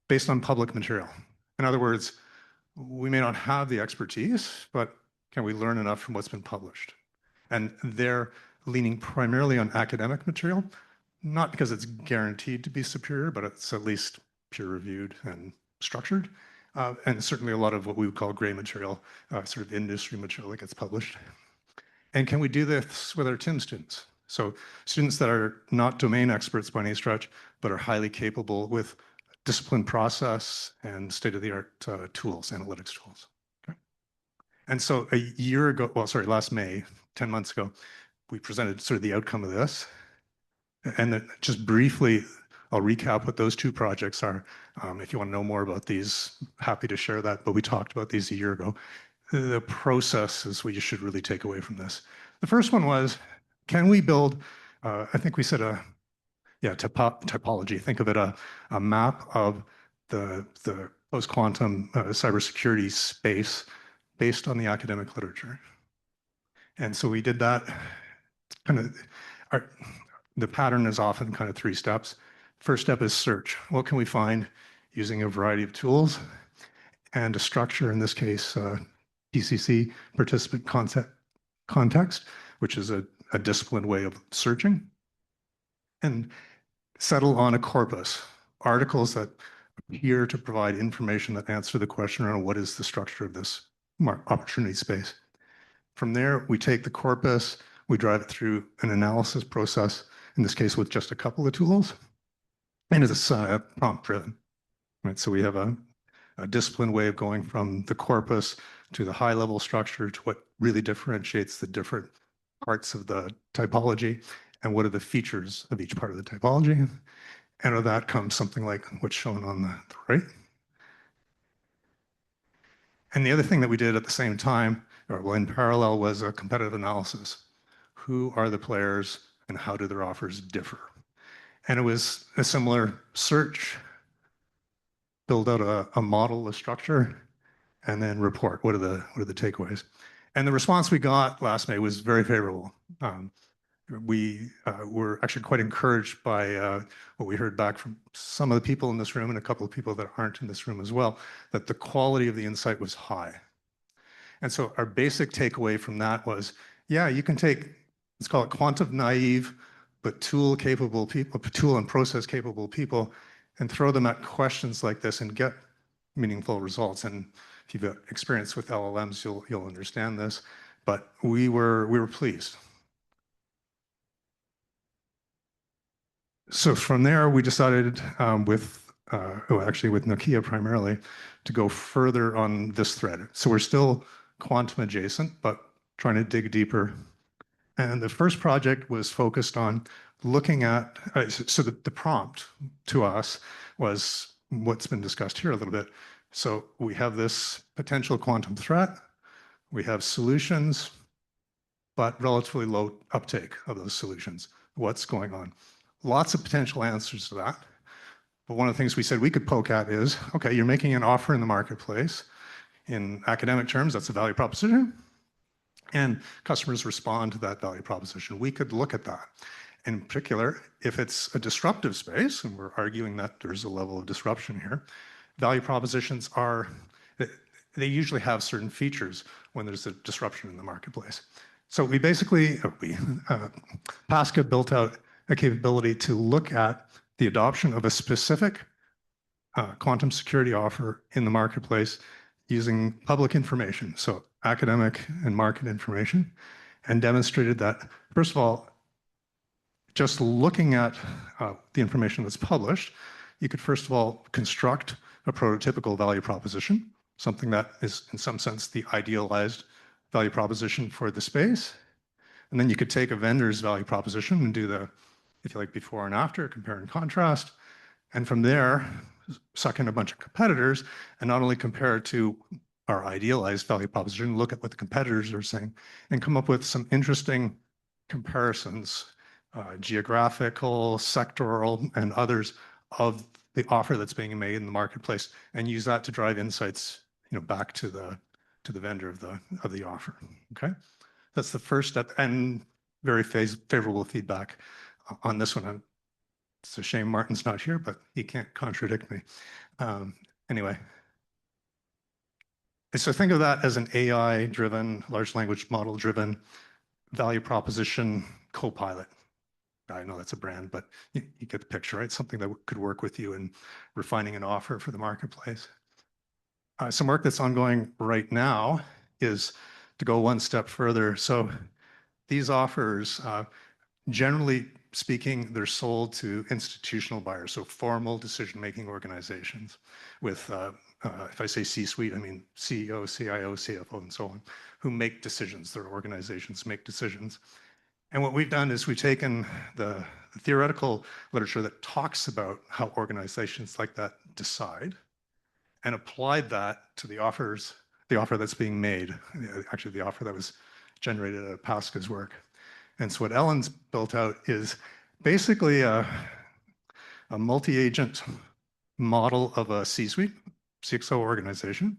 based on public material? In other words, we may not have the expertise, but can we learn enough from what's been published? And they're leaning primarily on academic material, not because it's guaranteed to be superior, but it's at least peer-reviewed and structured, and certainly a lot of what we would call gray material, sort of industry material that gets published. And can we do this with our TIM students? So students that are not domain experts by any stretch, but are highly capable with disciplined process and state-of-the-art tools, analytics tools. Okay. And so a year ago, well, sorry, last May, 10 months ago, we presented sort of the outcome of this. And then just briefly, I'll recap what those two projects are. If you want to know more about these, happy to share that, but we talked about these a year ago. The process is what you should really take away from this. The first one was, can we build, I think we said typology. Think of it a map of the post-quantum cybersecurity space based on the academic literature. And so we did that. The pattern is often kind of three steps. First step is search. What can we find using a variety of tools and a structure, in this case, PCC, participant context, which is a disciplined way of searching, and settle on a corpus, articles that appear to provide information that answer the question around what is the structure of this opportunity space. From there, we take the corpus, we drive it through an analysis process, in this case with just a couple of tools, and it's prompt-driven. Right? So we have a disciplined way of going from the corpus to the high-level structure to what really differentiates the different parts of the typology and what are the features of each part of the typology. And out of that comes something like what's shown on the right. And the other thing that we did at the same time, or well, in parallel, was a competitive analysis. Who are the players and how do their offers differ? And it was a similar search, build out a model, a structure, and then report. What are the takeaways? And the response we got last May was very favorable. We were actually quite encouraged by what we heard back from some of the people in this room and a couple of people that aren't in this room as well, that the quality of the insight was high. And so our basic takeaway from that was, yeah, you can take, let's call it quantum naive, but tool-capable people, tool and process-capable people, and throw them at questions like this and get meaningful results. And if you've got experience with LLMs, you'll understand this. But we were pleased. So from there, we decided with Nokia primarily to go further on this thread. So we're still quantum adjacent, but trying to dig deeper. And the first project was focused on looking at, so the prompt to us was what's been discussed here a little bit. So we have this potential quantum threat, we have solutions, but relatively low uptake of those solutions. What's going on? Lots of potential answers to that. But one of the things we said we could poke at is, okay, you're making an offer in the marketplace. In academic terms, that's a value proposition. And customers respond to that value proposition. We could look at that. In particular, if it's a disruptive space, and we're arguing that there's a level of disruption here, value propositions they usually have certain features when there's a disruption in the marketplace. So we basically, Pasca built out a capability to look at the adoption of a specific quantum security offer in the marketplace using public information, so academic and market information, and demonstrated that, first of all, just looking at the information that's published, you could first of all construct a prototypical value proposition, something that is in some sense the idealized value proposition for the space. And then you could take a vendor's value proposition and do the, if you like, before and after, compare and contrast. And from there, suck in a bunch of competitors and not only compare it to our idealized value proposition, look at what the competitors are saying and come up with some interesting comparisons, geographical, sectoral, and others of the offer that's being made in the marketplace, and use that to drive insights, back to the vendor of the offer. Okay, that's the first step, and very favorable feedback on this one. It's a shame Martin's not here, but he can't contradict me. Anyway. And so think of that as an AI-driven, large language model-driven value proposition co-pilot. I know that's a brand, but you get the picture, right? Something that could work with you in refining an offer for the marketplace. Some work that's ongoing right now is to go one step further. So these offers, generally speaking, they're sold to institutional buyers, so formal decision-making organizations with, if I say C-suite, I mean CEO, CIO, CFO, and so on, who make decisions. Their organizations make decisions. And what we've done is we've taken the theoretical literature that talks about how organizations like that decide and applied that to the offer that's being made, actually the offer that was generated out of Pasca's work. And so what Ellen's built out is basically a multi-agent model of a C-suite, CXO organization.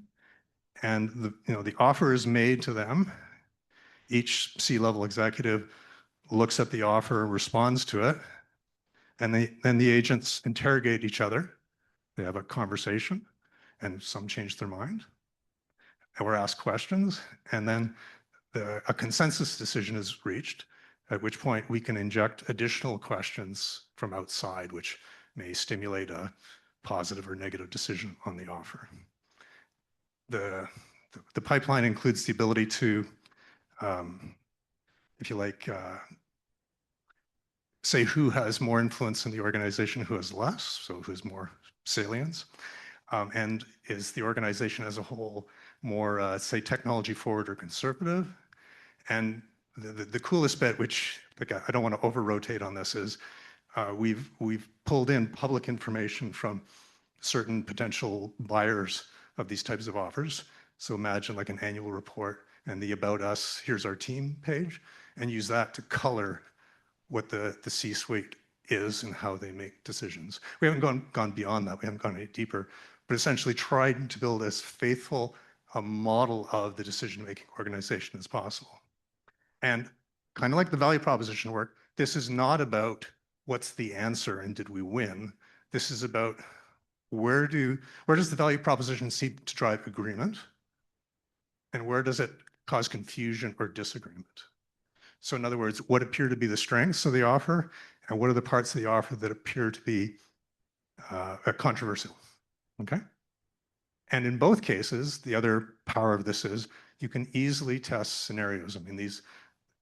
And the offer is made to them. Each C-level executive looks at the offer, responds to it, and then the agents interrogate each other. They have a conversation, and some change their mind, and we're asked questions, and then a consensus decision is reached, at which point we can inject additional questions from outside, which may stimulate a positive or negative decision on the offer. The pipeline includes the ability to, if you like, say who has more influence in the organization, who has less, so who's more salience, and is the organization as a whole more, say, technology forward or conservative. And the coolest bit, which I don't want to over-rotate on this, is we've pulled in public information from certain potential buyers of these types of offers. So imagine like an annual report and the About Us, here's our team page, and use that to color what the C-suite is and how they make decisions. We haven't gone beyond that. We haven't gone any deeper, but essentially tried to build as faithful a model of the decision-making organization as possible. And kind of like the value proposition work, this is not about what's the answer and did we win. This is about where does the value proposition seek to drive agreement, and where does it cause confusion or disagreement? So in other words, what appear to be the strengths of the offer, and what are the parts of the offer that appear to be controversial, okay? And in both cases, the other power of this is you can easily test scenarios. I mean,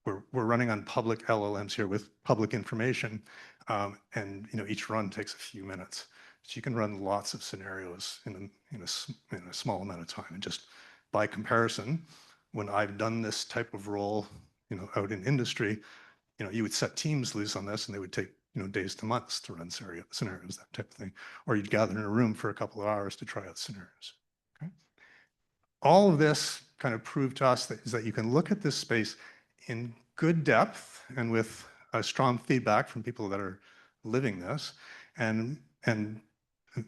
we're running on public LLMs here with public information, and each run takes a few minutes. So you can run lots of scenarios in a small amount of time. And just by comparison, when I've done this type of role, out in industry, you would set teams loose on this, and they would take days to months to run scenarios, that type of thing. Or you'd gather in a room for a couple of hours to try out scenarios. Okay? All of this kind of proved to us that you can look at this space in good depth and with strong feedback from people that are living this, and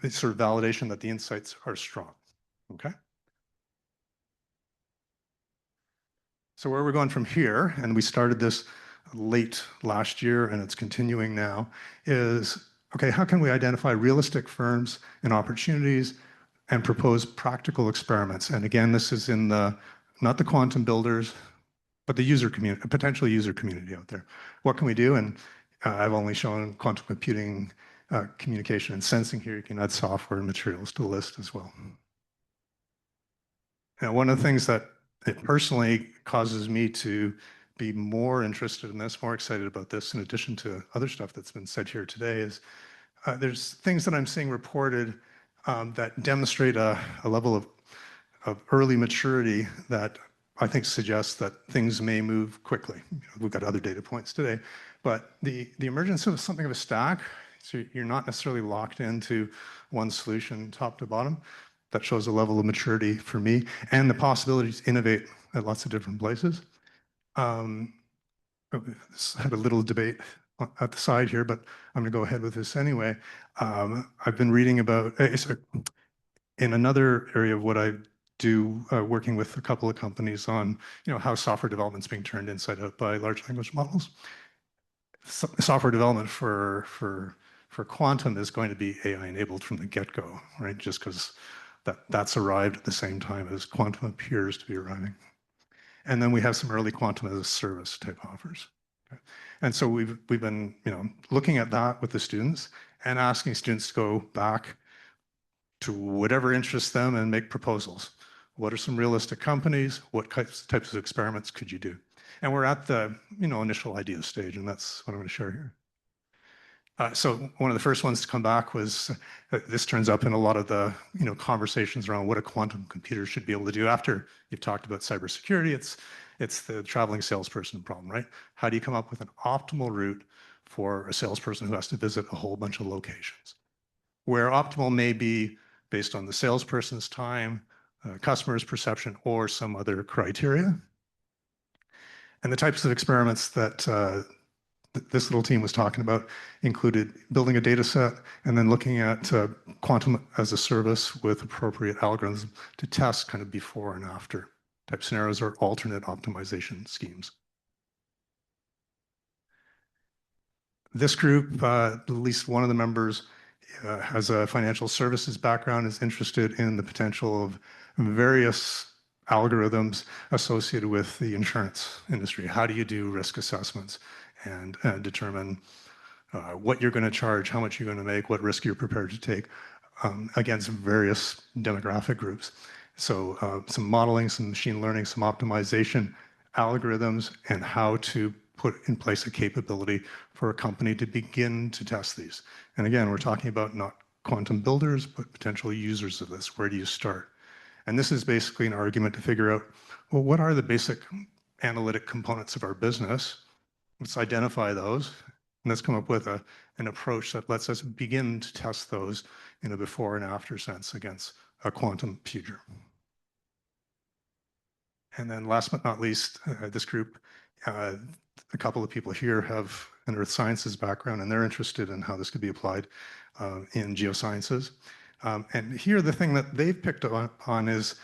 it's sort of validation that the insights are strong. Okay? So where we're going from here, and we started this late last year and it's continuing now, is, okay, how can we identify realistic firms and opportunities and propose practical experiments? And again, this is in not the quantum builders, but the user community, potential user community out there. What can we do? And I've only shown quantum computing, communication and sensing here. You can add software and materials to the list as well. Now, one of the things that it personally causes me to be more interested in this, more excited about this, in addition to other stuff that's been said here today, is there's things that I'm seeing reported that demonstrate a level of early maturity that I think suggests that things may move quickly. We've got other data points today, but the emergence of something of a stack, so you're not necessarily locked into one solution top to bottom. That shows a level of maturity for me and the possibility to innovate at lots of different places. Had a little debate at the side here, but I'm going to go ahead with this anyway. I've been reading about, in another area of what I do, working with a couple of companies on, how software development's being turned inside out by large language models. Software development for quantum is going to be AI enabled from the get-go, right? Just because that's arrived at the same time as quantum appears to be arriving. And then we have some early quantum as a service type offers. Okay. And so we've been, looking at that with the students and asking students to go back to whatever interests them and make proposals. What are some realistic companies? What types of experiments could you do? And we're at the, initial idea stage, and that's what I'm going to share here. So one of the first ones to come back was, this turns up in a lot of the conversations around what a quantum computer should be able to do. After you've talked about cybersecurity, it's the traveling salesperson problem, right? How do you come up with an optimal route for a salesperson who has to visit a whole bunch of locations? Where optimal may be based on the salesperson's time, customer's perception, or some other criteria. And the types of experiments that this little team was talking about included building a data set and then looking at quantum as a service with appropriate algorithms to test kind of before and after type scenarios or alternate optimization schemes. This group, at least one of the members, has a financial services background, is interested in the potential of various algorithms associated with the insurance industry. How do you do risk assessments and determine what you're going to charge, how much you're going to make, what risk you're prepared to take against various demographic groups. So some modeling, some machine learning, some optimization algorithms, and how to put in place a capability for a company to begin to test these. And again, we're talking about not quantum builders, but potential users of this. Where do you start? And this is basically an argument to figure out, well, what are the basic analytic components of our business? Let's identify those, and let's come up with an approach that lets us begin to test those in a before and after sense against a quantum future. And then last but not least, this group, a couple of people here have an earth sciences background, and they're interested in how this could be applied in geosciences. And here, the thing that they've picked up on is,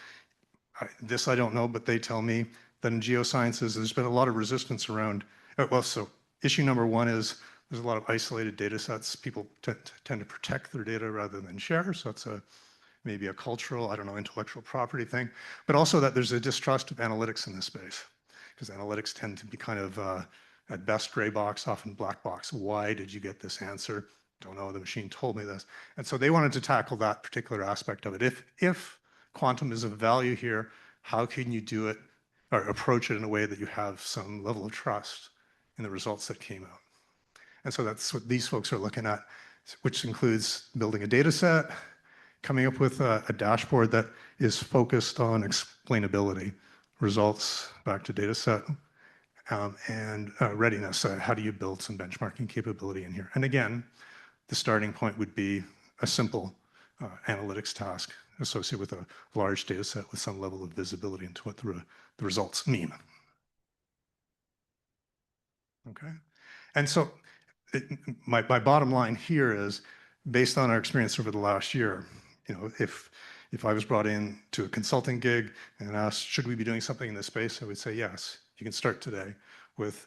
this I don't know, but they tell me that in geosciences, there's been a lot of resistance around, so issue number one is there's a lot of isolated data sets. People tend to protect their data rather than share. So that's maybe a cultural, I don't know, intellectual property thing. But also that there's a distrust of analytics in this space, because analytics tend to be kind of, at best, gray box, often black box. Why did you get this answer? Don't know, the machine told me this. And so they wanted to tackle that particular aspect of it. If quantum is of value here, how can you do it or approach it in a way that you have some level of trust in the results that came out? And so that's what these folks are looking at, which includes building a data set, coming up with a dashboard that is focused on explainability, results back to data set, and readiness. How do you build some benchmarking capability in here? And again, the starting point would be a simple analytics task associated with a large data set with some level of visibility into what the results mean. Okay. And so my bottom line here is, based on our experience over the last year, if I was brought in to a consulting gig and asked, should we be doing something in this space? I would say, yes, you can start today with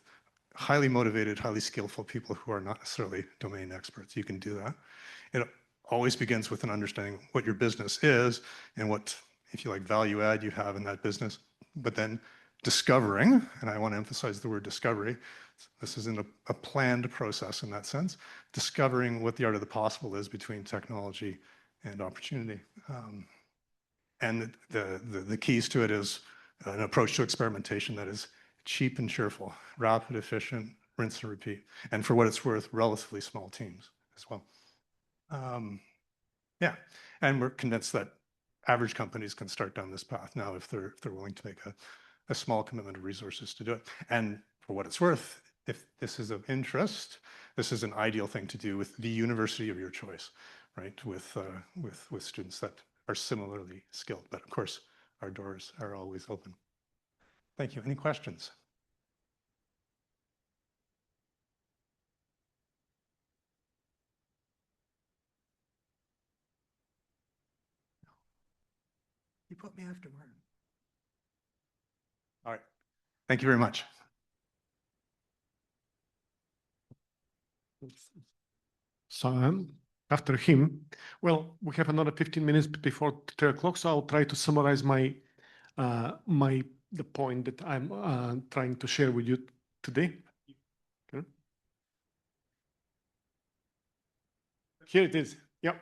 highly motivated, highly skillful people who are not necessarily domain experts. You can do that. It always begins with an understanding what your business is and what, if you like, value add you have in that business. But then discovering, and I want to emphasize the word discovery, this isn't a planned process in that sense, discovering what the art of the possible is between technology and opportunity. And the keys to it is an approach to experimentation that is cheap and cheerful, rapid, efficient, rinse and repeat, and for what it's worth, relatively small teams as well. Yeah, and we're convinced that average companies can start down this path now if they're willing to make a small commitment of resources to do it. And for what it's worth, if this is of interest, this is an ideal thing to do with the university of your choice, right? With students that are similarly skilled. But of course, our doors are always open. Thank you. Any questions? You put me afterward. All right. Thank you very much. So after him, well, we have another 15 minutes before 3 o'clock, so I'll try to summarize the point that I'm trying to share with you today. Okay. Here it is. Yeah.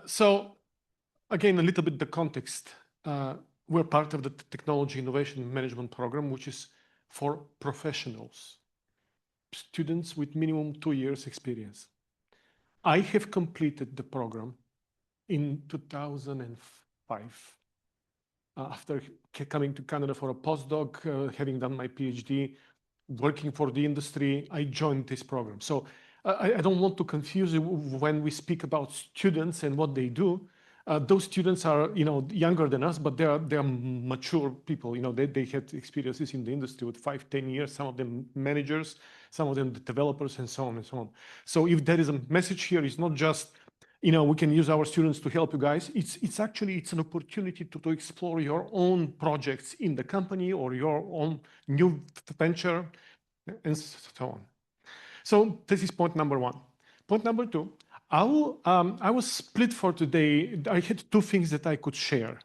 So again, a little bit the context. We're part of the Technology Innovation Management Program, which is for professionals, students with minimum 2 years experience. I have completed the program in 2005. After coming to Canada for a postdoc, having done my PhD, working for the industry, I joined this program. So I don't want to confuse you when we speak about students and what they do. Those students are, younger than us, but they are mature people. They had experiences in the industry with 5, 10 years. Some of them managers, some of them the developers, and so on and so on. So if there is a message here, it's not just, we can use our students to help you guys. It's actually an opportunity to explore your own projects in the company or your own new venture, and so on. So this is point number one. Point number two. I was split for today. I had 2 things that I could share.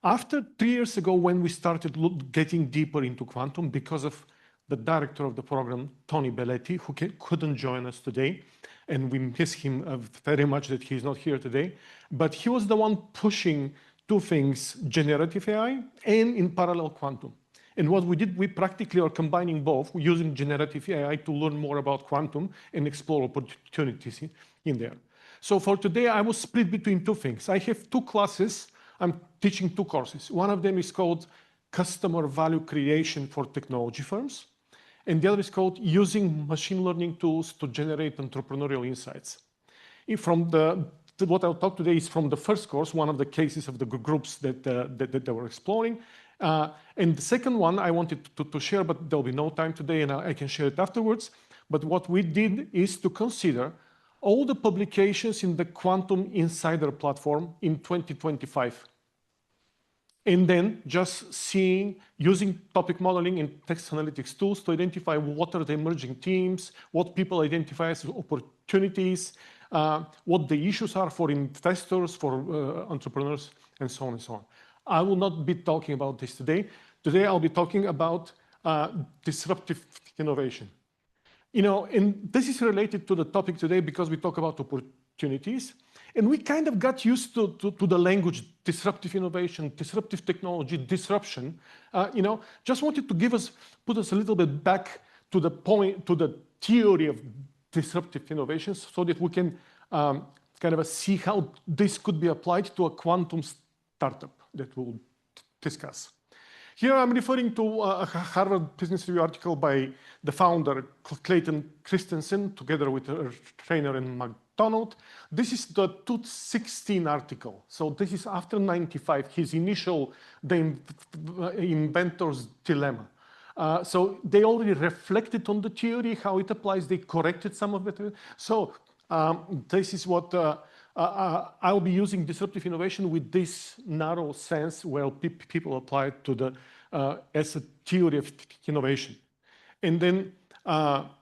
After 3 years ago, when we started getting deeper into quantum, because of the director of the program, Tony Belletti, who couldn't join us today, and we miss him very much that he's not here today, but he was the one pushing 2 things, generative AI and in parallel quantum. And what we did, we practically are combining both, using generative AI to learn more about quantum and explore opportunities in there. So for today, I was split between 2 things. I have 2 classes. I'm teaching 2 courses. One of them is called Customer Value Creation for Technology Firms. And the other is called Using Machine Learning Tools to Generate Entrepreneurial Insights. What I'll talk today is from the first course, one of the cases of the groups that they were exploring. And the second one I wanted to share, but there'll be no time today, and I can share it afterwards. But what we did is to consider all the publications in the Quantum Insider platform in 2025. And then just using topic modeling and text analytics tools to identify what are the emerging themes, what people identify as opportunities, what the issues are for investors, for entrepreneurs, and so on and so on. I will not be talking about this today. Today, I'll be talking about disruptive innovation. And this is related to the topic today because we talk about opportunities. And we kind of got used to the language, disruptive innovation, disruptive technology, disruption. Just wanted to put us a little bit back to the theory of disruptive innovations so that we can kind of see how this could be applied to a quantum startup that we'll discuss. Here I'm referring to a Harvard Business Review article by the founder, Clayton Christensen, together with her trainer and McDonald. This is the 2016 article. So this is after 95, his initial, the inventor's dilemma. So they already reflected on the theory, how it applies. They corrected some of it. So this is what I'll be using disruptive innovation with this narrow sense where people apply it to as a theory of innovation. And then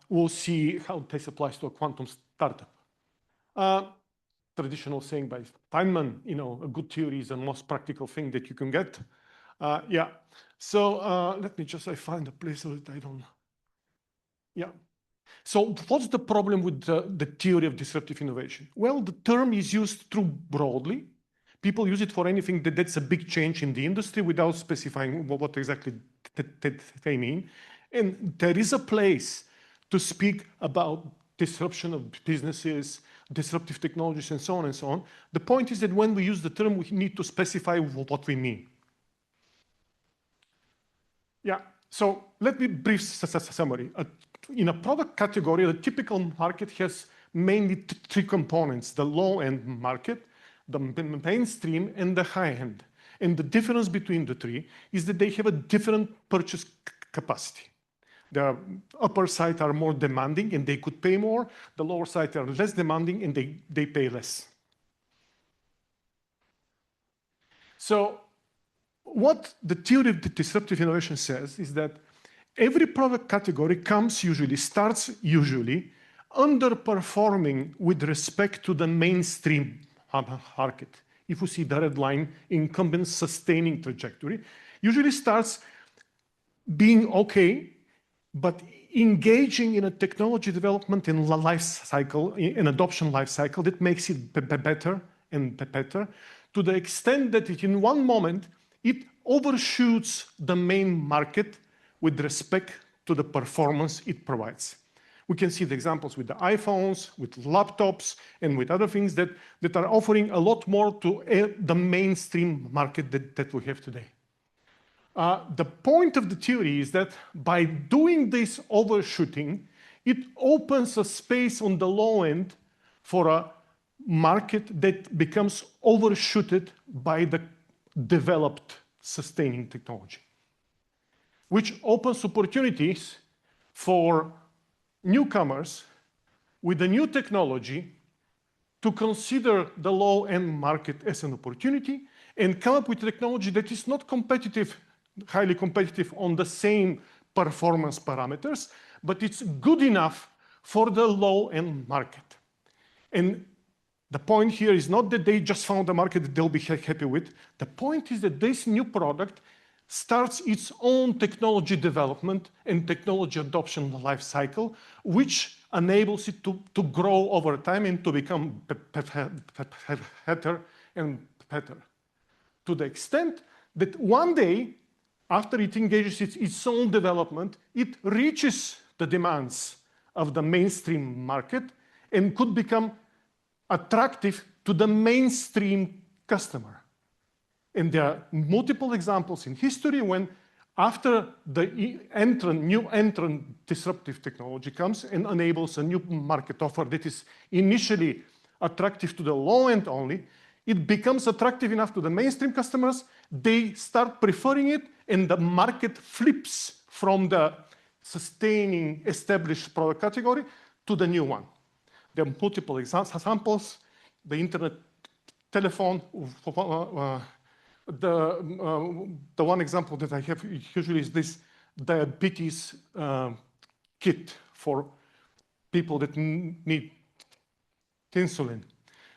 we'll see how this applies to a quantum startup. Traditional saying by Feynman, a good theory is the most practical thing that you can get. Yeah. So let me just find a place so that I don't. Yeah. So what's the problem with the theory of disruptive innovation? Well, the term is used too broadly. People use it for anything that's a big change in the industry without specifying what exactly they mean. And there is a place to speak about disruption of businesses, disruptive technologies, and so on and so on. The point is that when we use the term, we need to specify what we mean. Yeah, so let me brief summary. In a product category, the typical market has mainly three components: the low-end market, the mainstream, and the high-end. And the difference between the three is that they have a different purchase capacity. The upper side are more demanding and they could pay more. The lower side are less demanding and they pay less. So what the theory of the disruptive innovation says is that every product category starts usually underperforming with respect to the mainstream market. If you see the red line, incumbent sustaining trajectory, usually starts being okay, but engaging in a technology development in life cycle, in adoption life cycle that makes it better and better, to the extent that in one moment it overshoots the main market with respect to the performance it provides. We can see the examples with the iPhones, with laptops, and with other things that are offering a lot more to the mainstream market that we have today. The point of the theory is that by doing this overshooting, it opens a space on the low end for a market that becomes overshooted by the developed sustaining technology, which opens opportunities for newcomers with the new technology to consider the low-end market as an opportunity and come up with technology that is not competitive, highly competitive on the same performance parameters, but it's good enough for the low-end market. And the point here is not that they just found a market that they'll be happy with. The point is that this new product starts its own technology development and technology adoption life cycle, which enables it to grow over time and to become better and better. To the extent that one day, after it engages its own development, it reaches the demands of the mainstream market and could become attractive to the mainstream customer. And there are multiple examples in history when after the new entrant disruptive technology comes and enables a new market offer that is initially attractive to the low end only, it becomes attractive enough to the mainstream customers, they start preferring it, and the market flips from the sustaining established product category to the new one. There are multiple examples, the internet, telephone, the one example that I have usually is this diabetes kit for people that need insulin.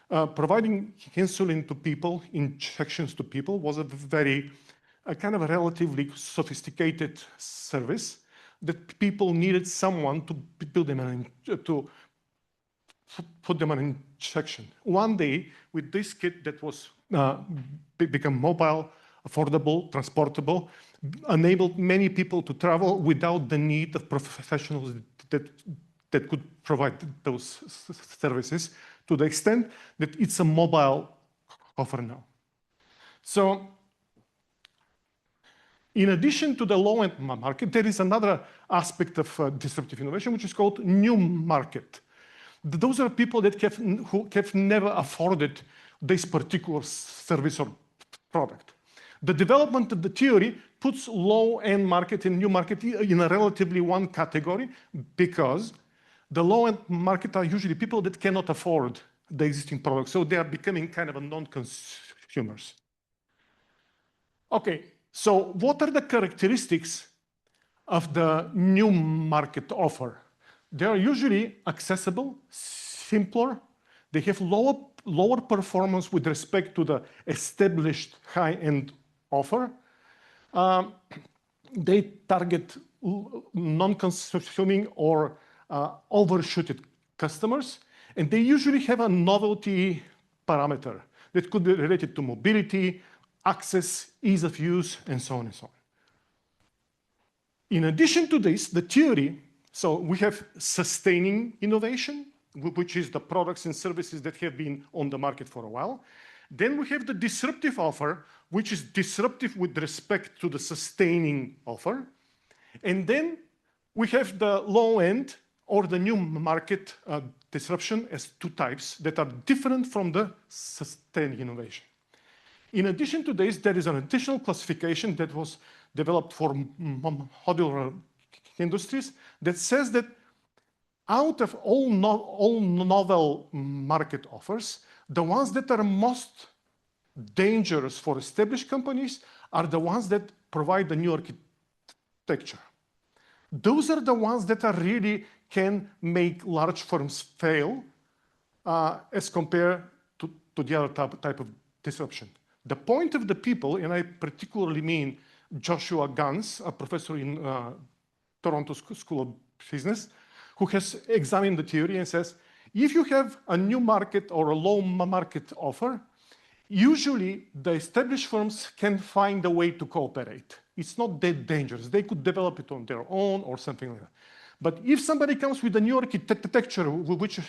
Providing insulin to people, injections to people, was a very kind of a relatively sophisticated service that people needed someone to build them to put them on injection. One day, with this kit that was become mobile, affordable, transportable, enabled many people to travel without the need of professionals that could provide those services, to the extent that it's a mobile offer now. So, in addition to the low-end market, there is another aspect of disruptive innovation, which is called new market. Those are people that who have never afforded this particular service or product. The development of the theory puts low-end market and new market in a relatively one category, because the low-end market are usually people that cannot afford the existing product, so they are becoming kind of a non-consumers. Okay, so what are the characteristics of the new market offer? They are usually accessible, simpler, they have lower performance with respect to the established high-end offer. They target non-consuming or overshooted customers, and they usually have a novelty parameter that could be related to mobility, access, ease of use, and so on and so on. In addition to this, the theory, so we have sustaining innovation, which is the products and services that have been on the market for a while. Then we have the disruptive offer, which is disruptive with respect to the sustaining offer. And then we have the low end or the new market disruption as two types that are different from the sustaining innovation. In addition to this, there is an additional classification that was developed for modular industries that says that out of all novel market offers, the ones that are most dangerous for established companies are the ones that provide the new architecture. Those are the ones that are really can make large firms fail as compared to the other type of disruption. The point of the people, and I particularly mean Joshua Gans, a professor in Toronto School of Business, who has examined the theory and says, if you have a new market or a low market offer, usually the established firms can find a way to cooperate. It's not that dangerous. They could develop it on their own or something like that. But if somebody comes with a new architecture which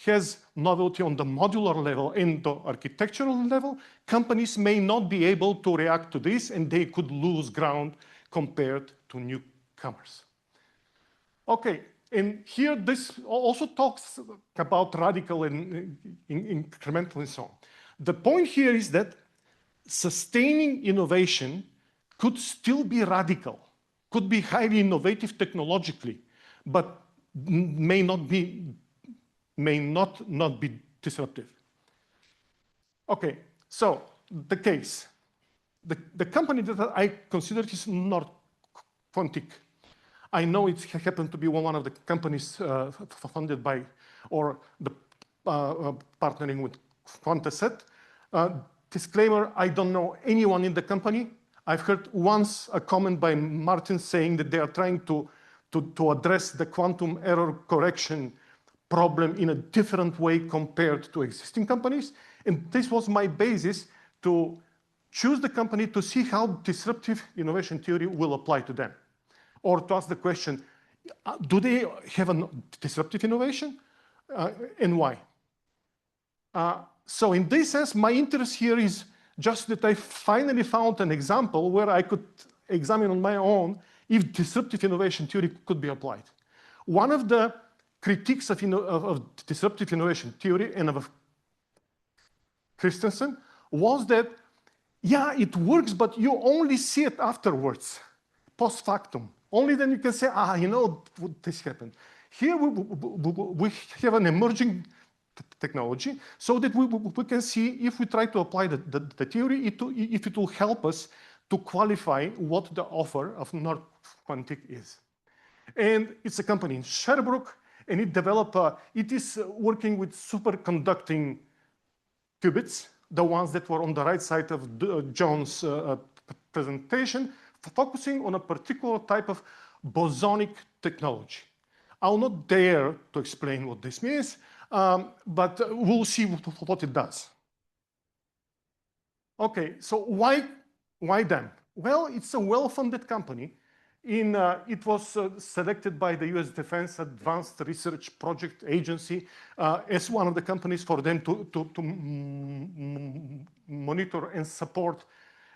has novelty on the modular level and the architectural level, companies may not be able to react to this and they could lose ground compared to newcomers. Okay, and here this also talks about radical and incremental and so on. The point here is that sustaining innovation could still be radical, could be highly innovative technologically, but may not be disruptive. Okay, so the case. The company that I consider is not Quantic. I know it happened to be one of the companies funded by or the partnering with Quantacet. Disclaimer, I don't know anyone in the company. I've heard once a comment by Martin saying that they are trying to address the quantum error correction problem in a different way compared to existing companies. And this was my basis to choose the company to see how disruptive innovation theory will apply to them. Or to ask the question, do they have a disruptive innovation and why? So in this sense, my interest here is just that I finally found an example where I could examine on my own if disruptive innovation theory could be applied. One of the critiques of disruptive innovation theory and of Christensen was that, yeah, it works, but you only see it afterwards, post factum. Only then you can say, you know, this happened. Here we have an emerging technology so that we can see if we try to apply the theory, if it will help us to qualify what the offer of North Quantic is. And it's a company in Sherbrooke, and it is working with superconducting qubits, the ones that were on the right side of John's presentation, focusing on a particular type of bosonic technology. I'll not dare to explain what this means, but we'll see what it does. Okay, so why them? Well, it's a well-funded company. It was selected by the US Defense Advanced Research Project Agency as one of the companies for them to monitor and support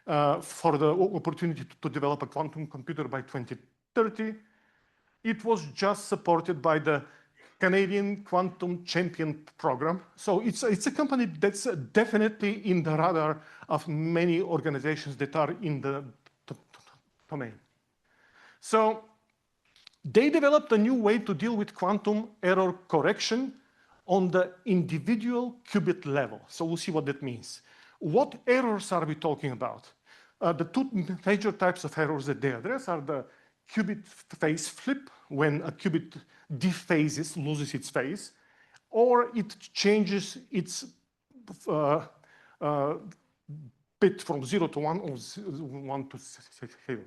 for the opportunity to develop a quantum computer by 2030. It was just supported by the Canadian Quantum Champion Program. So it's a company that's definitely in the radar of many organizations that are in the domain. So they developed a new way to deal with quantum error correction on the individual qubit level. So we'll see what that means. What errors are we talking about? The two major types of errors that they address are the qubit phase flip, when a qubit dephases, loses its phase, or it changes its bit from 0 to 1 or 1 to 0.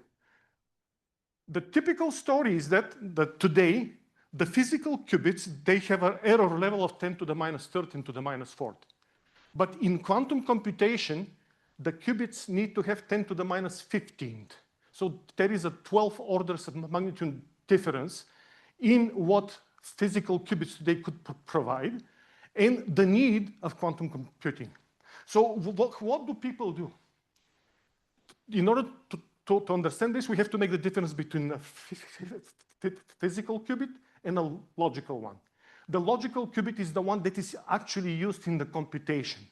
The typical story is that today, the physical qubits, they have an error level of 10 to the minus 13 to the minus 4. But in quantum computation, the qubits need to have 10 to the minus 15. So there is a 12 orders of magnitude difference in what physical qubits they could provide and the need of quantum computing. So what do people do? In order to understand this, we have to make the difference between a physical qubit and a logical one. The logical qubit is the one that is actually used in the computation.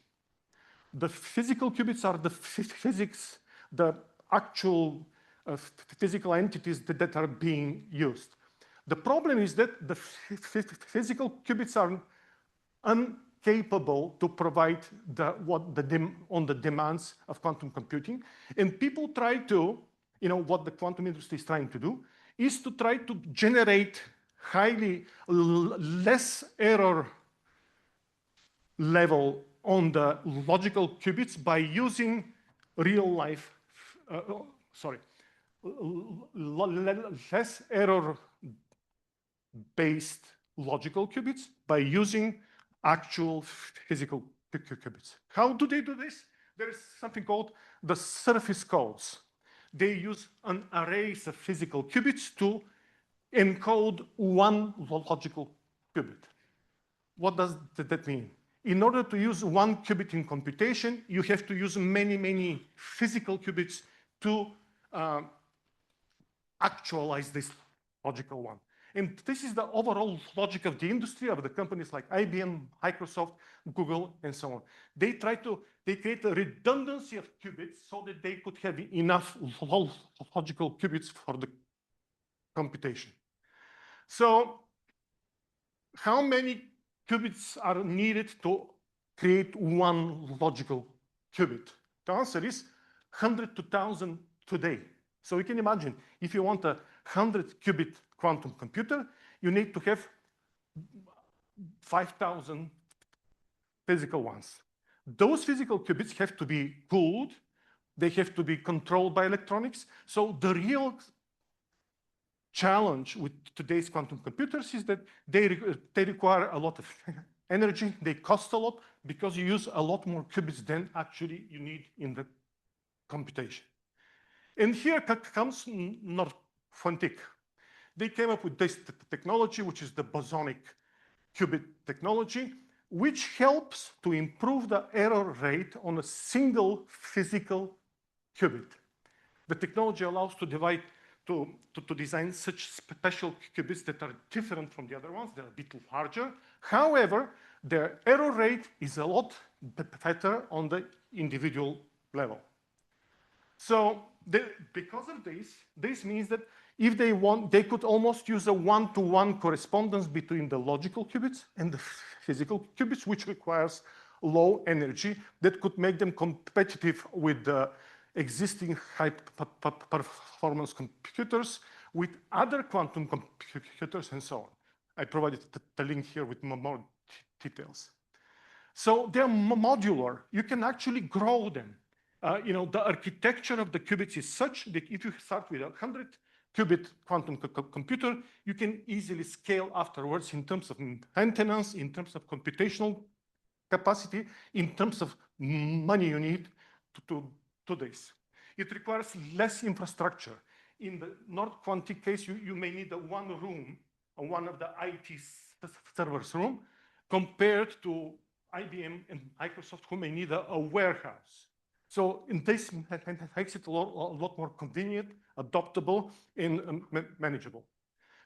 The physical qubits are the physics, the actual physical entities that are being used. The problem is that the physical qubits are incapable to provide on the demands of quantum computing. And people try to, what the quantum industry is trying to do, is to try to generate highly less error level on the logical qubits by using real life, less error based logical qubits by using actual physical qubits. How do they do this? There is something called the surface codes. They use an array of physical qubits to encode one logical qubit. What does that mean? In order to use one qubit in computation, you have to use many, many physical qubits to actualize this logical one. And this is the overall logic of the industry, of the companies like IBM, Microsoft, Google, and so on. They create a redundancy of qubits so that they could have enough logical qubits for the computation. So how many qubits are needed to create one logical qubit? The answer is 100 to 1,000 today. So you can imagine, if you want a 100-qubit quantum computer, you need to have 5,000 physical ones. Those physical qubits have to be cooled. They have to be controlled by electronics. So the real challenge with today's quantum computers is that they require a lot of energy. They cost a lot because you use a lot more qubits than actually you need in the computation. And here comes Quantic. They came up with this technology, which is the bosonic qubit technology, which helps to improve the error rate on a single physical qubit. The technology allows to design such special qubits that are different from the other ones. They're a bit larger. However, their error rate is a lot better on the individual level. So because of this means that if they want, they could almost use a one-to-one correspondence between the logical qubits and the physical qubits, which requires low energy that could make them competitive with the existing high-performance computers, with other quantum computers, and so on. I provided the link here with more details. So they're modular. You can actually grow them. The architecture of the qubits is such that if you start with a 100-qubit quantum computer, you can easily scale afterwards in terms of maintenance, in terms of computational capacity, in terms of money you need to this. It requires less infrastructure. In the Quantic case, you may need one room, one of the IT servers room, compared to IBM and Microsoft, who may need a warehouse. So in this makes it a lot more convenient, adoptable, and manageable.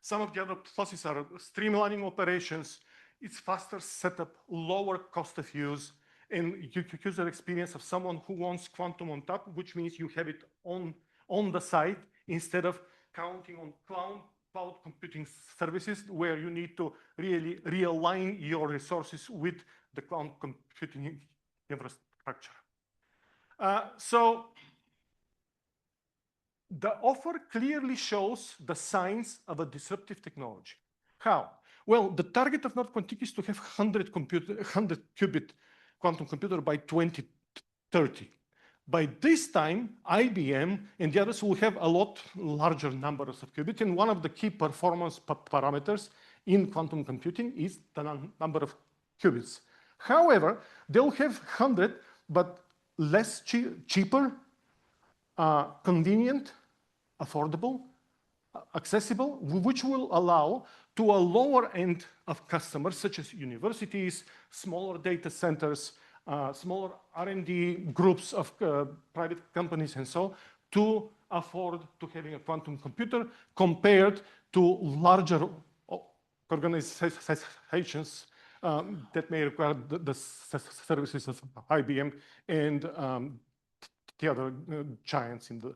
Some of the other pluses are streamlining operations. It's faster setup, lower cost of use, and user experience of someone who wants quantum on top, which means you have it on the side instead of counting on cloud computing services where you need to really realign your resources with the cloud computing infrastructure. So the offer clearly shows the signs of a disruptive technology. How? Well, the target of Quantic is to have 100-qubit quantum computer by 2030. By this time, IBM and the others will have a lot larger numbers of qubits, and one of the key performance parameters in quantum computing is the number of qubits. However, they'll have 100, but less cheaper, convenient, affordable, accessible, which will allow to a lower end of customers, such as universities, smaller data centers, smaller R&D groups of private companies and so to afford to having a quantum computer compared to larger organizations that may require the services of IBM and the other giants in the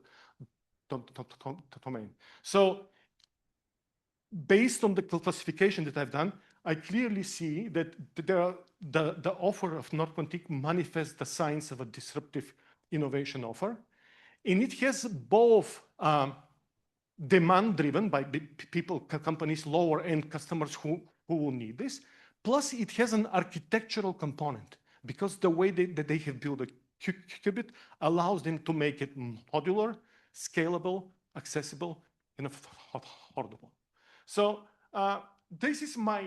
domain. So based on the classification that I've done, I clearly see that the offer of Nord-Quantique manifests the signs of a disruptive innovation offer. And it has both demand-driven by people, companies, lower-end customers who will need this, plus it has an architectural component because the way that they have built a qubit allows them to make it modular, scalable, accessible, and affordable. So this is my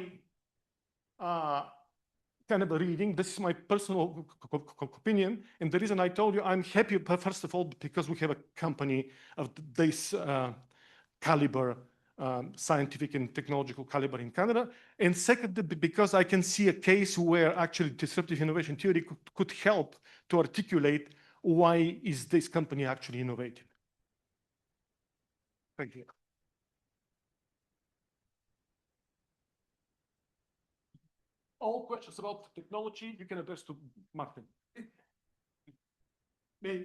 kind of a reading. This is my personal opinion. And the reason I told you I'm happy, first of all, because we have a company of this caliber, scientific and technological caliber in Canada. And second, because I can see a case where actually disruptive innovation theory could help to articulate why is this company actually innovative. Thank you. All questions about technology, you can address to Martin.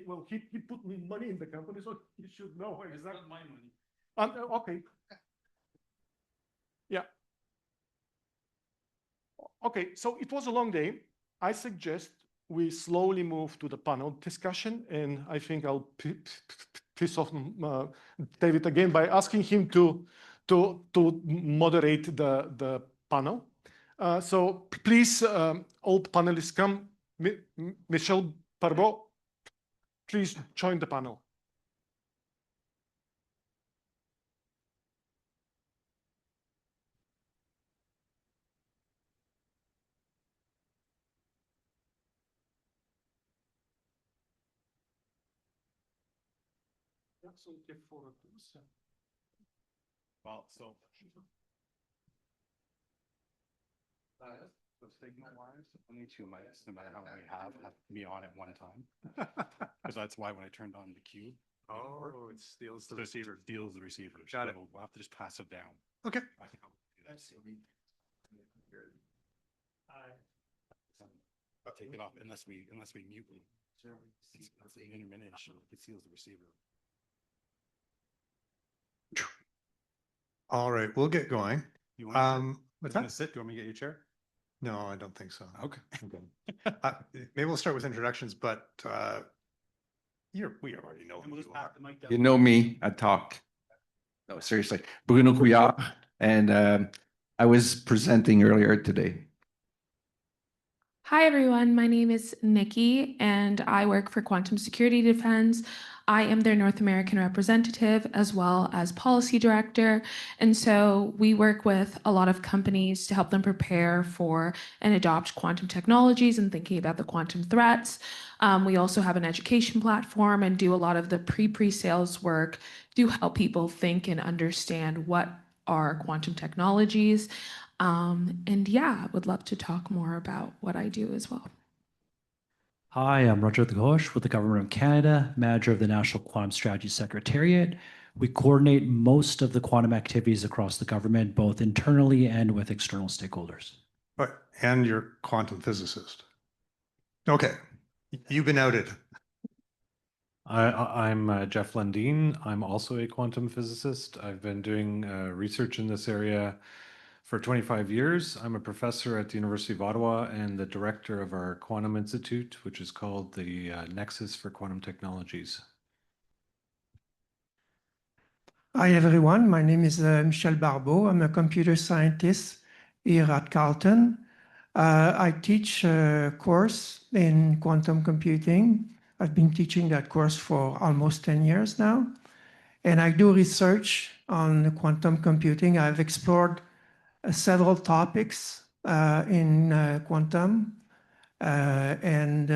Well, he put money in the company, so he should know exactly. It's not my money. Okay. Yeah. Okay, so it was a long day. I suggest we slowly move to the panel discussion, and I think I'll piss off David again by asking him to moderate the panel. So please, all panelists come. Michel, Barbeau, please join the panel. Well, so the signal wise, only 2 mics, no matter how many have to be on at one time. Because that's why when I turned on the cube. Oh, it steals the receiver. Steals the receiver. Got it. We'll have to just pass it down. Okay. I think I'll take it off unless we mute it. It's an intermittent issue. It seals the receiver. All right, we'll get going. You want what's to that? sit? Do you want me to get your chair? No, I don't think so. Okay. Maybe we'll start with introductions, but we already know who you are. You know me, I talk. No, seriously. Bruno Couillard, and I was presenting earlier today. Hi, everyone. My name is Niki, and I work for Quantum Security Defense. I am their North American representative as well as policy director. And so we work with a lot of companies to help them prepare for and adopt quantum technologies and thinking about the quantum threats. We also have an education platform and do a lot of the pre-sales work to help people think and understand what are quantum technologies. And yeah, I would love to talk more about what I do as well. Hi, I'm Rajat Ghosh with the Government of Canada, manager of the National Quantum Strategy Secretariat. We coordinate most of the quantum activities across the government, both internally and with external stakeholders. Right, and you're a quantum physicist. Okay, you've been outed. I'm Jeff Lundeen. I'm also a quantum physicist. I've been doing research in this area for 25 years. I'm a professor at the University of Ottawa and the director of our Quantum Institute, which is called the Nexus for Quantum Technologies. Hi, everyone. My name is Michel Barbeau. I'm a computer scientist here at Carleton. I teach a course in quantum computing. I've been teaching that course for almost 10 years now. And I do research on quantum computing. I've explored several topics in quantum, and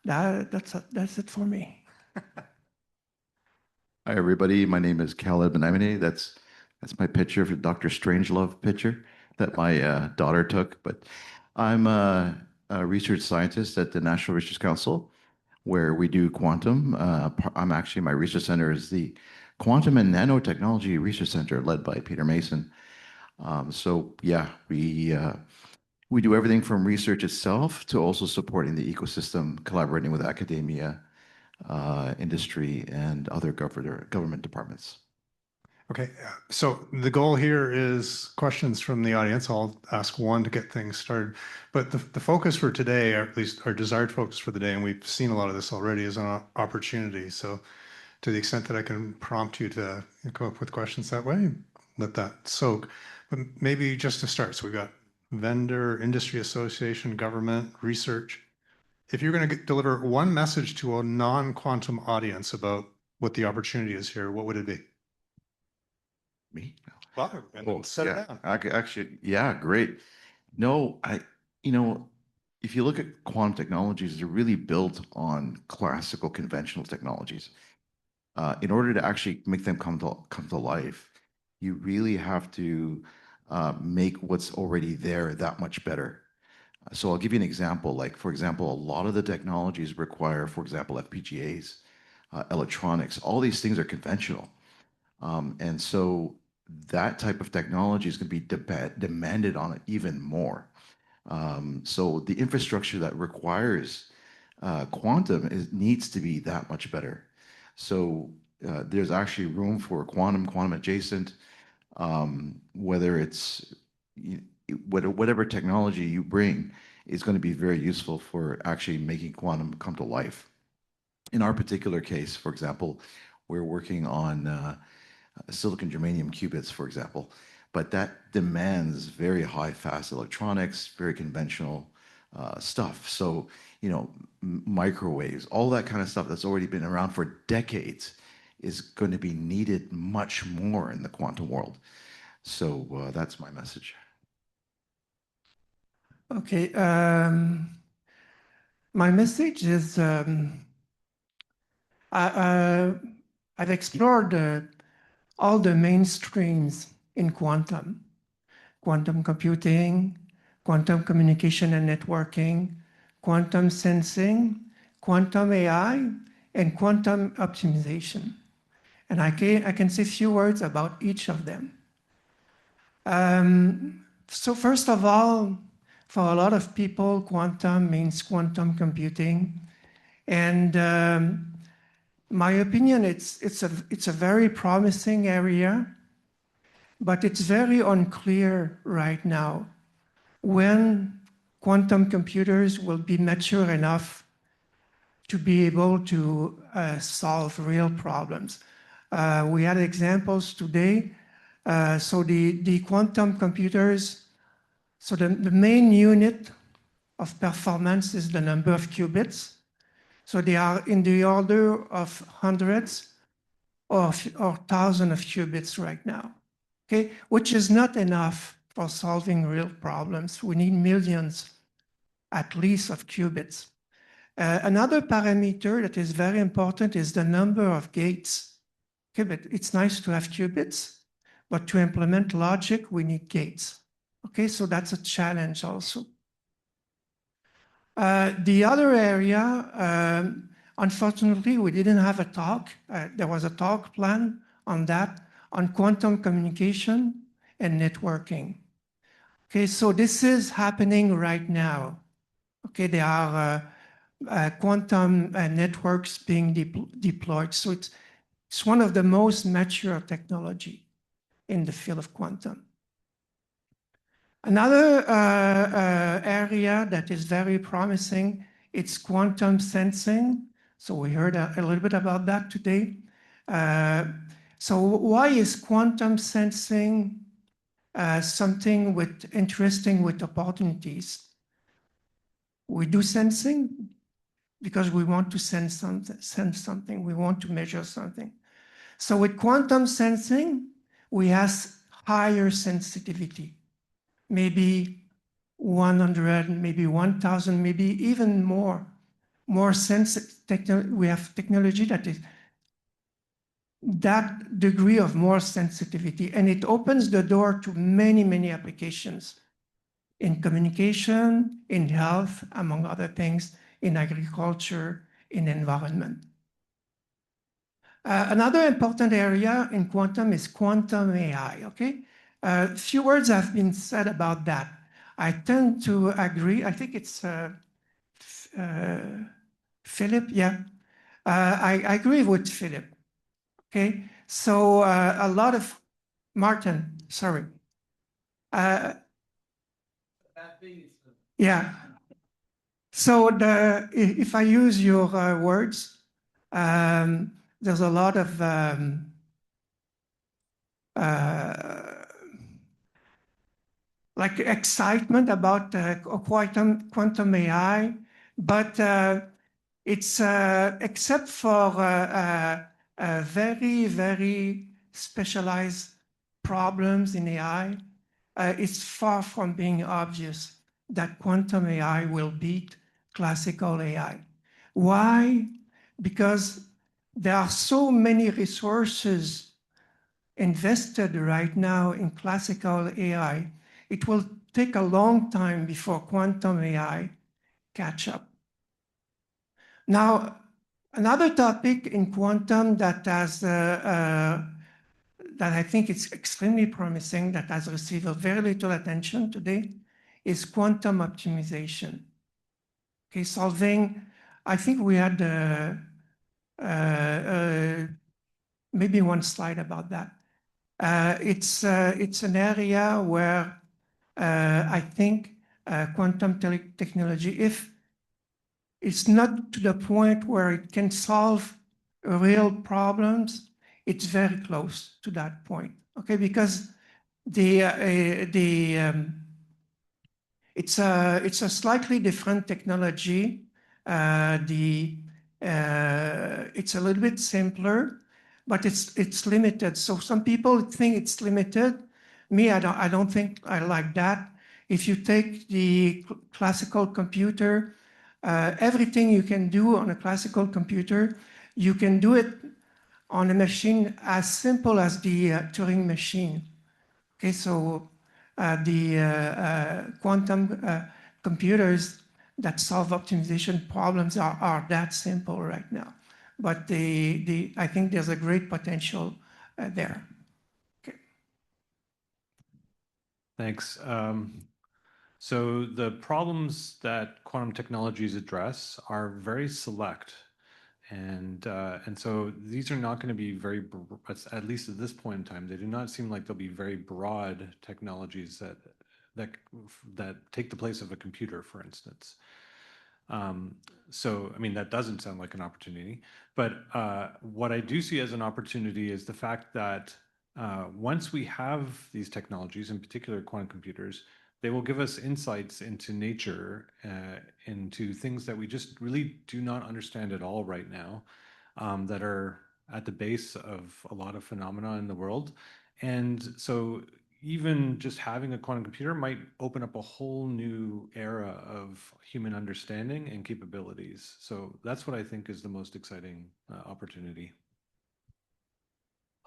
that's it for me. Hi, everybody. My name is Khaled Mnaymneh. That's my picture for Dr. Strangelove picture that my daughter took. But I'm a research scientist at the National Research Council, where we do quantum. My research center is the Quantum and Nanotechnology Research Center, led by Peter Mason. So yeah, we do everything from research itself to also supporting the ecosystem, collaborating with academia, industry, and other government departments. Okay, so the goal here is questions from the audience. I'll ask one to get things started. But the focus for today, or at least our desired focus for the day, and we've seen a lot of this already, is on opportunity. So to the extent that I can prompt you to come up with questions that way, let that soak. But maybe just to start, so we've got vendor, industry association, government, research. If you're going to deliver one message to a non-quantum audience about what the opportunity is here, what would it be? Me? Well, and set it down. Actually, yeah, great. No, if you look at quantum technologies, they're really built on classical conventional technologies. In order to actually make them come to life, you really have to make what's already there that much better. So I'll give you an example. Like, for example, a lot of the technologies require, for example, FPGAs, electronics. All these things are conventional. And so that type of technology is going to be demanded on it even more. So the infrastructure that requires quantum needs to be that much better. So there's actually room for quantum adjacent, whether it's whatever technology you bring is going to be very useful for actually making quantum come to life. In our particular case, for example, we're working on silicon germanium qubits, for example, but that demands very high, fast electronics, very conventional stuff. So, microwaves, all that kind of stuff that's already been around for decades is going to be needed much more in the quantum world. So that's my message. Okay. My message is I've explored all the mainstreams in quantum computing, quantum communication and networking, quantum sensing, quantum AI, and quantum optimization. And I can say a few words about each of them. So first of all, for a lot of people, quantum means quantum computing. And my opinion, it's a very promising area, but it's very unclear right now when quantum computers will be mature enough to be able to solve real problems. We had examples today. So the quantum computers, so the main unit of performance is the number of qubits. So they are in the order of hundreds or thousands of qubits right now, okay? Which is not enough for solving real problems. We need millions, at least, of qubits. Another parameter that is very important is the number of gates. Okay, but it's nice to have qubits, but to implement logic, we need gates. Okay, so that's a challenge also. The other area, unfortunately, we didn't have a talk. There was a talk planned on that, on quantum communication and networking. Okay, so this is happening right now. Okay, there are quantum networks being deployed. So it's one of the most mature technology in the field of quantum. Another area that is very promising, it's quantum sensing. So we heard a little bit about that today. So why is quantum sensing something interesting with opportunities? We do sensing because we want to sense something. We want to measure something. So with quantum sensing, we have higher sensitivity. Maybe 100, maybe 1,000, maybe even more sensitive. We have technology that is that degree of more sensitivity, and it opens the door to many, many applications. in communication, in health, among other things, in agriculture, in environment. Another important area in quantum is quantum AI, okay? A few words have been said about that. I tend to agree. I think it's Philip, yeah. I agree with Philip, okay? So a lot of, Martin, sorry. Yeah. So if I use your words, there's a lot of like excitement about quantum AI, but it's except for very, very specialized problems in AI, it's far from being obvious that quantum AI will beat classical AI. Why? Because there are so many resources invested right now in classical AI. It will take a long time before quantum AI catch up. Now, another topic in quantum that has that I think is extremely promising, that has received very little attention today, is quantum optimization. Okay, solving, I think we had maybe one slide about that. It's an area where I think quantum technology, if it's not to the point where it can solve real problems, it's very close to that point. Okay, because it's a slightly different technology. It's a little bit simpler, but it's limited. So some people think it's limited. Me, I don't think I like that. If you take the classical computer, everything you can do on a classical computer, you can do it on a machine as simple as the Turing machine. Okay, so the quantum computers that solve optimization problems are that simple right now. But I think there's a great potential there. Okay. Thanks. So the problems that quantum technologies address are very select. And so these are not going to be very, at least at this point in time, they do not seem like they'll be very broad technologies that take the place of a computer, for instance. So, I mean, that doesn't sound like an opportunity. But what I do see as an opportunity is the fact that once we have these technologies, in particular quantum computers, they will give us insights into nature, into things that we just really do not understand at all right now, that are at the base of a lot of phenomena in the world. And so even just having a quantum computer might open up a whole new era of human understanding and capabilities. So that's what I think is the most exciting opportunity.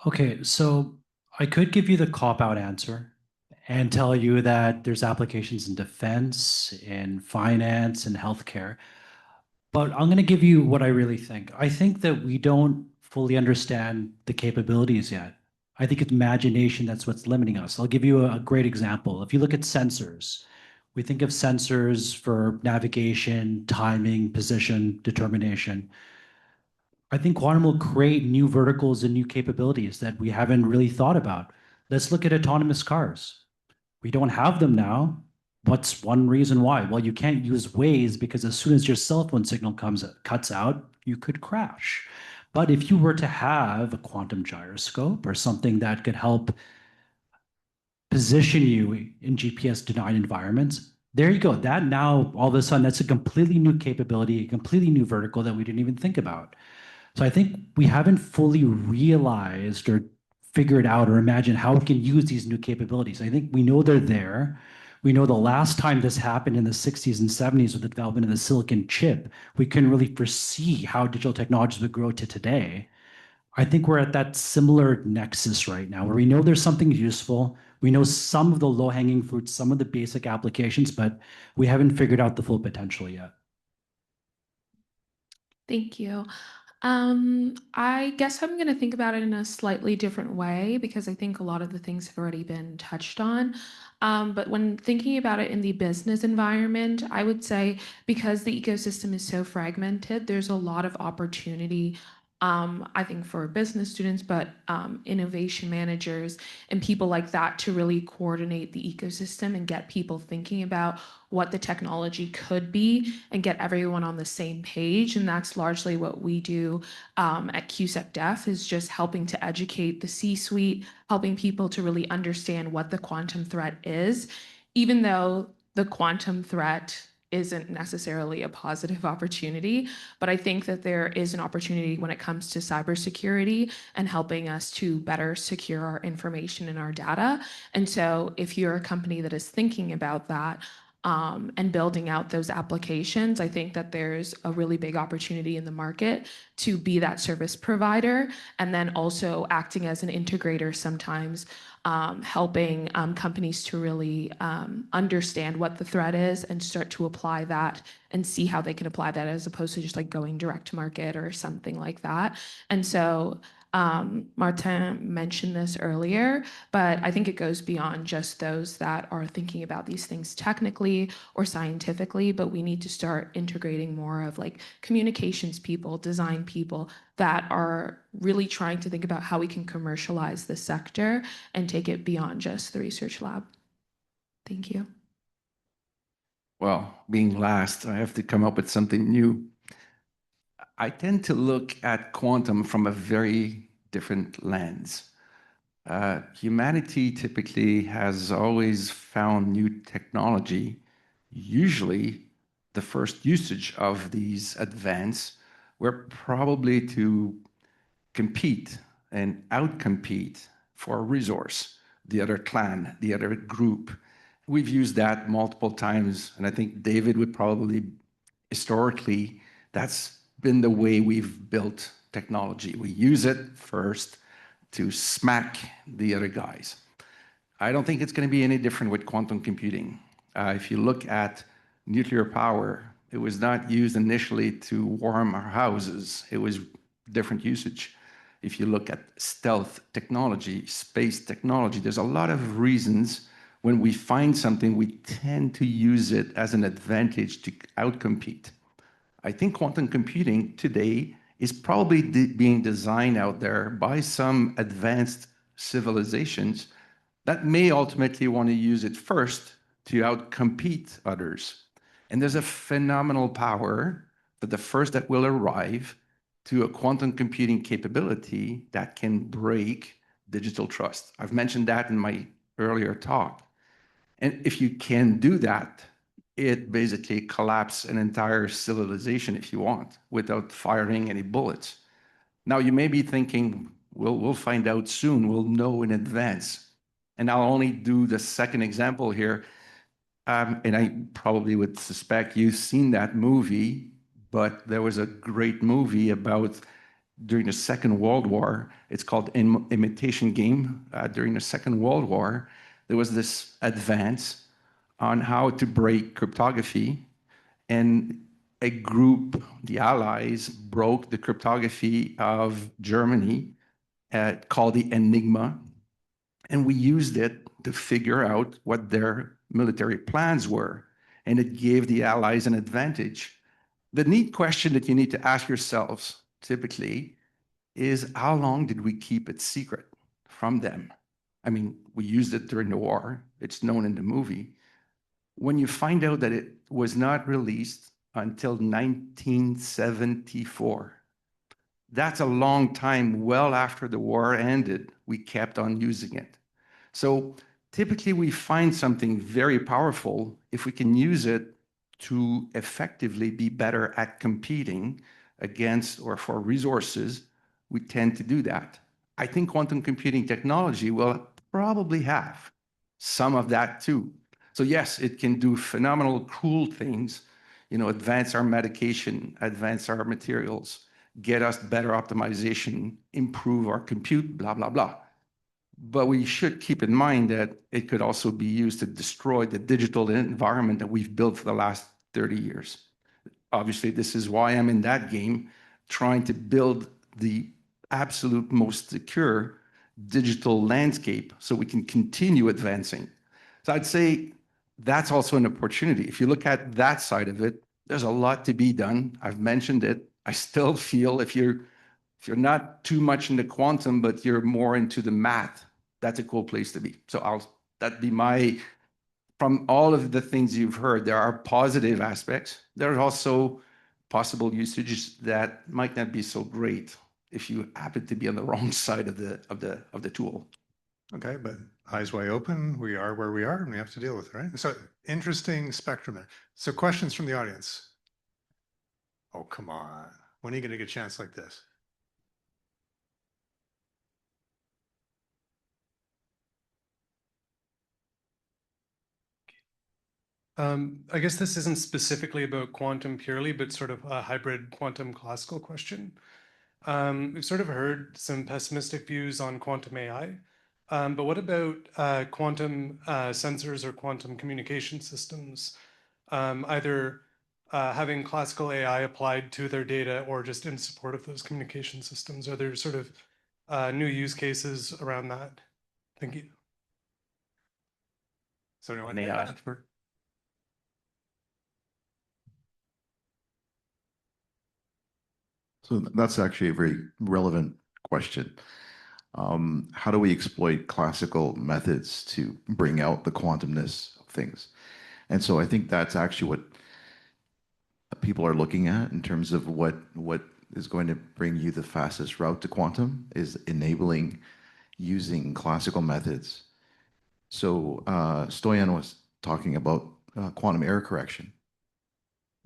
Okay, so I could give you the cop-out answer and tell you that there's applications in defense, in finance, and healthcare. But I'm going to give you what I really think. I think that we don't fully understand the capabilities yet. I think it's imagination that's what's limiting us. I'll give you a great example. If you look at sensors, we think of sensors for navigation, timing, position, determination. I think quantum will create new verticals and new capabilities that we haven't really thought about. Let's look at autonomous cars. We don't have them now. What's one reason why? Well, you can't use Waze because as soon as your cell phone signal cuts out, you could crash. But if you were to have a quantum gyroscope or something that could help position you in GPS-denied environments, there you go. That now, all of a sudden, that's a completely new capability, a completely new vertical that we didn't even think about. So I think we haven't fully realized or figured out or imagined how we can use these new capabilities. I think we know they're there. We know the last time this happened in the 60s and 70s with the development of the silicon chip, we couldn't really foresee how digital technologies would grow to today. I think we're at that similar nexus right now where we know there's something useful. We know some of the low-hanging fruits, some of the basic applications, but we haven't figured out the full potential yet. Thank you. I guess I'm going to think about it in a slightly different way because I think a lot of the things have already been touched on. But when thinking about it in the business environment, I would say because the ecosystem is so fragmented, there's a lot of opportunity, I think, for business students, but innovation managers and people like that to really coordinate the ecosystem and get people thinking about what the technology could be and get everyone on the same page. And that's largely what we do at QSEC Def, is just helping to educate the C-suite, helping people to really understand what the quantum threat is, even though the quantum threat isn't necessarily a positive opportunity. But I think that there is an opportunity when it comes to cybersecurity and helping us to better secure our information and our data. And so if you're a company that is thinking about that, and building out those applications, I think that there's a really big opportunity in the market to be that service provider, and then also acting as an integrator sometimes, helping companies to really understand what the threat is and start to apply that and see how they can apply that, as opposed to just like going direct to market or something like that. And so Martin mentioned this earlier, but I think it goes beyond just those that are thinking about these things technically or scientifically, but we need to start integrating more of like communications people, design people that are really trying to think about how we can commercialize the sector and take it beyond just the research lab. Thank you. Well, being last, I have to come up with something new. I tend to look at quantum from a very different lens. Humanity typically has always found new technology. Usually, the first usage of these advances were probably to compete and outcompete for a resource, the other clan, the other group. We've used that multiple times, and I think David would probably, historically, that's been the way we've built technology. We use it first to smack the other guys. I don't think it's going to be any different with quantum computing. If you look at nuclear power, it was not used initially to warm our houses. It was different usage. If you look at stealth technology, space technology, there's a lot of reasons when we find something, we tend to use it as an advantage to outcompete. I think quantum computing today is probably being designed out there by some advanced civilizations that may ultimately want to use it first to outcompete others. And there's a phenomenal power that the first that will arrive to a quantum computing capability that can break digital trust. I've mentioned that in my earlier talk. And if you can do that, it basically collapses an entire civilization, if you want, without firing any bullets. Now, you may be thinking, we'll find out soon. We'll know in advance. And I'll only do the second example here. And I probably would suspect you've seen that movie, but there was a great movie about during the Second World War. It's called Imitation Game. During the Second World War, there was this advance on how to break cryptography, and a group, the Allies, broke the cryptography of Germany called the Enigma, and we used it to figure out what their military plans were, and it gave the Allies an advantage. The neat question that you need to ask yourselves typically is, how long did we keep it secret from them? I mean, we used it during the war. It's known in the movie. When you find out that it was not released until 1974, that's a long time. Well after the war ended, we kept on using it. So typically we find something very powerful. If we can use it to effectively be better at competing against or for resources, we tend to do that. I think quantum computing technology will probably have some of that too. So yes, it can do phenomenal, cool things, advance our medication, advance our materials, get us better optimization, improve our compute, blah, blah, blah. But we should keep in mind that it could also be used to destroy the digital environment that we've built for the last 30 years. Obviously, this is why I'm in that game, trying to build the absolute most secure digital landscape so we can continue advancing. So I'd say that's also an opportunity. If you look at that side of it, there's a lot to be done. I've mentioned it. I still feel if you're not too much into quantum, but you're more into the math, that's a cool place to be. So that'd be my, from all of the things you've heard, there are positive aspects. There are also possible usages that might not be so great if you happen to be on the wrong side of the tool. Okay, but eyes wide open, we are where we are and we have to deal with it, right? So interesting spectrum there. So questions from the audience. Oh, come on. When are you going to get a chance like this? I guess this isn't specifically about quantum purely, but sort of a hybrid quantum classical question. We've sort of heard some pessimistic views on quantum AI, but what about quantum sensors or quantum communication systems, either having classical AI applied to their data or just in support of those communication systems? Are there sort of new use cases around that? Thank you. So anyone AI expert? So that's actually a very relevant question. How do we exploit classical methods to bring out the quantumness of things? And so I think that's actually what people are looking at in terms of what is going to bring you the fastest route to quantum is enabling using classical methods. So Stoyan was talking about quantum error correction.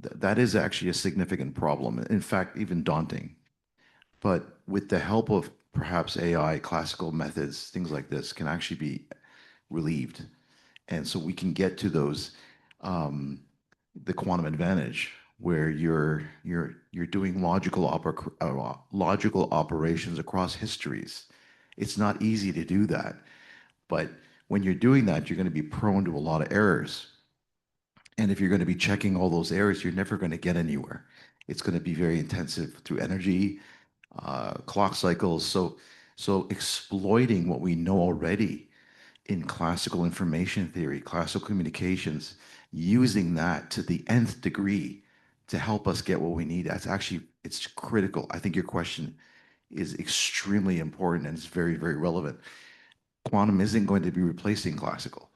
That is actually a significant problem, in fact, even daunting. But with the help of perhaps AI, classical methods, things like this can actually be relieved. And so we can get to those, the quantum advantage, where you're doing logical operations across histories. It's not easy to do that. But when you're doing that, you're going to be prone to a lot of errors. And if you're going to be checking all those errors, you're never going to get anywhere. It's going to be very intensive through energy, clock cycles. So exploiting what we know already in classical information theory, classical communications, using that to the nth degree to help us get what we need, it's critical. I think your question is extremely important and it's very, very relevant. Quantum isn't going to be replacing classical.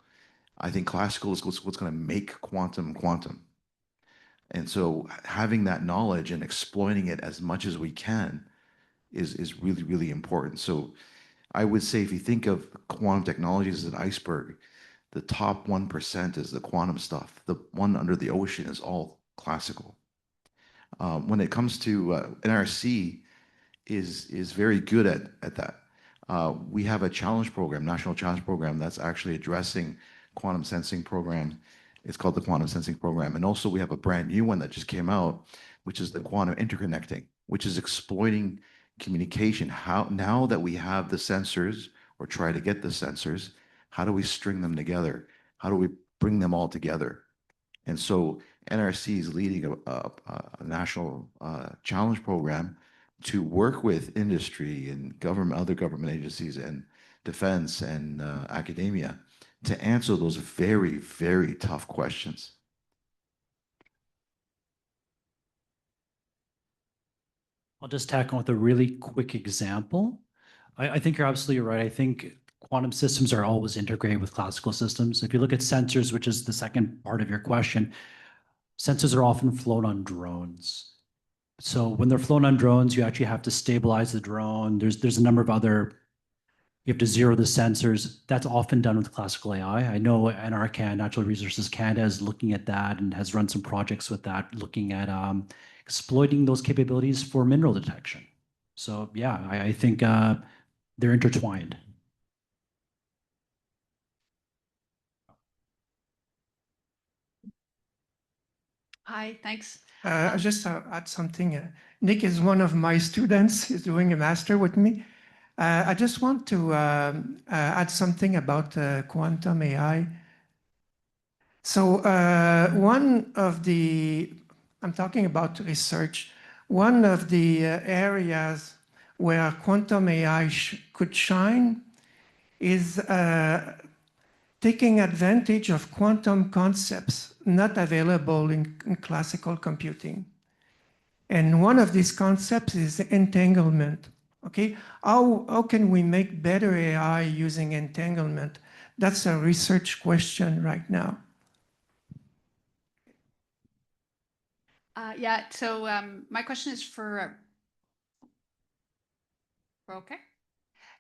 I think classical is what's going to make quantum quantum. And so having that knowledge and exploiting it as much as we can is really, really important. So I would say if you think of quantum technologies as an iceberg, the top 1% is the quantum stuff. The one under the ocean is all classical. When it comes to NRC is very good at that. We have a challenge program, national challenge program that's actually addressing quantum sensing program. It's called the Quantum Sensing Program. And also we have a brand new one that just came out, which is the quantum interconnecting, which is exploiting communication. How, now that we have the sensors or try to get the sensors, how do we string them together? How do we bring them all together? And so NRC is leading a national challenge program to work with industry and government, other government agencies and defense and academia to answer those very, very tough questions. I'll just tack on with a really quick example. I think you're absolutely right. I think quantum systems are always integrated with classical systems. If you look at sensors, which is the second part of your question, sensors are often flown on drones. So when they're flown on drones, you actually have to stabilize the drone. There's a number of other, you have to zero the sensors. That's often done with classical AI. I know NRCan, Natural Resources Canada, is looking at that and has run some projects with that, looking at exploiting those capabilities for mineral detection. So yeah, I think they're intertwined. Hi, thanks. I just add something. Nick is one of my students. He's doing a master with me. I just want to add something about quantum AI. So I'm talking about research, one of the areas where quantum AI could shine is taking advantage of quantum concepts not available in classical computing. And one of these concepts is entanglement. Okay, how can we make better AI using entanglement? That's a research question right now. Yeah, so my question is for, okay.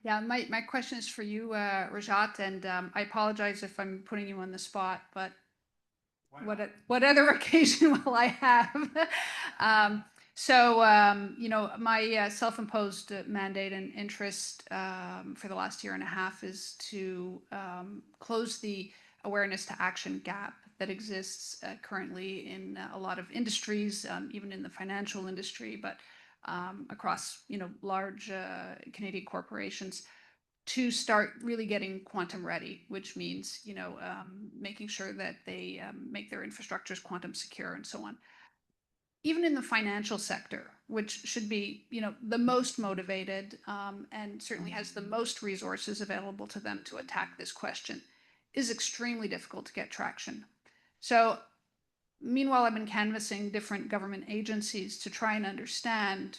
Yeah, my question is for you, Rajat, and I apologize if I'm putting you on the spot, but what other occasion will I have? You know, my self-imposed mandate and interest for the last year and a half is to close the awareness to action gap that exists currently in a lot of industries, even in the financial industry, but across, you know, large Canadian corporations, to start really getting quantum ready, which means, you know, making sure that they make their infrastructures quantum secure and so on. Even in the financial sector, which should be, you know, the most motivated and certainly has the most resources available to them to attack this question, is extremely difficult to get traction. So meanwhile, I've been canvassing different government agencies to try and understand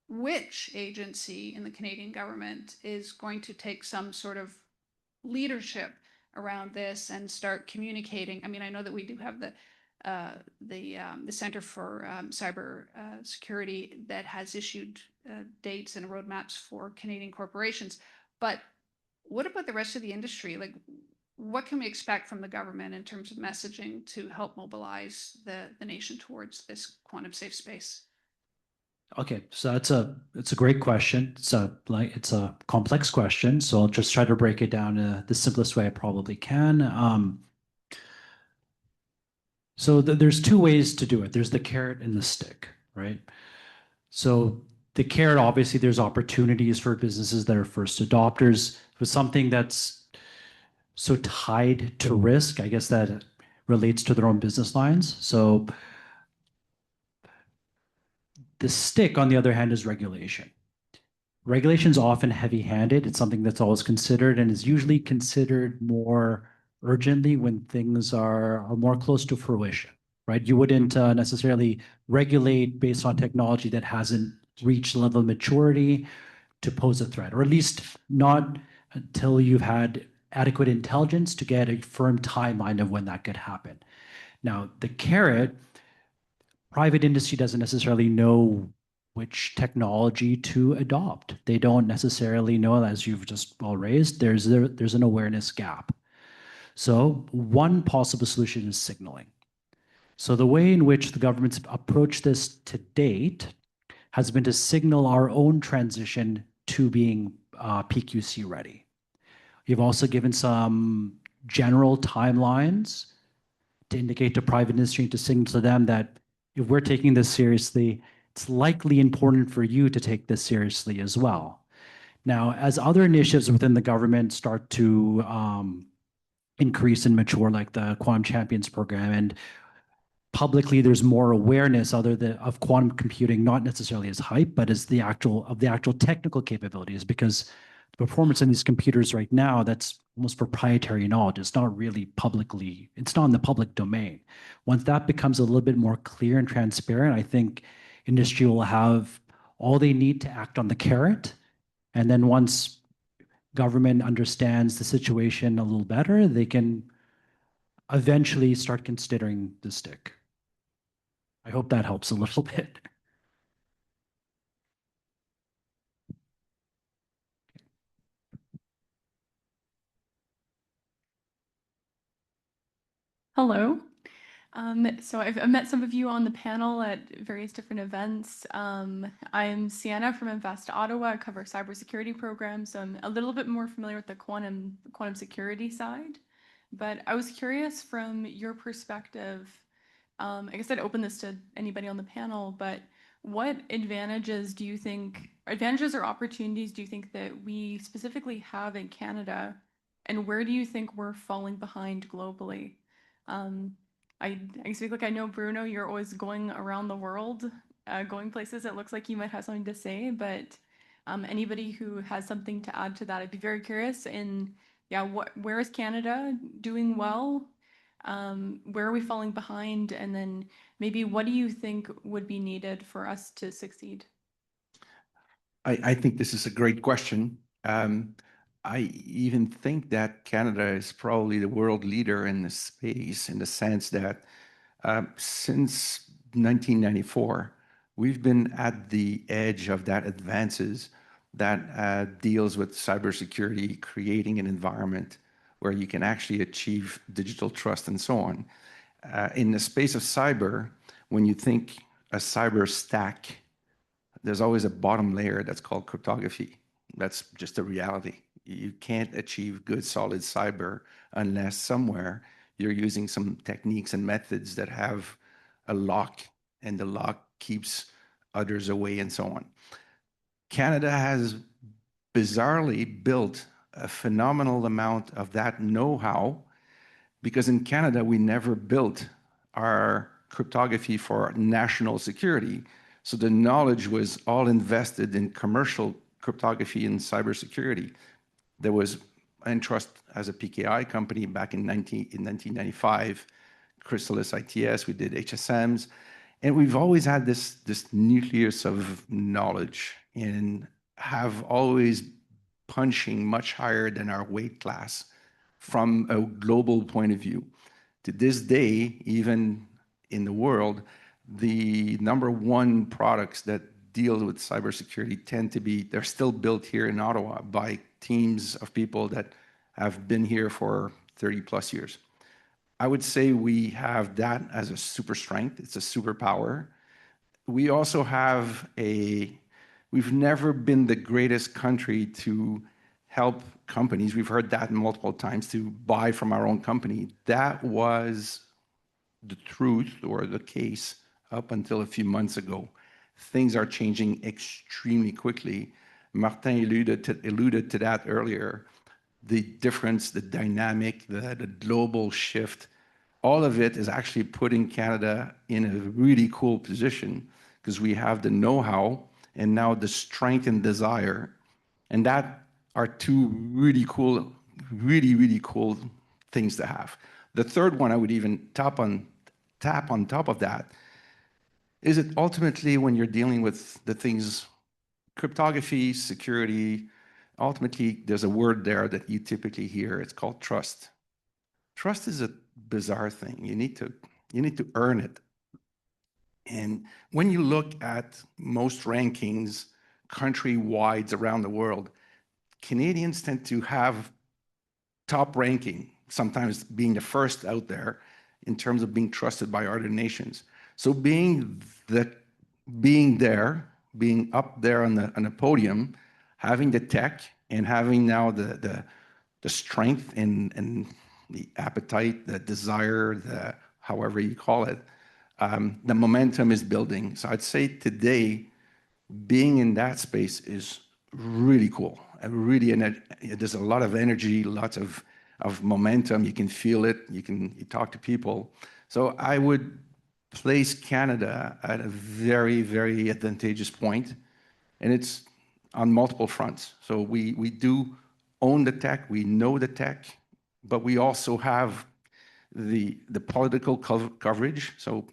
which agency in the Canadian government is going to take some sort of leadership around this and start communicating. I mean, I know that we do have the Center for Cyber Security that has issued dates and roadmaps for Canadian corporations, but what about the rest of the industry? Like, what can we expect from the government in terms of messaging to help mobilize the nation towards this quantum safe space? Okay, so it's a great question. It's a complex question, so I'll just try to break it down the simplest way I probably can. So there's two ways to do it. There's the carrot and the stick, right? So the carrot, obviously, there's opportunities for businesses that are first adopters. With something that's so tied to risk, I guess that relates to their own business lines. So the stick, on the other hand, is regulation. Regulation is often heavy-handed. It's something that's always considered and is usually considered more urgently when things are more close to fruition, right? You wouldn't necessarily regulate based on technology that hasn't reached the level of maturity to pose a threat, or at least not until you've had adequate intelligence to get a firm timeline of when that could happen. Now, the carrot, private industry doesn't necessarily know which technology to adopt. They don't necessarily know, as you've just all raised, there's an awareness gap. So one possible solution is signaling. So the way in which the government's approached this to date has been to signal our own transition to being PQC ready. You've also given some general timelines to indicate to private industry, to signal to them that if we're taking this seriously, it's likely important for you to take this seriously as well. Now, as other initiatives within the government start to increase and mature, like the Quantum Champions program, and publicly there's more awareness of quantum computing, not necessarily as hype, but as the actual technical capabilities, because the performance in these computers right now, that's almost proprietary knowledge. It's not really it's not in the public domain. Once that becomes a little bit more clear and transparent, I think industry will have all they need to act on the carrot. And then once government understands the situation a little better, they can eventually start considering the stick. I hope that helps a little bit. Hello. So I've met some of you on the panel at various different events. I'm Sienna from Invest Ottawa. I cover cybersecurity programs, so I'm a little bit more familiar with the quantum security side. But I was curious from your perspective, I guess I'd open this to anybody on the panel, but what advantages or opportunities do you think that we specifically have in Canada, and where do you think we're falling behind globally? I speak like I know, Bruno, you're always going around the world, going places. It looks like you might have something to say, but anybody who has something to add to that, I'd be very curious. And yeah, where is Canada doing well? Where are we falling behind? And then maybe what do you think would be needed for us to succeed? I think this is a great question. I even think that Canada is probably the world leader in this space, in the sense that since 1994, we've been at the edge of that advances that deals with cybersecurity, creating an environment where you can actually achieve digital trust and so on. In the space of cyber, when you think a cyber stack, there's always a bottom layer that's called cryptography. That's just a reality. You can't achieve good, solid cyber unless somewhere you're using some techniques and methods that have a lock, and the lock keeps others away and so on. Canada has bizarrely built a phenomenal amount of that know-how, because in Canada, we never built our cryptography for national security. So the knowledge was all invested in commercial cryptography and cybersecurity. There was Entrust as a PKI company back in 1995, Chrysalis ITS, we did HSMs, and we've always had this nucleus of knowledge and have always punching much higher than our weight class from a global point of view. To this day, even in the world, the #1 products that deal with cybersecurity tend to be, they're still built here in Ottawa by teams of people that have been here for 30+ years. I would say we have that as a super strength. It's a superpower. We also have we've never been the greatest country to help companies. We've heard that multiple times, to buy from our own company. That was the truth or the case up until a few months ago. Things are changing extremely quickly. Martin alluded to that earlier. The difference, the dynamic, the global shift, all of it is actually putting Canada in a really cool position, because we have the know-how and now the strength and desire. And that are two really cool, really cool things to have. The third one I would even tap on top of that is that ultimately, when you're dealing with the things, cryptography, security, ultimately there's a word there that you typically hear. It's called trust. Trust is a bizarre thing. You need to earn it. And when you look at most rankings country-wide around the world, Canadians tend to have top ranking, sometimes being the first out there in terms of being trusted by other nations. So being up there on the podium, having the tech and having now the strength and the appetite, the desire, however you call it, the momentum is building. So I'd say today, being in that space is really cool. There's a lot of energy, lots of momentum. You can feel it. You talk to people. So I would place Canada at a very advantageous point, and it's on multiple fronts. So we do own the tech, we know the tech, but we also have the political coverage. So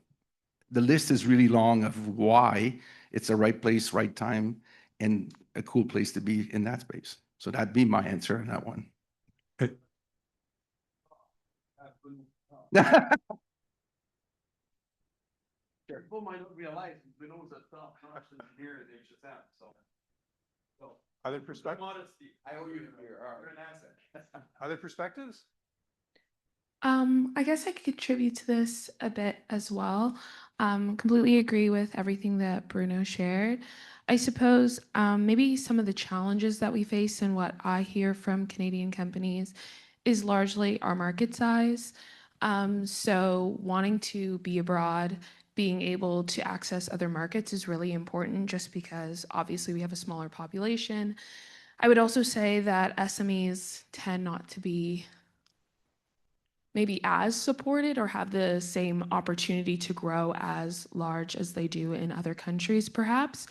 the list is really long of why it's the right place, right time, and a cool place to be in that space. So that'd be my answer on that one. Okay. People might not realize Bruno is a top notch engineer at HSM. So other perspectives? Modesty. I owe you here. You're an asset. Other perspectives? I guess I could contribute to this a bit as well. Completely agree with everything that Bruno shared. I suppose maybe some of the challenges that we face and what I hear from Canadian companies is largely our market size. So wanting to be abroad being able to access other markets is really important just because obviously we have a smaller population. I would also say that SMEs tend not to be maybe as supported or have the same opportunity to grow as large as they do in other countries, perhaps.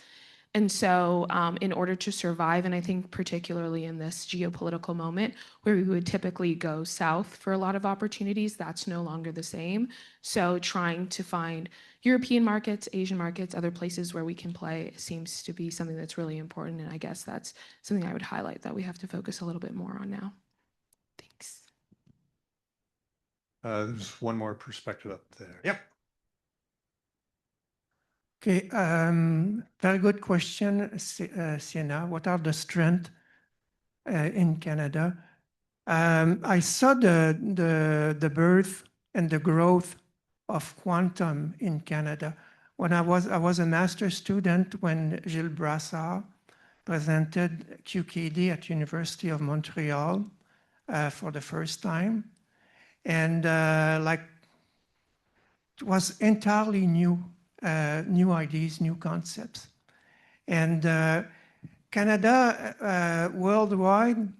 And so in order to survive, and I think particularly in this geopolitical moment where we would typically go south for a lot of opportunities, that's no longer the same. So trying to find European markets, Asian markets, other places where we can play seems to be something that's really important. And I guess that's something I would highlight that we have to focus a little bit more on now. Thanks. There's one more perspective up there. Yep. Okay, very good question, Sienna. What are the strengths in Canada? I saw the birth and the growth of quantum in Canada. When I was a master's student when Gilles Brassard presented QKD at University of Montreal for the first time. And like, it was entirely new ideas, new concepts. And Canada worldwide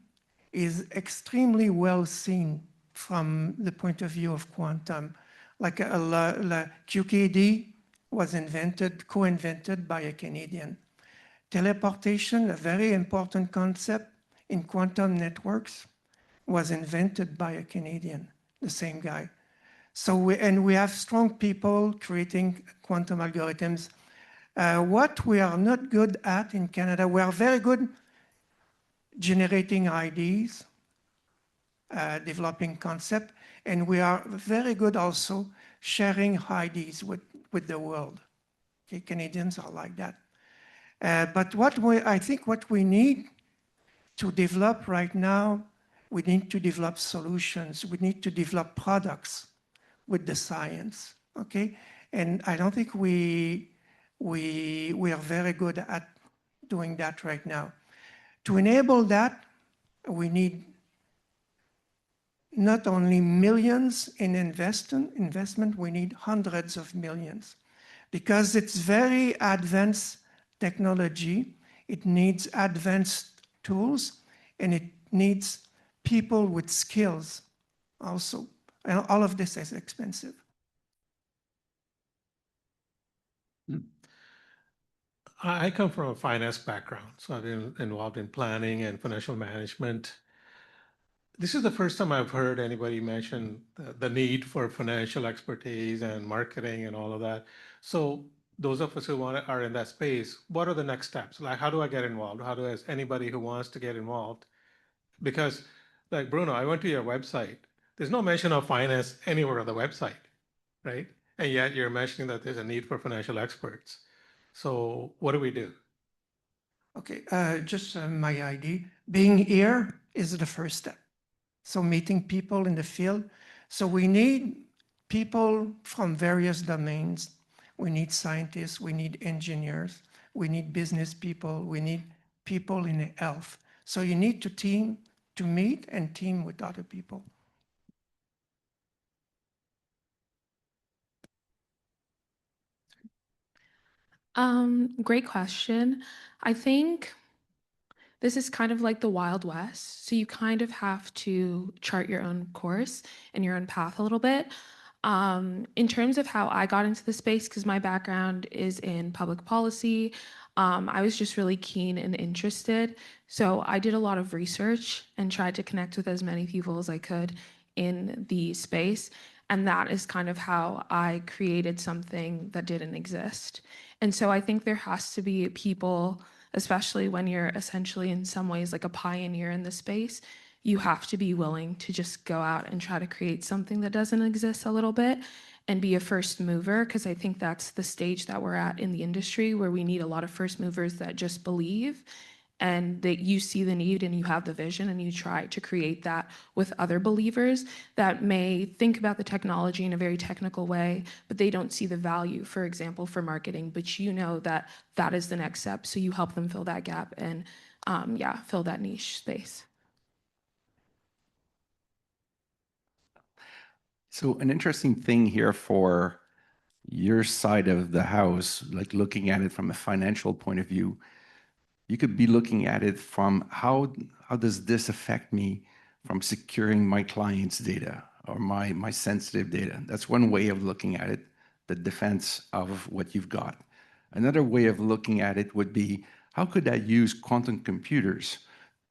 is extremely well seen from the point of view of quantum. Like QKD was co-invented by a Canadian. Teleportation, a very important concept in quantum networks, was invented by a Canadian, the same guy. So we have strong people creating quantum algorithms. What we are not good at in Canada, we are very good generating ideas, developing concept, and we are very good also sharing ideas with the world. Okay, Canadians are like that. But I think what we need to develop right now, we need to develop solutions. We need to develop products with the science, okay? And I don't think we are very good at doing that right now. To enable that, we need not only millions in investment, we need hundreds of millions because it's very advanced technology. It needs advanced tools and it needs people with skills also. And all of this is expensive. I come from a finance background, so I've been involved in planning and financial management. This is the first time I've heard anybody mention the need for financial expertise and marketing and all of that. So those of us who are in that space, what are the next steps? Like, how do I get involved? How does anybody who wants to get involved? Because, like Bruno, I went to your website. There's no mention of finance anywhere on the website, right? And yet you're mentioning that there's a need for financial experts. So what do we do? Okay, just my idea. Being here is the first step. So meeting people in the field. So we need people from various domains. We need scientists, we need engineers, we need business people, we need people in health. So you need to meet and team with other people. Great question. I think this is kind of like the Wild West. So you kind of have to chart your own course and your own path a little bit. In terms of how I got into the space, because my background is in public policy, I was just really keen and interested. So I did a lot of research and tried to connect with as many people as I could in the space. And that is kind of how I created something that didn't exist. And so I think there has to be people, especially when you're essentially in some ways like a pioneer in the space, you have to be willing to just go out and try to create something that doesn't exist a little bit and be a first mover, because I think that's the stage that we're at in the industry where we need a lot of first movers that just believe and that you see the need and you have the vision and you try to create that with other believers that may think about the technology in a very technical way, but they don't see the value, for example, for marketing, but you know that that is the next step. So you help them fill that gap and fill that niche space. So an interesting thing here for your side of the house, like looking at it from a financial point of view, you could be looking at it from how does this affect me from securing my client's data or my sensitive data. That's one way of looking at it, the defense of what you've got. Another way of looking at it would be, how could I use quantum computers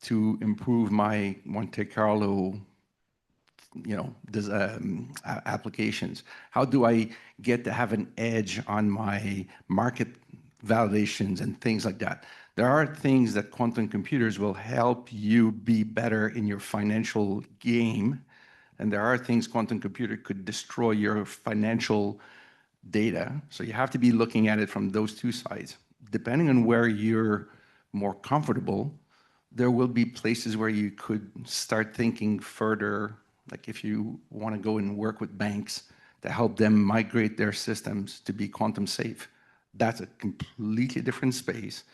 to improve my Monte Carlo applications? How do I get to have an edge on my market validations and things like that? There are things that quantum computers will help you be better in your financial game, and there are things quantum computer could destroy your financial data. So you have to be looking at it from those two sides. Depending on where you're more comfortable, there will be places where you could start thinking further, like if you want to go and work with banks to help them migrate their systems to be quantum safe. That's a completely different space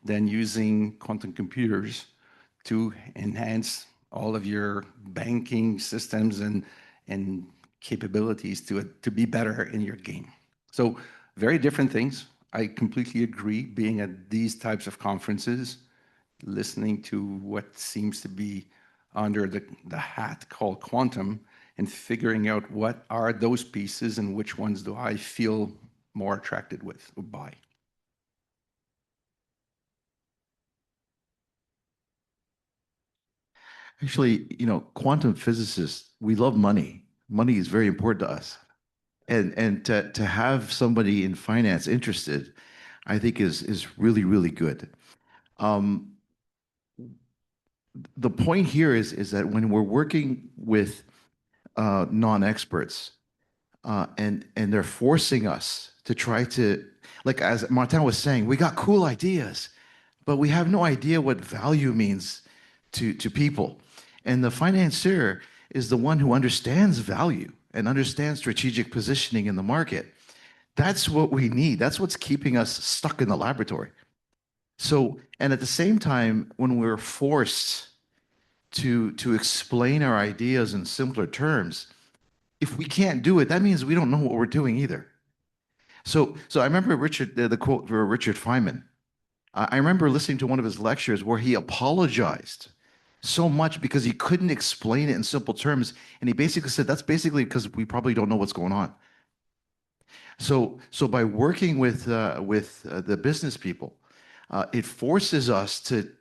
than using quantum computers to enhance all of your banking systems and capabilities to be better in your game. So very different things. I completely agree. Being at these types of conferences, listening to what seems to be under the hat called quantum, and figuring out what are those pieces and which ones do I feel more attracted with or by. Actually, quantum physicists, we love money. Money is very important to us. And to have somebody in finance interested, I think is really, really good. The point here is that when we're working with non-experts, and they're forcing us to try to, like as Martin was saying, we got cool ideas, but we have no idea what value means to people. And the financier is the one who understands value and understands strategic positioning in the market. That's what we need. That's what's keeping us stuck in the laboratory. So, and at the same time, when we're forced to explain our ideas in simpler terms, if we can't do it, that means we don't know what we're doing either. So I remember the quote for Richard Feynman. I remember listening to one of his lectures where he apologized so much because he couldn't explain it in simple terms. And he basically said, that's basically because we probably don't know what's going on. So by working with the business people, it forces us to,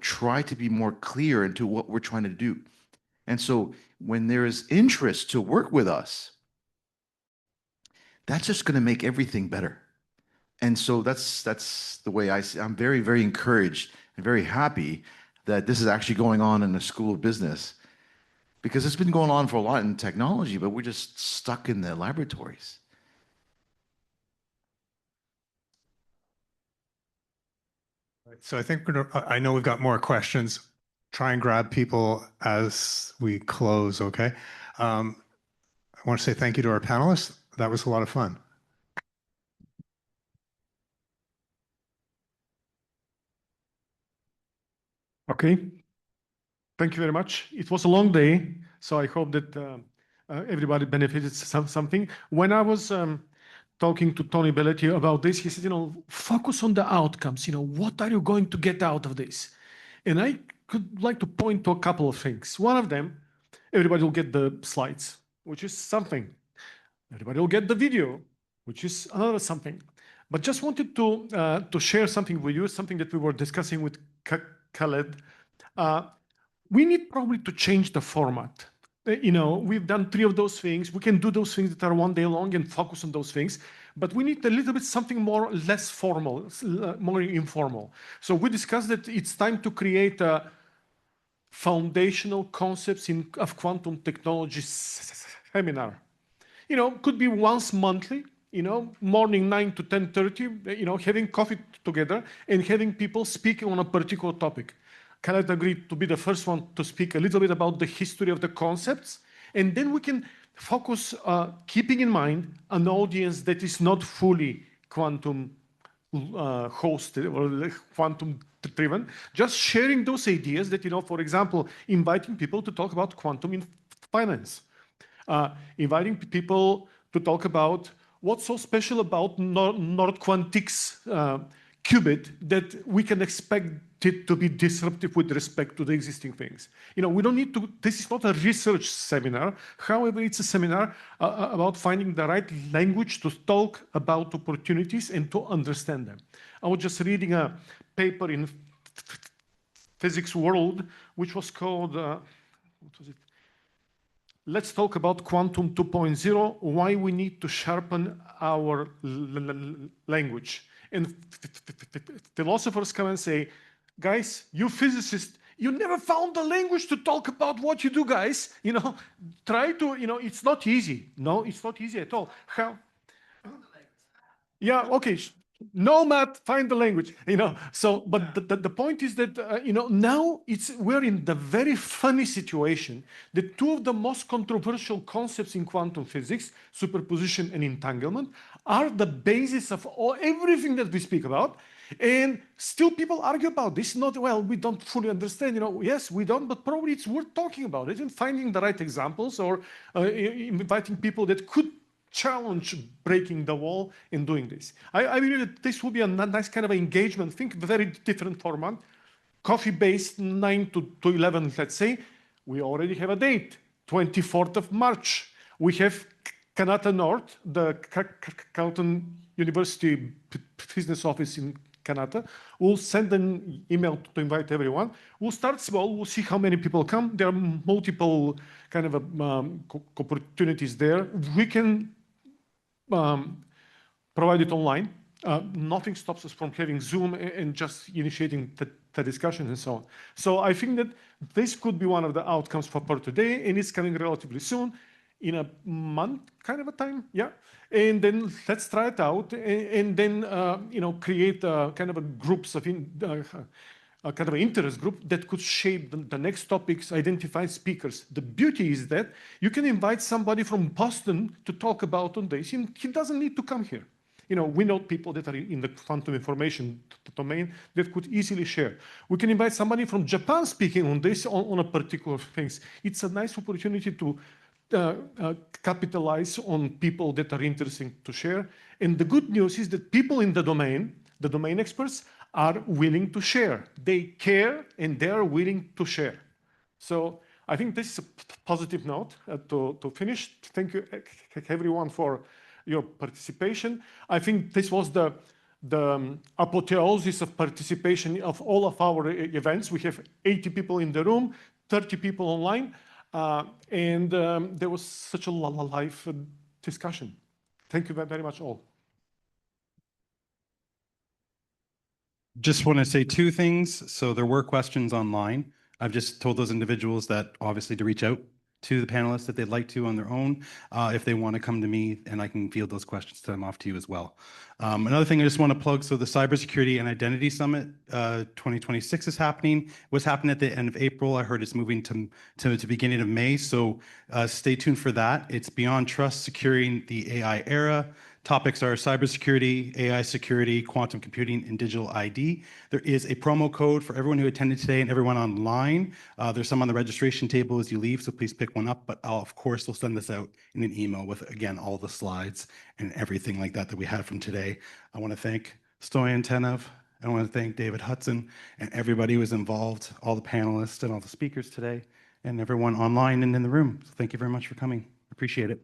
try to be more clear into what we're trying to do. And so when there is interest to work with us, that's just going to make everything better. And so that's the way I see. I'm very, very encouraged and very happy that this is actually going on in the School of Business, because it's been going on for a lot in technology, but we're just stuck in the laboratories. So I think I know we've got more questions. Try and grab people as we close, okay? I want to say thank you to our panelists. That was a lot of fun. Okay. Thank you very much. It was a long day, so I hope that everybody benefited something. When I was talking to Tony Belletti about this, he said, focus on the outcomes. What are you going to get out of this? And I could like to point to a couple of things. One of them, everybody will get the slides, which is something. Everybody will get the video, which is another something. But just wanted to share something with you, something that we were discussing with Khaled. We need probably to change the format. We've done 3 of those things. We can do those things that are one day long and focus on those things. But we need a little bit something less formal, more informal. So we discussed that it's time to create a foundational concepts of quantum technology seminar. Could be once monthly, morning 9 to 10:30, having coffee together and having people speaking on a particular topic. Khaled agreed to be the first one to speak a little bit about the history of the concepts, and then we can focus, keeping in mind an audience that is not fully quantum hosted or quantum driven, just sharing those ideas that, for example, inviting people to talk about quantum in finance, inviting people to talk about what's so special about Nord Quantic's qubit that we can expect it to be disruptive with respect to the existing things? We don't need to, this is not a research seminar. However, it's a seminar about finding the right language to talk about opportunities and to understand them. I was just reading a paper in Physics World, which was called, what was it? Let's talk about Quantum 2.0, why we need to sharpen our language. And philosophers come and say, guys, you physicists, you never found the language to talk about what you do, guys. Try to, it's not easy. No, it's not easy at all. How? Yeah, okay. No, Matt, find the language. So, but the point is that, now we're in the very funny situation that two of the most controversial concepts in quantum physics, superposition and entanglement, are the basis of everything that we speak about. And still people argue about this. Not, well, we don't fully understand, yes, we don't, but probably it's worth talking about it and finding the right examples or inviting people that could challenge breaking the wall in doing this. I believe that this will be a nice kind of engagement. Think very different format, coffee-based 9 to 11, let's say. We already have a date, 24th of March. We have Kanata North, the Carleton University business office in Kanata. We'll send an email to invite everyone. We'll start small. We'll see how many people come. There are multiple kind of opportunities there. We can provide it online. Nothing stops us from having Zoom and just initiating the discussion and so on. So I think that this could be one of the outcomes for today, and it's coming relatively soon, in a month kind of a time, yeah. And then let's try it out, and then create kind of a groups of a kind of an interest group that could shape the next topics, identify speakers. The beauty is that you can invite somebody from Boston to talk about on this. He doesn't need to come here. We know people that are in the quantum information domain that could easily share. We can invite somebody from Japan speaking on this, on a particular things. It's a nice opportunity to capitalize on people that are interesting to share. And the good news is that people in the domain experts, are willing to share. They care and they are willing to share. So I think this is a positive note to finish. Thank you everyone for your participation. I think this was the apotheosis of participation of all of our events. We have 80 people in the room, 30 people online, and there was such a live discussion. Thank you very much all. Just want to say two things. So there were questions online. I've just told those individuals that obviously to reach out to the panelists that they'd like to on their own, if they want to come to me, and I can field those questions to them off to you as well. Another thing I just want to plug, so the Cybersecurity and Identity Summit 2026 is happening. It was happening at the end of April. I heard it's moving to beginning of May, so stay tuned for that. It's Beyond Trust, Securing the AI Era. Topics are cybersecurity, AI security, quantum computing, and digital ID. There is a promo code for everyone who attended today and everyone online. There's some on the registration table as you leave, so please pick one up. But of course, we'll send this out in an email with, again, all the slides and everything like that we had from today. I want to thank Stoyan, Tanev. I want to thank David Hudson and everybody who was involved, all the panelists and all the speakers today, and everyone online and in the room. So thank you very much for coming. Appreciate it.